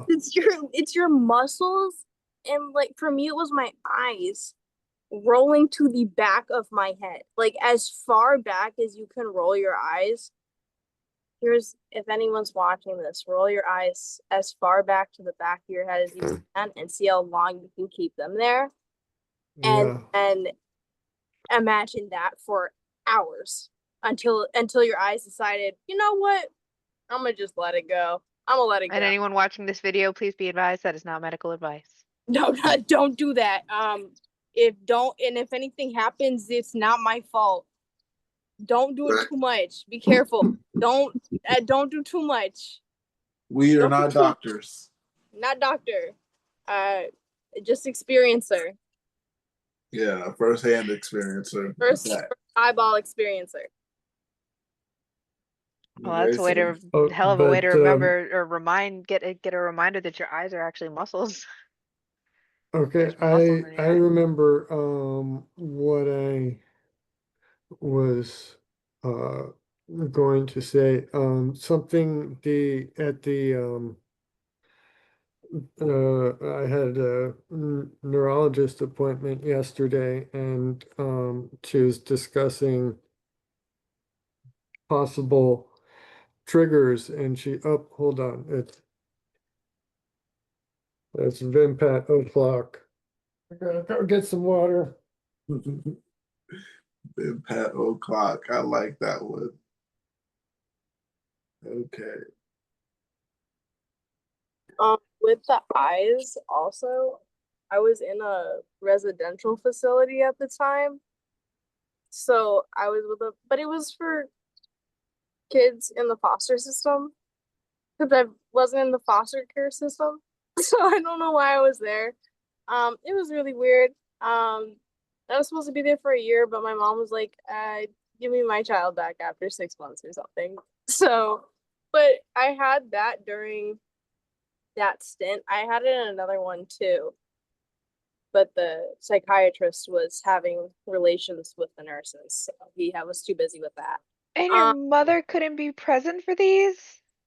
It's your muscles, and like for me it was my eyes rolling to the back of my head. Like as far back as you can roll your eyes. Here's, if anyone's watching this, roll your eyes as far back to the back of your head as you can and see how long you can keep them there. yeah. And imagine that for hours until your eyes decided, you know what? I'm gonna just let it go. I'm gonna let it and go. anyone watching this video, please be advised that is not medical advice. No, don't do that. If anything happens, it's not my fault. Don't do it too much. Be careful. Don't do too much. We are Don't not doctors. Not doctor. Uh, just experiencer. Yeah, first-hand experiencer. First eyeball experiencer. Well, that's a way to hell of a way to remember or get a reminder that your eyes are actually muscles. Okay, There's muscles in I your eyes. remember what I was going to say. Something the at the I had a neurologist appointment yesterday, and she was discussing possible triggers, and hold on, it's Vimpat o'clock. I gotta go get some water. Pat O'Clock. I like that one. Okay. With the eyes, also, I was in a residential facility at the time. So I was but it was for kids in the foster system because I wasn't in the foster care system. So I don't know why I was there. It was really weird. I was supposed to be there for a year, but my mom was like, give me my child back after 6 months or something. So, but I had that during that stint. I had it in another one too. But the psychiatrist was having relations with the nurses, so he was too busy with that. And your mother couldn't be present for these?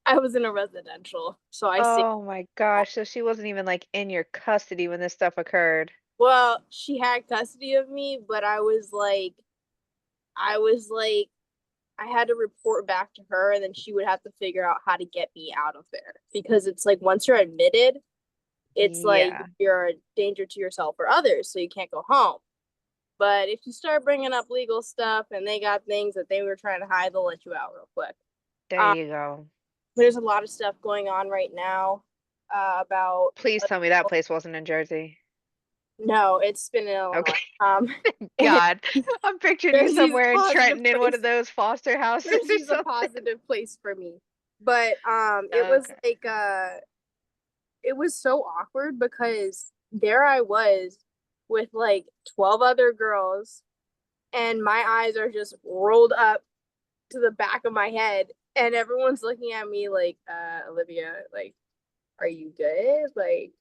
I was in a residential, so I see. Oh my gosh, so she wasn't even like in your custody when this stuff occurred. Well, she had custody of me, but I was like, I had to report back to her, and then she would have to figure out how to get me out of there because it's like once you're admitted, it's like Yeah. you're a danger to yourself or others, so you can't go home. But if you start bringing up legal stuff and they got things that they were trying to hide, they'll let you out real quick. There you go. There's a lot of stuff going on right now about. Please tell me that place wasn't in Jersey. No, it's been in Illinois. Okay. God, I'm picturing you Jersey's a somewhere in positive Trenton in one of those foster houses or Jersey's a something. positive place for me. But it was like it was so awkward because there I was with like 12 other girls and my eyes are just rolled up to the back of my head and everyone's looking at me like, Olivia, like, are you good? Like,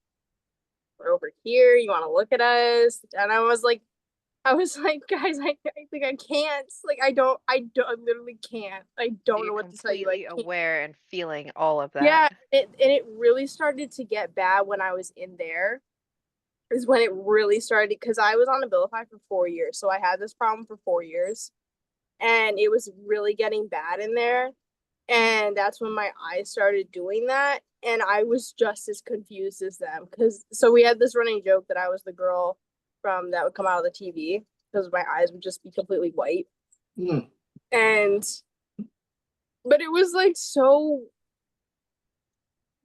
we're over here, you want to look at us? And I was like, guys, I think I can't. Like, I literally can't. I don't know what to tell you. I Completely can't. aware and feeling all of that. Yeah, it really started to get bad when I was in there. Is when it really started because I was on Abilify for 4 years, so I had this problem for 4 years, and it was really getting bad in there, and that's when my eyes started doing that, and I was just as confused as them because so we had this running joke that I was the girl from that would come out of the TV because my eyes would just be completely white. Mm. And but it was like so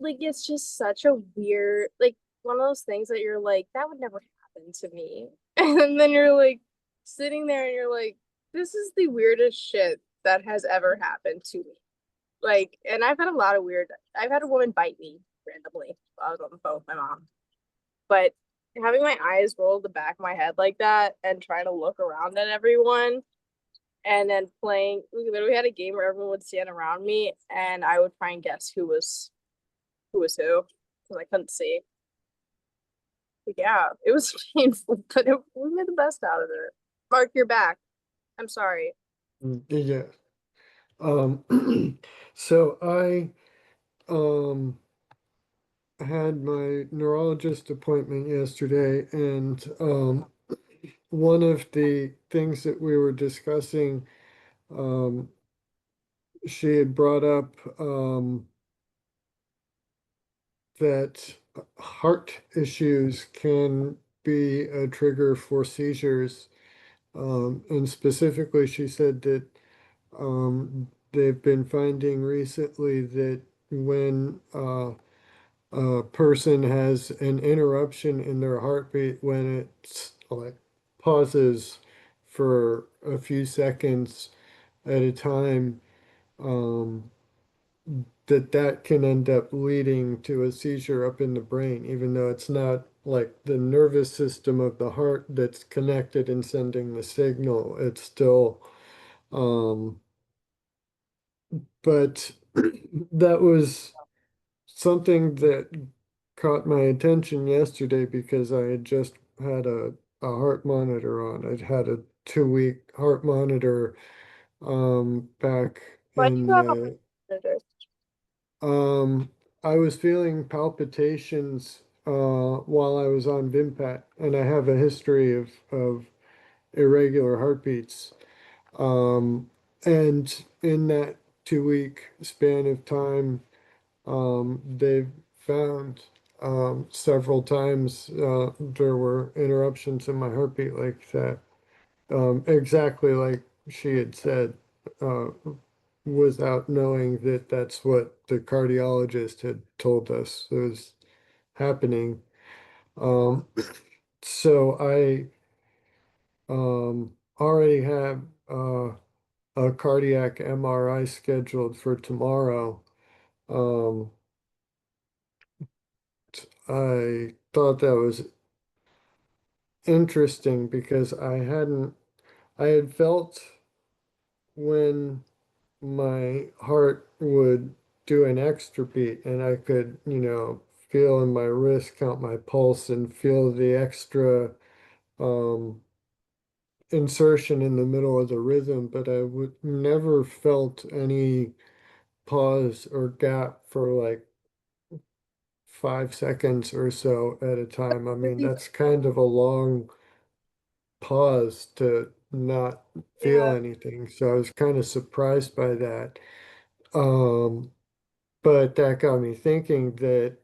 like it's just such a weird like one of those things that you're like, that would never happen to me. And then you're like sitting there and you're like, this is the weirdest shit that has ever happened to me. Like, and I've had a lot of weird I've had a woman bite me randomly while I was on the phone with my mom. But having my eyes roll the back of my head like that and trying to look around at everyone and then playing we literally had a game where everyone would stand around me and I would try and guess who was who because I couldn't see. But yeah, it was painful, but we made the best out of it. Mark, you're back. I'm sorry. Yeah. So I had my neurologist appointment yesterday, and one of the things that we were discussing, she had brought up that heart issues can be a trigger for seizures. And specifically, she said that they've been finding recently that when a person has an interruption in their heartbeat, when it's like pauses for a few seconds at a time, um, that can end up leading to a seizure up in the brain, even though it's not like the nervous system of the heart that's connected and sending the signal. It's still, but that was something that caught my attention yesterday because I had just had a heart monitor on. I'd had a 2 week heart monitor back Why do you in have a monitor? um I was feeling palpitations while I was on Vimpat, and I have a history of irregular heartbeats. And in that 2 week span of time, they've found several times there were interruptions in my heartbeat like that, exactly like she had said, uh, without knowing that that's what the cardiologist had told us was happening. Um, so I already have a cardiac MRI scheduled for tomorrow. Um, I thought that was interesting because I had felt when my heart would do an extra beat and I could, feel in my wrist, count my pulse and feel the extra um, insertion in the middle of the rhythm, but I would never felt any pause or gap for like 5 seconds or so at a time. I mean, Really? that's kind of a long pause to not feel Yeah. anything. So I was kind of surprised by that. Um, but that got me thinking that,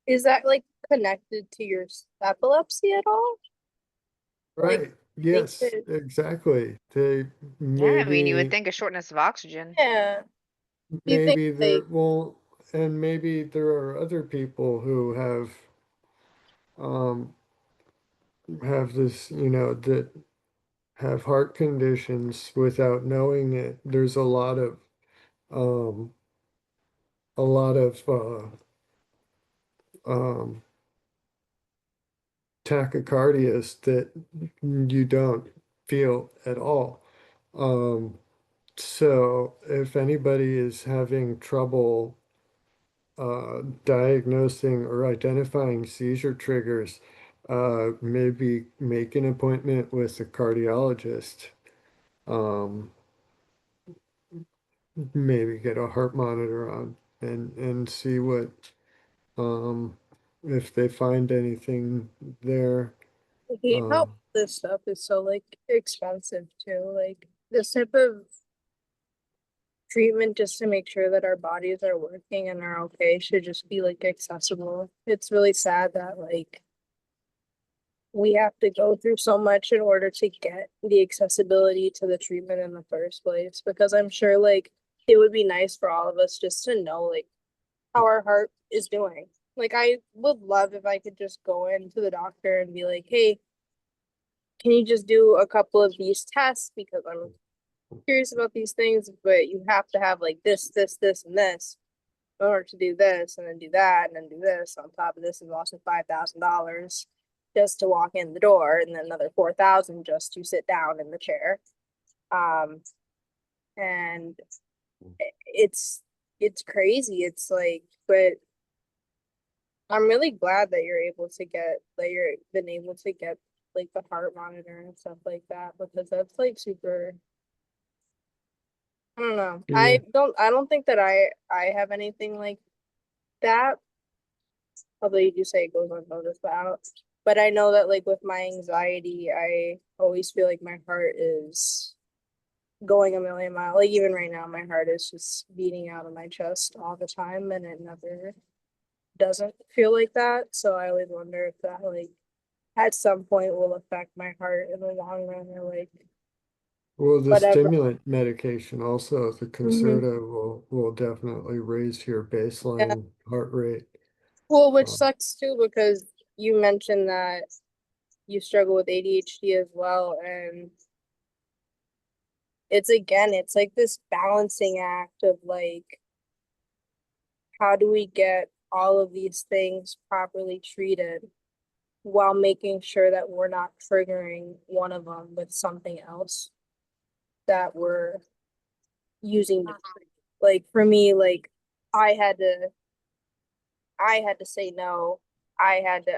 Is that like connected to your epilepsy at all? Like, right, think yes, that, exactly. They Yeah, I mean, you would maybe, think a shortness of oxygen. yeah. Do you think maybe there, like well, and maybe there are other people who um, have this, that have heart conditions without knowing it. There's um, a lot of um, tachycardias that you don't feel at all. Um, so if anybody is having trouble diagnosing or identifying seizure triggers, maybe make an appointment with a cardiologist. Um, Maybe get a heart monitor on and see what um, if they find anything there. I hate Uh, how this stuff is so like expensive too. Like this type of treatment just to make sure that our bodies are working and are okay should just be like accessible. It's really sad that like we have to go through so much in order to get the accessibility to the treatment in the first place. Because I'm sure like it would be nice for all of us just to know like how our heart is doing. Like I would love if I could just go into the doctor and be like, hey, can you just do a couple of these tests because I'm curious about these things, but you have to have like this, and this in order to do this, and then do that, and then do this. On top of this is also $5,000 just to walk in the door, and then another 4,000 just to sit down in the chair. And it's crazy. It's like, but I'm really glad that you've been able to get like the heart monitor and stuff like that, because that's like super. I don't know. Yeah. I don't think that I have anything like that. Although you do say it goes unnoticed, but I know that like with my anxiety, I always feel like my heart is going a million miles. Like even right now, my heart is just beating out of my chest all the time, and it never doesn't feel like that. So I always wonder if that like at some point will affect my heart in the long run, or like Well, the whatever. stimulant medication also, the Mhm. Concerta will definitely raise your Yeah. baseline heart rate. Well, which Um, sucks too, because you mentioned that you struggle with ADHD as well, and it's like this balancing act of like, how do we get all of these things properly treated while making sure that we're not triggering one of them with something else that we're using to treat. Like for me, like I had to say no.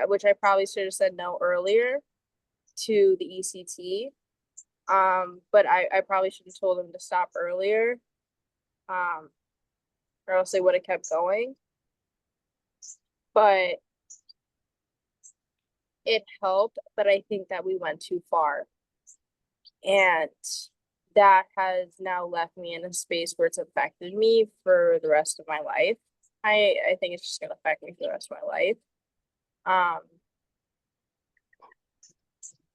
Which I probably should have said no earlier to the ECT. But I probably should have told them to stop earlier. Um, or else they would have kept going. But it helped, but I think that we went too far. And that has now left me in a space where it's affected me for the rest of my life. I think it's just gonna affect me for the rest of my life. Um,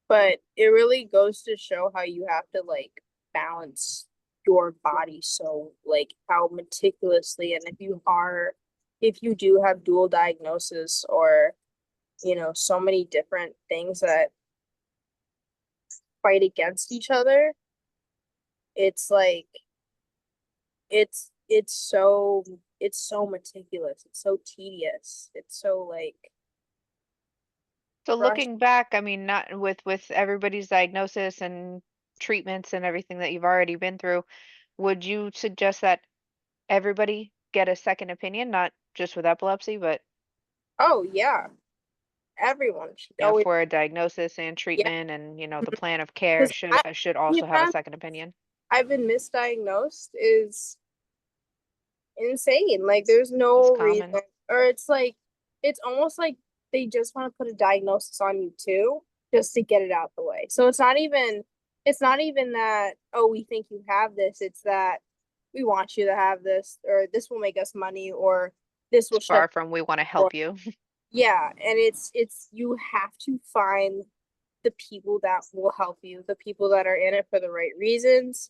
but it really goes to show how you have to like balance your body, so like how meticulously, and if you do have dual diagnosis, or so many different things that fight against each other, it's like it's so meticulous, it's so tedious, it's so like So rush. looking back, I mean, not with everybody's diagnosis and treatments and everything that you've already been through, would you suggest that everybody get a second opinion, not just with epilepsy, but Oh yeah, everyone should always. for a diagnosis and Yeah, treatment, and the plan of care because should also have a second opinion. I've been misdiagnosed is insane. Like there's It's no reason, common. or it's almost like they just want to put a diagnosis on you too, just to get it out the way. So it's not even that, oh, we think you have this, it's that we want you to have this, or this will make us money, or this will shut Far from we want to the door. help you. Yeah, and it's you have to find the people that will help you, the people that are in it for the right reasons.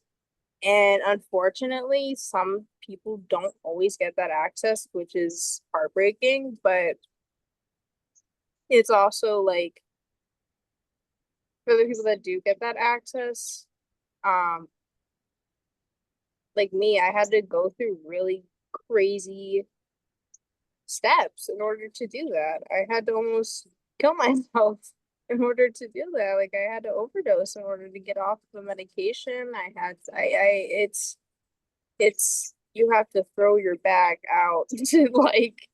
And unfortunately, some people don't always get that access, which is heartbreaking, but it's also like for the people that do get that access, um, like me, I had to go through really crazy steps in order to do that. I had to almost kill myself in order to do that. Like I had to overdose in order to get off the medication. It's you have to throw your bag out to like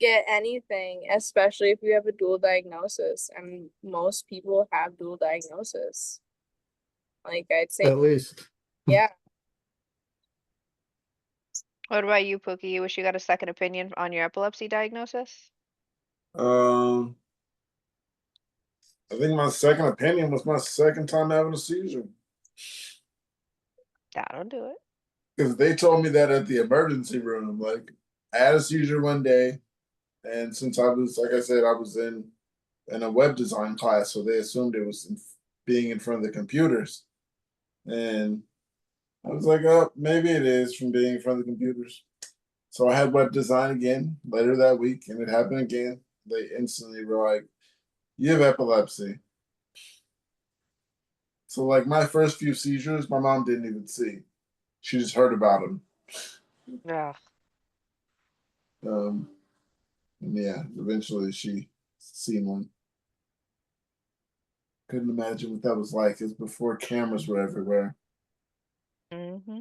get anything, especially if you have a dual diagnosis, and most people have dual diagnosis. Like I'd say, at least. yeah. What about you, Pookie? You wish you got a second opinion on your epilepsy diagnosis? I think my second opinion was my second time having a seizure. That'll do it. Because they told me that at the emergency room. Like, I had a seizure one day, and since I was, like I said, I was in in a web design class, so they assumed it was being in front of the computers, and I was like, oh, maybe it is from being in front of the computers. So I had web design again later that week, and it happened again. They instantly were like, "You have epilepsy." So like my first few seizures, my mom didn't even see; she just heard about them. Ugh. And yeah, eventually she seen one. Couldn't imagine what that was like. It's before cameras were everywhere. Hmm.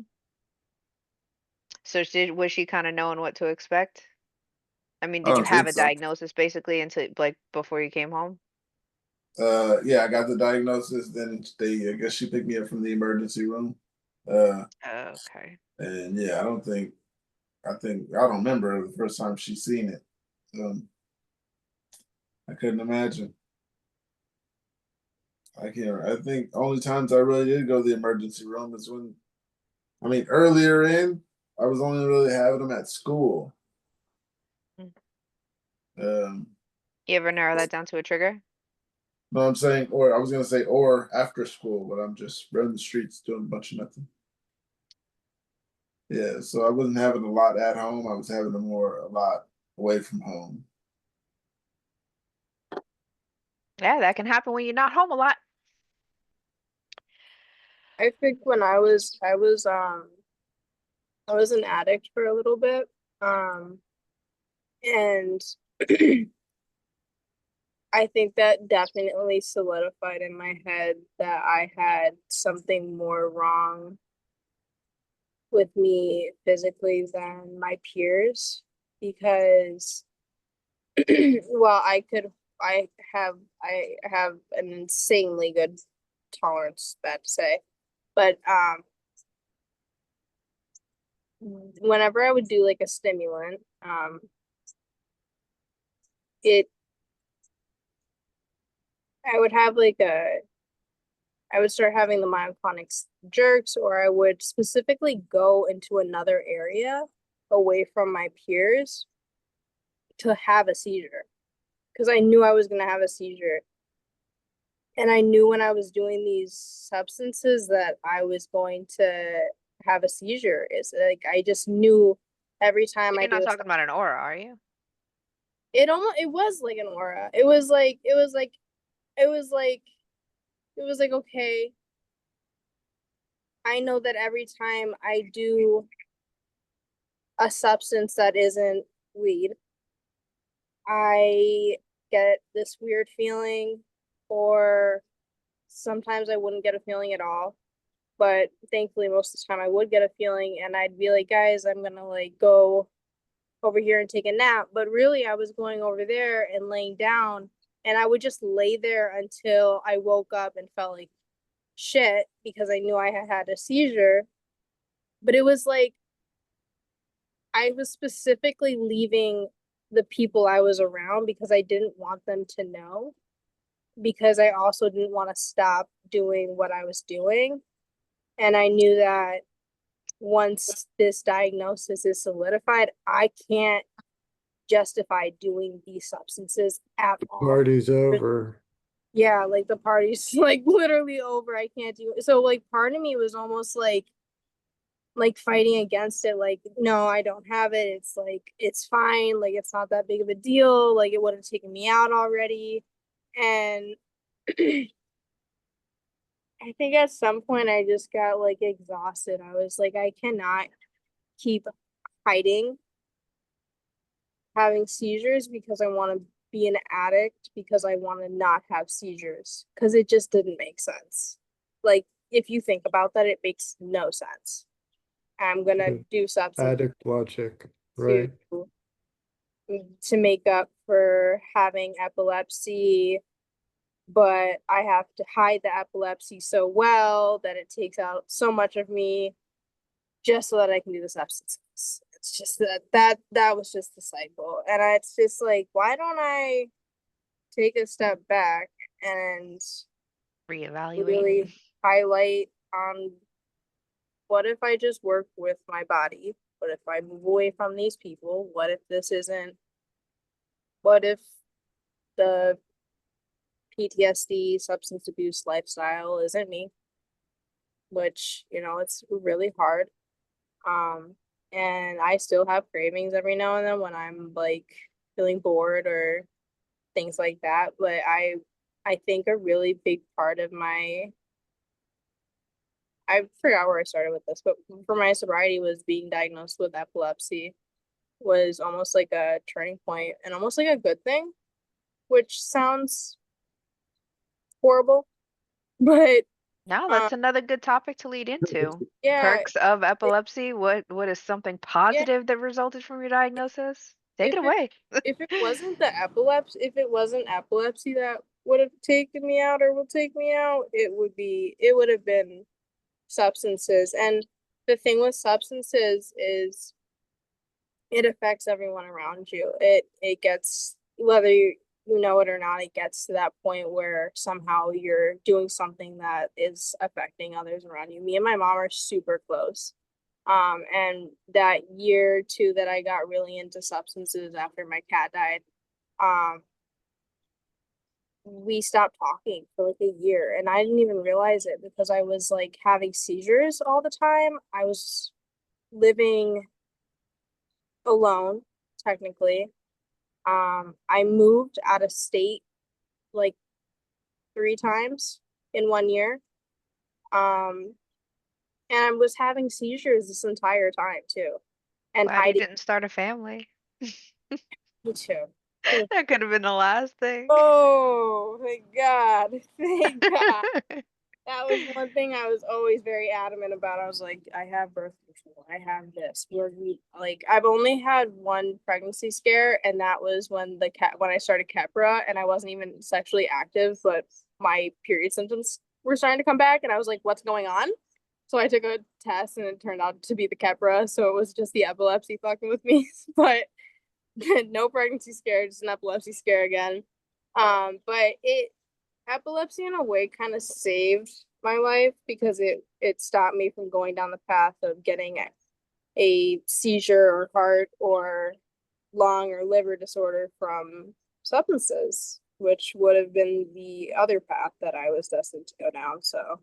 So was she kind of knowing what to expect? I mean, I did you don't have think a so. diagnosis basically until like before you came home? Yeah, I got the diagnosis. Then I guess she picked me up from the emergency room. Uh, Okay. and yeah, I don't remember the first time she seen it. I couldn't imagine. I can't. I think only times I really did go to the emergency room is when, I mean, earlier in, I was only really having them at school. Mm. Um, You ever narrow that down to a trigger? no, I'm saying, or I was gonna say, or after school, but I'm just running the streets doing a bunch of nothing. Yeah, so I wasn't having a lot at home. I was having a lot away from home. Yeah, that can happen when you're not home a lot. I think when I was an addict for a little bit. And I think that definitely solidified in my head that I had something more wrong with me physically than my peers because well, I have an insanely good tolerance, bad to say. But whenever I would do like a stimulant, it I would have like I would start having the myoclonic jerks, or I would specifically go into another area away from my peers to have a seizure because I knew I was going to have a seizure. And I knew when I was doing these substances that I was going to have a seizure. It's like I just knew every time I You're do not a talking about an aura, are you? it was like an aura. It was like okay, I know that every time I do a substance that isn't weed, I get this weird feeling, or sometimes I wouldn't get a feeling at all. But thankfully, most of the time I would get a feeling, and I'd be like, guys, I'm gonna like go over here and take a nap. But really, I was going over there and laying down, and I would just lay there until I woke up and felt like shit because I knew I had had a seizure. But it was like I was specifically leaving the people I was around because I didn't want them to know, because I also didn't want to stop doing what I was doing. And I knew that once this diagnosis is solidified, I can't justify doing these substances at all. Party's over. Yeah, like the party's like literally over. I can't do it. So like part of me was almost like fighting against it, like, no, I don't have it. It's like it's fine, like it's not that big of a deal, like it would have taken me out already. And I think at some point I just got like exhausted. I was like, I cannot keep hiding having seizures because I want to be an addict, because I want to not have seizures, because it just didn't make sense. Like, if you think about that, it makes no sense. I'm gonna do substance Addict logic, to right? to make up for having epilepsy, but I have to hide the epilepsy so well that it takes out so much of me just so that I can do the substances. It's just that was just the cycle. And it's just like, why don't I take a step back and Reevaluate. really highlight on what if I just work with my body? What if I move away from these people? What if the PTSD, substance abuse lifestyle isn't me, which, you know, it's really hard. Um, and I still have cravings every now and then when I'm like feeling bored or things like that. But I think a really big part of my I forgot where I started with this, but for my sobriety was being diagnosed with epilepsy was almost like a turning point and almost like a good thing, which sounds horrible, but No, that's another good topic to lead into. yeah, Perks of epilepsy. What is something yeah. positive that resulted from your diagnosis? Take it If it away. if it wasn't the epilepsy, if it wasn't epilepsy that would have taken me out or will take me out, it would have been substances. And the thing with substances is it affects everyone around you. It gets whether you know it or not, it gets to that point where somehow you're doing something that is affecting others around you. Me and my mom are super close. And that year or two that I got really into substances after my cat died, um, we stopped talking for like a year and I didn't even realize it because I was like having seizures all the time. I was living alone, technically. I moved out of state like 3 times in 1 year. Um, and I was having seizures this entire time too. And Glad you hiding. didn't start a family. Me too. That could have been the last thing. Oh, thank God. Thank God. That was one thing I was always very adamant about. I was like, I have birth control. I have this. Like, I've only had one pregnancy scare, and that was when I started Keppra, and I wasn't even sexually active, but my period symptoms were starting to come back, and I was like, what's going on? So I took a test, and it turned out to be the Keppra, so it was just the epilepsy fucking with me. But no pregnancy scare, just an epilepsy scare again. But epilepsy in a way kind of saved my life because it stopped me from going down the path of getting a seizure or heart or lung or liver disorder from substances, which would have been the other path that I was destined to go down. So,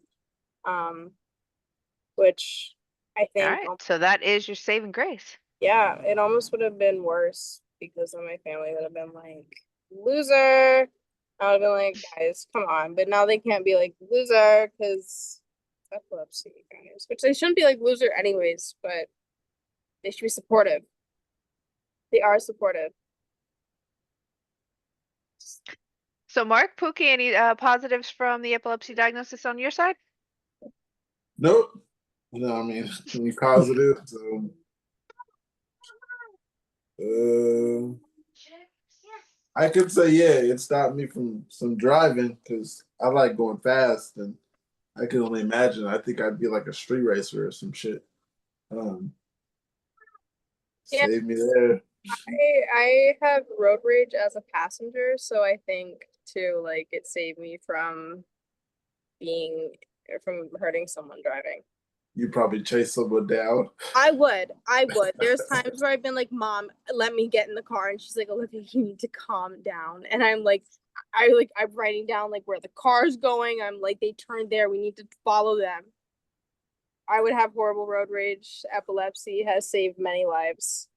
which I All think, right, so that is your saving grace. yeah, it almost would have been worse because then my family would have been like, loser. I would have been like, guys, come on. But now they can't be like, loser, because epilepsy, guys. Which they shouldn't be like loser anyways, but they should be supportive. They are supportive. So, Mark, Pookie, any positives from the epilepsy diagnosis on your side? Nope. No, I mean, any positive. So, I could say, yeah, it stopped me from some driving because I like going fast, and I can only imagine. I think I'd be like a street racer or some shit. Um, Yeah, Save me there. I have road rage as a passenger, so I think too, like it saved me from being from hurting someone driving. You probably chase someone down. I would. There's times where I've been like, Mom, let me get in the car. And she's like, Olivia, you need to calm down. And I'm like, I'm writing down like where the car's going. I'm like, they turned there. We need to follow them. I would have horrible road rage. Epilepsy has saved many lives.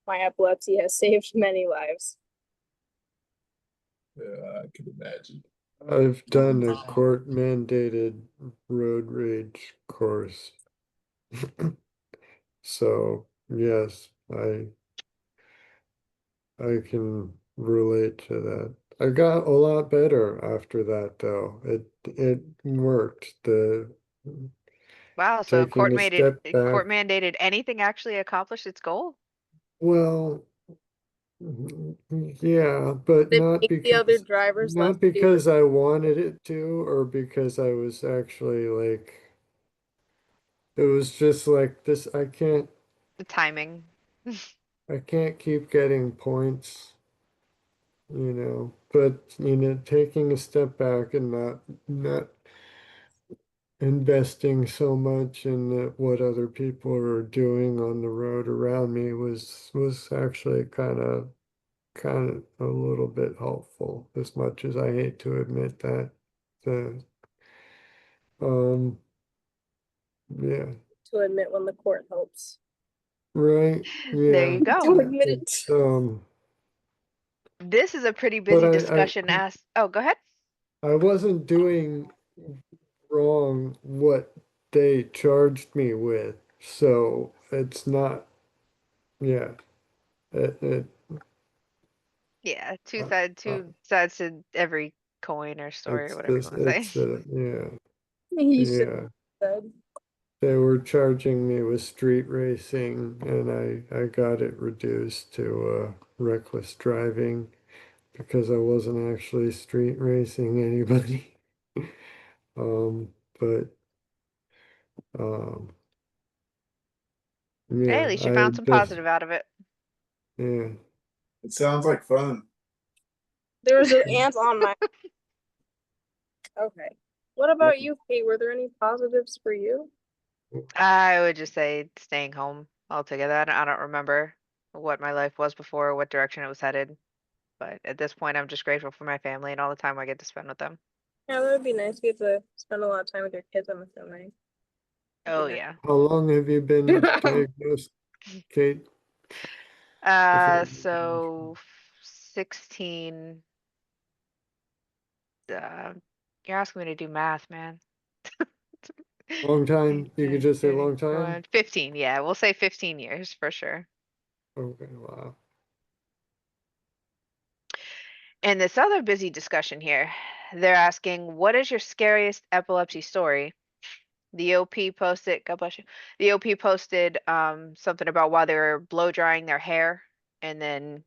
My epilepsy has saved many lives. Yeah, I can imagine. I've done a court mandated road rage course. So yes, I can relate to that. I got a lot better after that though. It worked. The Wow, so taking a step back. court mandated anything actually accomplish its goal? Well, yeah, but They make the other drivers less not because I wanted it to or because I was actually like it was just like this The timing. I can't keep getting points, but taking a step back and not investing so much in what other people are doing on the road around me was actually kind of kind of a little bit helpful, as much as I hate to admit that. The, yeah, To admit when the court helps. right, There yeah. you go. To admit it. It's, This is a pretty but busy discussion. Oh, go ahead. I wasn't doing wrong what they charged me with, so it's not, yeah. It Yeah, uh, two sides to every coin or story or it's whatever you this, want to say. it's yeah, He should yeah. have said. They were charging me with street racing, and I got it reduced to reckless driving because I wasn't actually street racing anybody. But um, Hey, yeah, at least you I found some just positive out of it. yeah. It sounds like fun. There was an ant on my. Okay. What about you, Kate? Were there any positives for you? I would just say staying home altogether. I don't remember what my life was before, what direction it was headed. But at this point, I'm just grateful for my family and all the time I get to spend with them. Yeah, that would be nice. You get to spend a lot of time with your kids, I'm assuming. Oh, yeah. How long have you been diagnosed, Kate? If it, So 16. Uh, you're asking me to do math, man. long time? You could just say long time? 15, yeah, we'll say 15 years for sure. Okay, wow. And this other busy discussion here, they're asking, what is your scariest epilepsy story? The OP posted, God bless you. The OP posted something about while they were blow drying their hair and then,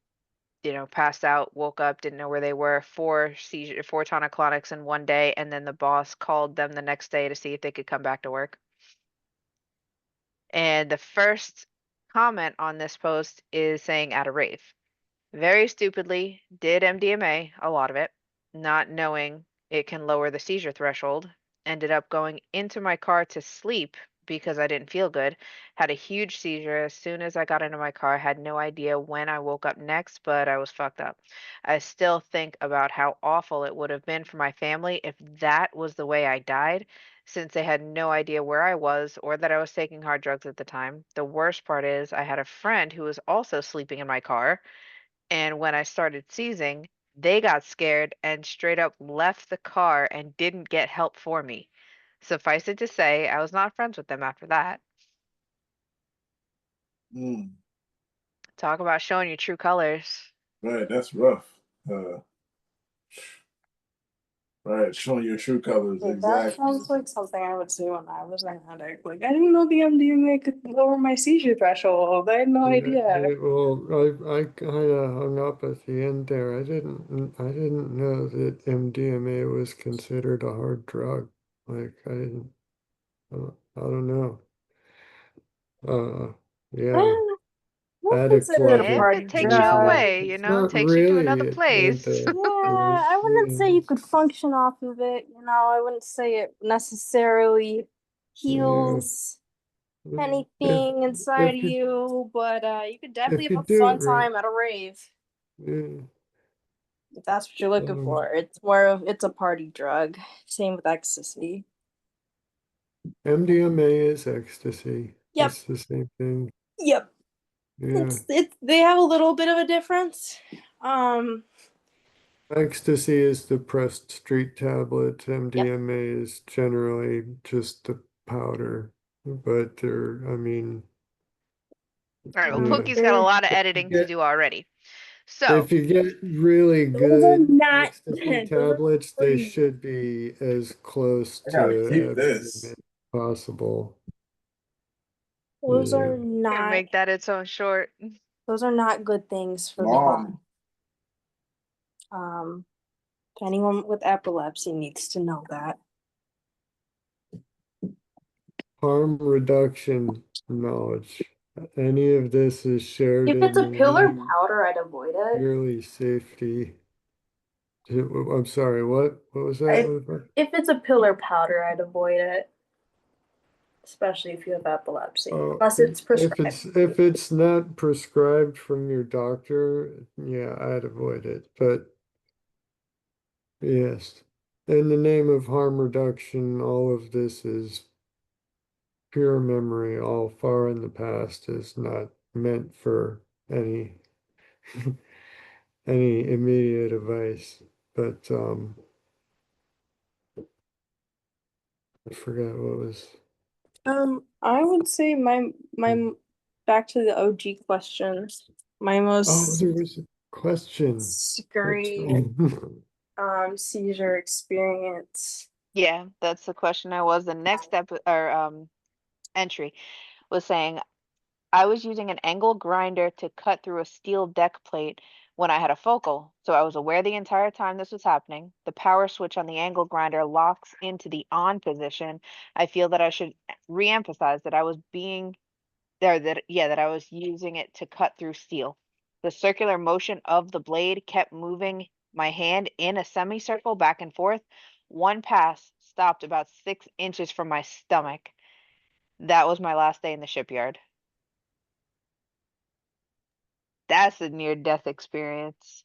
passed out, woke up, didn't know where they were, four tonic-clonics in one day, and then the boss called them the next day to see if they could come back to work. And the first comment on this post is saying at a rave. Very stupidly did MDMA, a lot of it, not knowing it can lower the seizure threshold. Ended up going into my car to sleep because I didn't feel good. Had a huge seizure as soon as I got into my car. Had no idea when I woke up next, but I was fucked up. I still think about how awful it would have been for my family if that was the way I died, since they had no idea where I was or that I was taking hard drugs at the time. The worst part is I had a friend who was also sleeping in my car, and when I started seizing, they got scared and straight up left the car and didn't get help for me. Suffice it to say, I was not friends with them after that. Mm, Talk about showing your true colors. right, that's rough. Right, showing your true colors, Yeah, that exactly. sounds like something I would say when I was an addict. Like, I didn't know the MDMA could lower my seizure threshold. I had no idea. Well, I kind of hung up at the end there. I didn't know that MDMA was considered a hard drug. Like I didn't. I don't know. Yeah, We'll addict consider it a If logic it party takes you usually. drug. away, It's not takes you to another really place. Yeah, I wouldn't say you could function off of it. I wouldn't say it necessarily yeah. heals If anything inside of if you you, but you could definitely if you have a do it fun right, time at a rave yeah. if that's what you're looking for. It's more of it's a party drug. Same with ecstasy. MDMA is ecstasy. Yep. It's the same thing. Yep. Yeah. It's they have a little bit of a difference. Um, Ecstasy is the pressed street tablets. yep. MDMA is generally just the powder. But I mean, All right, well, yeah. Pookie's got a lot of If you editing to get do already. So, if you get really Those are good not ecstasy those are tablets, they free. should be as close I to gotta keep MDMA this. as possible. Those Yeah. are gonna not make that its own short. those are not good things for the body. Mom. Anyone with epilepsy needs to know that. Harm reduction knowledge. Any of this is shared If it's a pill or in powder, I'd avoid it. yearly safety. I'm sorry, what? What was that? If it's a pill or powder, I'd avoid it. especially if you have epilepsy, Oh, unless it's prescribed. if it's not prescribed from your doctor, yeah, I'd avoid it. But yes, in the name of harm reduction, all of this is pure memory. All far in the past is not meant for any any immediate advice. But I forgot what was. I would say my back to the OG questions. My Oh, most there was a question. scary seizure experience. Yeah, that's the question I was. The next step or entry was saying I was using an angle grinder to cut through a steel deck plate when I had a focal, so I was aware the entire time this was happening. The power switch on the angle grinder locks into the on position. I feel that I should re-emphasize that I was being there that yeah, that I was using it to cut through steel. The circular motion of the blade kept moving my hand in a semicircle back and forth. One pass stopped about 6 inches from my stomach. That was my last day in the shipyard. That's a near death experience.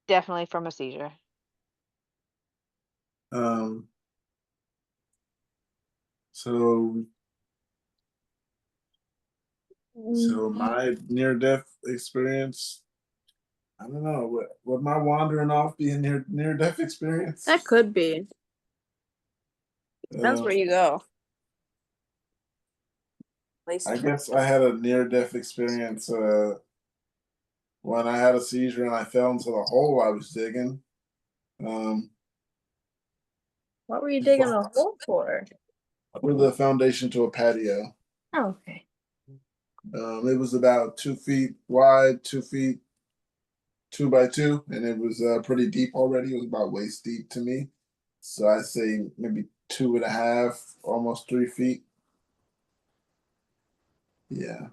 Definitely from a seizure. Um, so my near death experience, I don't know. Would my wandering off be a near death experience? That could be. Depends where you go. I guess I had a near death experience when I had a seizure and I fell into the hole I was digging. What were you digging a hole for? For the foundation to a patio. Oh, okay. It was about 2 feet wide, 2 feet, 2 by 2, and it was pretty deep already. It was about waist deep to me. So I say maybe 2.5, almost 3 feet. Yeah.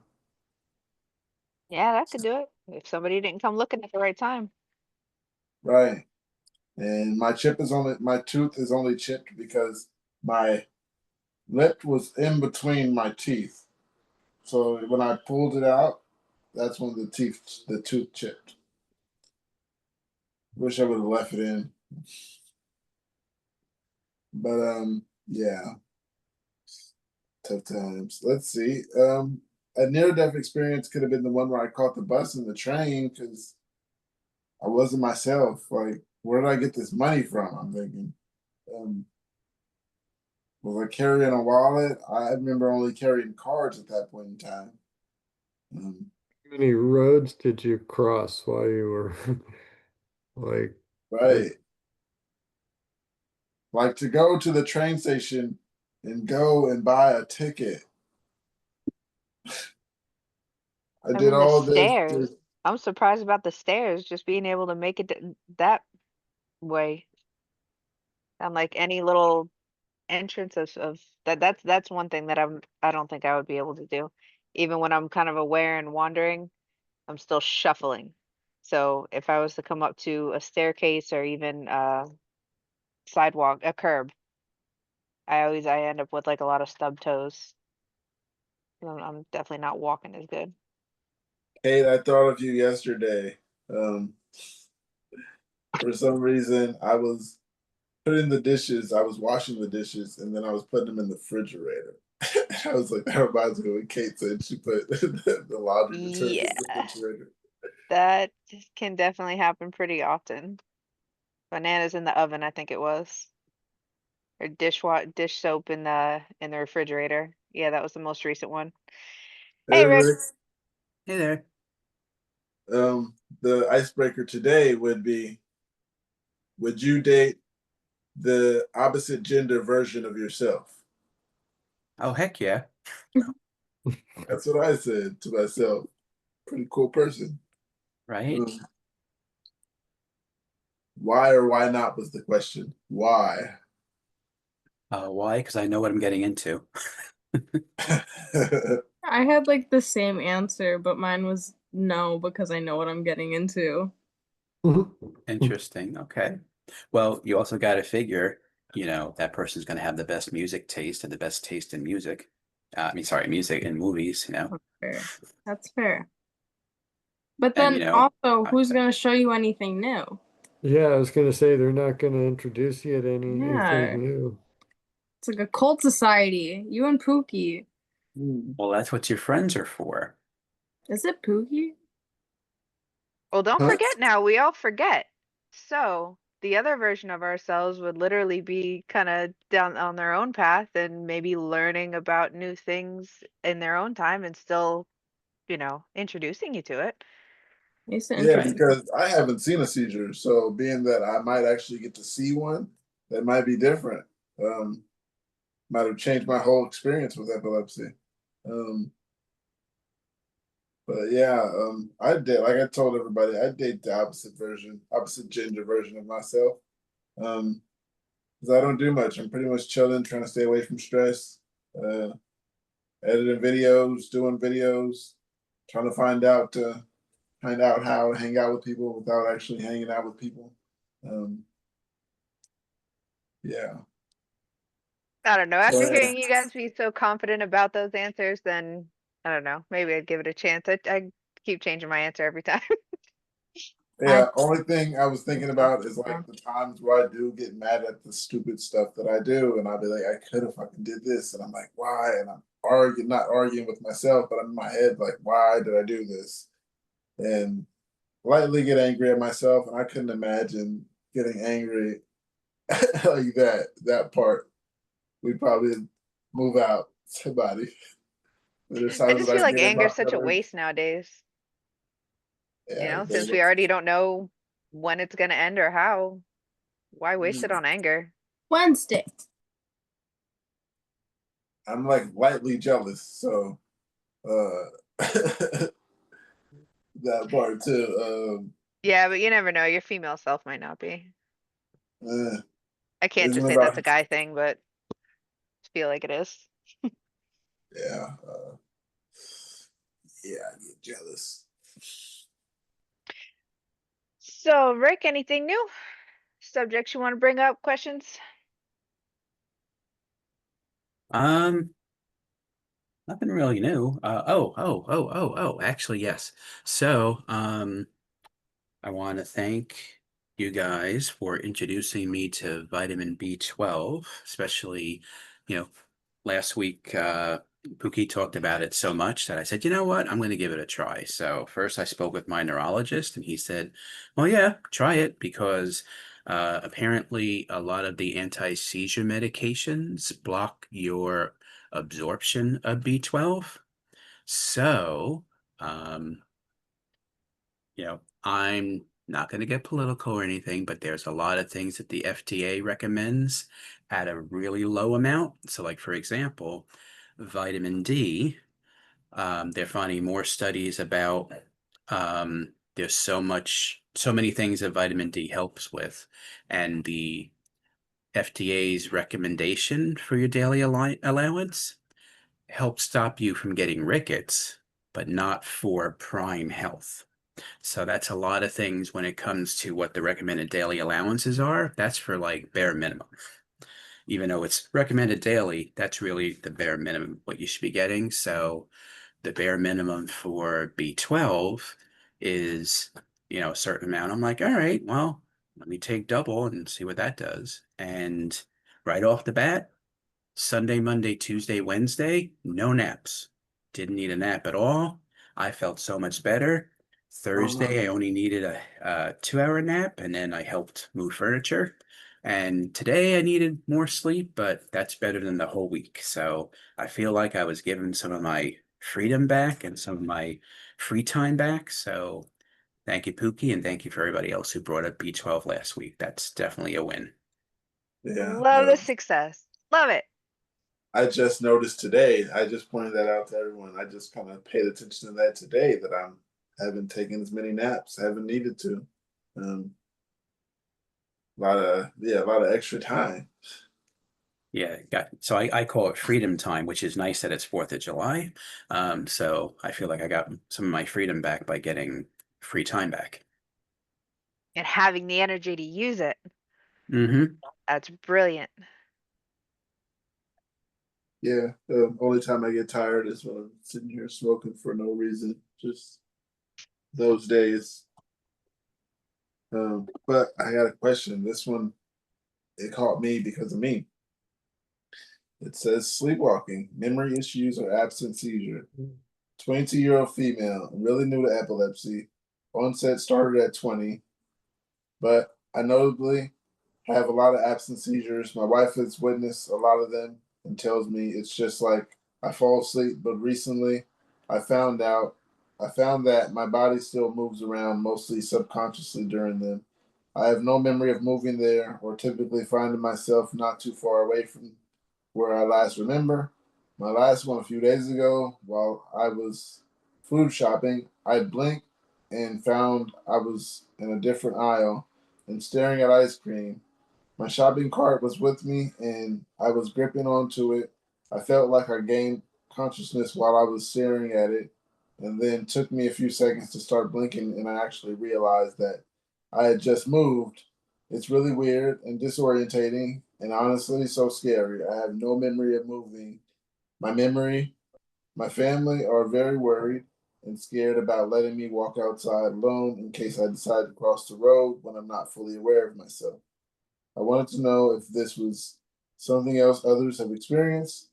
Yeah, that could do it. If somebody didn't come looking at the right time. Right. And my tooth is only chipped because my lip was in between my teeth. So when I pulled it out, that's when the tooth chipped. Wish I would have left it in. But yeah. Tough times. Let's see. A near death experience could have been the one where I caught the bus and the train because I wasn't myself. Like, where did I get this money from? I'm thinking. Was I carrying a wallet? I remember only carrying cards at that point in time. How many roads did you cross while you were like? Right. Like to go to the train station and go and buy a ticket. I And did then the all this. stairs. I'm surprised about the stairs, just being able to make it that way. And like any little entrance of that's one thing that I don't think I would be able to do. Even when I'm kind of aware and wandering, I'm still shuffling. So if I was to come up to a staircase or even a sidewalk, a curb, I end up with like a lot of stub toes. I'm definitely not walking as good. Kate, I thought of you yesterday. Um, for some reason, I was putting the dishes. I was washing the dishes, and then I was putting them in the refrigerator. I was like, that reminds me of when Kate said she put the laundry detergent in the Yeah, refrigerator. that can definitely happen pretty often. Bananas in the oven, I think it was. Or dish soap in the refrigerator. Yeah, that was the most recent one. Hey, Hey Rick. Rick. Hey there. The icebreaker today would be: would you date the opposite gender version of yourself? Oh, heck yeah. That's what I said to myself. Pretty cool person. Right? Why or why not was the question. Why? Why? Because I know what I'm getting into. I had like the same answer, but mine was no because I know what I'm getting into. Interesting. Okay. Well, you also got to figure, that person's going to have the best music taste and the best taste in music. I mean, sorry, music and movies, you know. That's fair. That's fair. But And, then you know, also, who's going to show you anything new? Yeah, I was gonna say they're not gonna introduce you to anything Yeah. new. It's like a cult society. You and Pookie. well, that's what your friends are for. Is it Pookie? Well, don't Huh? forget now, we all forget. So the other version of ourselves would literally be kind of down on their own path and maybe learning about new things in their own time and still, introducing you to it. It's an Yeah, interesting. because I haven't seen a seizure, so being that I might actually get to see one, that might be different. Might have changed my whole experience with epilepsy. Um, but yeah, I did like I told everybody, I date the opposite gender version of myself. Because I don't do much. I'm pretty much chilling, trying to stay away from stress. Uh, Editing videos, doing videos, trying to find out how to hang out with people without actually hanging out with people. Yeah. I don't know. So After hearing you guys be so confident about those answers, then I don't know. Maybe I'd give it a chance. I keep changing my answer every time. yeah, only thing I was thinking about is like the times where I do get mad at the stupid stuff that I do, and I'll be like, I could have fucking did this, and I'm like, why? And I'm not arguing with myself, but I'm in my head like, why did I do this? And lightly get angry at myself, and I couldn't imagine getting angry like that part. We probably move out somebody. There's I times just that feel I like get in anger my is such a feelings. waste nowadays, Yeah, since we already don't know when it's gonna end or how. Why waste it Mm. on anger? Wednesday. I'm like lightly jealous, so that part too. Yeah, but you never know. Your female self might not be. I can't just Isn't say that's about a guy thing, but I feel like it is. yeah, yeah. I get jealous. So, Rick, anything new? Subjects you want to bring up? Questions? Um, nothing really new. Actually, yes. So, I want to thank you guys for introducing me to vitamin B12, especially, you know, last week, Pookie talked about it so much that I said, you know what, I'm going to give it a try. So first I spoke with my neurologist and he said, well, yeah, try it because apparently a lot of the anti-seizure medications block your absorption of B12. So, um, I'm not going to get political or anything, but there's a lot of things that the FDA recommends at a really low amount. So, like, for example, vitamin D, they're finding more studies about there's so many things that vitamin D helps with. And the FDA's recommendation for your daily allowance helps stop you from getting rickets, but not for prime health. So that's a lot of things when it comes to what the recommended daily allowances are. That's for like bare minimum. Even though it's recommended daily, that's really the bare minimum what you should be getting. So the bare minimum for B12 is, a certain amount. I'm like, all right, well, let me take double and see what that does. And right off the bat, Sunday, Monday, Tuesday, Wednesday, no naps. Didn't need a nap at all. I felt so much better. Thursday, I only needed a 2 hour nap, and then I helped move furniture. And today I needed more sleep, but that's better than the whole week. So I feel like I was given some of my freedom back and some of my free time back. So thank you, Pookie, and thank you for everybody else who brought up B12 last week. That's definitely a win. Yeah. Love the success. Love it. I just noticed today. I just pointed that out to everyone. I just kind of paid attention to that today. That haven't taken as many naps. Haven't needed to. A lot of extra time. Yeah, so I call it freedom time, which is nice that it's 4th of July. So I feel like I got some of my freedom back by getting free time back. And having the energy to use it. Mm-hmm. That's brilliant. Yeah, the only time I get tired is when I'm sitting here smoking for no reason. Just those days. But I got a question. This one, it caught me because of me. It says sleepwalking, memory issues, or absent seizure. 22-year-old female, really new to epilepsy. Onset started at 20, but I notably have a lot of absent seizures. My wife has witnessed a lot of them and tells me it's just like I fall asleep. But recently, I found out, I found that my body still moves around mostly subconsciously during them. I have no memory of moving there or typically finding myself not too far away from where I last remember. My last one a few days ago, while I was food shopping, I blinked and found I was in a different aisle and staring at ice cream. My shopping cart was with me and I was gripping onto it. I felt like I gained consciousness while I was staring at it, and then took me a few seconds to start blinking, and I actually realized that I had just moved. It's really weird and disorientating, and honestly, so scary. I have no memory of moving. My memory, my family are very worried and scared about letting me walk outside alone in case I decide to cross the road when I'm not fully aware of myself. I wanted to know if this was something else others have experienced,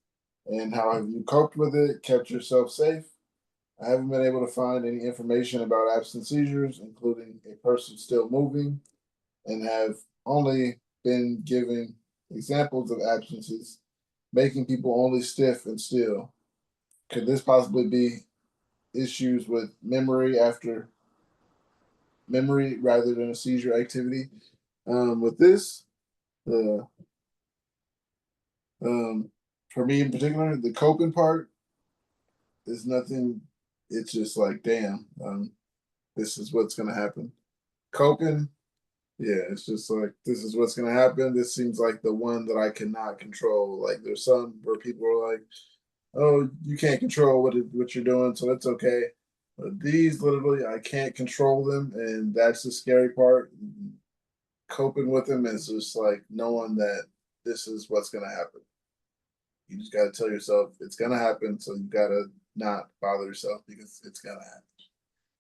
and how have you coped with it, kept yourself safe? I haven't been able to find any information about absent seizures, including a person still moving, and have only been given examples of absences, making people only stiff and still. Could this possibly be issues with memory rather than a seizure activity? With this, the for me in particular, the coping part is nothing. It's just like, damn, this is what's gonna happen. Coping, yeah, it's just like this is what's gonna happen. This seems like the one that I cannot control. Like there's some where people are like, "Oh, you can't control what you're doing, so that's okay." But these literally, I can't control them, and that's the scary part. Coping with them is just like knowing that this is what's gonna happen. You just gotta tell yourself it's gonna happen, so you gotta not bother yourself because it's gonna happen.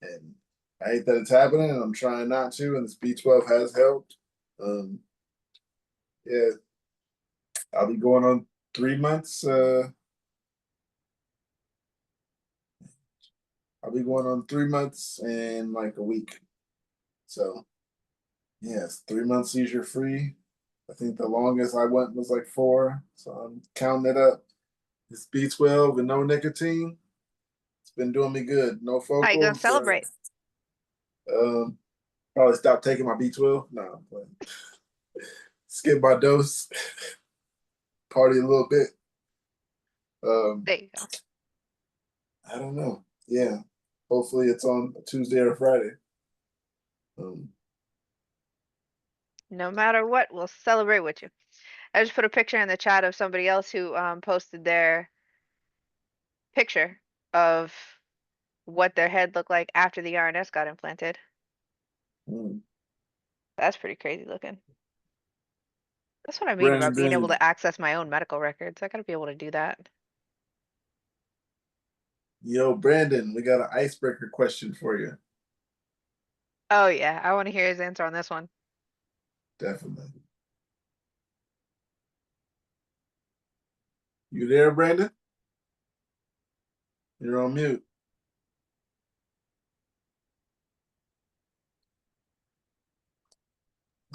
And I hate that it's happening, and I'm trying not to. And this B12 has helped. Um, yeah, I'll be going on 3 months. I'll be going on 3 months and like a week. So yes, 3 months seizure free. I think the longest I went was like 4. So I'm counting it up. This B12 and no nicotine. It's been doing me good. No How you gonna focals. celebrate? Probably stop taking my B12. No, but skip my dose. Party a little bit. There you go. I don't know. Yeah. Hopefully it's on a Tuesday or Friday. Um, No matter what, we'll celebrate with you. I just put a picture in the chat of somebody else who posted their picture of what their head looked like after the RNS got implanted. mm. That's pretty crazy looking. That's what I mean about being able Brandon, to access my own medical records. I gotta be able to do that. yo, Brandon, we got an icebreaker question for you. Oh yeah, I want to hear his answer on this one. Definitely. You there, Brandon? You're on mute.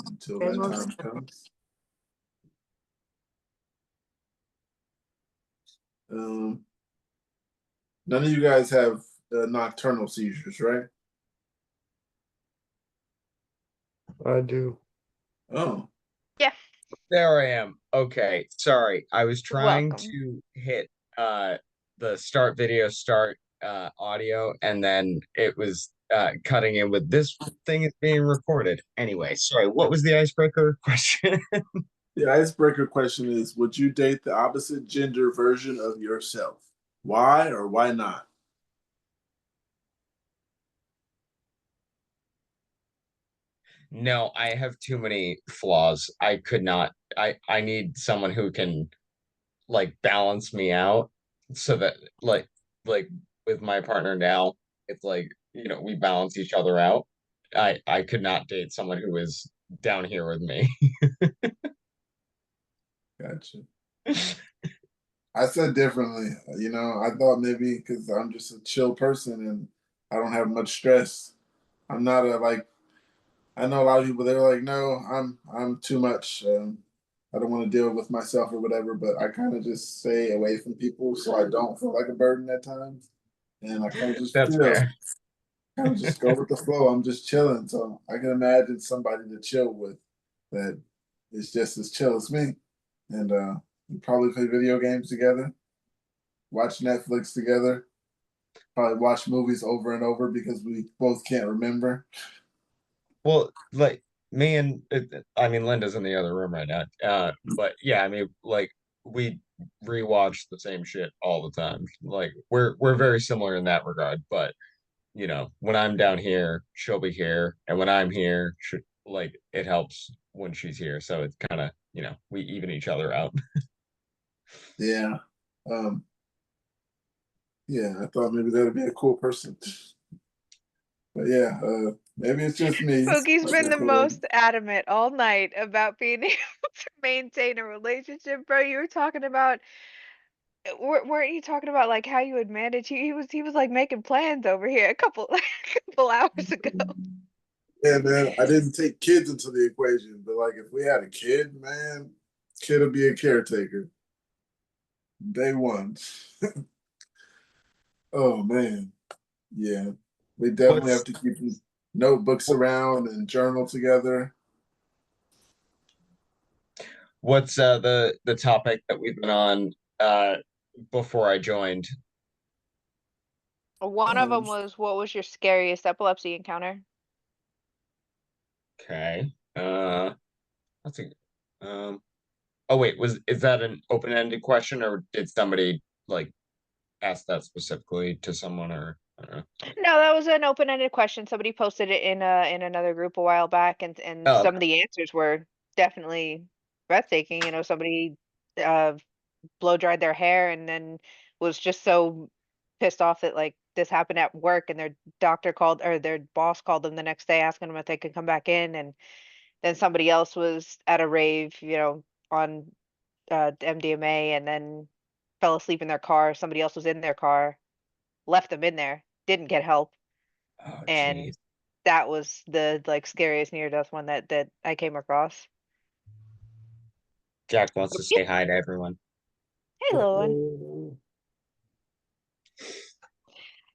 Until May as that well time just comes. Um, None of you guys have nocturnal seizures, right? I do. Oh, Yeah, There I am. Okay, sorry. I was trying welcome. to hit the start video start audio and then it was cutting in with this thing is being recorded. Anyway, sorry. What was the icebreaker question? the icebreaker question is: would you date the opposite gender version of yourself? Why or why not? No, I have too many flaws. I could not. I need someone who can like balance me out so that like with my partner now, it's like, we balance each other out. I could not date someone who is down here with me. Gotcha. I said differently. I thought maybe because I'm just a chill person and I don't have much stress. I'm not a like. I know a lot of people. They're like, no, I'm too much. I don't want to deal with myself or whatever. But I kind of just stay away from people so I don't feel like a burden at times, and I kind of just That's chill. fair. Kind of just go with the flow. I'm just chilling. So I can imagine somebody to chill with that is just as chill as me, and we probably play video games together, watch Netflix together, probably watch movies over and over because we both can't remember. Well, like me and I mean Linda's in the other room right now. But yeah, I mean like we rewatch the same shit all the time. Like we're very similar in that regard, but when I'm down here, she'll be here, and when I'm here, like it helps when she's here. So it's kind of, we even each other out. Yeah. Um, yeah, I thought maybe that'd be a cool person. But yeah, maybe it's just me. Pookie's But been they're the cool. most adamant all night about being able to maintain a relationship, bro. You were talking about, weren't you talking about like how you would manage? He was like making plans over here a couple a couple hours ago. Yeah, man, I didn't take kids into the equation, but like if we had a kid, man, kid would be a caretaker. Day one. Oh man. Yeah. We definitely have What's to keep these notebooks around and journal together. what's the topic that we've been on before I joined? One of Um, them was, what was your scariest epilepsy encounter? Okay. That's a oh wait, is that an open-ended question, or did somebody like ask that specifically to someone, or I don't know. No, that was an open-ended question. Somebody posted it in another group a while back, and Oh, some of the answers were definitely breathtaking. Somebody uh blow dried their hair and then was just so pissed off that like this happened at work, and their doctor called, or their boss called them the next day asking them if they could come back in. And then somebody else was at a rave, on MDMA, and then fell asleep in their car. Somebody else was in their car, left them in there, didn't get help. oh, And geez. that was the like scariest near death one that I came across. Jack wants to say hi to everyone. Hey, little one. Oh,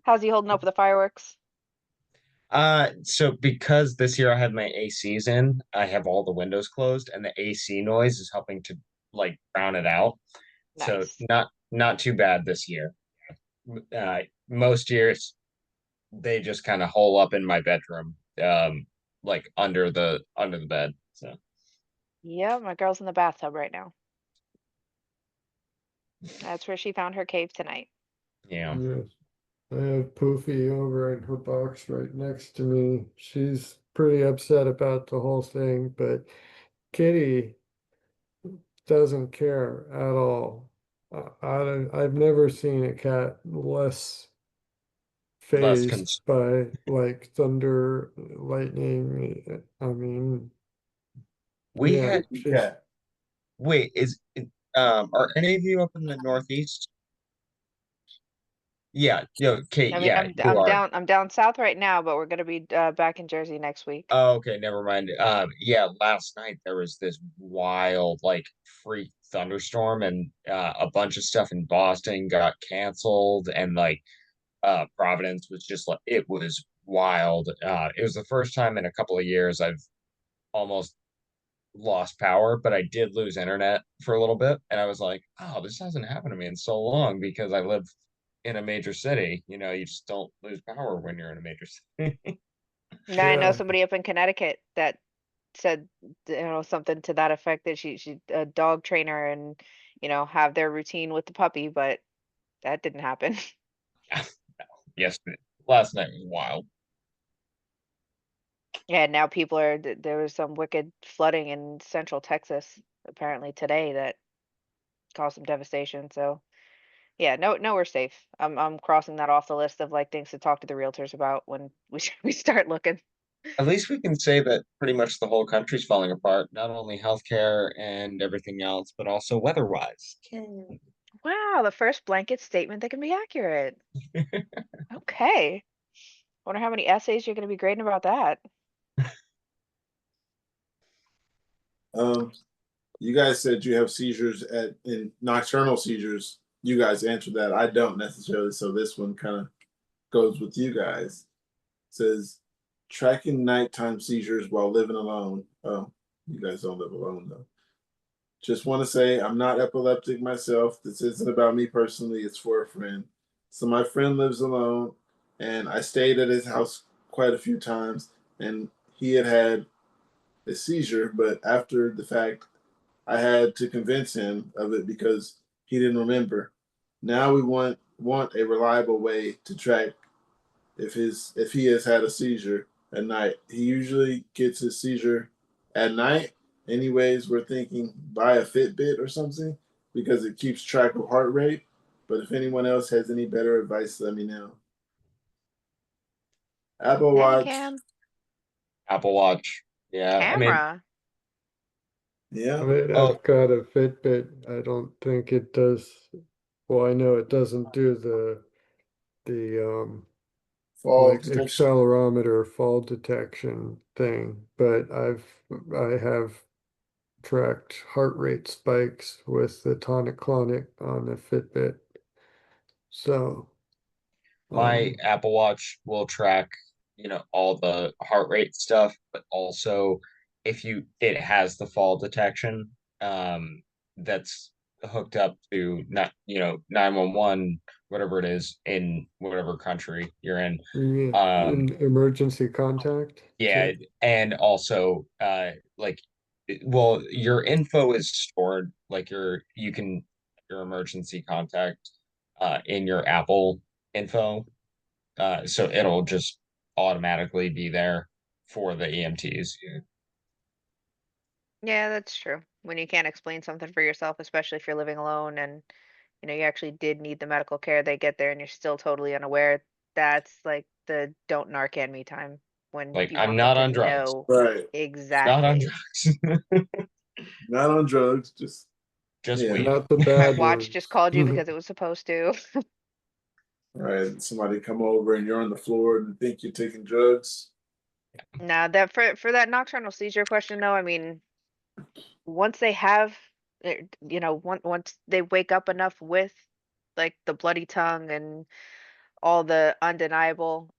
How's he holding up with the fireworks? So because this year I had my ACs in, I have all the windows closed, and the AC noise is helping to like drown it out. So Nice. not too bad this year. Most years they just kind of hole up in my bedroom, like under the bed. So Yeah, my girl's in the bathtub right now. That's where she found her cave tonight. yeah. yes. I have Poofy over in her box right next to me. She's pretty upset about the whole thing, but Kitty doesn't care at all. I've never seen a cat less Less phased by like thunder, lightning. I mean, we yeah, had she's yeah. wait, are any of you up in the Northeast? Yeah, Kate, I mean, yeah, I'm you I'm are. down I'm down south right now, but we're gonna be back in Jersey next week. Oh, okay, never mind. Yeah, last night there was this wild, like, freak thunderstorm, and a bunch of stuff in Boston got canceled, and like, Providence was just like, it was wild. It was the first time in a couple of years I've almost lost power, but I did lose internet for a little bit, and I was like, oh, this hasn't happened to me in so long because I live in a major city. You just don't lose power when you're in a major city. Now I know yeah. somebody up in Connecticut that said, something to that effect, that she a dog trainer, and have their routine with the puppy, but that didn't happen. Yes, last night was wild. Yeah, now people there was some wicked flooding in central Texas apparently today that cause some devastation. So yeah, no, we're safe. I'm crossing that off the list of like things to talk to the realtors about when we start looking. At least we can say that pretty much the whole country's falling apart, not only healthcare and everything else, but also weather-wise. Wow, the first blanket statement that can be accurate. Okay. Wonder how many essays you're going to be grading about that. You guys said you have seizures in nocturnal seizures. You guys answered that. I don't necessarily, so this one kind of goes with you guys. It says tracking nighttime seizures while living alone. Oh, you guys don't live alone though. Just want to say I'm not epileptic myself. This isn't about me personally, it's for a friend. So my friend lives alone, and I stayed at his house quite a few times, and he had a seizure, but after the fact, I had to convince him of it because he didn't remember. Now we want a reliable way to track if he has had a seizure at night. He usually gets his seizure at night. Anyways, we're thinking buy a Fitbit or something because it keeps track of heart rate. But if anyone else has any better advice, let me know. Apple Watch. Apple Watch. Yeah, I mean, Camera. Yeah. I mean, oh, I've got a Fitbit. I don't think it does. Well, I know it doesn't do the Fall like detection. accelerometer fall detection thing, but I have tracked heart rate spikes with the tonic clonic on the Fitbit. So my Apple Watch will track, all the heart rate stuff, but also if it has the fall detection, that's hooked up to not, 911, whatever it is in whatever country you're in. yeah, Um, emergency contact. yeah, and also like well, your info is stored, like your emergency contact in your Apple info. So it'll just automatically be there for the EMTs. Yeah, that's true. When you can't explain something for yourself, especially if you're living alone and you actually did need the medical care, they get there and you're still totally unaware. That's like the don't Narcan me time when Like, you I'm want them not to on drugs. know Right. Not on exactly. drugs. Not on drugs, just yeah. weed. Not the My bad watch just ones. called you because it was supposed to. Right. Somebody come over and you're on the floor and think you're taking drugs. Now that for that nocturnal seizure question though, I mean, once they have, once they wake up enough with like the bloody tongue and all the undeniable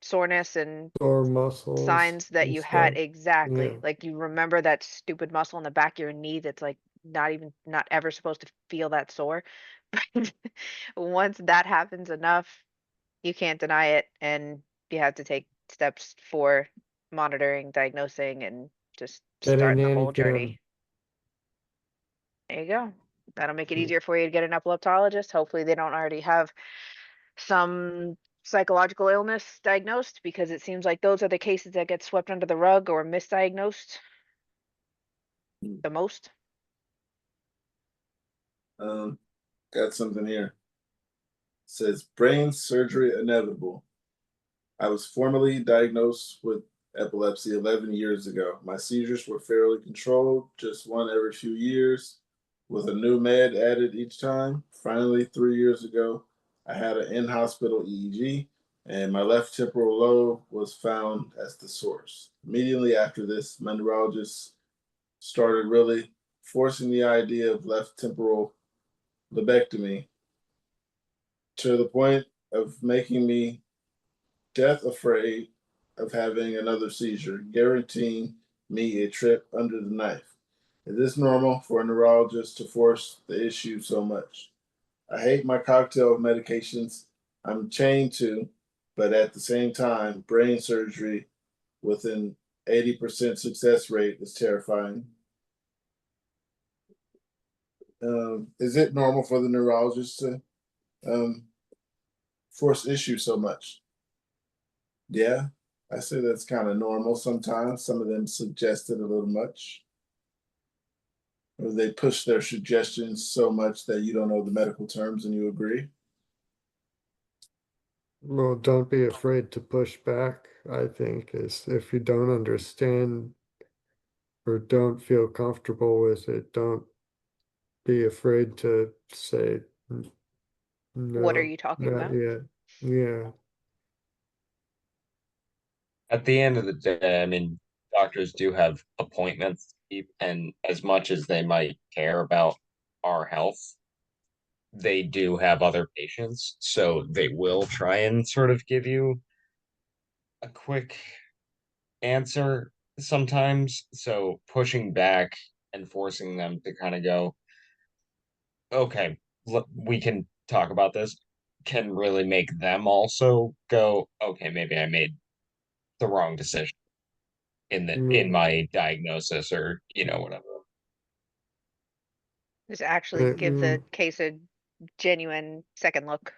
soreness and Sore muscles signs that and you had stuff. Yeah. exactly, like you remember that stupid muscle in the back of your knee that's like not ever supposed to feel that sore. But once that happens enough, you can't deny it, and you have to take steps for monitoring, diagnosing, and just Get a starting the nanny whole cam. journey. There you go. That'll make it easier for you to get an epileptologist. Hopefully, they don't already have some psychological illness diagnosed because it seems like those are the cases that get swept under the rug or misdiagnosed the most. Got something here. It says brain surgery inevitable. I was formally diagnosed with epilepsy 11 years ago. My seizures were fairly controlled, just one every few years, with a new med added each time. Finally, 3 years ago, I had an in hospital EEG, and my left temporal lobe was found as the source. Immediately after this, my neurologist started really forcing the idea of left temporal lobectomy to the point of making me death afraid of having another seizure, guaranteeing me a trip under the knife. Is this normal for a neurologist to force the issue so much? I hate my cocktail of medications I'm chained to, but at the same time, brain surgery with an 80% success rate is terrifying. Is it normal for the neurologist to force issues so much? Yeah, I say that's kind of normal sometimes. Some of them suggest it a little much. Or they push their suggestions so much that you don't know the medical terms and you agree? Well, don't be afraid to push back, I think, is if you don't understand or don't feel comfortable with it, don't be afraid to say What are no, you talking not about? yet. Yeah. At the end of the day, I mean, doctors do have appointments to keep, and as much as they might care about our health, they do have other patients, so they will try and sort of give you a quick answer sometimes. So pushing back and forcing them to kind of go, okay, we can talk about this, can really make them also go, okay, maybe I made the wrong decision in Yeah. my diagnosis, or whatever. Just actually give the case a genuine second look.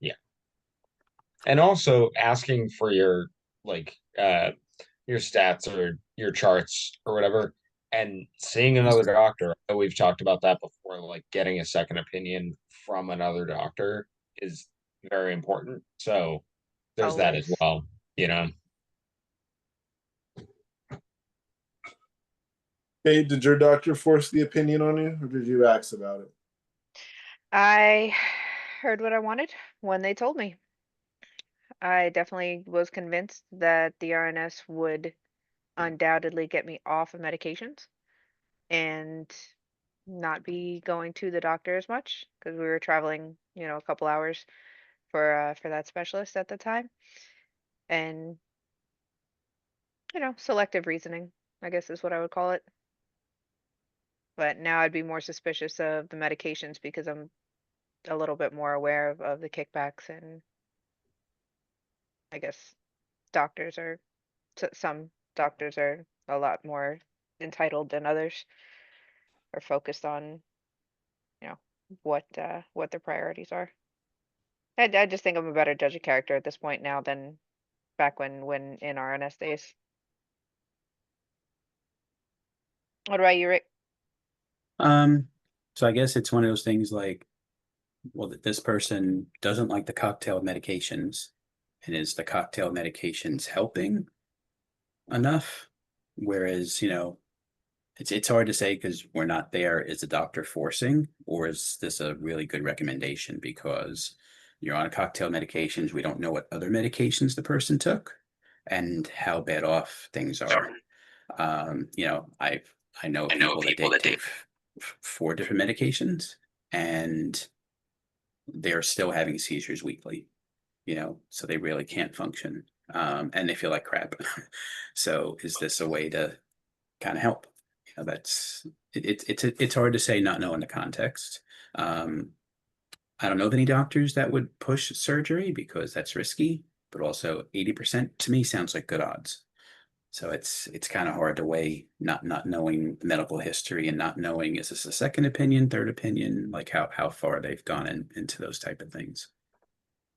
Yeah. And also asking for your like your stats or your charts or whatever, and seeing another doctor. I know we've talked about that before, like getting a second opinion from another doctor is very important. So there's that as Always. well, you know. Hey, did your doctor force the opinion on you, or did you ask about it? I heard what I wanted when they told me. I definitely was convinced that the RNS would undoubtedly get me off of medications and not be going to the doctor as much because we were traveling, a couple hours for that specialist at the time. And, selective reasoning, I guess is what I would call it. But now I'd be more suspicious of the medications because I'm a little bit more aware of the kickbacks, and I guess doctors are some doctors are a lot more entitled than others, or focused on, you know, what their priorities are. I just think I'm a better judge of character at this point now than back when in RNS days. What about you, Rick? Um, so I guess it's one of those things like, well, that this person doesn't like the cocktail of medications, and is the cocktail medications helping enough? Whereas, it's hard to say because we're not there. Is the doctor forcing, or is this a really good recommendation because you're on a cocktail medications? We don't know what other medications the person took and how bad off things are. I know people that they take four different medications and they're still having seizures weekly, so they really can't function. And they feel like crap. So is this a way to kind of help? That's it's hard to say not knowing the context. Um, I don't know of any doctors that would push surgery because that's risky, but also 80% to me sounds like good odds. So it's kind of hard to weigh not knowing medical history and not knowing, is this a second opinion, third opinion, like how far they've gone into those type of things.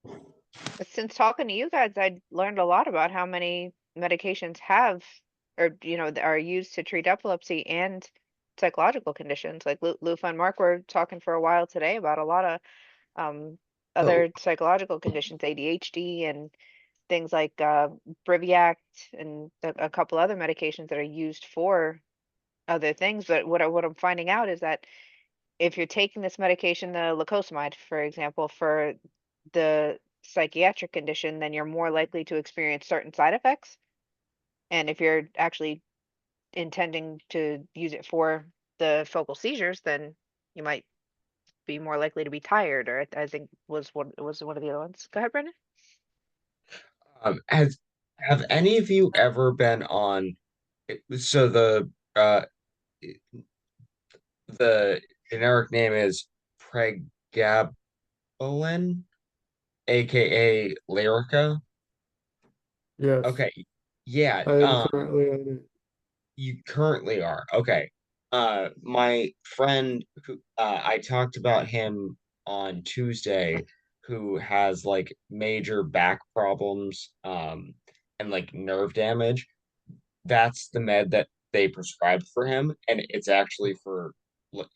But since talking to you guys, I learned a lot about how many medications have, or are used to treat epilepsy and psychological conditions. Like Lufa and Mark were talking for a while today about a lot of um, Oh, other psychological conditions, ADHD and things like Briviact, and a couple other medications that are used for other things. But what I'm finding out is that if you're taking this medication, the lacosamide, for example, for the psychiatric condition, then you're more likely to experience certain side effects. And if you're actually intending to use it for the focal seizures, then you might be more likely to be tired, or I think was one of the other ones. Go ahead, Brendan. Has have any of you ever been on? So the generic name is pregabalin, aka Lyrica. yes. Okay, yeah. I am currently on it. You currently are. Okay. My friend who I talked about him on Tuesday, who has like major back problems, and like nerve damage. That's the med that they prescribed for him, and it's actually for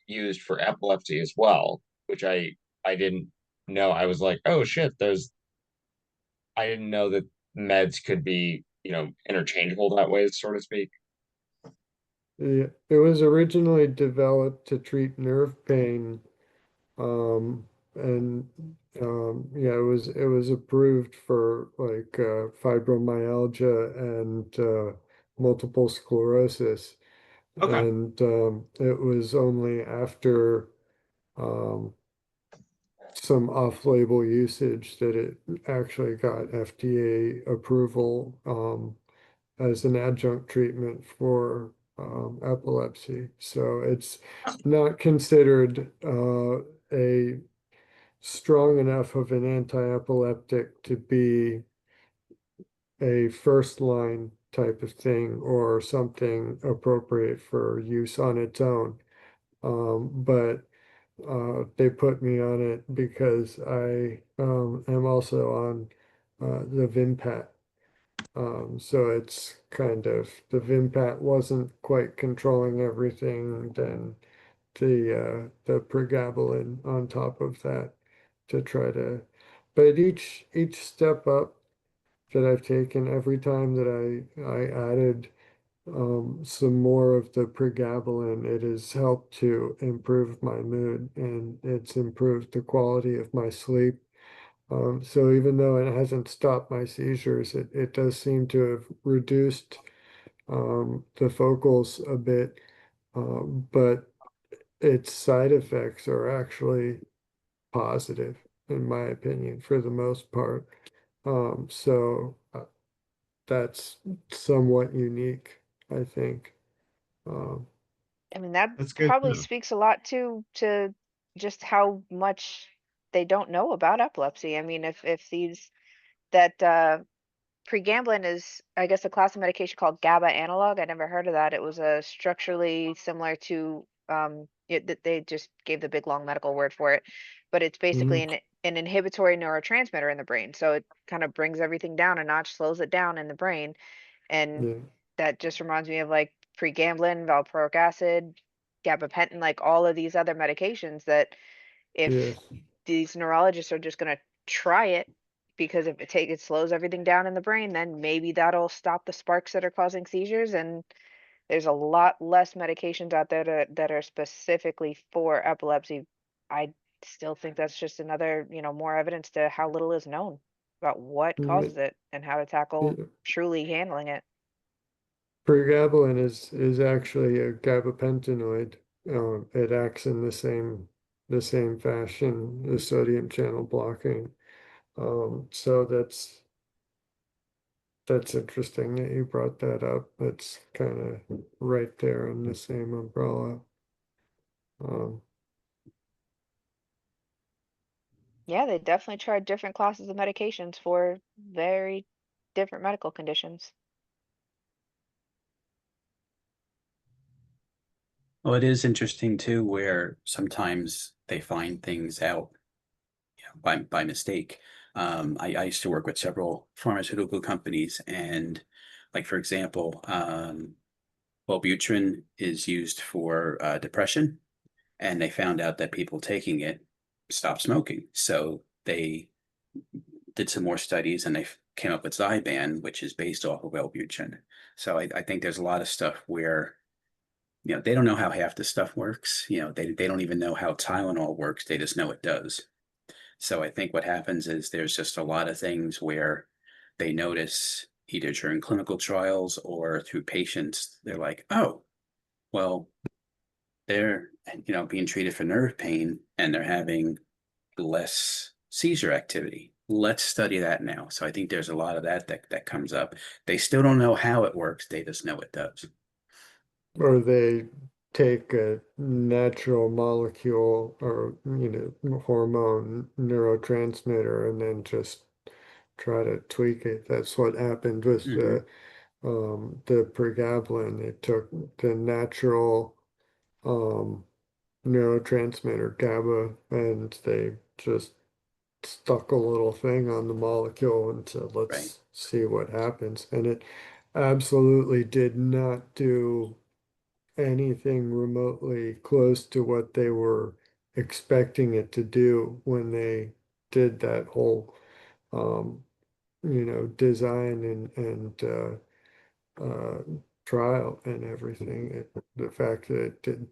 used for epilepsy as well, which I didn't know. I was like, oh shit, I didn't know that meds could be, interchangeable that way, so to speak. Yeah, it was originally developed to treat nerve pain, and yeah, it was approved for like fibromyalgia and multiple sclerosis, Okay. and it was only after um, some off-label usage that it actually got FDA approval as an adjunct treatment for epilepsy. So it's not considered a strong enough of an anti-epileptic to be a first line type of thing or something appropriate for use on its own. But they put me on it because I am also on the Vimpat. So it's kind of the Vimpat wasn't quite controlling everything, then the pregabalin on top of that to try to, but each step up that I've taken, every time that I added some more of the pregabalin, it has helped to improve my mood and it's improved the quality of my sleep. So even though it hasn't stopped my seizures, it does seem to have reduced the focals a bit, but its side effects are actually positive, in my opinion, for the most part. So that's somewhat unique, I think. Um, I mean, that That's good probably too. speaks a lot to just how much they don't know about epilepsy. I mean, if these that pregabalin is, I guess, a class of medication called GABA analog. I never heard of that. It was a structurally similar to they just gave the big long medical word for it, but it's basically mhm, an inhibitory neurotransmitter in the brain. So it kind of brings everything down a notch, slows it down in the brain, and yeah, that just reminds me of like pregabalin, valproic acid, gabapentin, like all of these other medications that if yes, these neurologists are just going to try it, because if it slows everything down in the brain, then maybe that'll stop the sparks that are causing seizures. And there's a lot less medications out there that are specifically for epilepsy. I still think that's just another, more evidence to how little is known about what yeah, causes it and how to tackle yeah. truly handling it. Pregabalin is actually a gabapentinoid. It acts in the same fashion as sodium channel blocking. So that's interesting that you brought that up. It's kind of right there in the same umbrella. Um, Yeah, they definitely tried different classes of medications for very different medical conditions. Well, it is interesting too, where sometimes they find things out, by mistake. I used to work with several pharmaceutical companies, and like for example, Wellbutrin is used for depression, and they found out that people taking it stopped smoking. So they did some more studies, and they came up with Zyban, which is based off of Wellbutrin. So I think there's a lot of stuff where they don't know how half the stuff works. They don't even know how Tylenol works. They just know it does. So I think what happens is there's just a lot of things where they notice either during clinical trials or through patients. They're like, oh, well, they're being treated for nerve pain and they're having less seizure activity. Let's study that now. So I think there's a lot of that comes up. They still don't know how it works. They just know it does. or they take a natural molecule or hormone neurotransmitter and then just try to tweak it. That's what happened with Hmm. the pregabalin. They took the natural um neurotransmitter GABA and they just stuck a little thing on the molecule and said, Right. let's see what happens. And it absolutely did not do anything remotely close to what they were expecting it to do when they did that whole, design and trial and everything. The fact that it did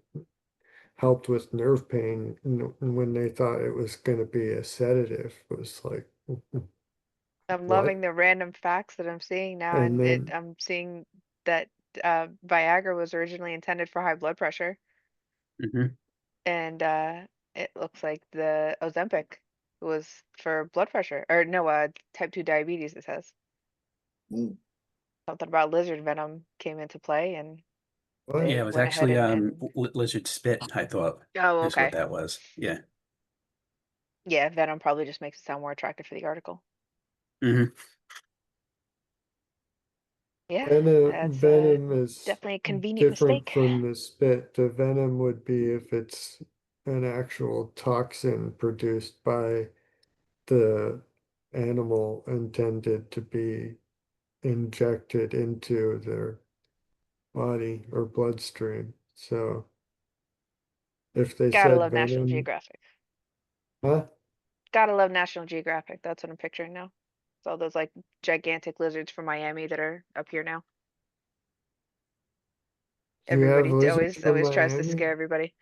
helped with nerve pain when they thought it was going to be a sedative was like, I'm what? loving the random facts that I'm seeing now, And and then, I'm seeing that Viagra was originally intended for high blood pressure, Mhm. and it looks like the Ozempic was for blood pressure, or no, type 2 diabetes, it says. Mm. Something about lizard venom came into play, and what? Yeah, they it was went ahead actually and lizard spit, I thought, oh, is what okay. that was. Yeah. Yeah, venom probably just makes it sound more attractive for the article. Hmm. Yeah, that's Venom is definitely a convenient different mistake. from the spit. The venom would be if it's an actual toxin produced by the animal intended to be injected into their body or bloodstream. So if they Gotta said love National venom, Geographic. huh? Gotta love National Geographic. That's what I'm picturing now. It's all those like gigantic lizards from Miami that are up here now. Do you have Everybody lizards from always tries to Miami? scare everybody.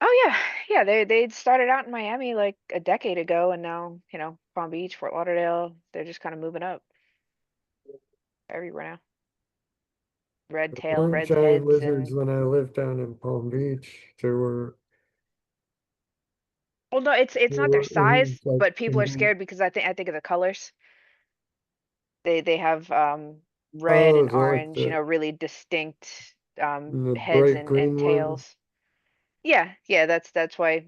Oh yeah, yeah. They started out in Miami like a decade ago, and now Palm Beach, Fort Lauderdale. They're just kind of moving up everywhere now. Red There tail, weren't red giant heads, lizards and when I lived down in Palm Beach. well, no, it's There not their were in size, like but people are in scared because I think of the colors. They have red oh, and they're like orange, really distinct the heads bright and green ones. tails. Yeah, yeah, that's why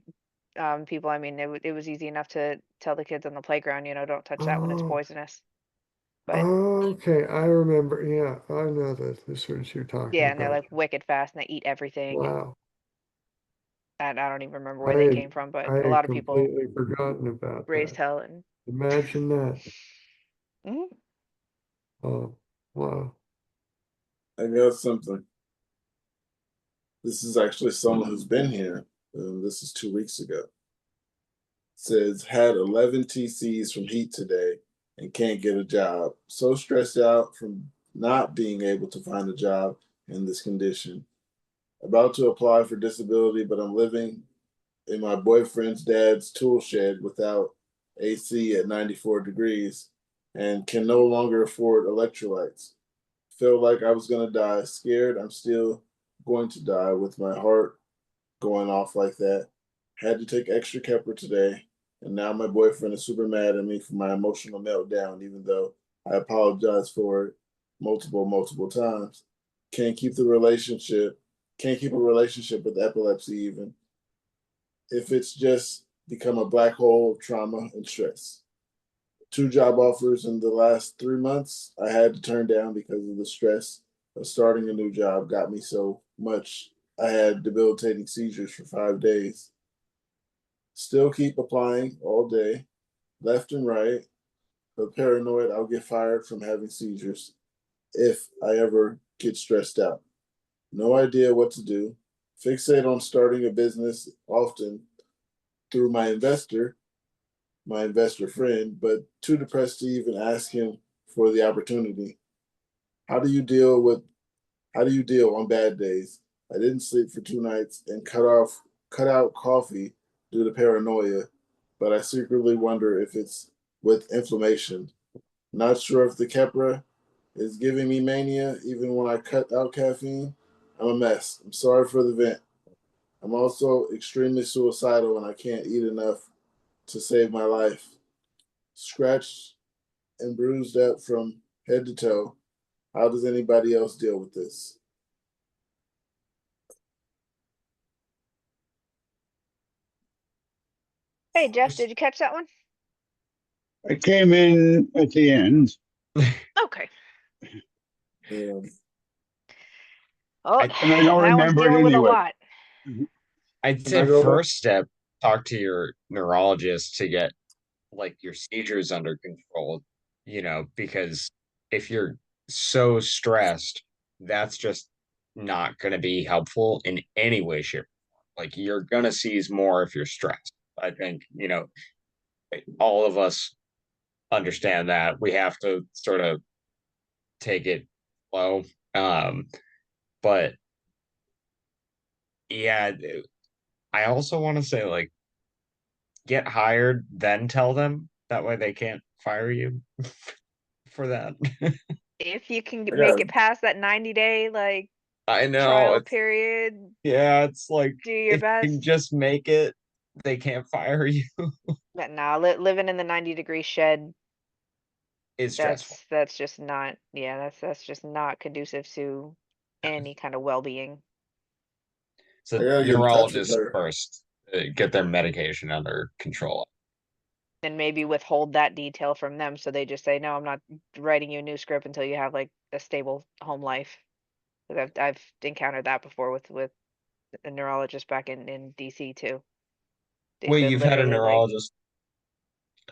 people, I mean, it was easy enough to tell the kids on the playground, don't touch that one, it's Oh, poisonous. But oh, okay. I remember. Yeah, I know the lizards you're talking yeah, and they're about. like wicked fast and they eat everything, Wow. and I don't even remember I where they had came from, but I a had lot of people completely forgotten about raised that. hell and Imagine that. Mhm. Oh, wow. I got something. This is actually someone who's been here. This is 2 weeks ago. Says had 11 TCs from heat today and can't get a job. So stressed out from not being able to find a job in this condition. About to apply for disability, but I'm living in my boyfriend's dad's tool shed without AC at 94 degrees and can no longer afford electrolytes. Felt like I was going to die. Scared I'm still going to die with my heart going off like that. Had to take extra Kepler today, and now my boyfriend is super mad at me for my emotional meltdown, even though I apologized for it multiple times. Can't keep the relationship. Can't keep a relationship with epilepsy, even if it's just become a black hole of trauma and stress. 2 job offers in the last 3 months I had to turn down because of the stress of starting a new job got me so much I had debilitating seizures for 5 days. Still keep applying all day, left and right, but paranoid I'll get fired from having seizures if I ever get stressed out. No idea what to do. Fixate on starting a business often through my investor friend, but too depressed to even ask him for the opportunity. How do you deal with how do you deal on bad days? I didn't sleep for 2 nights and cut out coffee due to paranoia, but I secretly wonder if it's with inflammation. Not sure if the Keppra is giving me mania even when I cut out caffeine. I'm a mess. I'm sorry for the vent. I'm also extremely suicidal and I can't eat enough to save my life. Scratched and bruised up from head to toe. How does anybody else deal with this? Hey Jeff, did you catch that one? I came in at the end. Okay. Yeah. Oh, And I don't that one's remember it dealing with a anyway. lot. I'd Can I say go back? first step, talk to your neurologist to get like your seizures under control, because if you're so stressed, that's just not going to be helpful in any way, shape. Like you're going to seize more if you're stressed. I think, all of us understand that we have to sort of take it low. But yeah, I also want to say like get hired, then tell them. That way they can't fire you for that. If you can I make got it past that 90-day like I know trial it's period, yeah, it's like do your if you best. can just make it, they can't fire you. But nah, living in the 90-degree shed, It's stressful. that's just not, yeah, that's just not conducive to any kind of well-being. So I gotta get in touch with neurologist her. first, get their medication under control. And maybe withhold that detail from them, so they just say, no, I'm not writing you a new script until you have like a stable home life. 'Cause I've encountered that before with a neurologist back in DC too. They Wait, said you've had a literally like, neurologist?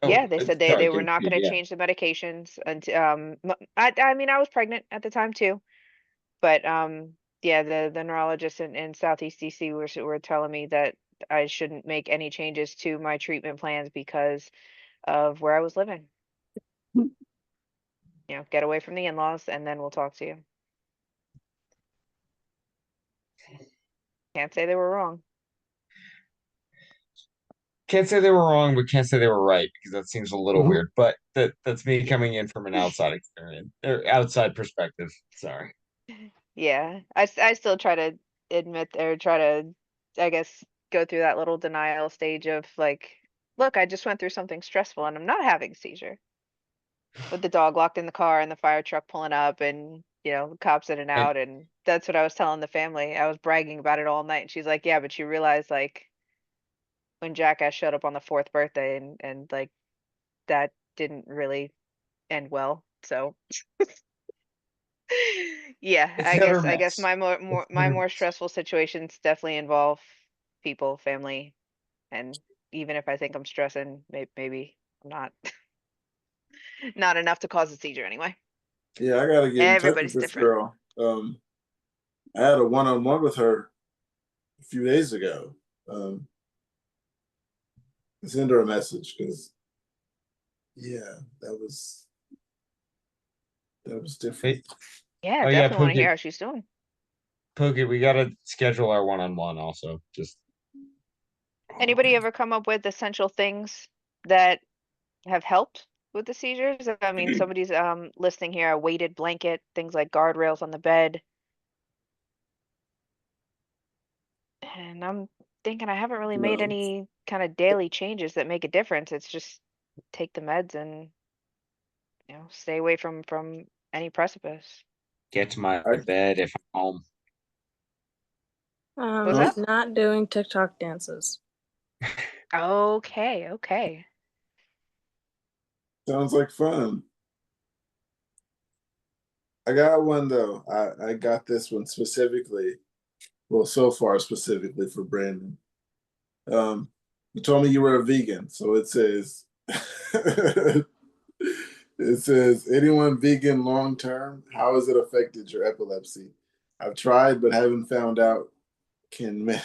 yeah, Oh, they said they sorry, were not going to yeah. change the medications until I mean I was pregnant at the time too, but yeah, the neurologist in Southeast DC were telling me that I shouldn't make any changes to my treatment plans because of where I was living. Get away from the in-laws and then we'll talk to you. Can't say they were wrong. Can't say they were wrong, but can't say they were right because that seems a little Mhm. weird. But that's me coming in from an outside experience or outside perspective. Sorry. Yeah, I still try to admit or try to, I guess, go through that little denial stage of like, look, I just went through something stressful and I'm not having a seizure. With the dog locked in the car and the fire truck pulling up and, the cops in and And out. And that's what I was telling the family. I was bragging about it all night. And she's like, yeah, but you realize like when Jackass showed up on the fourth birthday and like that didn't really end well. So yeah, it's I hit or guess I guess miss. my It's hit my or more miss. stressful situations definitely involve people, family, and even if I think I'm stressing, maybe I'm not not enough to cause a seizure anyway. Yeah, I gotta get in touch with Everybody's this different. girl. I had a one-on-one with her a few days ago. Send her a message because yeah, that was different. Hey, Yeah, oh yeah, definitely want to hear Pookie, how she's doing. Pookie, we gotta schedule our one-on-one also. Just Anybody ever come up with essential things that have helped with the seizures? I mean, somebody's listing here a weighted blanket, things like guardrails on the bed. And I'm thinking I haven't really made No. any kind of daily changes that make a difference. It's just take the meds and, stay away from any precipice. get to my I bed if I'm home. What's huh? that? Not doing TikTok dances. Okay, okay. Sounds like fun. I got one though. I got this one specifically. Well, so far specifically for Brandon. You told me you were a vegan, so it says it says anyone vegan long term, how has it affected your epilepsy? I've tried but haven't found out I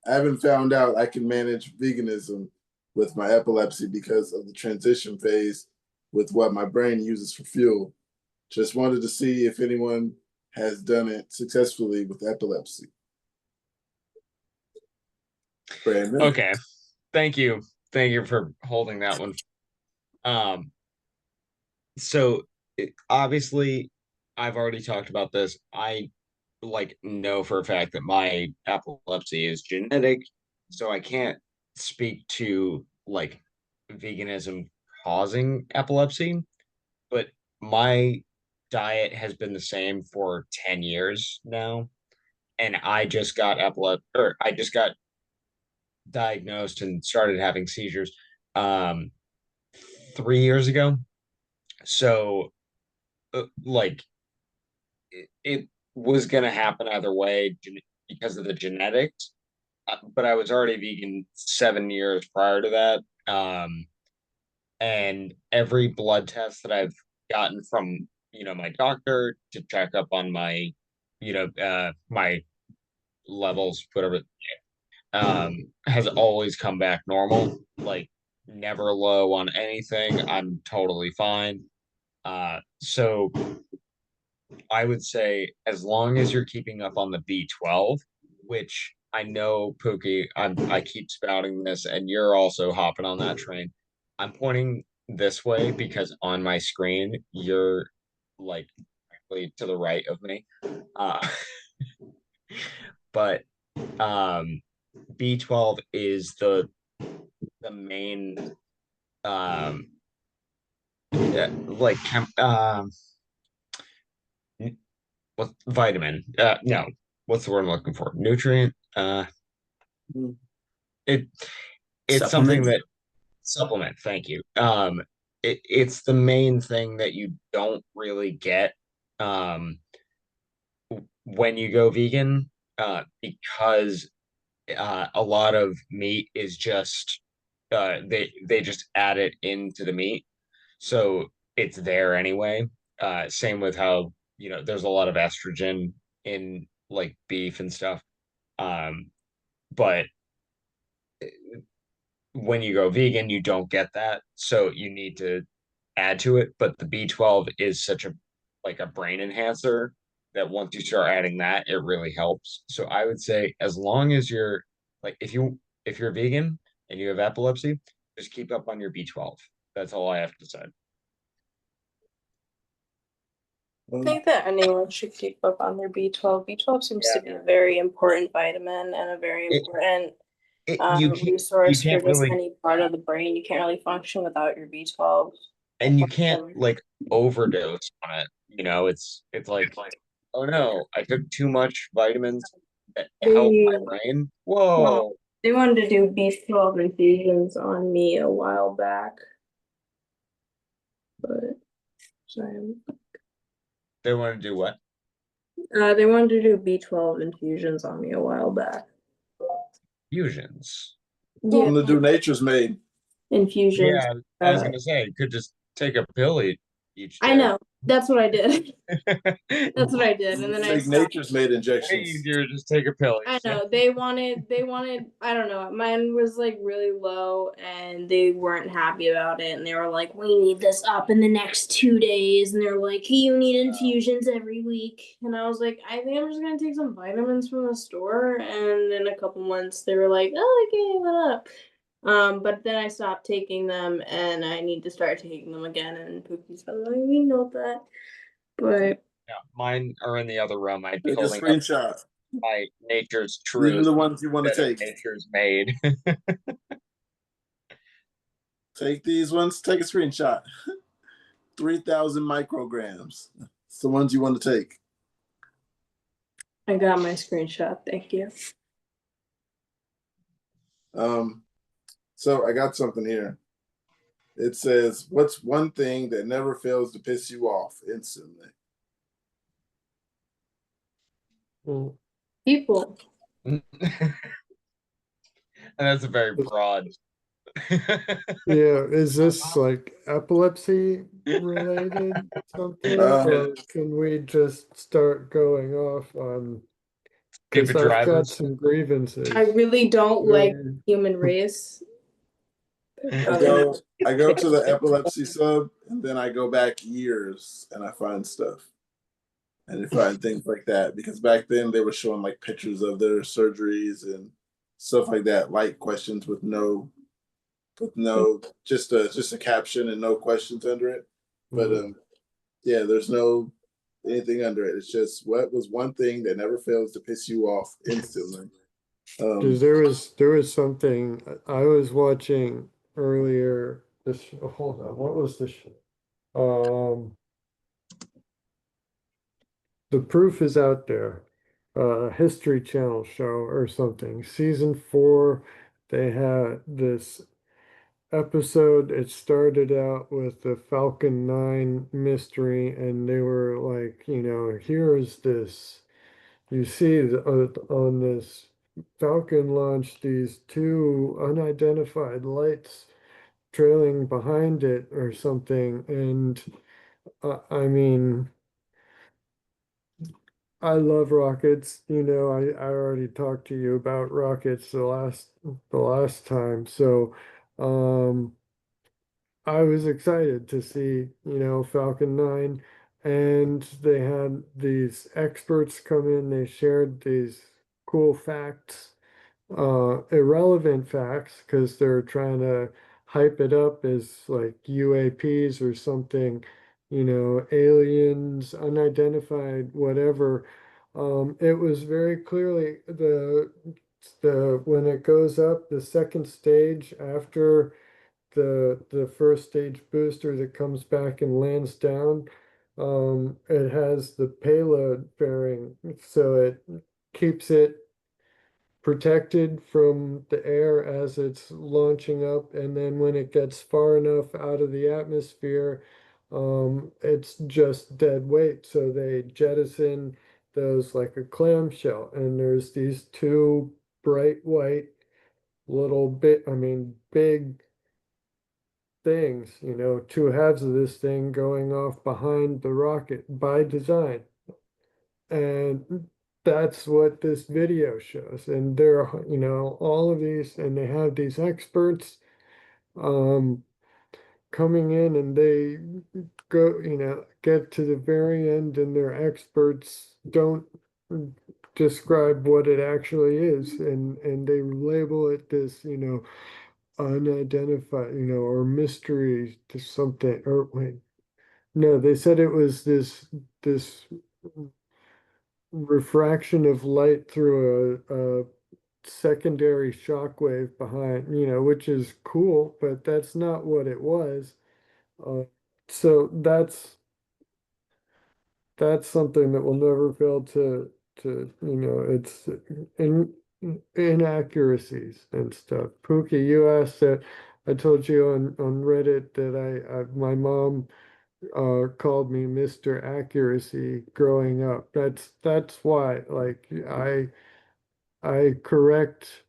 haven't found out I can manage veganism with my epilepsy because of the transition phase with what my brain uses for fuel. Just wanted to see if anyone has done it successfully with epilepsy. Brandon? Okay. Thank you. Thank you for holding that one. Um, so obviously I've already talked about this. I know for a fact that my epilepsy is genetic, so I can't speak to veganism causing epilepsy, but my diet has been the same for 10 years now, and I just got diagnosed and started having seizures um 3 years ago. So like it was gonna happen either way because of the genetics. But I was already vegan 7 years prior to that. And every blood test that I've gotten from my doctor to check up on my my levels, whatever, has always come back normal. Like never low on anything. I'm totally fine. So I would say as long as you're keeping up on the B12, which I know Pookie, I keep spouting this, and you're also hopping on that train. I'm pointing this way because on my screen you're like directly to the right of me. Uh, but B12 is the main like what vitamin? No, what's the word I'm looking for? Nutrient. It it's something Supplement? that supplement. Thank you. It's the main thing that you don't really get um when you go vegan, because a lot of meat is just they just add it into the meat, so it's there anyway. Same with how there's a lot of estrogen in like beef and stuff. Um, but when you go vegan, you don't get that, so you need to add to it. But the B12 is such a like a brain enhancer that once you start adding that, it really helps. So I would say as long as you're like if you're vegan and you have epilepsy, just keep up on your B12. That's all I have to say. I think that anyone should keep up on their B12. B12 seems to be a very important vitamin and a very important You resource for can't just really, any part of the brain. You can't really function without your B12. and you can't like overdose on it. It's like, oh no, I took too much vitamins that help They, my brain. well, Whoa. they wanted to do B12 infusions on me a while back, but sorry. They want to do what? They wanted to do B12 infusions on me a while back. Fusions. Yeah, I'm gonna do Nature's Made. infusions. Yeah, I was gonna say, you could just take a pill each I day. know. That's what I did. That's what I did, and then I Take stopped. Nature's Made Way injections. easier, just take a pill I each day. know they wanted I don't know, mine was like really low and they weren't happy about it and they were like, we need this up in the next 2 days, and they're like, hey, you need infusions every week, and I was like, I think I'm just gonna take some vitamins from the store, and in a couple months they were like, oh, okay, what up? But then I stopped taking them and I need to start taking them again, and Pookie's like, we know that, but Yeah, mine are in the other room. I'm Take a holding up screenshot. my Nature's These are Truth the ones you want to instead of take. Nature's Made. Take these ones. Take a screenshot. 3,000 micrograms. It's the ones you want to take. I got my screenshot, thank you. So I got something here. It says, "What's one thing that never fails to piss you off instantly?" People. And that's a very broad. Yeah, is this like epilepsy related something, or can we just start going off on? Because David I've got Drivers. some grievances. I really don't like human race. I go to the epilepsy sub, and then I go back years, and I find stuff, and I find things like that. Because back then they were showing like pictures of their surgeries and stuff like that, like questions with no just a caption and no questions under it. But yeah, there's no anything under it. It's just what was one thing that never fails to piss you off instantly. Because there was something I was watching earlier. This hold on, what was this? The proof is out there. History Channel show or something. Season 4, they had this episode. It started out with the Falcon 9 mystery, and they were like, here's this. You see on this Falcon launch these two unidentified lights trailing behind it or something. And I mean, I love rockets. I already talked to you about rockets the last time. So, um, I was excited to see, Falcon 9, and they had these experts come in, they shared these cool facts, irrelevant facts, because they're trying to hype it up as like UAPs or something, aliens, unidentified, whatever. It was very clearly the when it goes up, the second stage after the first stage booster that comes back and lands down, it has the payload fairing, so it keeps it protected from the air as it's launching up, and then when it gets far enough out of the atmosphere, it's just dead weight. So they jettison those like a clamshell, and there's these two bright white little bit, I mean, big things, two halves of this thing going off behind the rocket by design. And that's what this video shows. And there are, all of these, and they have these experts um, coming in, and they go, get to the very end, and their experts don't describe what it actually is, and they label it this, unidentified, or mystery to something, or wait, no, they said it was this refraction of light through a secondary shockwave behind, which is cool, but that's not what it was. Uh, so that's something that will never fail to it's in inaccuracies and stuff. Pookie, you asked that. I told you on Reddit that my mom called me Mr. Accuracy growing up. That's why, like, I correct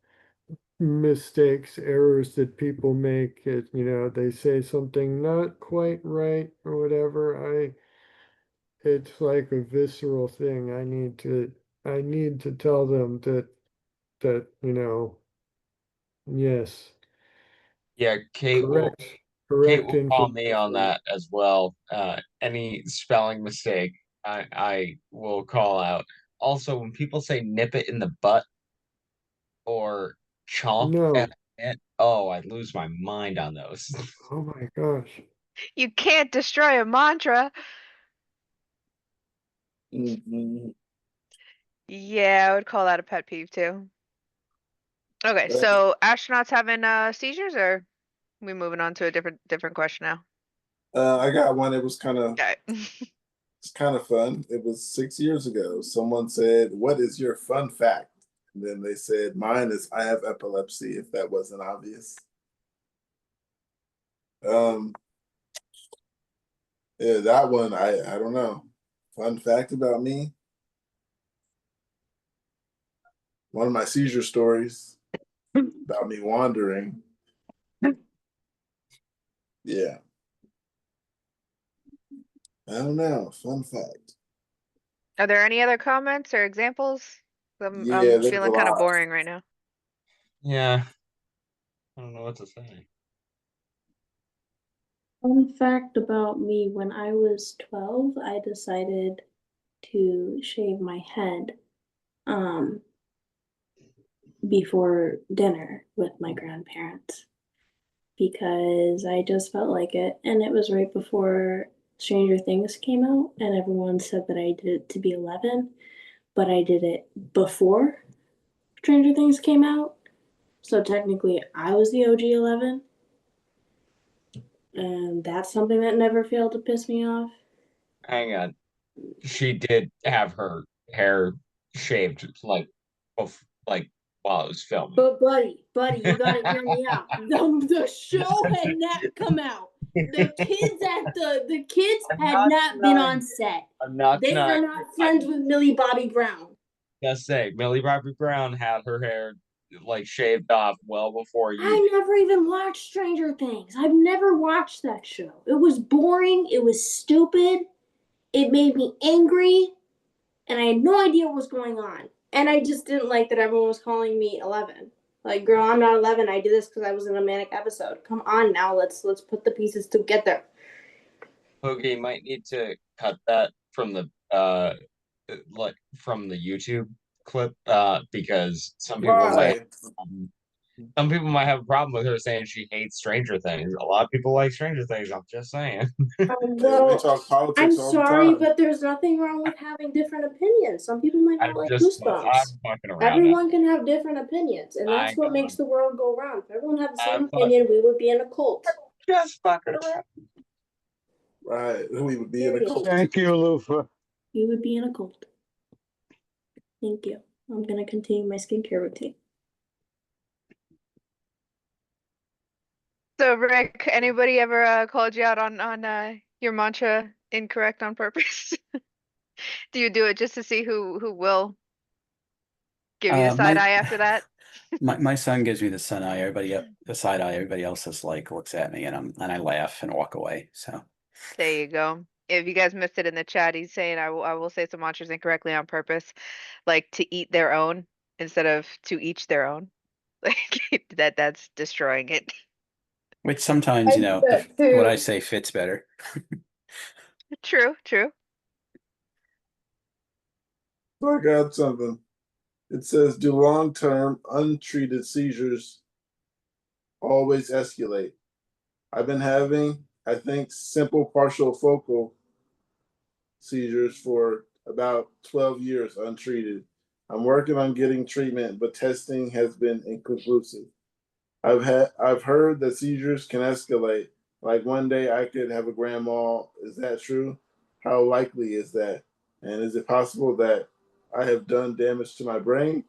mistakes, errors that people make. They say something not quite right or whatever. It's like a visceral thing. I need to tell them that, yes, Yeah, correct, Kate correct will call me on information. that as well. Any spelling mistake, I will call out. Also, when people say nip it in the butt or chomp at No, it, oh, I lose my mind on those. oh my gosh. You can't destroy a mantra. Mhm. Yeah, I would call that a pet peeve too. Okay, so astronauts having seizures, or we moving on to a different question now? I got one. It was kind of Okay. it's kind of fun. It was 6 years ago. Someone said, "What is your fun fact?" And then they said, "Mine is I have epilepsy." If that wasn't obvious. Um, yeah, that one I don't know. Fun fact about me. One of my seizure stories about me wandering. Yeah, I don't know. Fun fact. Are there any other comments or examples? Yeah, I'm there's a feeling kind of lot. boring right now. Yeah, I don't know what to say. Fun fact about me, when I was 12, I decided to shave my head um before dinner with my grandparents because I just felt like it, and it was right before Stranger Things came out, and everyone said that I did it to be 11, but I did it before Stranger Things came out, so technically I was the OG 11, and that's something that never failed to piss me off. Hang on. She did have her hair shaved like while it was filming. But buddy, you gotta hear me out. The show had not come out. The kids had not been on set. I'm not They are denying. not friends with Millie Bobby Brown. Just say Millie Bobby Brown had her hair like shaved off well before you I did. never even watched Stranger Things. I've never watched that show. It was boring. It was stupid. It made me angry. and I had no idea what was going on. And I just didn't like that everyone was calling me 11. Like, girl, I'm not 11. I did this because I was in a manic episode. Come on now, let's put the pieces together. Okay, you might need to cut that from the like from the YouTube clip because Why? some people might have a problem with her saying she hates Stranger Things. A lot of people like Stranger Things. I'm just saying. We talk politics I'm all the sorry, time. but there's nothing wrong with having different opinions. Some people might not like I'm Goosebumps. fucking around. Everyone can have different opinions, and that's what makes the world go round. If everyone had the same opinion, we would be in a cult. Just fucking around. Right, we would be in a cult. Thank you, Lufa. We would be in a cult. Thank you. I'm gonna continue my skincare routine. So Rick, anybody ever called you out on your mantra incorrect on purpose? Do you do it just to see who will give you the side My eye after that? my son gives me the sun eye. The side eye. Everybody else is like looks at me, and I laugh and walk away. So There you go. If you guys missed it in the chat, he's saying I will say some mantras incorrectly on purpose, like to eat their own instead of to each their own. Like that's destroying it. which sometimes I do that what I too. say fits better. True, true. I got something. It says, do long-term untreated seizures always escalate? I've been having, I think, simple partial focal seizures for about 12 years untreated. I'm working on getting treatment, but testing has been inconclusive. I've heard that seizures can escalate. Like one day I could have a grand mal. Is that true? How likely is that? And is it possible that I have done damage to my brain?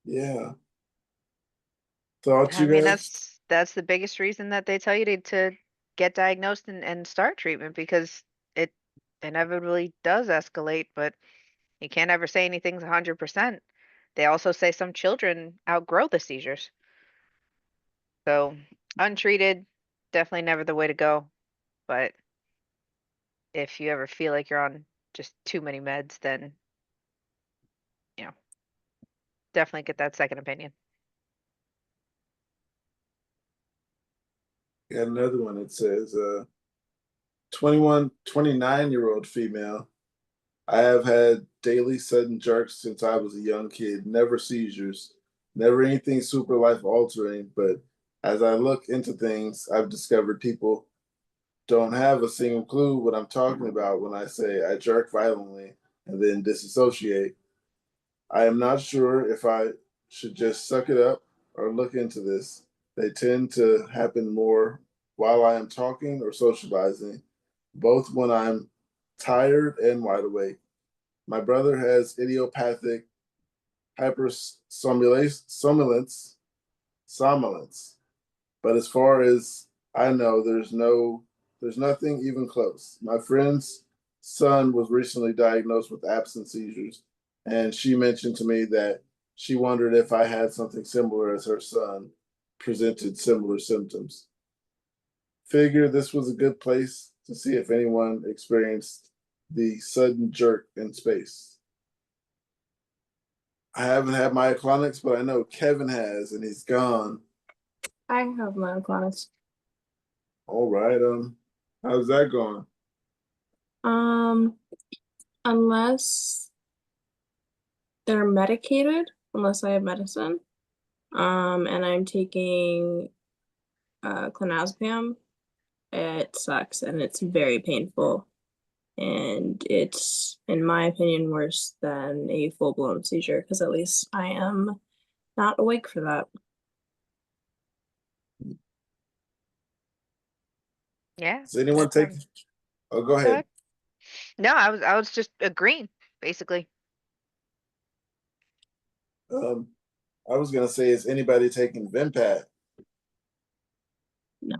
Yeah. Thoughts, I you mean, guys? that's the biggest reason that they tell you to get diagnosed and start treatment because it inevitably does escalate, but you can't ever say anything's 100%. They also say some children outgrow the seizures. So untreated, definitely never the way to go. But if you ever feel like you're on just too many meds, then, you know, definitely get that second opinion. Got another one. It says 29-year-old female. I have had daily sudden jerks since I was a young kid, never seizures, never anything super life altering. But as I look into things, I've discovered people don't have a single clue what I'm talking about when I say I jerk violently and then disassociate. I am not sure if I should just suck it up or look into this. They tend to happen more while I am talking or socializing, both when I'm tired and wide awake. My brother has idiopathic somnolence, but as far as I know, there's nothing even close. My friend's son was recently diagnosed with absent seizures, and she mentioned to me that she wondered if I had something similar as her son presented similar symptoms. Figure this was a good place to see if anyone experienced the sudden jerk in space. I haven't had myoclonics, but I know Kevin has, and he's gone. I have myoclonics. All right. How's that going? Unless they're medicated, unless I have medicine, and I'm taking clonazepam, it sucks and it's very painful. And it's, in my opinion, worse than a full-blown seizure because at least I am not awake for that. Yeah. Does anyone take? Oh, go ahead. No, I was just agreeing, basically. I was gonna say, is anybody taking Vimpat? No.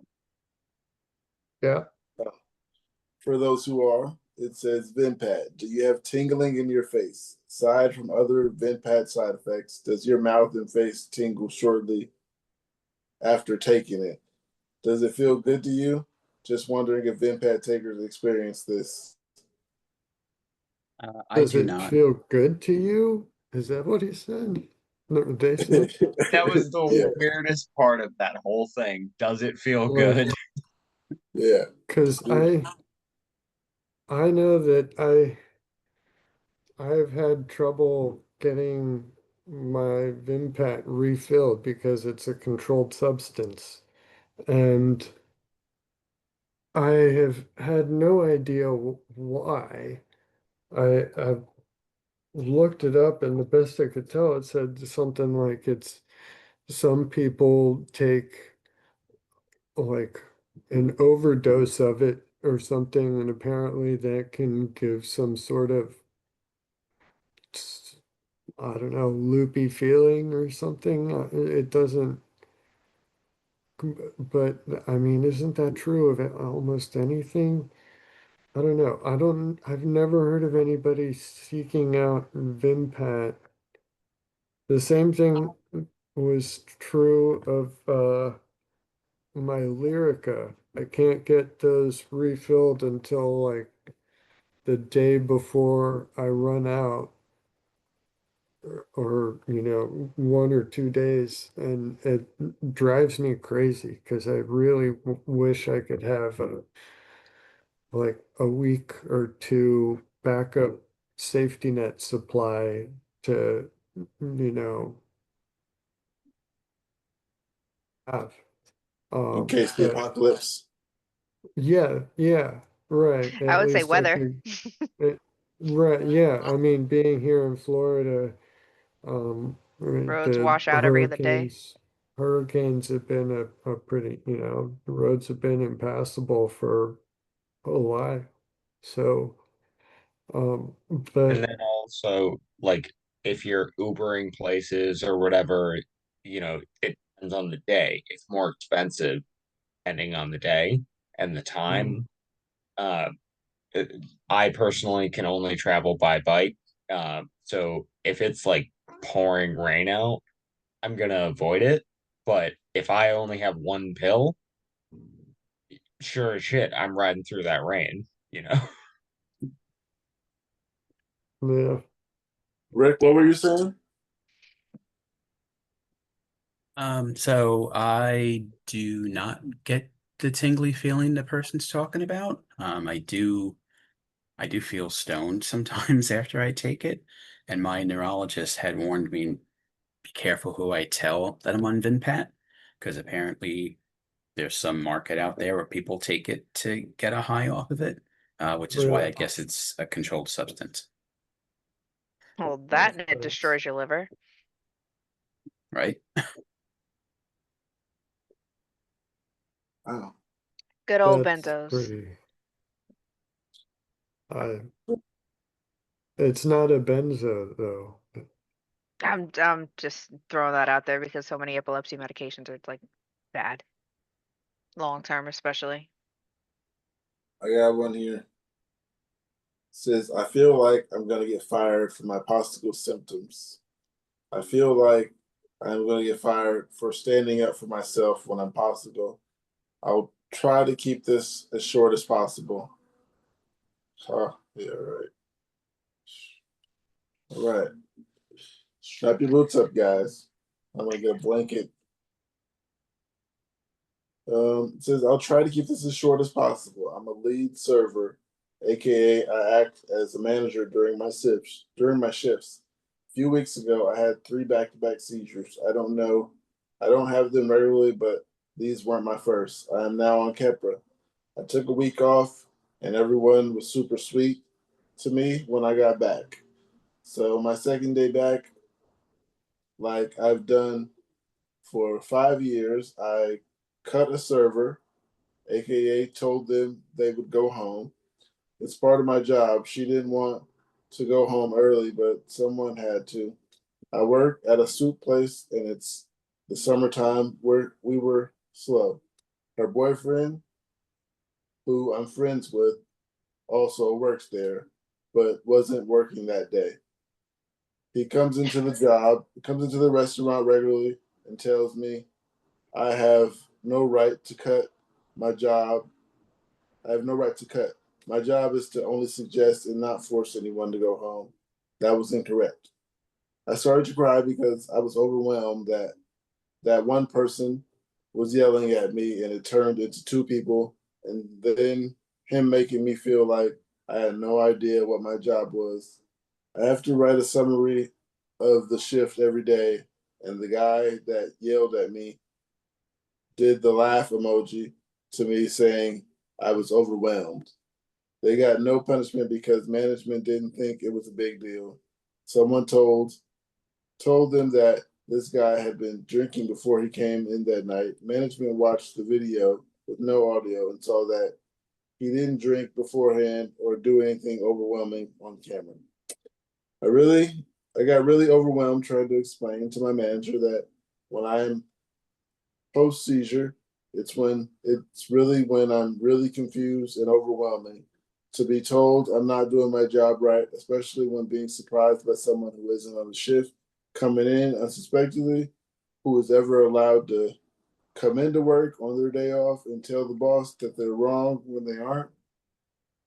Yeah. For those who are, it says Vimpat. Do you have tingling in your face? Aside from other Vimpat side effects, does your mouth and face tingle shortly after taking it? Does it feel good to you? Just wondering if VIMPAT takers experience this. I Does do it not. feel good to you? Is that what he said? No, they said That was the Yeah, weirdest part of that whole thing. Does it feel like, good? yeah. because I know that I've had trouble getting my Vimpat refilled because it's a controlled substance. And I have had no idea why. I've looked it up, and the best I could tell, it said something like it's some people take like an overdose of it or something, and apparently that can give some sort of, I don't know, loopy feeling or something. It doesn't, but I mean, isn't that true of almost anything? I don't know. I've never heard of anybody seeking out Vimpat. The same thing was true of my Lyrica. I can't get those refilled until like the day before I run out, or 1 or 2 days, and it drives me crazy because I really wish I could have like a week or two backup safety net supply to you know have. In case the But apocalypse. yeah, right. I At would say least I weather. could. Right, yeah. I mean, being here in Florida, right, Roads the wash out every other day. hurricanes have been a pretty, the roads have been impassable for a while. So, And but then also, like, if you're Ubering places or whatever, it depends on the day. It's more expensive depending on the day and the time. mm, Uh, it- I personally can only travel by bike. So if it's like pouring rain out, I'm gonna avoid it. But if I only have one pill, sure as shit, I'm riding through that rain. yeah, Rick, what were you saying? So I do not get the tingly feeling the person's talking about. I do feel stoned sometimes after I take it, and my neurologist had warned me, be careful who I tell that I'm on Vinpat, because apparently there's some market out there where people take it to get a high off of it, which is why I really, guess it's a controlled substance, Well, yeah, that and it that's destroys your liver. right? Wow. Good old that's benzos. pretty. I It's not a benzo though. I'm just throwing that out there because so many epilepsy medications are like bad, long term especially. I got one here. It says, I feel like I'm going to get fired for my postical symptoms. I feel like I'm going to get fired for standing up for myself when I'm postical. I'll try to keep this as short as possible. Yeah, right. All right. Strap your boots up, guys. I'm going to get a blanket. It says, I'll try to keep this as short as possible. I'm a lead server, aka I act as a manager during my shifts. A few weeks ago, I had 3 back-to-back seizures. I don't have them regularly, but these weren't my first. I am now on Keppra. I took a week off, and everyone was super sweet to me when I got back. So my second day back, like I've done for 5 years, I cut a server, aka told them they would go home. It's part of my job. She didn't want to go home early, but someone had to. I work at a soup place, and it's the summertime where we were slow. Her boyfriend, who I'm friends with, also works there, but wasn't working that day. He comes into the restaurant regularly and tells me I have no right to cut my job I have no right to cut. My job is to only suggest and not force anyone to go home. That was incorrect. I started to cry because I was overwhelmed that one person was yelling at me and it turned into two people, and then him making me feel like I had no idea what my job was. I have to write a summary of the shift every day, and the guy that yelled at me did the laugh emoji to me saying I was overwhelmed. They got no punishment because management didn't think it was a big deal. Someone told them that this guy had been drinking before he came in that night. Management watched the video with no audio and saw that he didn't drink beforehand or do anything overwhelming on camera. I got really overwhelmed trying to explain to my manager that when I'm post seizure, it's really when I'm really confused and overwhelming. To be told I'm not doing my job right, especially when being surprised by someone who isn't on the shift, coming in unsuspectingly, who is ever allowed to come into work on their day off and tell the boss that they're wrong when they aren't.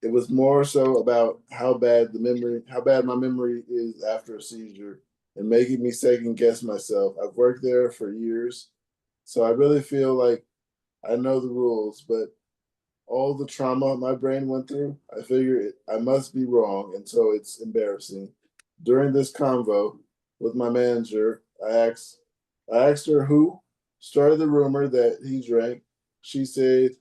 It was more so about how bad my memory is after a seizure and making me second guess myself. I've worked there for years, so I really feel like I know the rules, but all the trauma my brain went through, I figure I must be wrong, and so it's embarrassing. During this convo with my manager, I asked her who started the rumor that he drank. She said,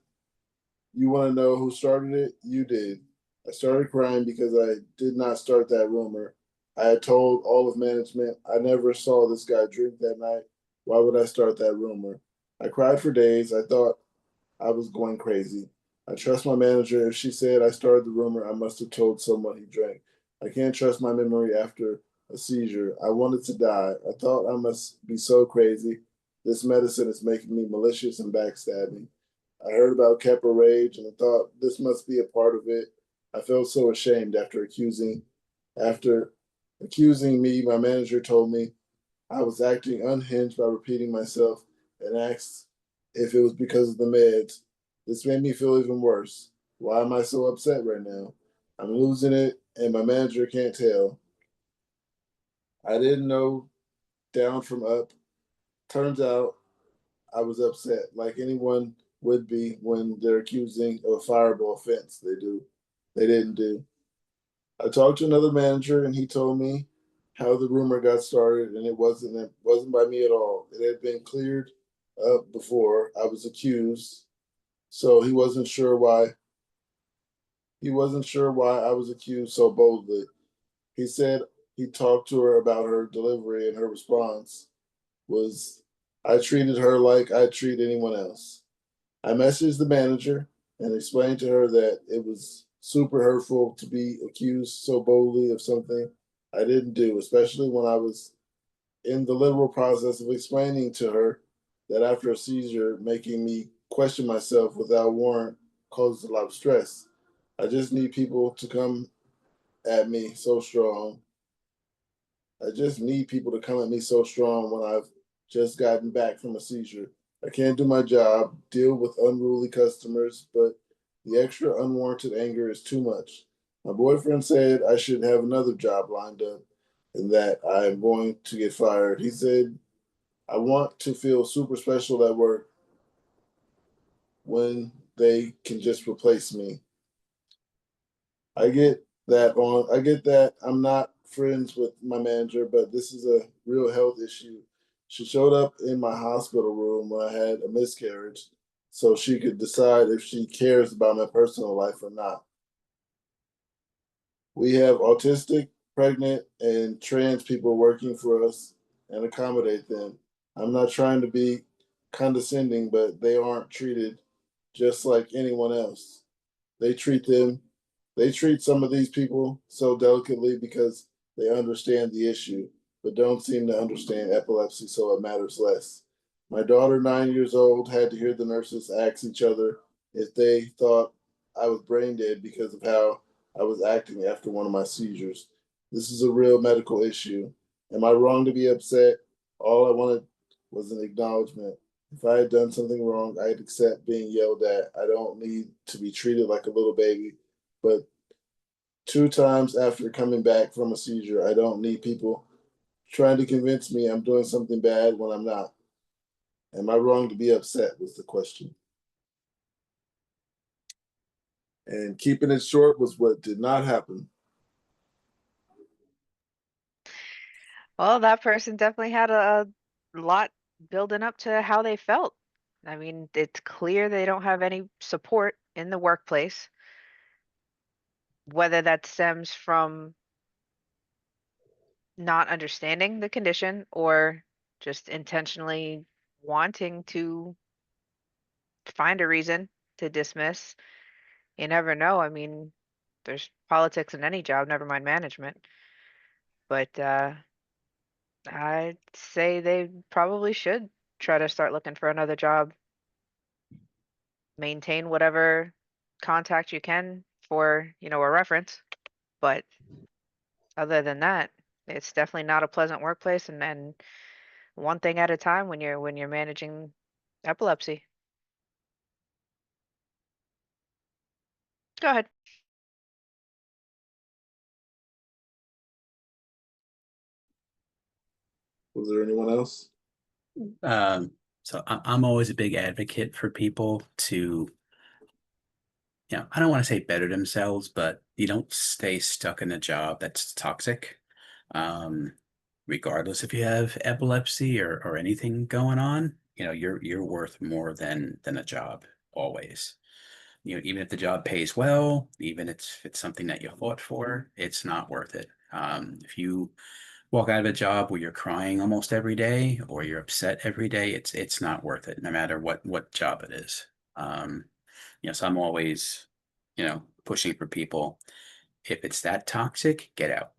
"You want to know who started it? You did." I started crying because I did not start that rumor. I had told all of management I never saw this guy drink that night. Why would I start that rumor? I cried for days. I thought I was going crazy. I trust my manager. If she said I started the rumor, I must have told someone he drank. I can't trust my memory after a seizure. I wanted to die. I thought I must be so crazy. This medicine is making me malicious and backstabbing. I heard about Kepa rage and I thought this must be a part of it. I felt so ashamed after accusing me. My manager told me I was acting unhinged by repeating myself and asked if it was because of the meds. This made me feel even worse. Why am I so upset right now? I'm losing it, and my manager can't tell. I didn't know down from up. Turns out I was upset, like anyone would be when they're accusing of a fireable offense they didn't do. I talked to another manager and he told me how the rumor got started and it wasn't by me at all. It had been cleared up before I was accused, so he wasn't sure why I was accused so boldly. He said he talked to her about her delivery and her response was I treated her like I'd treat anyone else. I messaged the manager and explained to her that it was super hurtful to be accused so boldly of something I didn't do, especially when I was in the literal process of explaining to her that after a seizure, making me question myself without warrant causes a lot of stress. I just need people to come at me so strong. I just need people to come at me so strong when I've just gotten back from a seizure. I can't do my job, deal with unruly customers, but the extra unwarranted anger is too much. My boyfriend said I should have another job lined up and that I'm going to get fired. He said I want to feel super special at work when they can just replace me. I get that I'm not friends with my manager, but this is a real health issue. She showed up in my hospital room when I had a miscarriage so she could decide if she cares about my personal life or not. We have autistic, pregnant, and trans people working for us and accommodate them. I'm not trying to be condescending, but they aren't treated just like anyone else. They treat them, they treat some of these people so delicately because they understand the issue, but don't seem to understand epilepsy, so it matters less. My daughter, 9 years old, had to hear the nurses ask each other if they thought I was brain dead because of how I was acting after one of my seizures. This is a real medical issue. Am I wrong to be upset? All I wanted was an acknowledgement. If I had done something wrong, I'd accept being yelled at. I don't need to be treated like a little baby. But 2 times after coming back from a seizure, I don't need people trying to convince me I'm doing something bad when I'm not. Am I wrong to be upset? Was the question. And keeping it short was what did not happen. Well, that person definitely had a lot building up to how they felt. I mean, it's clear they don't have any support in the workplace, whether that stems from not understanding the condition or just intentionally wanting to find a reason to dismiss. You never know. I mean, there's politics in any job, never mind management. But I'd say they probably should try to start looking for another job. Maintain whatever contact you can for, a reference. But other than that, it's definitely not a pleasant workplace, and then one thing at a time when you're managing epilepsy. Go ahead. Was there anyone else? So I'm always a big advocate for people to, I don't want to say better themselves, but you don't stay stuck in a job that's toxic. Um, Regardless if you have epilepsy or anything going on, you're worth more than a job always. Even if the job pays well, even if it's something that you fought for, it's not worth it. If you walk out of a job where you're crying almost every day or you're upset every day, it's not worth it, no matter what job it is. So I'm always, pushing for people. If it's that toxic, get out.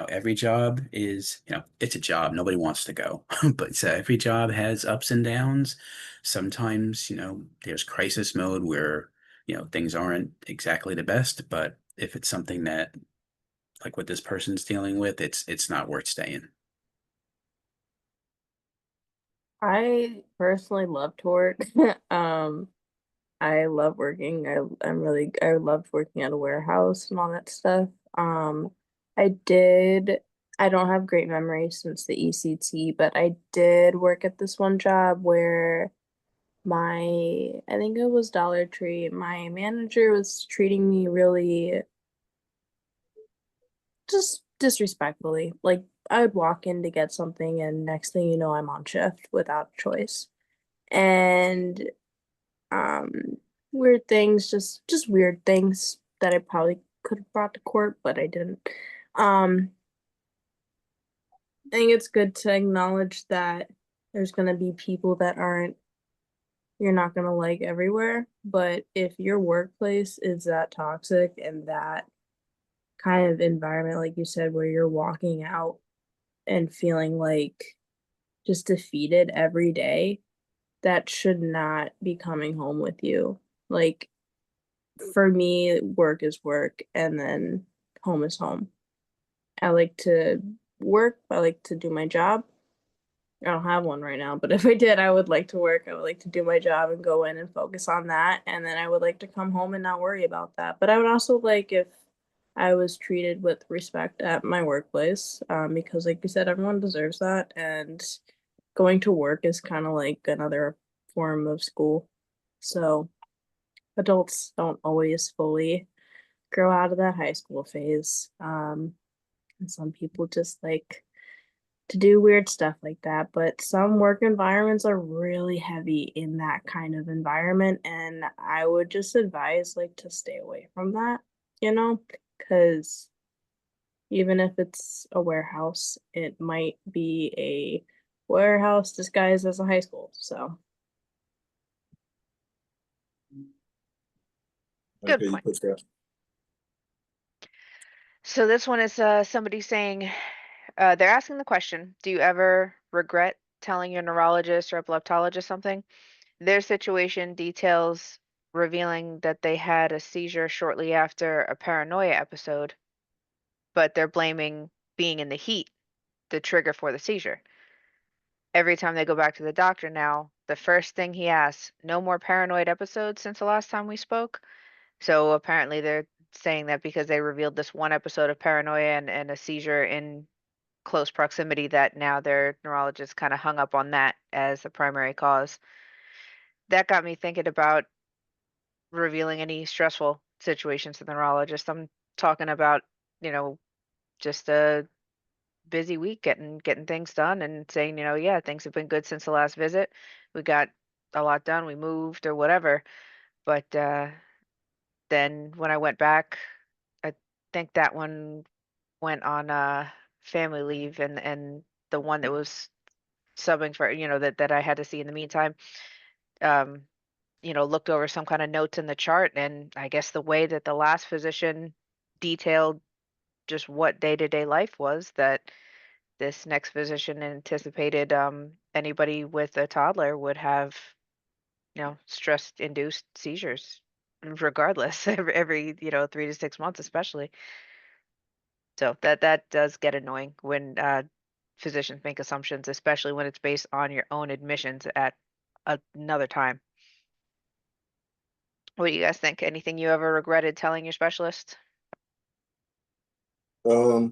Every job is, it's a job. Nobody wants to go, but so every job has ups and downs. Sometimes, there's crisis mode where, things aren't exactly the best, but if it's something that, like what this person's dealing with, it's not worth staying. I personally love to work. um, I love working. I loved working at a warehouse and all that stuff. I did I don't have great memories since the ECT, but I did work at this one job where I think it was Dollar Tree, my manager was treating me really just disrespectfully. Like I would walk in to get something and next thing you know I'm on shift without a choice. And um weird things, just weird things that I probably could have brought to court, but I didn't. Um I think it's good to acknowledge that there's gonna be people that aren't you're not gonna like everywhere, but if your workplace is that toxic and that kind of environment, like you said, where you're walking out and feeling like just defeated every day, that should not be coming home with you. Like for me, work is work and then home is home. I like to work, I like to do my job. I don't have one right now, but if I did, I would like to work. I would like to do my job and go in and focus on that. And then I would like to come home and not worry about that. But I would also like if I was treated with respect at my workplace, because like you said, everyone deserves that. And going to work is kind of like another form of school. So adults don't always fully grow out of that high school phase. And some people just like to do weird stuff like that. But some work environments are really heavy in that kind of environment, and I would just advise like to stay away from that, because even if it's a warehouse, it might be a warehouse disguised as a high school. So Good Okay, you point. put that. So this one is somebody saying, they're asking the question, do you ever regret telling your neurologist or epileptologist something? Their situation details revealing that they had a seizure shortly after a paranoia episode, but they're blaming being in the heat the trigger for the seizure. every time they go back to the doctor now, the first thing he asks, no more paranoid episodes since the last time we spoke. So apparently they're saying that because they revealed this one episode of paranoia and a seizure in close proximity, that now their neurologist kind of hung up on that as the primary cause. That got me thinking about revealing any stressful situations to the neurologist. I'm talking about, you know, just a busy week getting things done and saying, yeah, things have been good since the last visit. We got a lot done, we moved or whatever. But then when I went back, I think that one went on family leave, and the one that was subbing for, that I had to see in the meantime, um, looked over some kind of notes in the chart, and I guess the way that the last physician detailed just what day-to-day life was, that this next physician anticipated anybody with a toddler would have, stress-induced seizures regardless, every 3 to 6 months especially. So that does get annoying when physicians make assumptions, especially when it's based on your own admissions at another time. What do you guys think? Anything you ever regretted telling your specialist? Now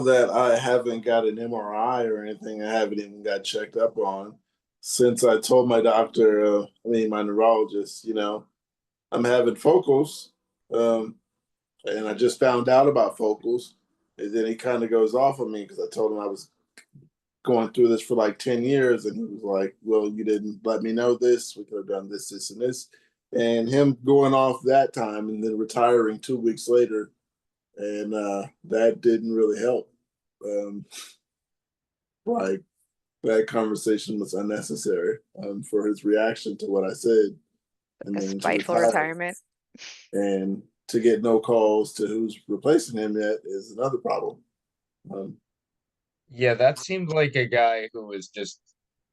that I haven't got an MRI or anything, I haven't even got checked up on. Since I told my doctor, my neurologist, I'm having focals, and I just found out about focals, and then he kind of goes off on me because I told him I was going through this for like 10 years, and he was like, well, you didn't let me know this. We could have done this, this, and this. And him going off that time and then retiring 2 weeks later, and that didn't really help. Like, that conversation was unnecessary for his reaction to what I said, and A then to spiteful retire retirement. and to get no calls to who's replacing him yet is another problem. Yeah, that seemed like a guy who was just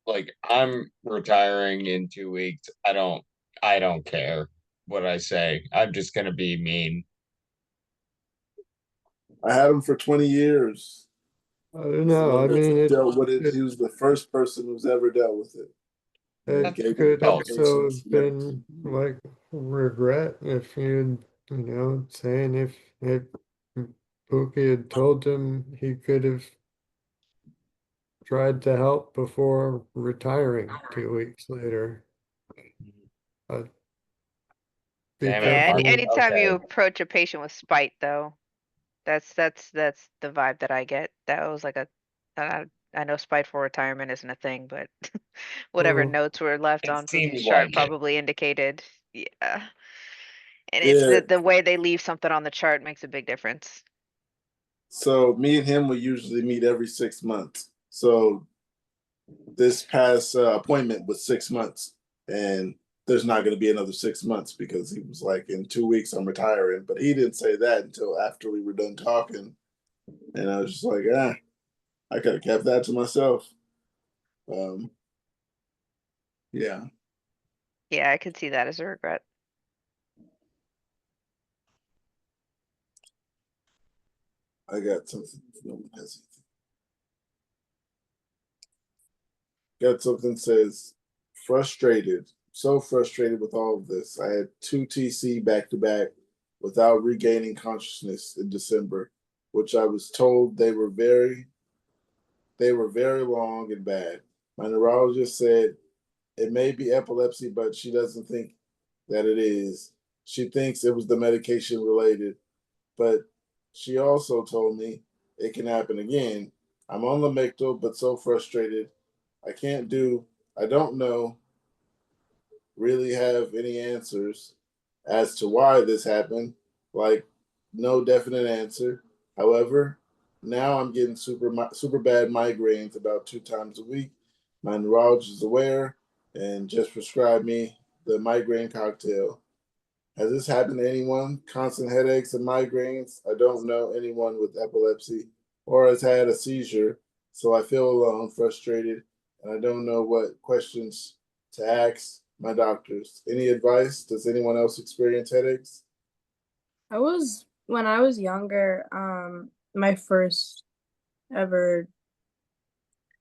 like, I'm retiring in 2 weeks. I don't care what I say. I'm just gonna be mean. I had him for 20 years. I don't know. I mean, Dealt with it. He was the first person who's ever dealt with it. it Gave him could also medications have and been everything. like regret if saying if Pookie had told him he could have tried to help before retiring 2 weeks later. Uh, Damn it, because Yeah, Mark. anytime you Okay. approach a patient with spite, though, that's the vibe that I get. That was like I know spiteful retirement isn't a thing, but whatever well, notes were left It on Pookie's seemed chart like it. probably indicated, yeah. And it's Yeah. the way they leave something on the chart makes a big difference. So me and him, we usually meet every 6 months. So this past appointment was 6 months, and there's not going to be another 6 months because he was like, in 2 weeks I'm retiring. But he didn't say that until after we were done talking, and I was just like, I could have kept that to myself. Yeah. Yeah, I could see that as a regret. I got something. No one has anything. Got something says frustrated. So frustrated with all of this. I had 2 TC back to back without regaining consciousness in December, which I was told they were very long and bad. My neurologist said it may be epilepsy, but she doesn't think that it is. She thinks it was the medication related, but she also told me it can happen again. I'm on Lamictal, but so frustrated. I can't do, I don't know, really have any answers as to why this happened. Like, no definite answer. However, now I'm getting super bad migraines about 2 times a week. My neurologist is aware and just prescribed me the migraine cocktail. Has this happened to anyone? Constant headaches and migraines. I don't know anyone with epilepsy or has had a seizure, so I feel alone, frustrated, and I don't know what questions to ask my doctors. Any advice? Does anyone else experience headaches? When I was younger, my first ever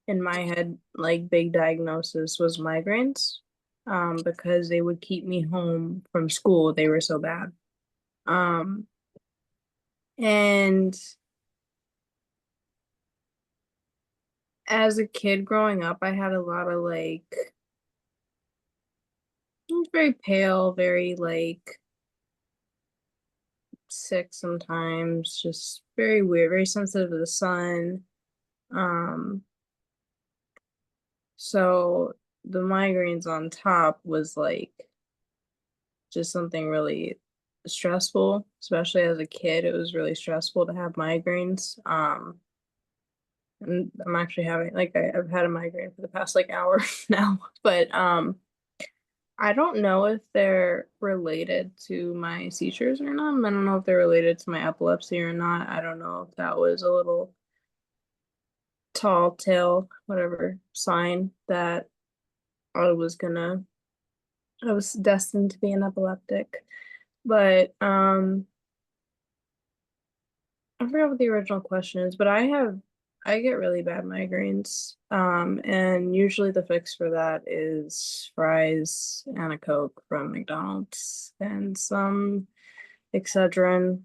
in my head, like big diagnosis was migraines, because they would keep me home from school. They were so bad. And as a kid growing up, I had a lot of like, I was very pale, very like sick sometimes, just very weird, very sensitive to the sun. Um, so the migraines on top was like just something really stressful, especially as a kid. It was really stressful to have migraines. And I'm actually having like I've had a migraine for the past like hour now, but I don't know if they're related to my seizures or not. I don't know if they're related to my epilepsy or not. I don't know if that was a little tall tale, whatever sign that I was gonna I was destined to be an epileptic. But I forgot what the original question is, but I get really bad migraines. And usually the fix for that is fries and a Coke from McDonald's and some Excedrin.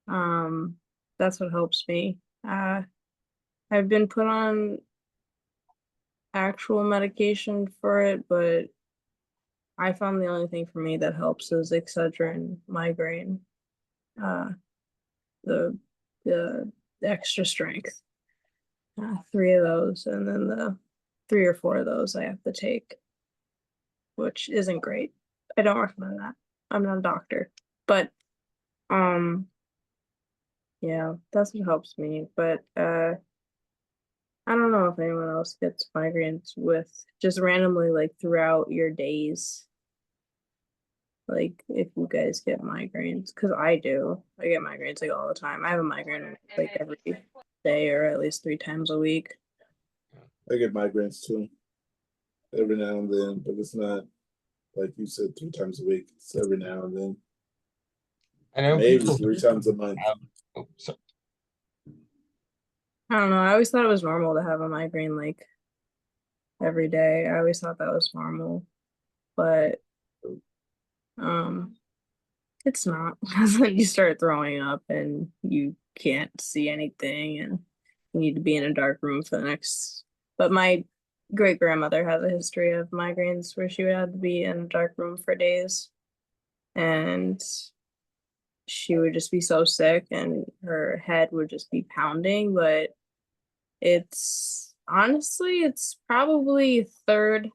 Um, that's what helps me. I've been put on actual medication for it, but I found the only thing for me that helps is Excedrin migraine. Uh, the the extra strength. Three of those, and then the 3 or 4 of those I have to take, which isn't great. I don't recommend that. I'm not a doctor, but um, yeah, that's what helps me. But I don't know if anyone else gets migraines with just randomly like throughout your days. Like if you guys get migraines, because I do. I get migraines like all the time. I have a migraine like every day or at least 3 times a week. I get migraines too, every now and then, but it's not like you said 3 times a week. It's every now and then. I know Maybe people 3 times a month. sorry. I don't know. I always thought it was normal to have a migraine like every day. I always thought that was normal, but um, it's not. Because then you start throwing up and you can't see anything, and you need to be in a dark room for the next. But my great grandmother has a history of migraines where she would have to be in a dark room for days, and she would just be so sick, and her head would just be pounding. But it's honestly, it's probably third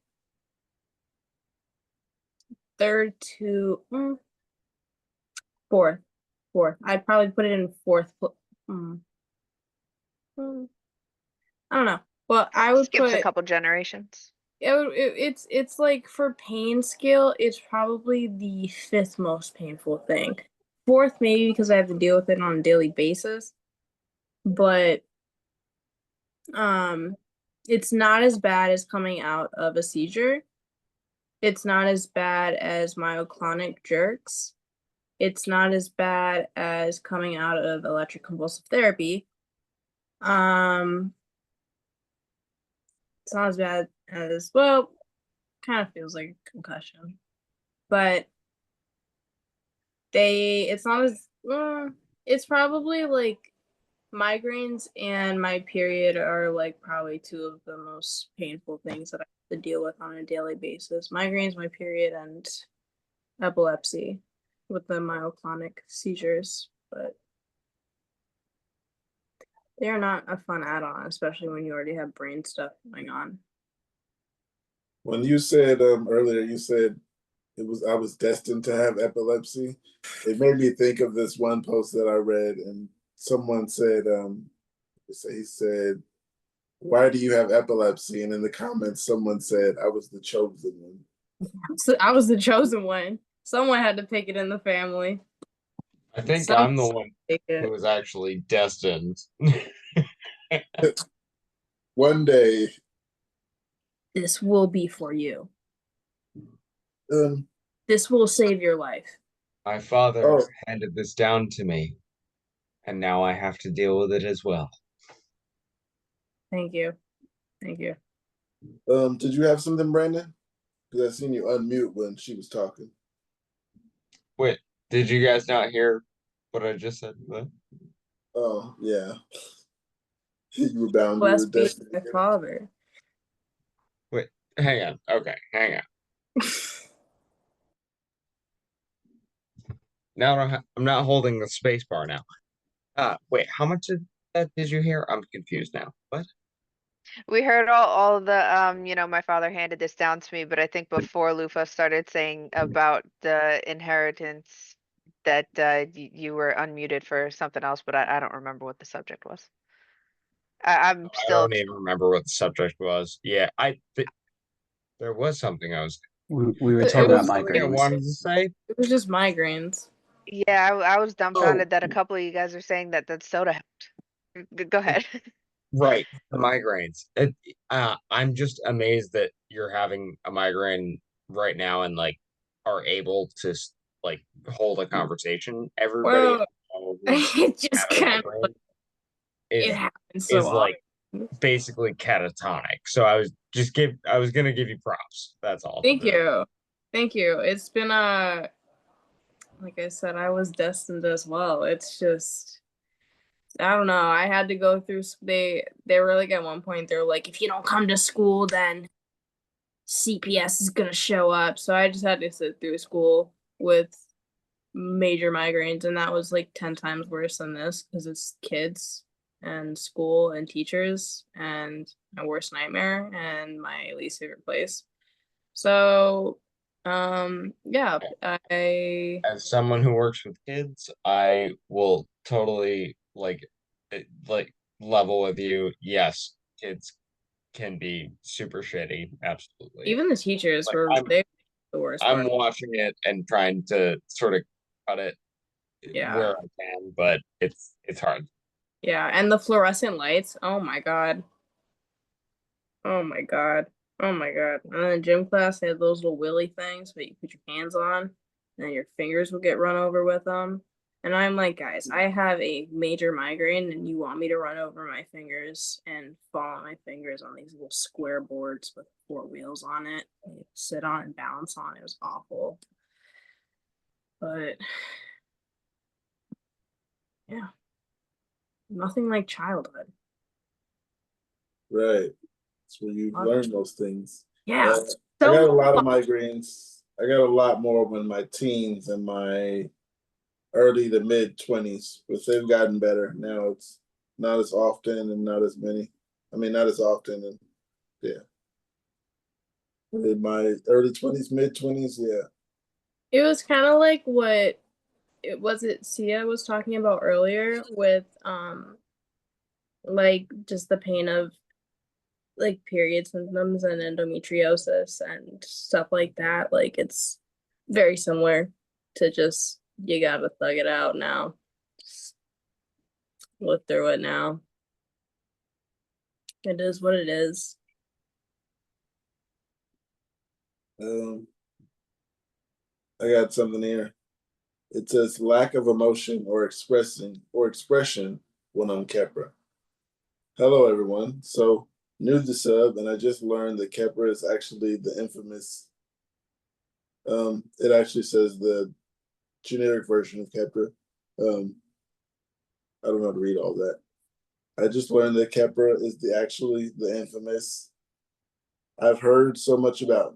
to fourth. I'd probably put it in fourth. I don't know. Well, I would Skips a put couple generations. it's like for pain scale, it's probably the fifth most painful thing. Fourth, maybe because I have to deal with it on a daily basis, but it's not as bad as coming out of a seizure. It's not as bad as myoclonic jerks. It's not as bad as coming out of electroconvulsive therapy. It's not as bad as, well, kind of feels like a concussion, but it's not as, it's probably like migraines and my period are like probably two of the most painful things that I have to deal with on a daily basis. Migraines, my period, and epilepsy with the myoclonic seizures, but they're not a fun add-on, especially when you already have brain stuff going on. When you said earlier, you said I was destined to have epilepsy. It made me think of this one post that I read, and someone said, he said, "Why do you have epilepsy?" And in the comments, someone said, "I was the chosen one." So I was the chosen one. Someone had to pick it in the family. I think I'm the one who was actually destined. One day, this will be for you. Um, This will save your life. My father Oh. handed this down to me. and now I have to deal with it as well. Thank you. Thank you. Did you have something, Brandon? Because I seen you unmute when she was talking. Wait, did you guys not hear what I just said? What? Oh, yeah. You were bound to your Blessed be destiny. my father. Wait, hang on. Okay, hang on. Now I'm not holding the space bar now. Wait, how much of that did you hear? I'm confused now. What? We heard all the my father handed this down to me, but I think before Lufa started saying about the inheritance that you were unmuted for something else, but I don't remember what the subject was. I'm I still don't even remember what the subject was. Yeah, there was something I was. We were It talking about was something I migraines. wanted to say. It was just migraines. yeah, I was Oh, dumbfounded that a couple of you guys are saying that soda helped. Go ahead. right, the migraines. I'm just amazed that you're having a migraine right now and like are able to like hold a conversation. Everybody Well, who's it just having a kind of migraine it is happens so like often. basically catatonic. So I was gonna give you props. That's all. Thank you. Thank you. It's been like I said, I was destined as well. It's just I don't know. I had to go through they were like at one point they're like, if you don't come to school, then CPS is gonna show up. So I just had to sit through school with major migraines, and that was like 10 times worse than this because it's kids and school and teachers and my worst nightmare and my least favorite place. So yeah, As someone who works with kids, I will totally like level with you. Yes, kids can be super shitty, absolutely. even the teachers Like were they the worst I'm part. watching it and trying to sort of cut it Yeah. where I can, but it's hard. Yeah, and the fluorescent lights. Oh my god. Oh my god. Oh my god. And then in gym class, they had those little willy things that you put your hands on, and then your fingers would get run over with them. And I'm like, guys, I have a major migraine, and you want me to run over my fingers and fall on my fingers on these little square boards with 4 wheels on it. And you sit on and balance on. It was awful. But yeah, nothing like childhood. Right. That's where you learn those things. Yeah. I got a So lot of migraines. I got a lot more when my teens and my early to mid 20s, but they've gotten better. Now it's not as often and not as many. I mean, not as often. And yeah. In my early 20s, mid 20s, yeah. it was kind of like what it Sia was talking about earlier with like just the pain of like period symptoms and endometriosis and stuff like that. Like it's very similar to just you gotta thug it out now. Just live through it now. It is what it is. I got something here. It says lack of emotion or expression when on Kepra. Hello, everyone. So new to sub, and I just learned that Kepra is actually the infamous. It actually says the generic version of Kepra. I don't know how to read all that. I just learned that Kepra is actually the infamous. I've heard so much about.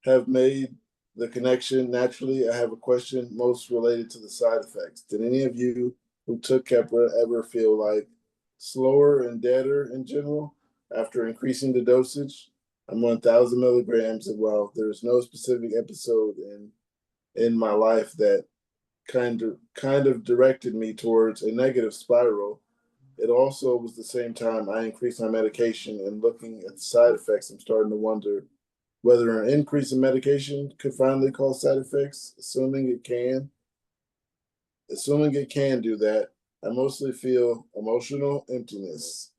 Have made the connection naturally. I have a question most related to the side effects. Did any of you who took Keppra ever feel like slower and deader in general after increasing the dosage? I'm 1,000 milligrams, and while there's no specific episode in my life that kind of directed me towards a negative spiral, it also was the same time I increased my medication, and looking at the side effects, I'm starting to wonder whether an increase in medication could finally cause side effects, assuming it can. Assuming it can do that, I mostly feel emotional emptiness.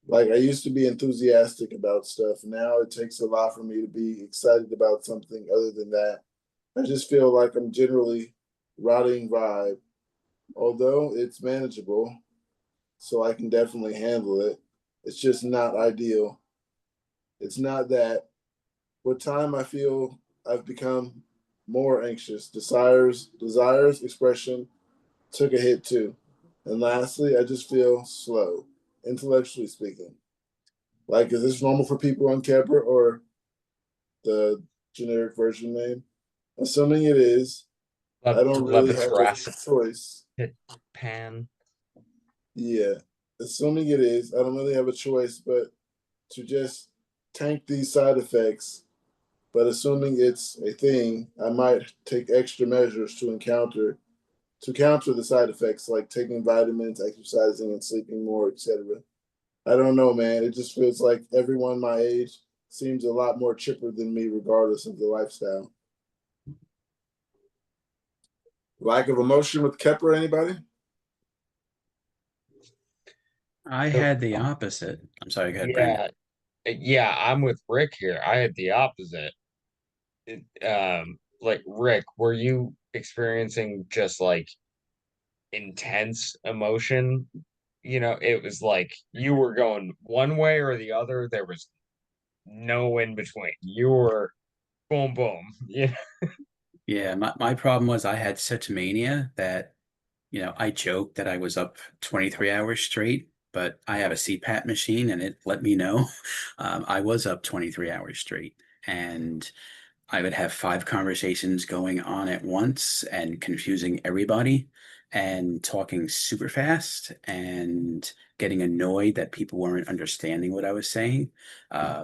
Like I used to be enthusiastic about stuff. Now it takes a lot for me to be excited about something other than that. I just feel like I'm generally rotting vibe. although it's manageable, so I can definitely handle it. It's just not ideal. It's not that. With time, I feel I've become more anxious. Desires expression took a hit too. And lastly, I just feel slow, intellectually speaking. Like, is this normal for people on Kepler or the generic version name? Assuming it is, I don't really have a Levetiracetam choice. pan. Yeah, assuming it is, I don't really have a choice but to just tank these side effects. But assuming it's a thing, I might take extra measures to counter the side effects, like taking vitamins, exercising, and sleeping more, etc. I don't know, man. It just feels like everyone my age seems a lot more chipper than me, regardless of the lifestyle. Lack of emotion with Kepler, anybody? I So, had the opposite. I'm sorry, go ahead, Brandon. yeah, I'm with Rick here. I had the opposite. Like Rick, were you experiencing just like intense emotion? You know, it was like you were going one way or the other. There was no in between. You were boom, boom. Yeah. Yeah, my problem was I had such mania that, I joked that I was up 23 hours straight, but I have a CPAP machine and it let me know I was up 23 hours straight. And I would have 5 conversations going on at once and confusing everybody and talking super fast and getting annoyed that people weren't understanding what I was saying.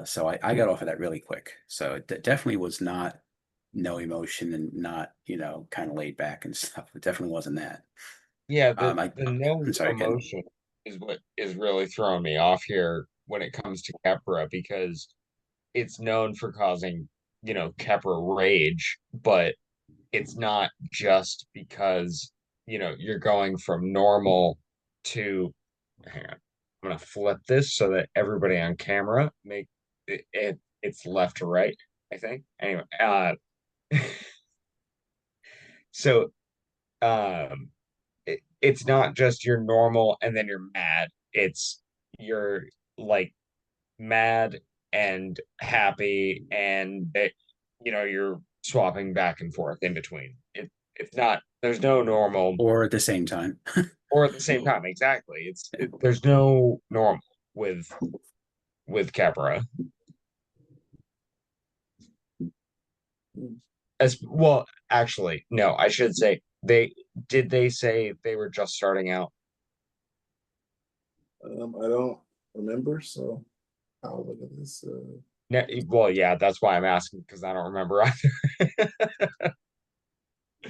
So I got off of that really quick. So it definitely was not no emotion and not, kind of laid back and stuff. It definitely wasn't that. Yeah, I, the no I'm sorry, again. emotion is what is really throwing me off here when it comes to Kepra because it's known for causing, Kepra rage, but it's not just because, you're going from normal to, hang on, I'm gonna flip this so that everybody on camera make it's left to right, I think. Anyway, so um it's not just you're normal and then you're mad. It's you're like mad and happy and you're swapping back and forth in between. It's not there's no normal Or at the same time. or at the same time, exactly. There's no normal with Capra. As well, actually, no, I should say they say they were just starting out. I don't remember, so I'll look at this. Well, yeah, that's why I'm asking because I don't remember either.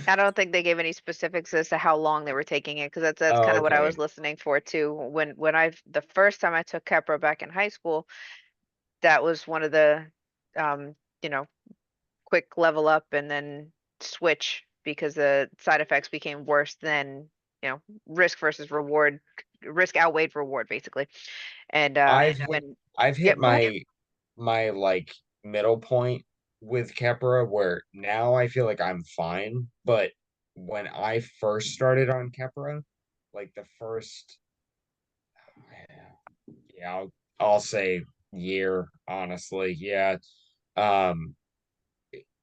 I don't think they gave any specifics as to how long they were taking it because that's Oh, kind of what I was okay. listening for too. When the first time I took Kepra back in high school, that was one of the um, you know, quick level up and then switch because the side effects became worse than, risk versus reward, risk outweighed reward basically. And I've when I've hit yep, go ahead. my like middle point with Kepra where now I feel like I'm fine, but when I first started on Kepra, like the first yeah, I'll say year, honestly. Yeah. Um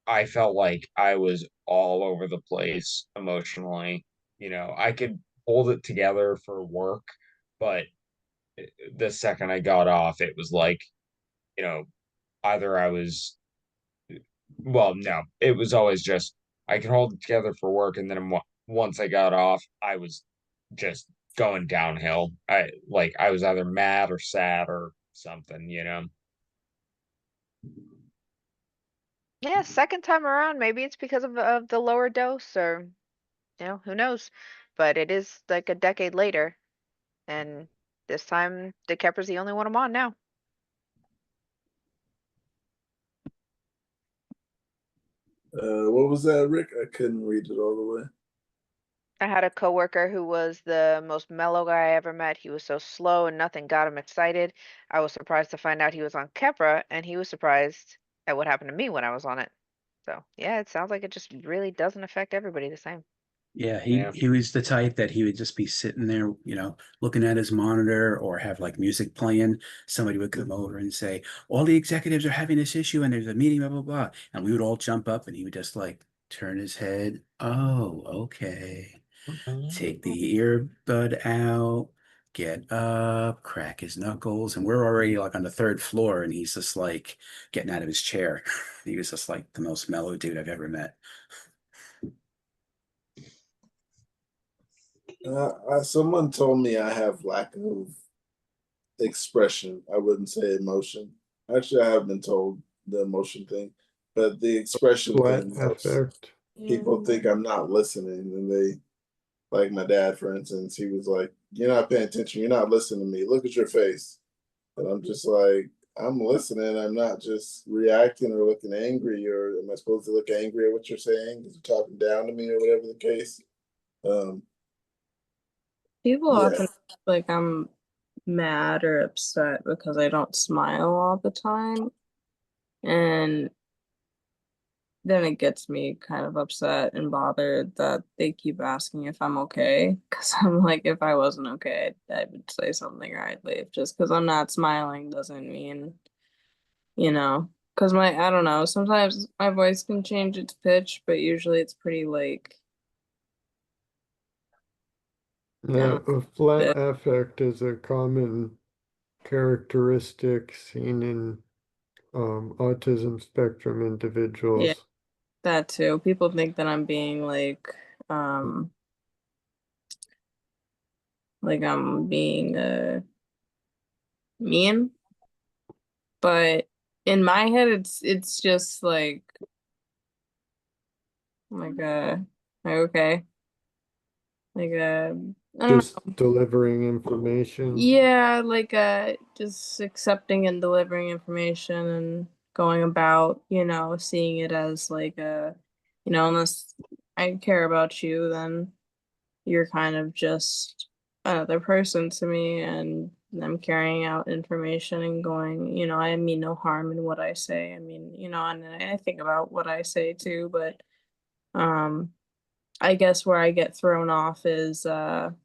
I felt like I was all over the place emotionally. I could hold it together for work, but the second I got off, it was like, you know, either I was, well, no, it was always just I could hold it together for work, and then once I got off, I was just going downhill. I was either mad or sad or something. Yeah, second time around, maybe it's because of the lower dose or, who knows. But it is like a decade later, and this time the Kepra's the only one I'm on now. What was that, Rick? I couldn't read it all the way. I had a coworker who was the most mellow guy I ever met. He was so slow and nothing got him excited. I was surprised to find out he was on Kepra, and he was surprised at what happened to me when I was on it. So, yeah, it sounds like it just really doesn't affect everybody the same. Yeah, Yeah. he was the type that he would just be sitting there, looking at his monitor or have like music playing. Somebody would come over and say, all the executives are having this issue and there's a meeting, blah, blah, blah. And we would all jump up and he would just like turn his head. Oh, okay. Take the earbud out, get up, crack his knuckles. And we're already like on the third floor and he's just like getting out of his chair. He was just like the most mellow dude I've ever met. Someone told me I have lack of expression. I wouldn't say emotion. Actually, I have been told the emotion thing, but the expression Flat thing helps. affect. People think I'm not listening, and they, like my dad, for instance, he was like, "You're not paying attention. You're not listening to me. Look at your face." And I'm just like, "I'm listening. I'm not just reacting or looking angry. Or am I supposed to look angry at what you're saying? Because you're talking down to me or whatever the case." Um, People yeah. often think like I'm mad or upset because I don't smile all the time. And then it gets me kind of upset and bothered that they keep asking if I'm okay. Because I'm like, if I wasn't okay, I would say something or I'd leave. Just because I'm not smiling doesn't mean, because I don't know, sometimes my voice can change its pitch, but usually it's pretty like, Now, a flat bit. affect is a common characteristic seen in autism spectrum Yeah, individuals. that too. People think that I'm being like I'm being mean, but in my head it's just like okay, like I don't Just know. delivering information. Yeah, like just accepting and delivering information and going about, seeing it as like unless I care about you, then you're kind of just another person to me, and I'm carrying out information and going, I mean no harm in what I say. I mean, and I think about what I say too, but um I guess where I get thrown off is the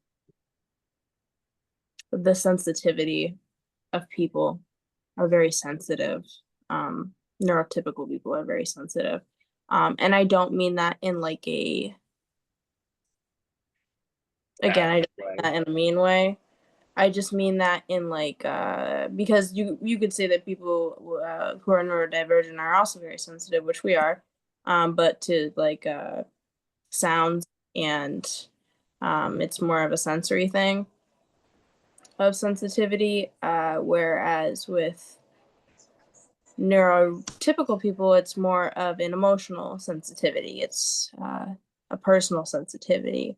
sensitivity of people are very sensitive. Neurotypical people are very sensitive. And I don't mean that in like again, I don't mean that in a mean way. I just mean that in like because you could say that people who are neurodivergent are also very sensitive, which we are. But to like sounds and it's more of a sensory thing of sensitivity, whereas with neurotypical people, it's more of an emotional sensitivity. It's a personal sensitivity.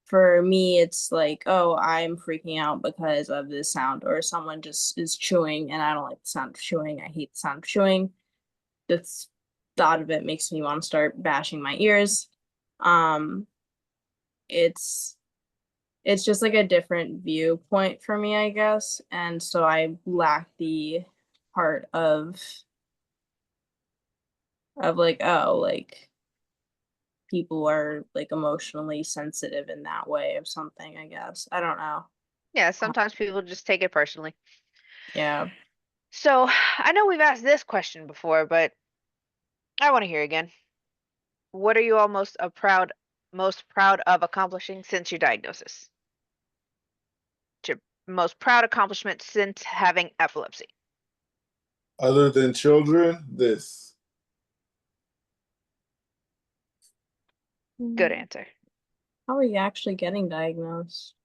For me, it's like, oh, I'm freaking out because of this sound, or someone just is chewing and I don't like the sound of chewing. I hate the sound of chewing. The thought of it makes me want to start bashing my ears. Um, it's it's just like a different viewpoint for me, I guess. And so I lack the part of like, oh, like people are like emotionally sensitive in that way of something, I guess. I don't know. Yeah, sometimes people just take it personally. Yeah. So I know we've asked this question before, but I want to hear again. What are you all most proud of accomplishing since your diagnosis? Your most proud accomplishment since having epilepsy? Other than children, this. Good answer. How are you actually getting diagnosed?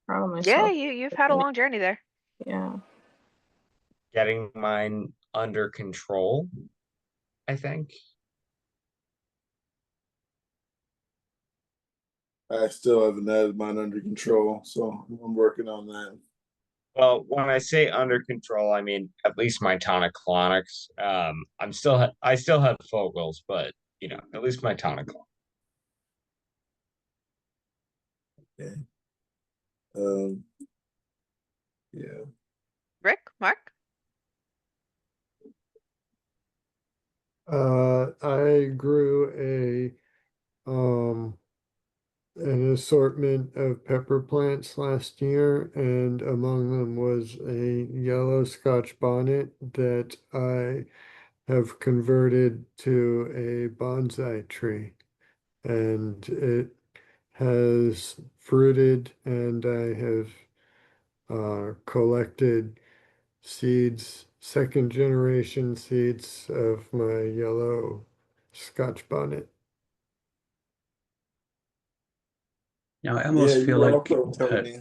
Proud of Yeah, myself. you've had a long journey there. Yeah. Getting mine under control, I think. I still haven't had mine under control, so I'm working on that. Well, when I say under control, I mean at least my tonic-clonics. I still have fogals, but at least my tonic-clonic. Okay. Yeah. Rick, Mark? I grew a assortment of pepper plants last year, and among them was a yellow Scotch bonnet that I have converted to a bonsai tree. And it has fruited, and I have collected seeds, second generation seeds of my yellow Scotch bonnet. Now I Yeah, almost you feel were like also telling me.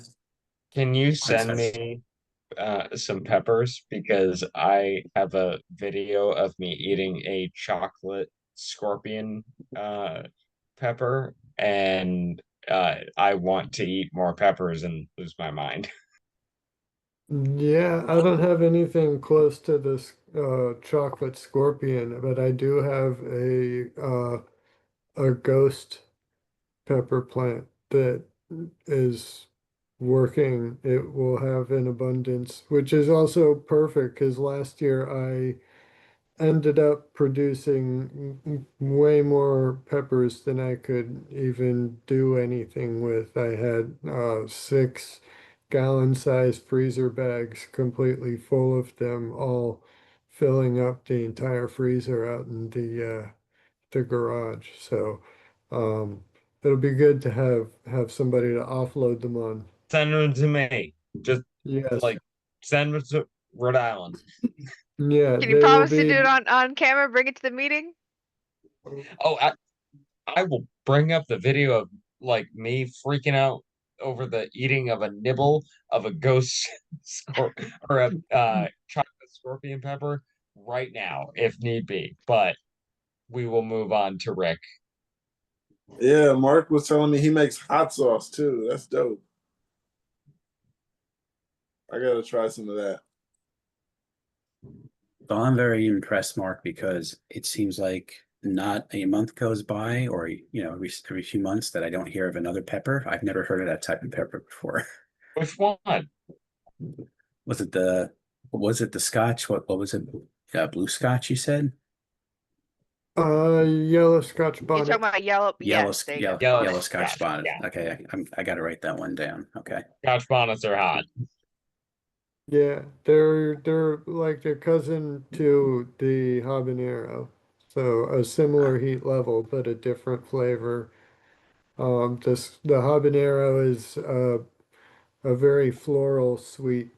Can you I'm send sorry. me some peppers? Because I have a video of me eating a chocolate scorpion pepper, and I want to eat more peppers and lose my mind. Yeah, I don't have anything close to this chocolate scorpion, but I do have a ghost pepper plant that is working. It will have an abundance, which is also perfect because last year I ended up producing way more peppers than I could even do anything with. I had 6 gallon-sized freezer bags completely full of them, all filling up the entire freezer out in the garage. So it'll be good to have somebody to offload them on. Send them to me. Just Yes. like send them to Rhode Island. Yeah, Can you they will promise to be. do it on camera? Bring it to the meeting. Oh, I will bring up the video of like me freaking out over the eating of a nibble of a ghost or a chocolate scorpion pepper right now, if need be. But we will move on to Rick. Yeah, Mark was telling me he makes hot sauce too. That's dope. I gotta try some of that. Well, I'm very impressed, Mark, because it seems like not a month goes by, or every few months, that I don't hear of another pepper. I've never heard of that type of pepper before. Which one? Was it the Scotch? What was it? Blue Scotch, you said? Yellow Scotch You're bonnet. talking about yellow. Yes, there you go. Yellow Scotch bonnet. Yeah. Okay, I got to write that one down. Okay. Scotch bonnets are hot. Yeah, they're like a cousin to the habanero. So a similar heat level, but a different flavor. The habanero is a very floral sweet,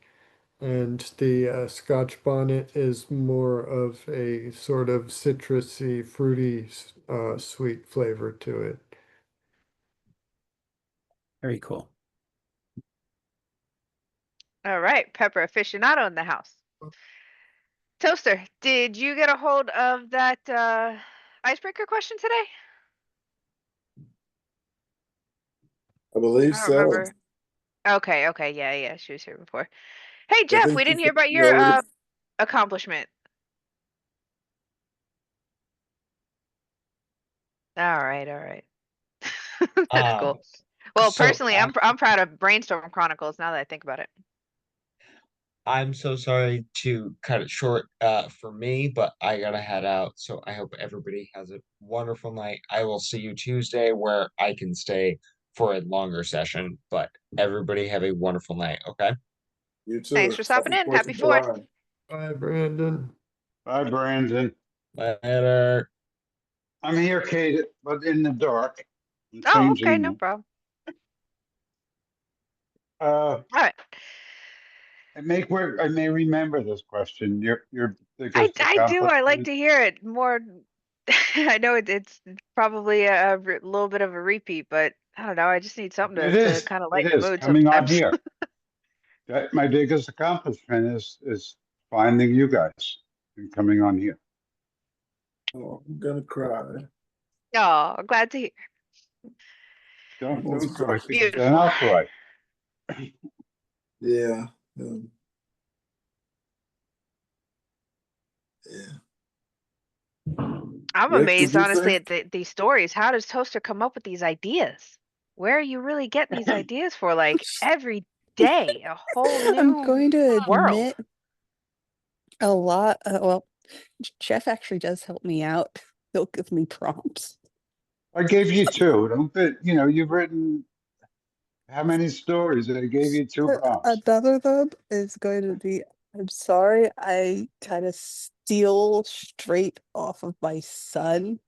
and the Scotch bonnet is more of a sort of citrusy, fruity, sweet flavor to it. Very cool. All right, pepper aficionado in the house. Toaster, did you get a hold of that icebreaker question today? I believe I don't so. remember. Okay, yeah, she was here before. Hey I Jeff, think we didn't you hear about you your already. accomplishment. All right. That's cool. Well, So personally, I'm proud of Brainstorm Chronicles now that I think about it. I'm so sorry to cut it short for me, but I gotta head out. So I hope everybody has a wonderful night. I will see you Tuesday where I can stay for a longer session, but everybody have a wonderful night, okay? You Thanks too. for stopping Happy in. 4th Happy of 4th. July. Bye, Brandon. Bye, Brandon. Later. I'm here, Kate, but in the dark. I'm Oh, okay, changing no it. problem. All right. I may remember this question. Your biggest I do. I like accomplishment. to hear it more. I know it's probably a little bit of a repeat, but I don't know. I just need something It to is. kind of It lighten the is mood coming on sometimes. here. My biggest accomplishment is finding you guys and coming on here. Oh, I'm gonna cry. Oh, glad to hear. Don't cry, because then Beautiful. I'll cry. Yeah. I'm Rick, did amazed, you honestly, say? at these stories. How does Toaster come up with these ideas? Where are you really getting these ideas for? Like every day, a whole I'm new going to world. admit a lot. Well, Jeff actually does help me out. He'll give me prompts. I gave you two. Don't bet, you've written How many stories? I gave you 2 prompts. Another of them is going to be, I'm sorry, I kind of steal straight off of my son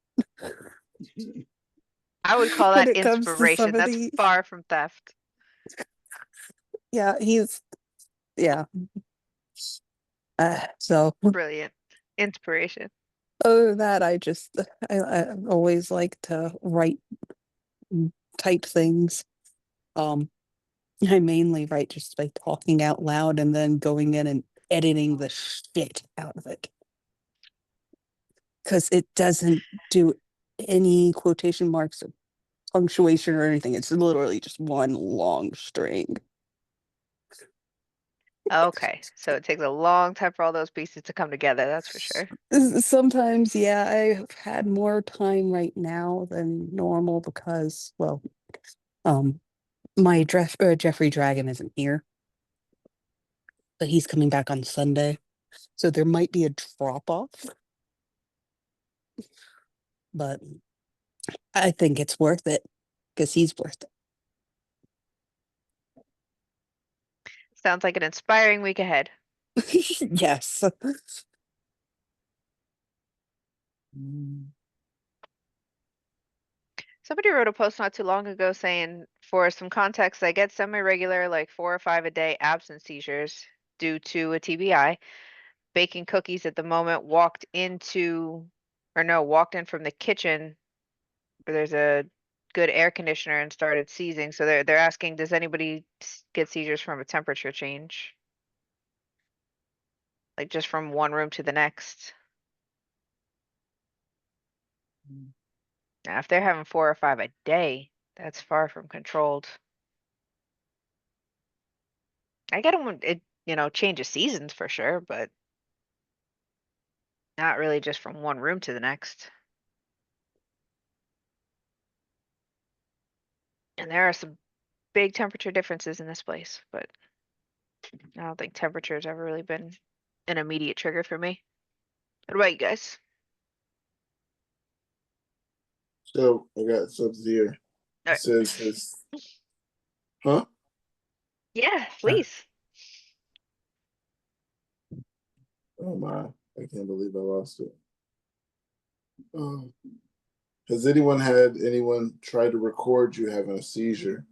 I would call when that it comes to some inspiration. of That's the, far from theft. yeah, yeah. So Brilliant. Inspiration. other than that, I always like to write and type things. I mainly write just by talking out loud and then going in and editing the shit out of it. Because it doesn't do any quotation marks or punctuation or anything. It's literally just one long string. Okay, so it takes a long time for all those pieces to come together, that's for sure. Sometimes, yeah, I've had more time right now than normal because, well, my Jeffrey Dragon isn't here, but he's coming back on Sunday. So there might be a drop off, but I think it's worth it because he's worth it. Sounds like an inspiring week ahead. Yes. Somebody wrote a post not too long ago saying, for some context, I get semi-regular, like 4 or 5 a day absence seizures due to a TBI. Baking cookies at the moment, walked in from the kitchen where there's a good air conditioner and started seizing. So they're asking, does anybody get seizures from a temperature change? Like just from one room to the next? Now, if they're having 4 or 5 a day, that's far from controlled. I get them when it, changes seasons for sure, but not really just from one room to the next. And there are some big temperature differences in this place, but I don't think temperature's ever really been an immediate trigger for me. What about you guys? So I got something here. It Alright. says this. Huh? Yeah, please. Oh my! I can't believe I lost it. Has anyone try to record you having a seizure?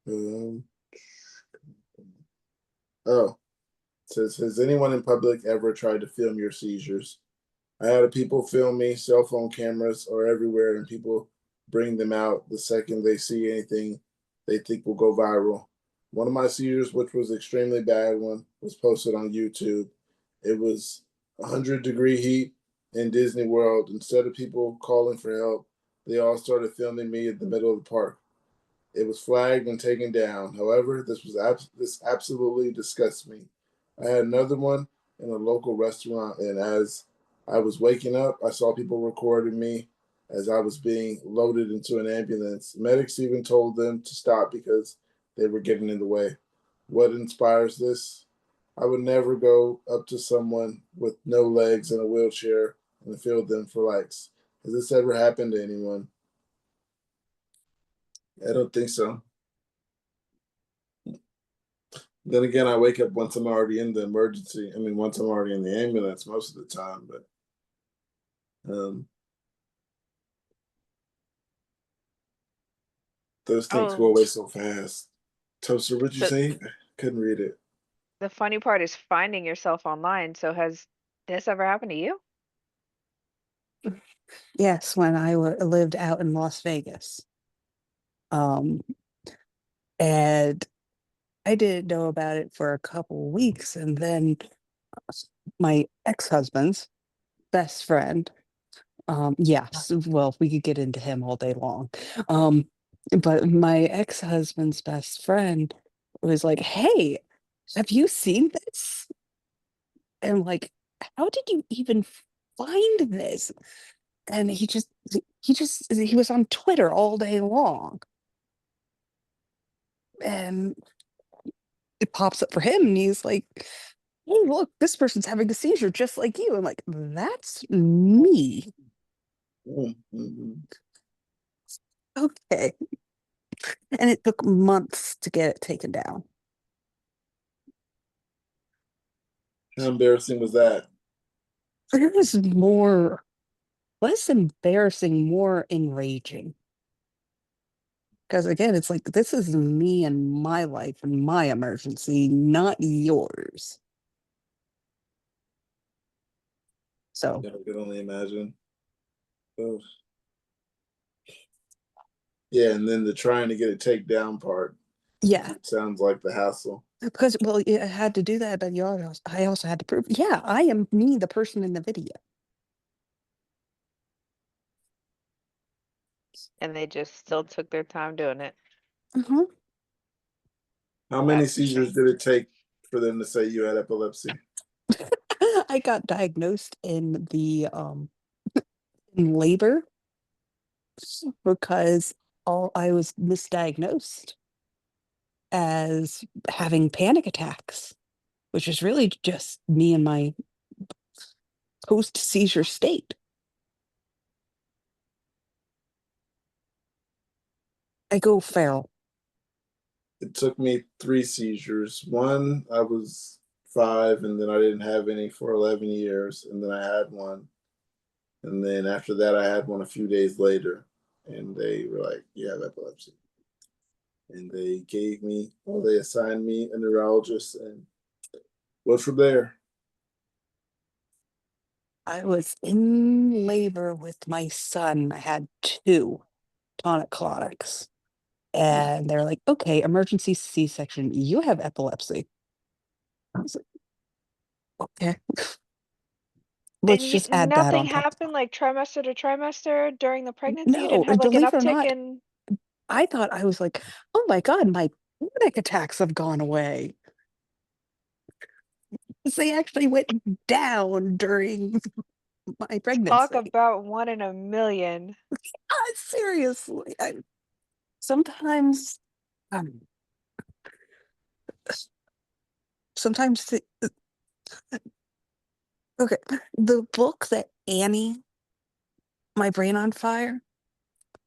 Oh, it says, has anyone in public ever tried to film your seizures? I had people film me, cell phone cameras are everywhere, and people bring them out the second they see anything they think will go viral. One of my seizures, which was extremely bad one, was posted on YouTube. It was 100-degree heat in Disney World. Instead of people calling for help, they all started filming me in the middle of the park. It was flagged and taken down. However, this absolutely disgusts me. I had another one in a local restaurant, and as I was waking up, I saw people recording me as I was being loaded into an ambulance. Medics even told them to stop because they were getting in the way. What inspires this? I would never go up to someone with no legs in a wheelchair and film them for likes. Has this ever happened to anyone? I don't think so. Then again, I wake up once I'm already in the emergency. I mean, once I'm already in the ambulance most of the time, but those things go Oh, away so fast. Toaster, what'd you the say? I couldn't read it. the funny part is finding yourself online. So has this ever happened to you? Yes, when I lived out in Las Vegas. Um, and I didn't know about it for a couple weeks, and then my ex-husband's best friend, yes, well, we could get into him all day long. But my ex-husband's best friend was like, "Hey, have you seen this?" And like, how did you even find this? And he was on Twitter all day long. And it pops up for him and he's like, "Hey, look, this person's having a seizure just like you." I'm like, "That's me." Mm-hmm. Okay. And it took months to get it taken down. How embarrassing was that? It was more, less embarrassing, more enraging. Because again, it's like, this is me and my life and my emergency, not yours. So, I can only imagine. Oh. Yeah, and then the trying to get it take down part yeah. sounds like the hassle. Because, well, I had to do that, but I also had to prove, yeah, I am me, the person in the video. And they just still took their time doing it. Uh-huh. How many That's seizures did it take for them to say you had epilepsy? I got diagnosed in the in labor because I was misdiagnosed as having panic attacks, which is really just me in my post seizure state. I go feral. It took me 3 seizures. One, I was 5, and then I didn't have any for 11 years, and then I had one. And then after that, I had one a few days later, and they were like, "You have epilepsy." And they assigned me a neurologist, and went from there. I was in labor with my son. I had 2 tonic-clonics. And they're like, okay, emergency C-section. You have epilepsy. I was like, okay. Let's And just add that nothing on top. happened like trimester to trimester during the pregnancy? You No, didn't have like an believe it or uptick not, in I thought I was like, oh my God, my panic attacks have gone away. They actually went down during my talk pregnancy. about 1 in a million. Seriously, sometimes, um, sometimes okay, the book that Annie, My Brain on Fire.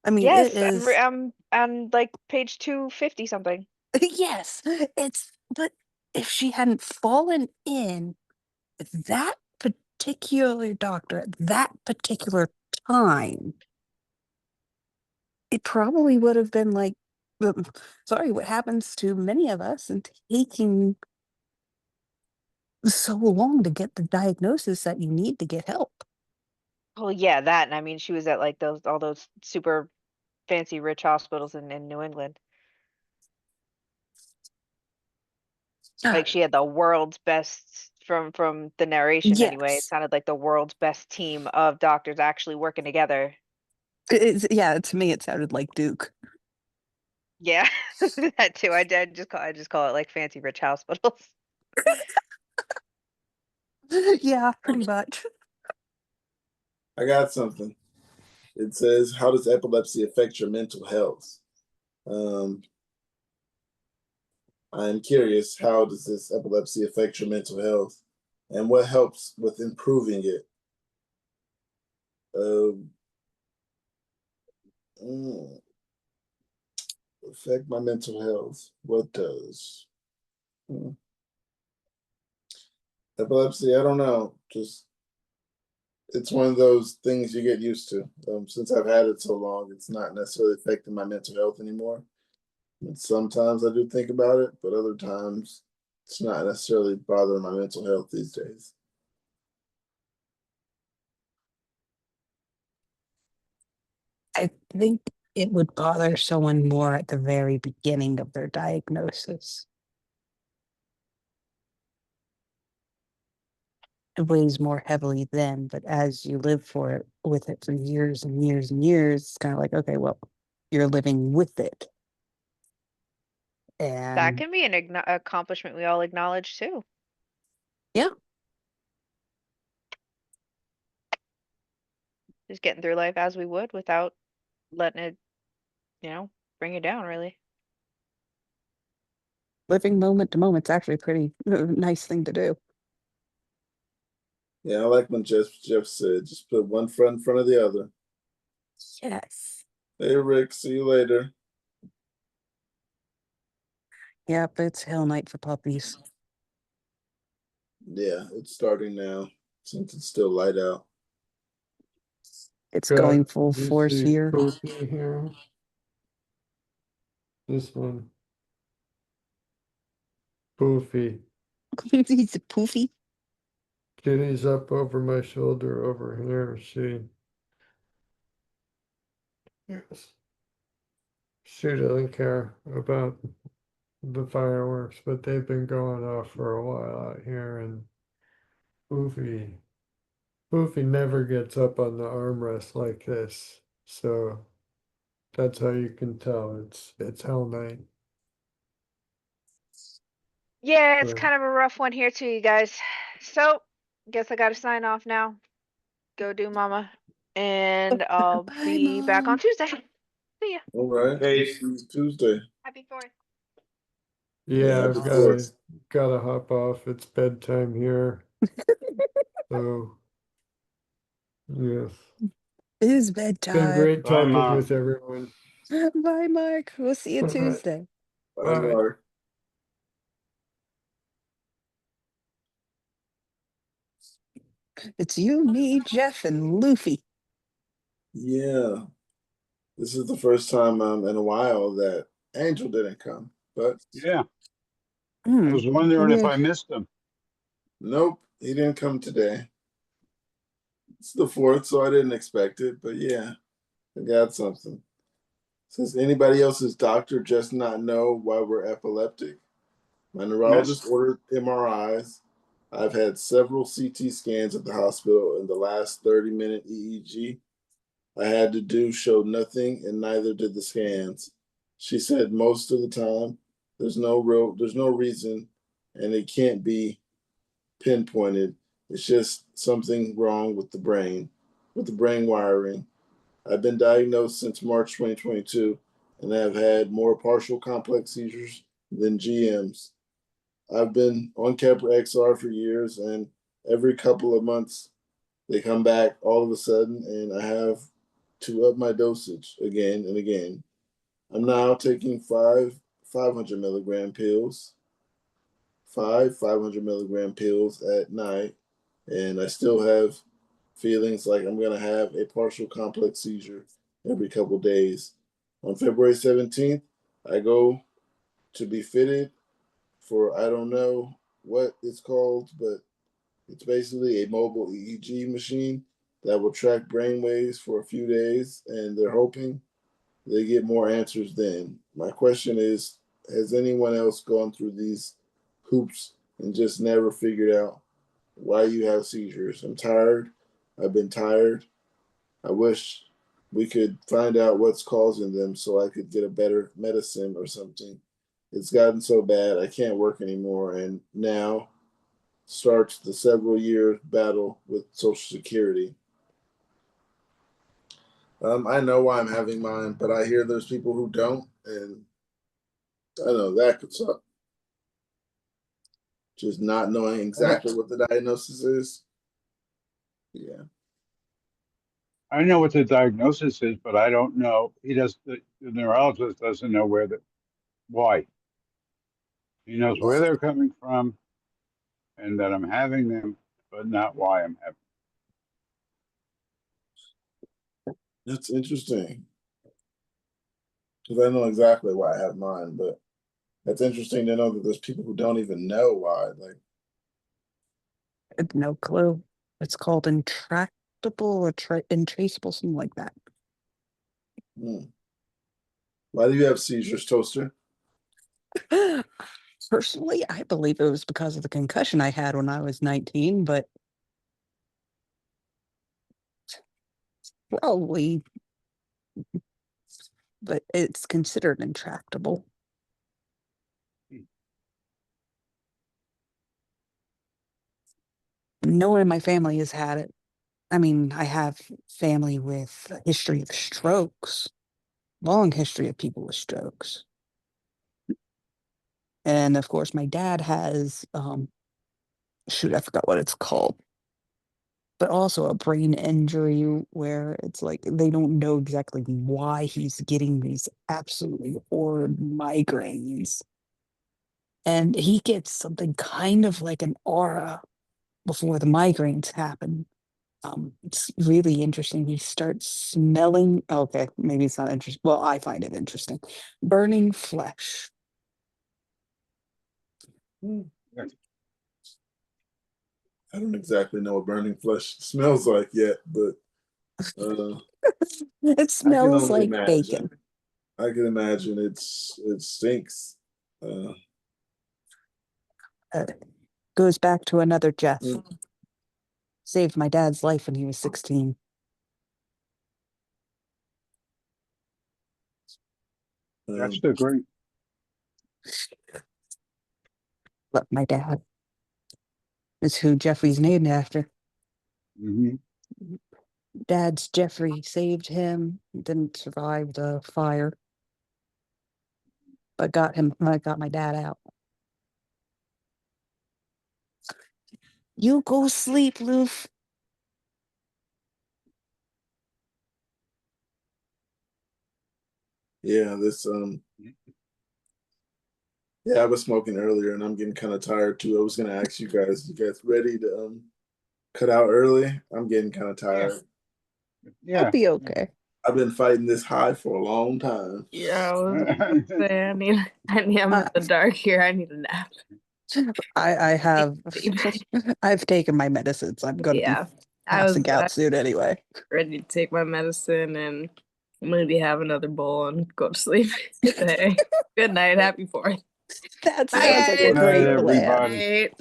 I mean, it Yes, is. I'm on like page 250 something. Yes, but if she hadn't fallen in with that particular doctor at that particular time, it probably would have been like, sorry, what happens to many of us and taking so long to get the diagnosis that you need to get help. Well, yeah, that, and I mean, she was at like all those super fancy rich hospitals in New England. Like she had the world's best from the narration anyway. It Yes. sounded like the world's best team of doctors actually working together. Yeah, to me it sounded like Duke. Yeah, that too. I just call it like fancy rich hospitals. Yeah, pretty much. I got something. It says, "How does epilepsy affect your mental health?" Um, I'm curious, how does this epilepsy affect your mental health, and what helps with improving it? Um, affect my mental health. What does? Hmm. Epilepsy, I don't know. Just it's one of those things you get used to. Since I've had it so long, it's not necessarily affecting my mental health anymore. And sometimes I do think about it, but other times it's not necessarily bothering my mental health these days. I think it would bother someone more at the very beginning of their diagnosis. It weighs more heavily then, but as you live with it for years and years and years, it's kind of like, okay, well, you're living with it. That And can be an accomplishment we all acknowledge too. yeah, Just getting through life as we would without letting it, bring you down really. living moment to moment's actually a pretty nice thing to do. Yeah, I like when Jeff said, just put one foot in front of the other. Yes. Hey, Rick, see you later. Yep, it's hell night for puppies. Yeah, it's starting now since it's still light out. It's Got going full you force see here. Poofy here. This one. Poofy. He's a poofy. Kitty's up over my shoulder over here. Yes. She doesn't care about the fireworks, but they've been going off for a while out here, and Poofy never gets up on the armrest like this. So that's how you can tell it's hell night. Yeah, it's Right. kind of a rough one here too, you guys. So, guess I gotta sign off now. Go do mama. And I'll Bye, be back on Mom. Tuesday. See ya. All right. Hey. See you Tuesday. Happy 4th. Yeah, Happy I've Fourth. gotta hop off. It's bedtime here. So yes. It is Been bedtime. great Bye, talking Mom. with everyone. Bye, Mark. We'll see you All right. Tuesday. Bye, Bye. Mark. It's you, me, Jeff, and Luffy. Yeah, this is the first time in a while that Angel didn't come, but Yeah. I Hmm. was wondering if Yeah. I missed him. nope, he didn't come today. It's the 4th, so I didn't expect it, but yeah, I got something. Says anybody else's doctor just not know why we're epileptic? My Yes. neurologist ordered MRIs. I've had several CT scans at the hospital, and the last 30-minute EEG I had to do showed nothing, and neither did the scans. She said most of the time there's no reason, and it can't be pinpointed. It's just something wrong with the brain wiring. I've been diagnosed since March 2022 and have had more partial complex seizures than GMs. I've been on Keppra XR for years, and every couple of months they come back all of a sudden, and I have to up my dosage again and again. I'm now taking 500 milligram pills, 500 milligram pills at night, and I still have feelings like I'm going to have a partial complex seizure every couple days. On February 17th, I go to be fitted for, I don't know what it's called, but it's basically a mobile EEG machine that will track brain waves for a few days, and they're hoping they get more answers then. My question is, has anyone else gone through these hoops and just never figured out why you have seizures? I'm tired. I've been tired. I wish we could find out what's causing them so I could get a better medicine or something. It's gotten so bad I can't work anymore, and now starts the several year battle with Social Security. I know why I'm having mine, but I hear there's people who don't, and I know that could suck. Just not knowing exactly what the diagnosis is. Yeah. I know what the diagnosis is, but I don't know. The neurologist doesn't know why. He knows where they're coming from and that I'm having them, but not why I'm having That's interesting. Because I know exactly why I have mine, but that's interesting to know that there's people who don't even know why. Like, No clue. It's called intractable or intraceable, something like that. why do you have seizures, Toaster? Personally, I believe it was because of the concussion I had when I was 19, but probably, but it's considered intractable. No one in my family has had it. I mean, I have family with a history of strokes, long history of people with strokes. And of course, my dad has, shoot, I forgot what it's called, but also a brain injury where it's like they don't know exactly why he's getting these absolutely horrid migraines. and he gets something kind of like an aura before the migraines happen. It's really interesting. He starts smelling. Okay, maybe it's not interesting. Well, I find it interesting. Burning flesh. I don't exactly know what burning flesh smells like yet, but It I can smells only like imagine. bacon. I can imagine it stinks. Goes back to another Jeff. Mm. Saved my dad's life when he was 16. That's the great. But my dad is who Jeffrey's named after. Mhm. Dad's Jeffrey saved him. Didn't survive the fire, but got my dad out. You go sleep, Loof. Yeah, yeah, I was smoking earlier and I'm getting kind of tired too. I was gonna ask you guys ready to cut out early? I'm getting kind of tired. Yeah. I'll be okay. I've been fighting this high for a long time. Yeah, I was gonna say, I'm in the dark here. I need a nap. I have I've taken my medicines. I'm gonna Yeah, be passing I out soon anyway. ready to take my medicine and maybe have another bowl and go to sleep. Hey, good night. Happy 4th. That Bye, sounds like a guys. Good night, great plan. everybody. Night.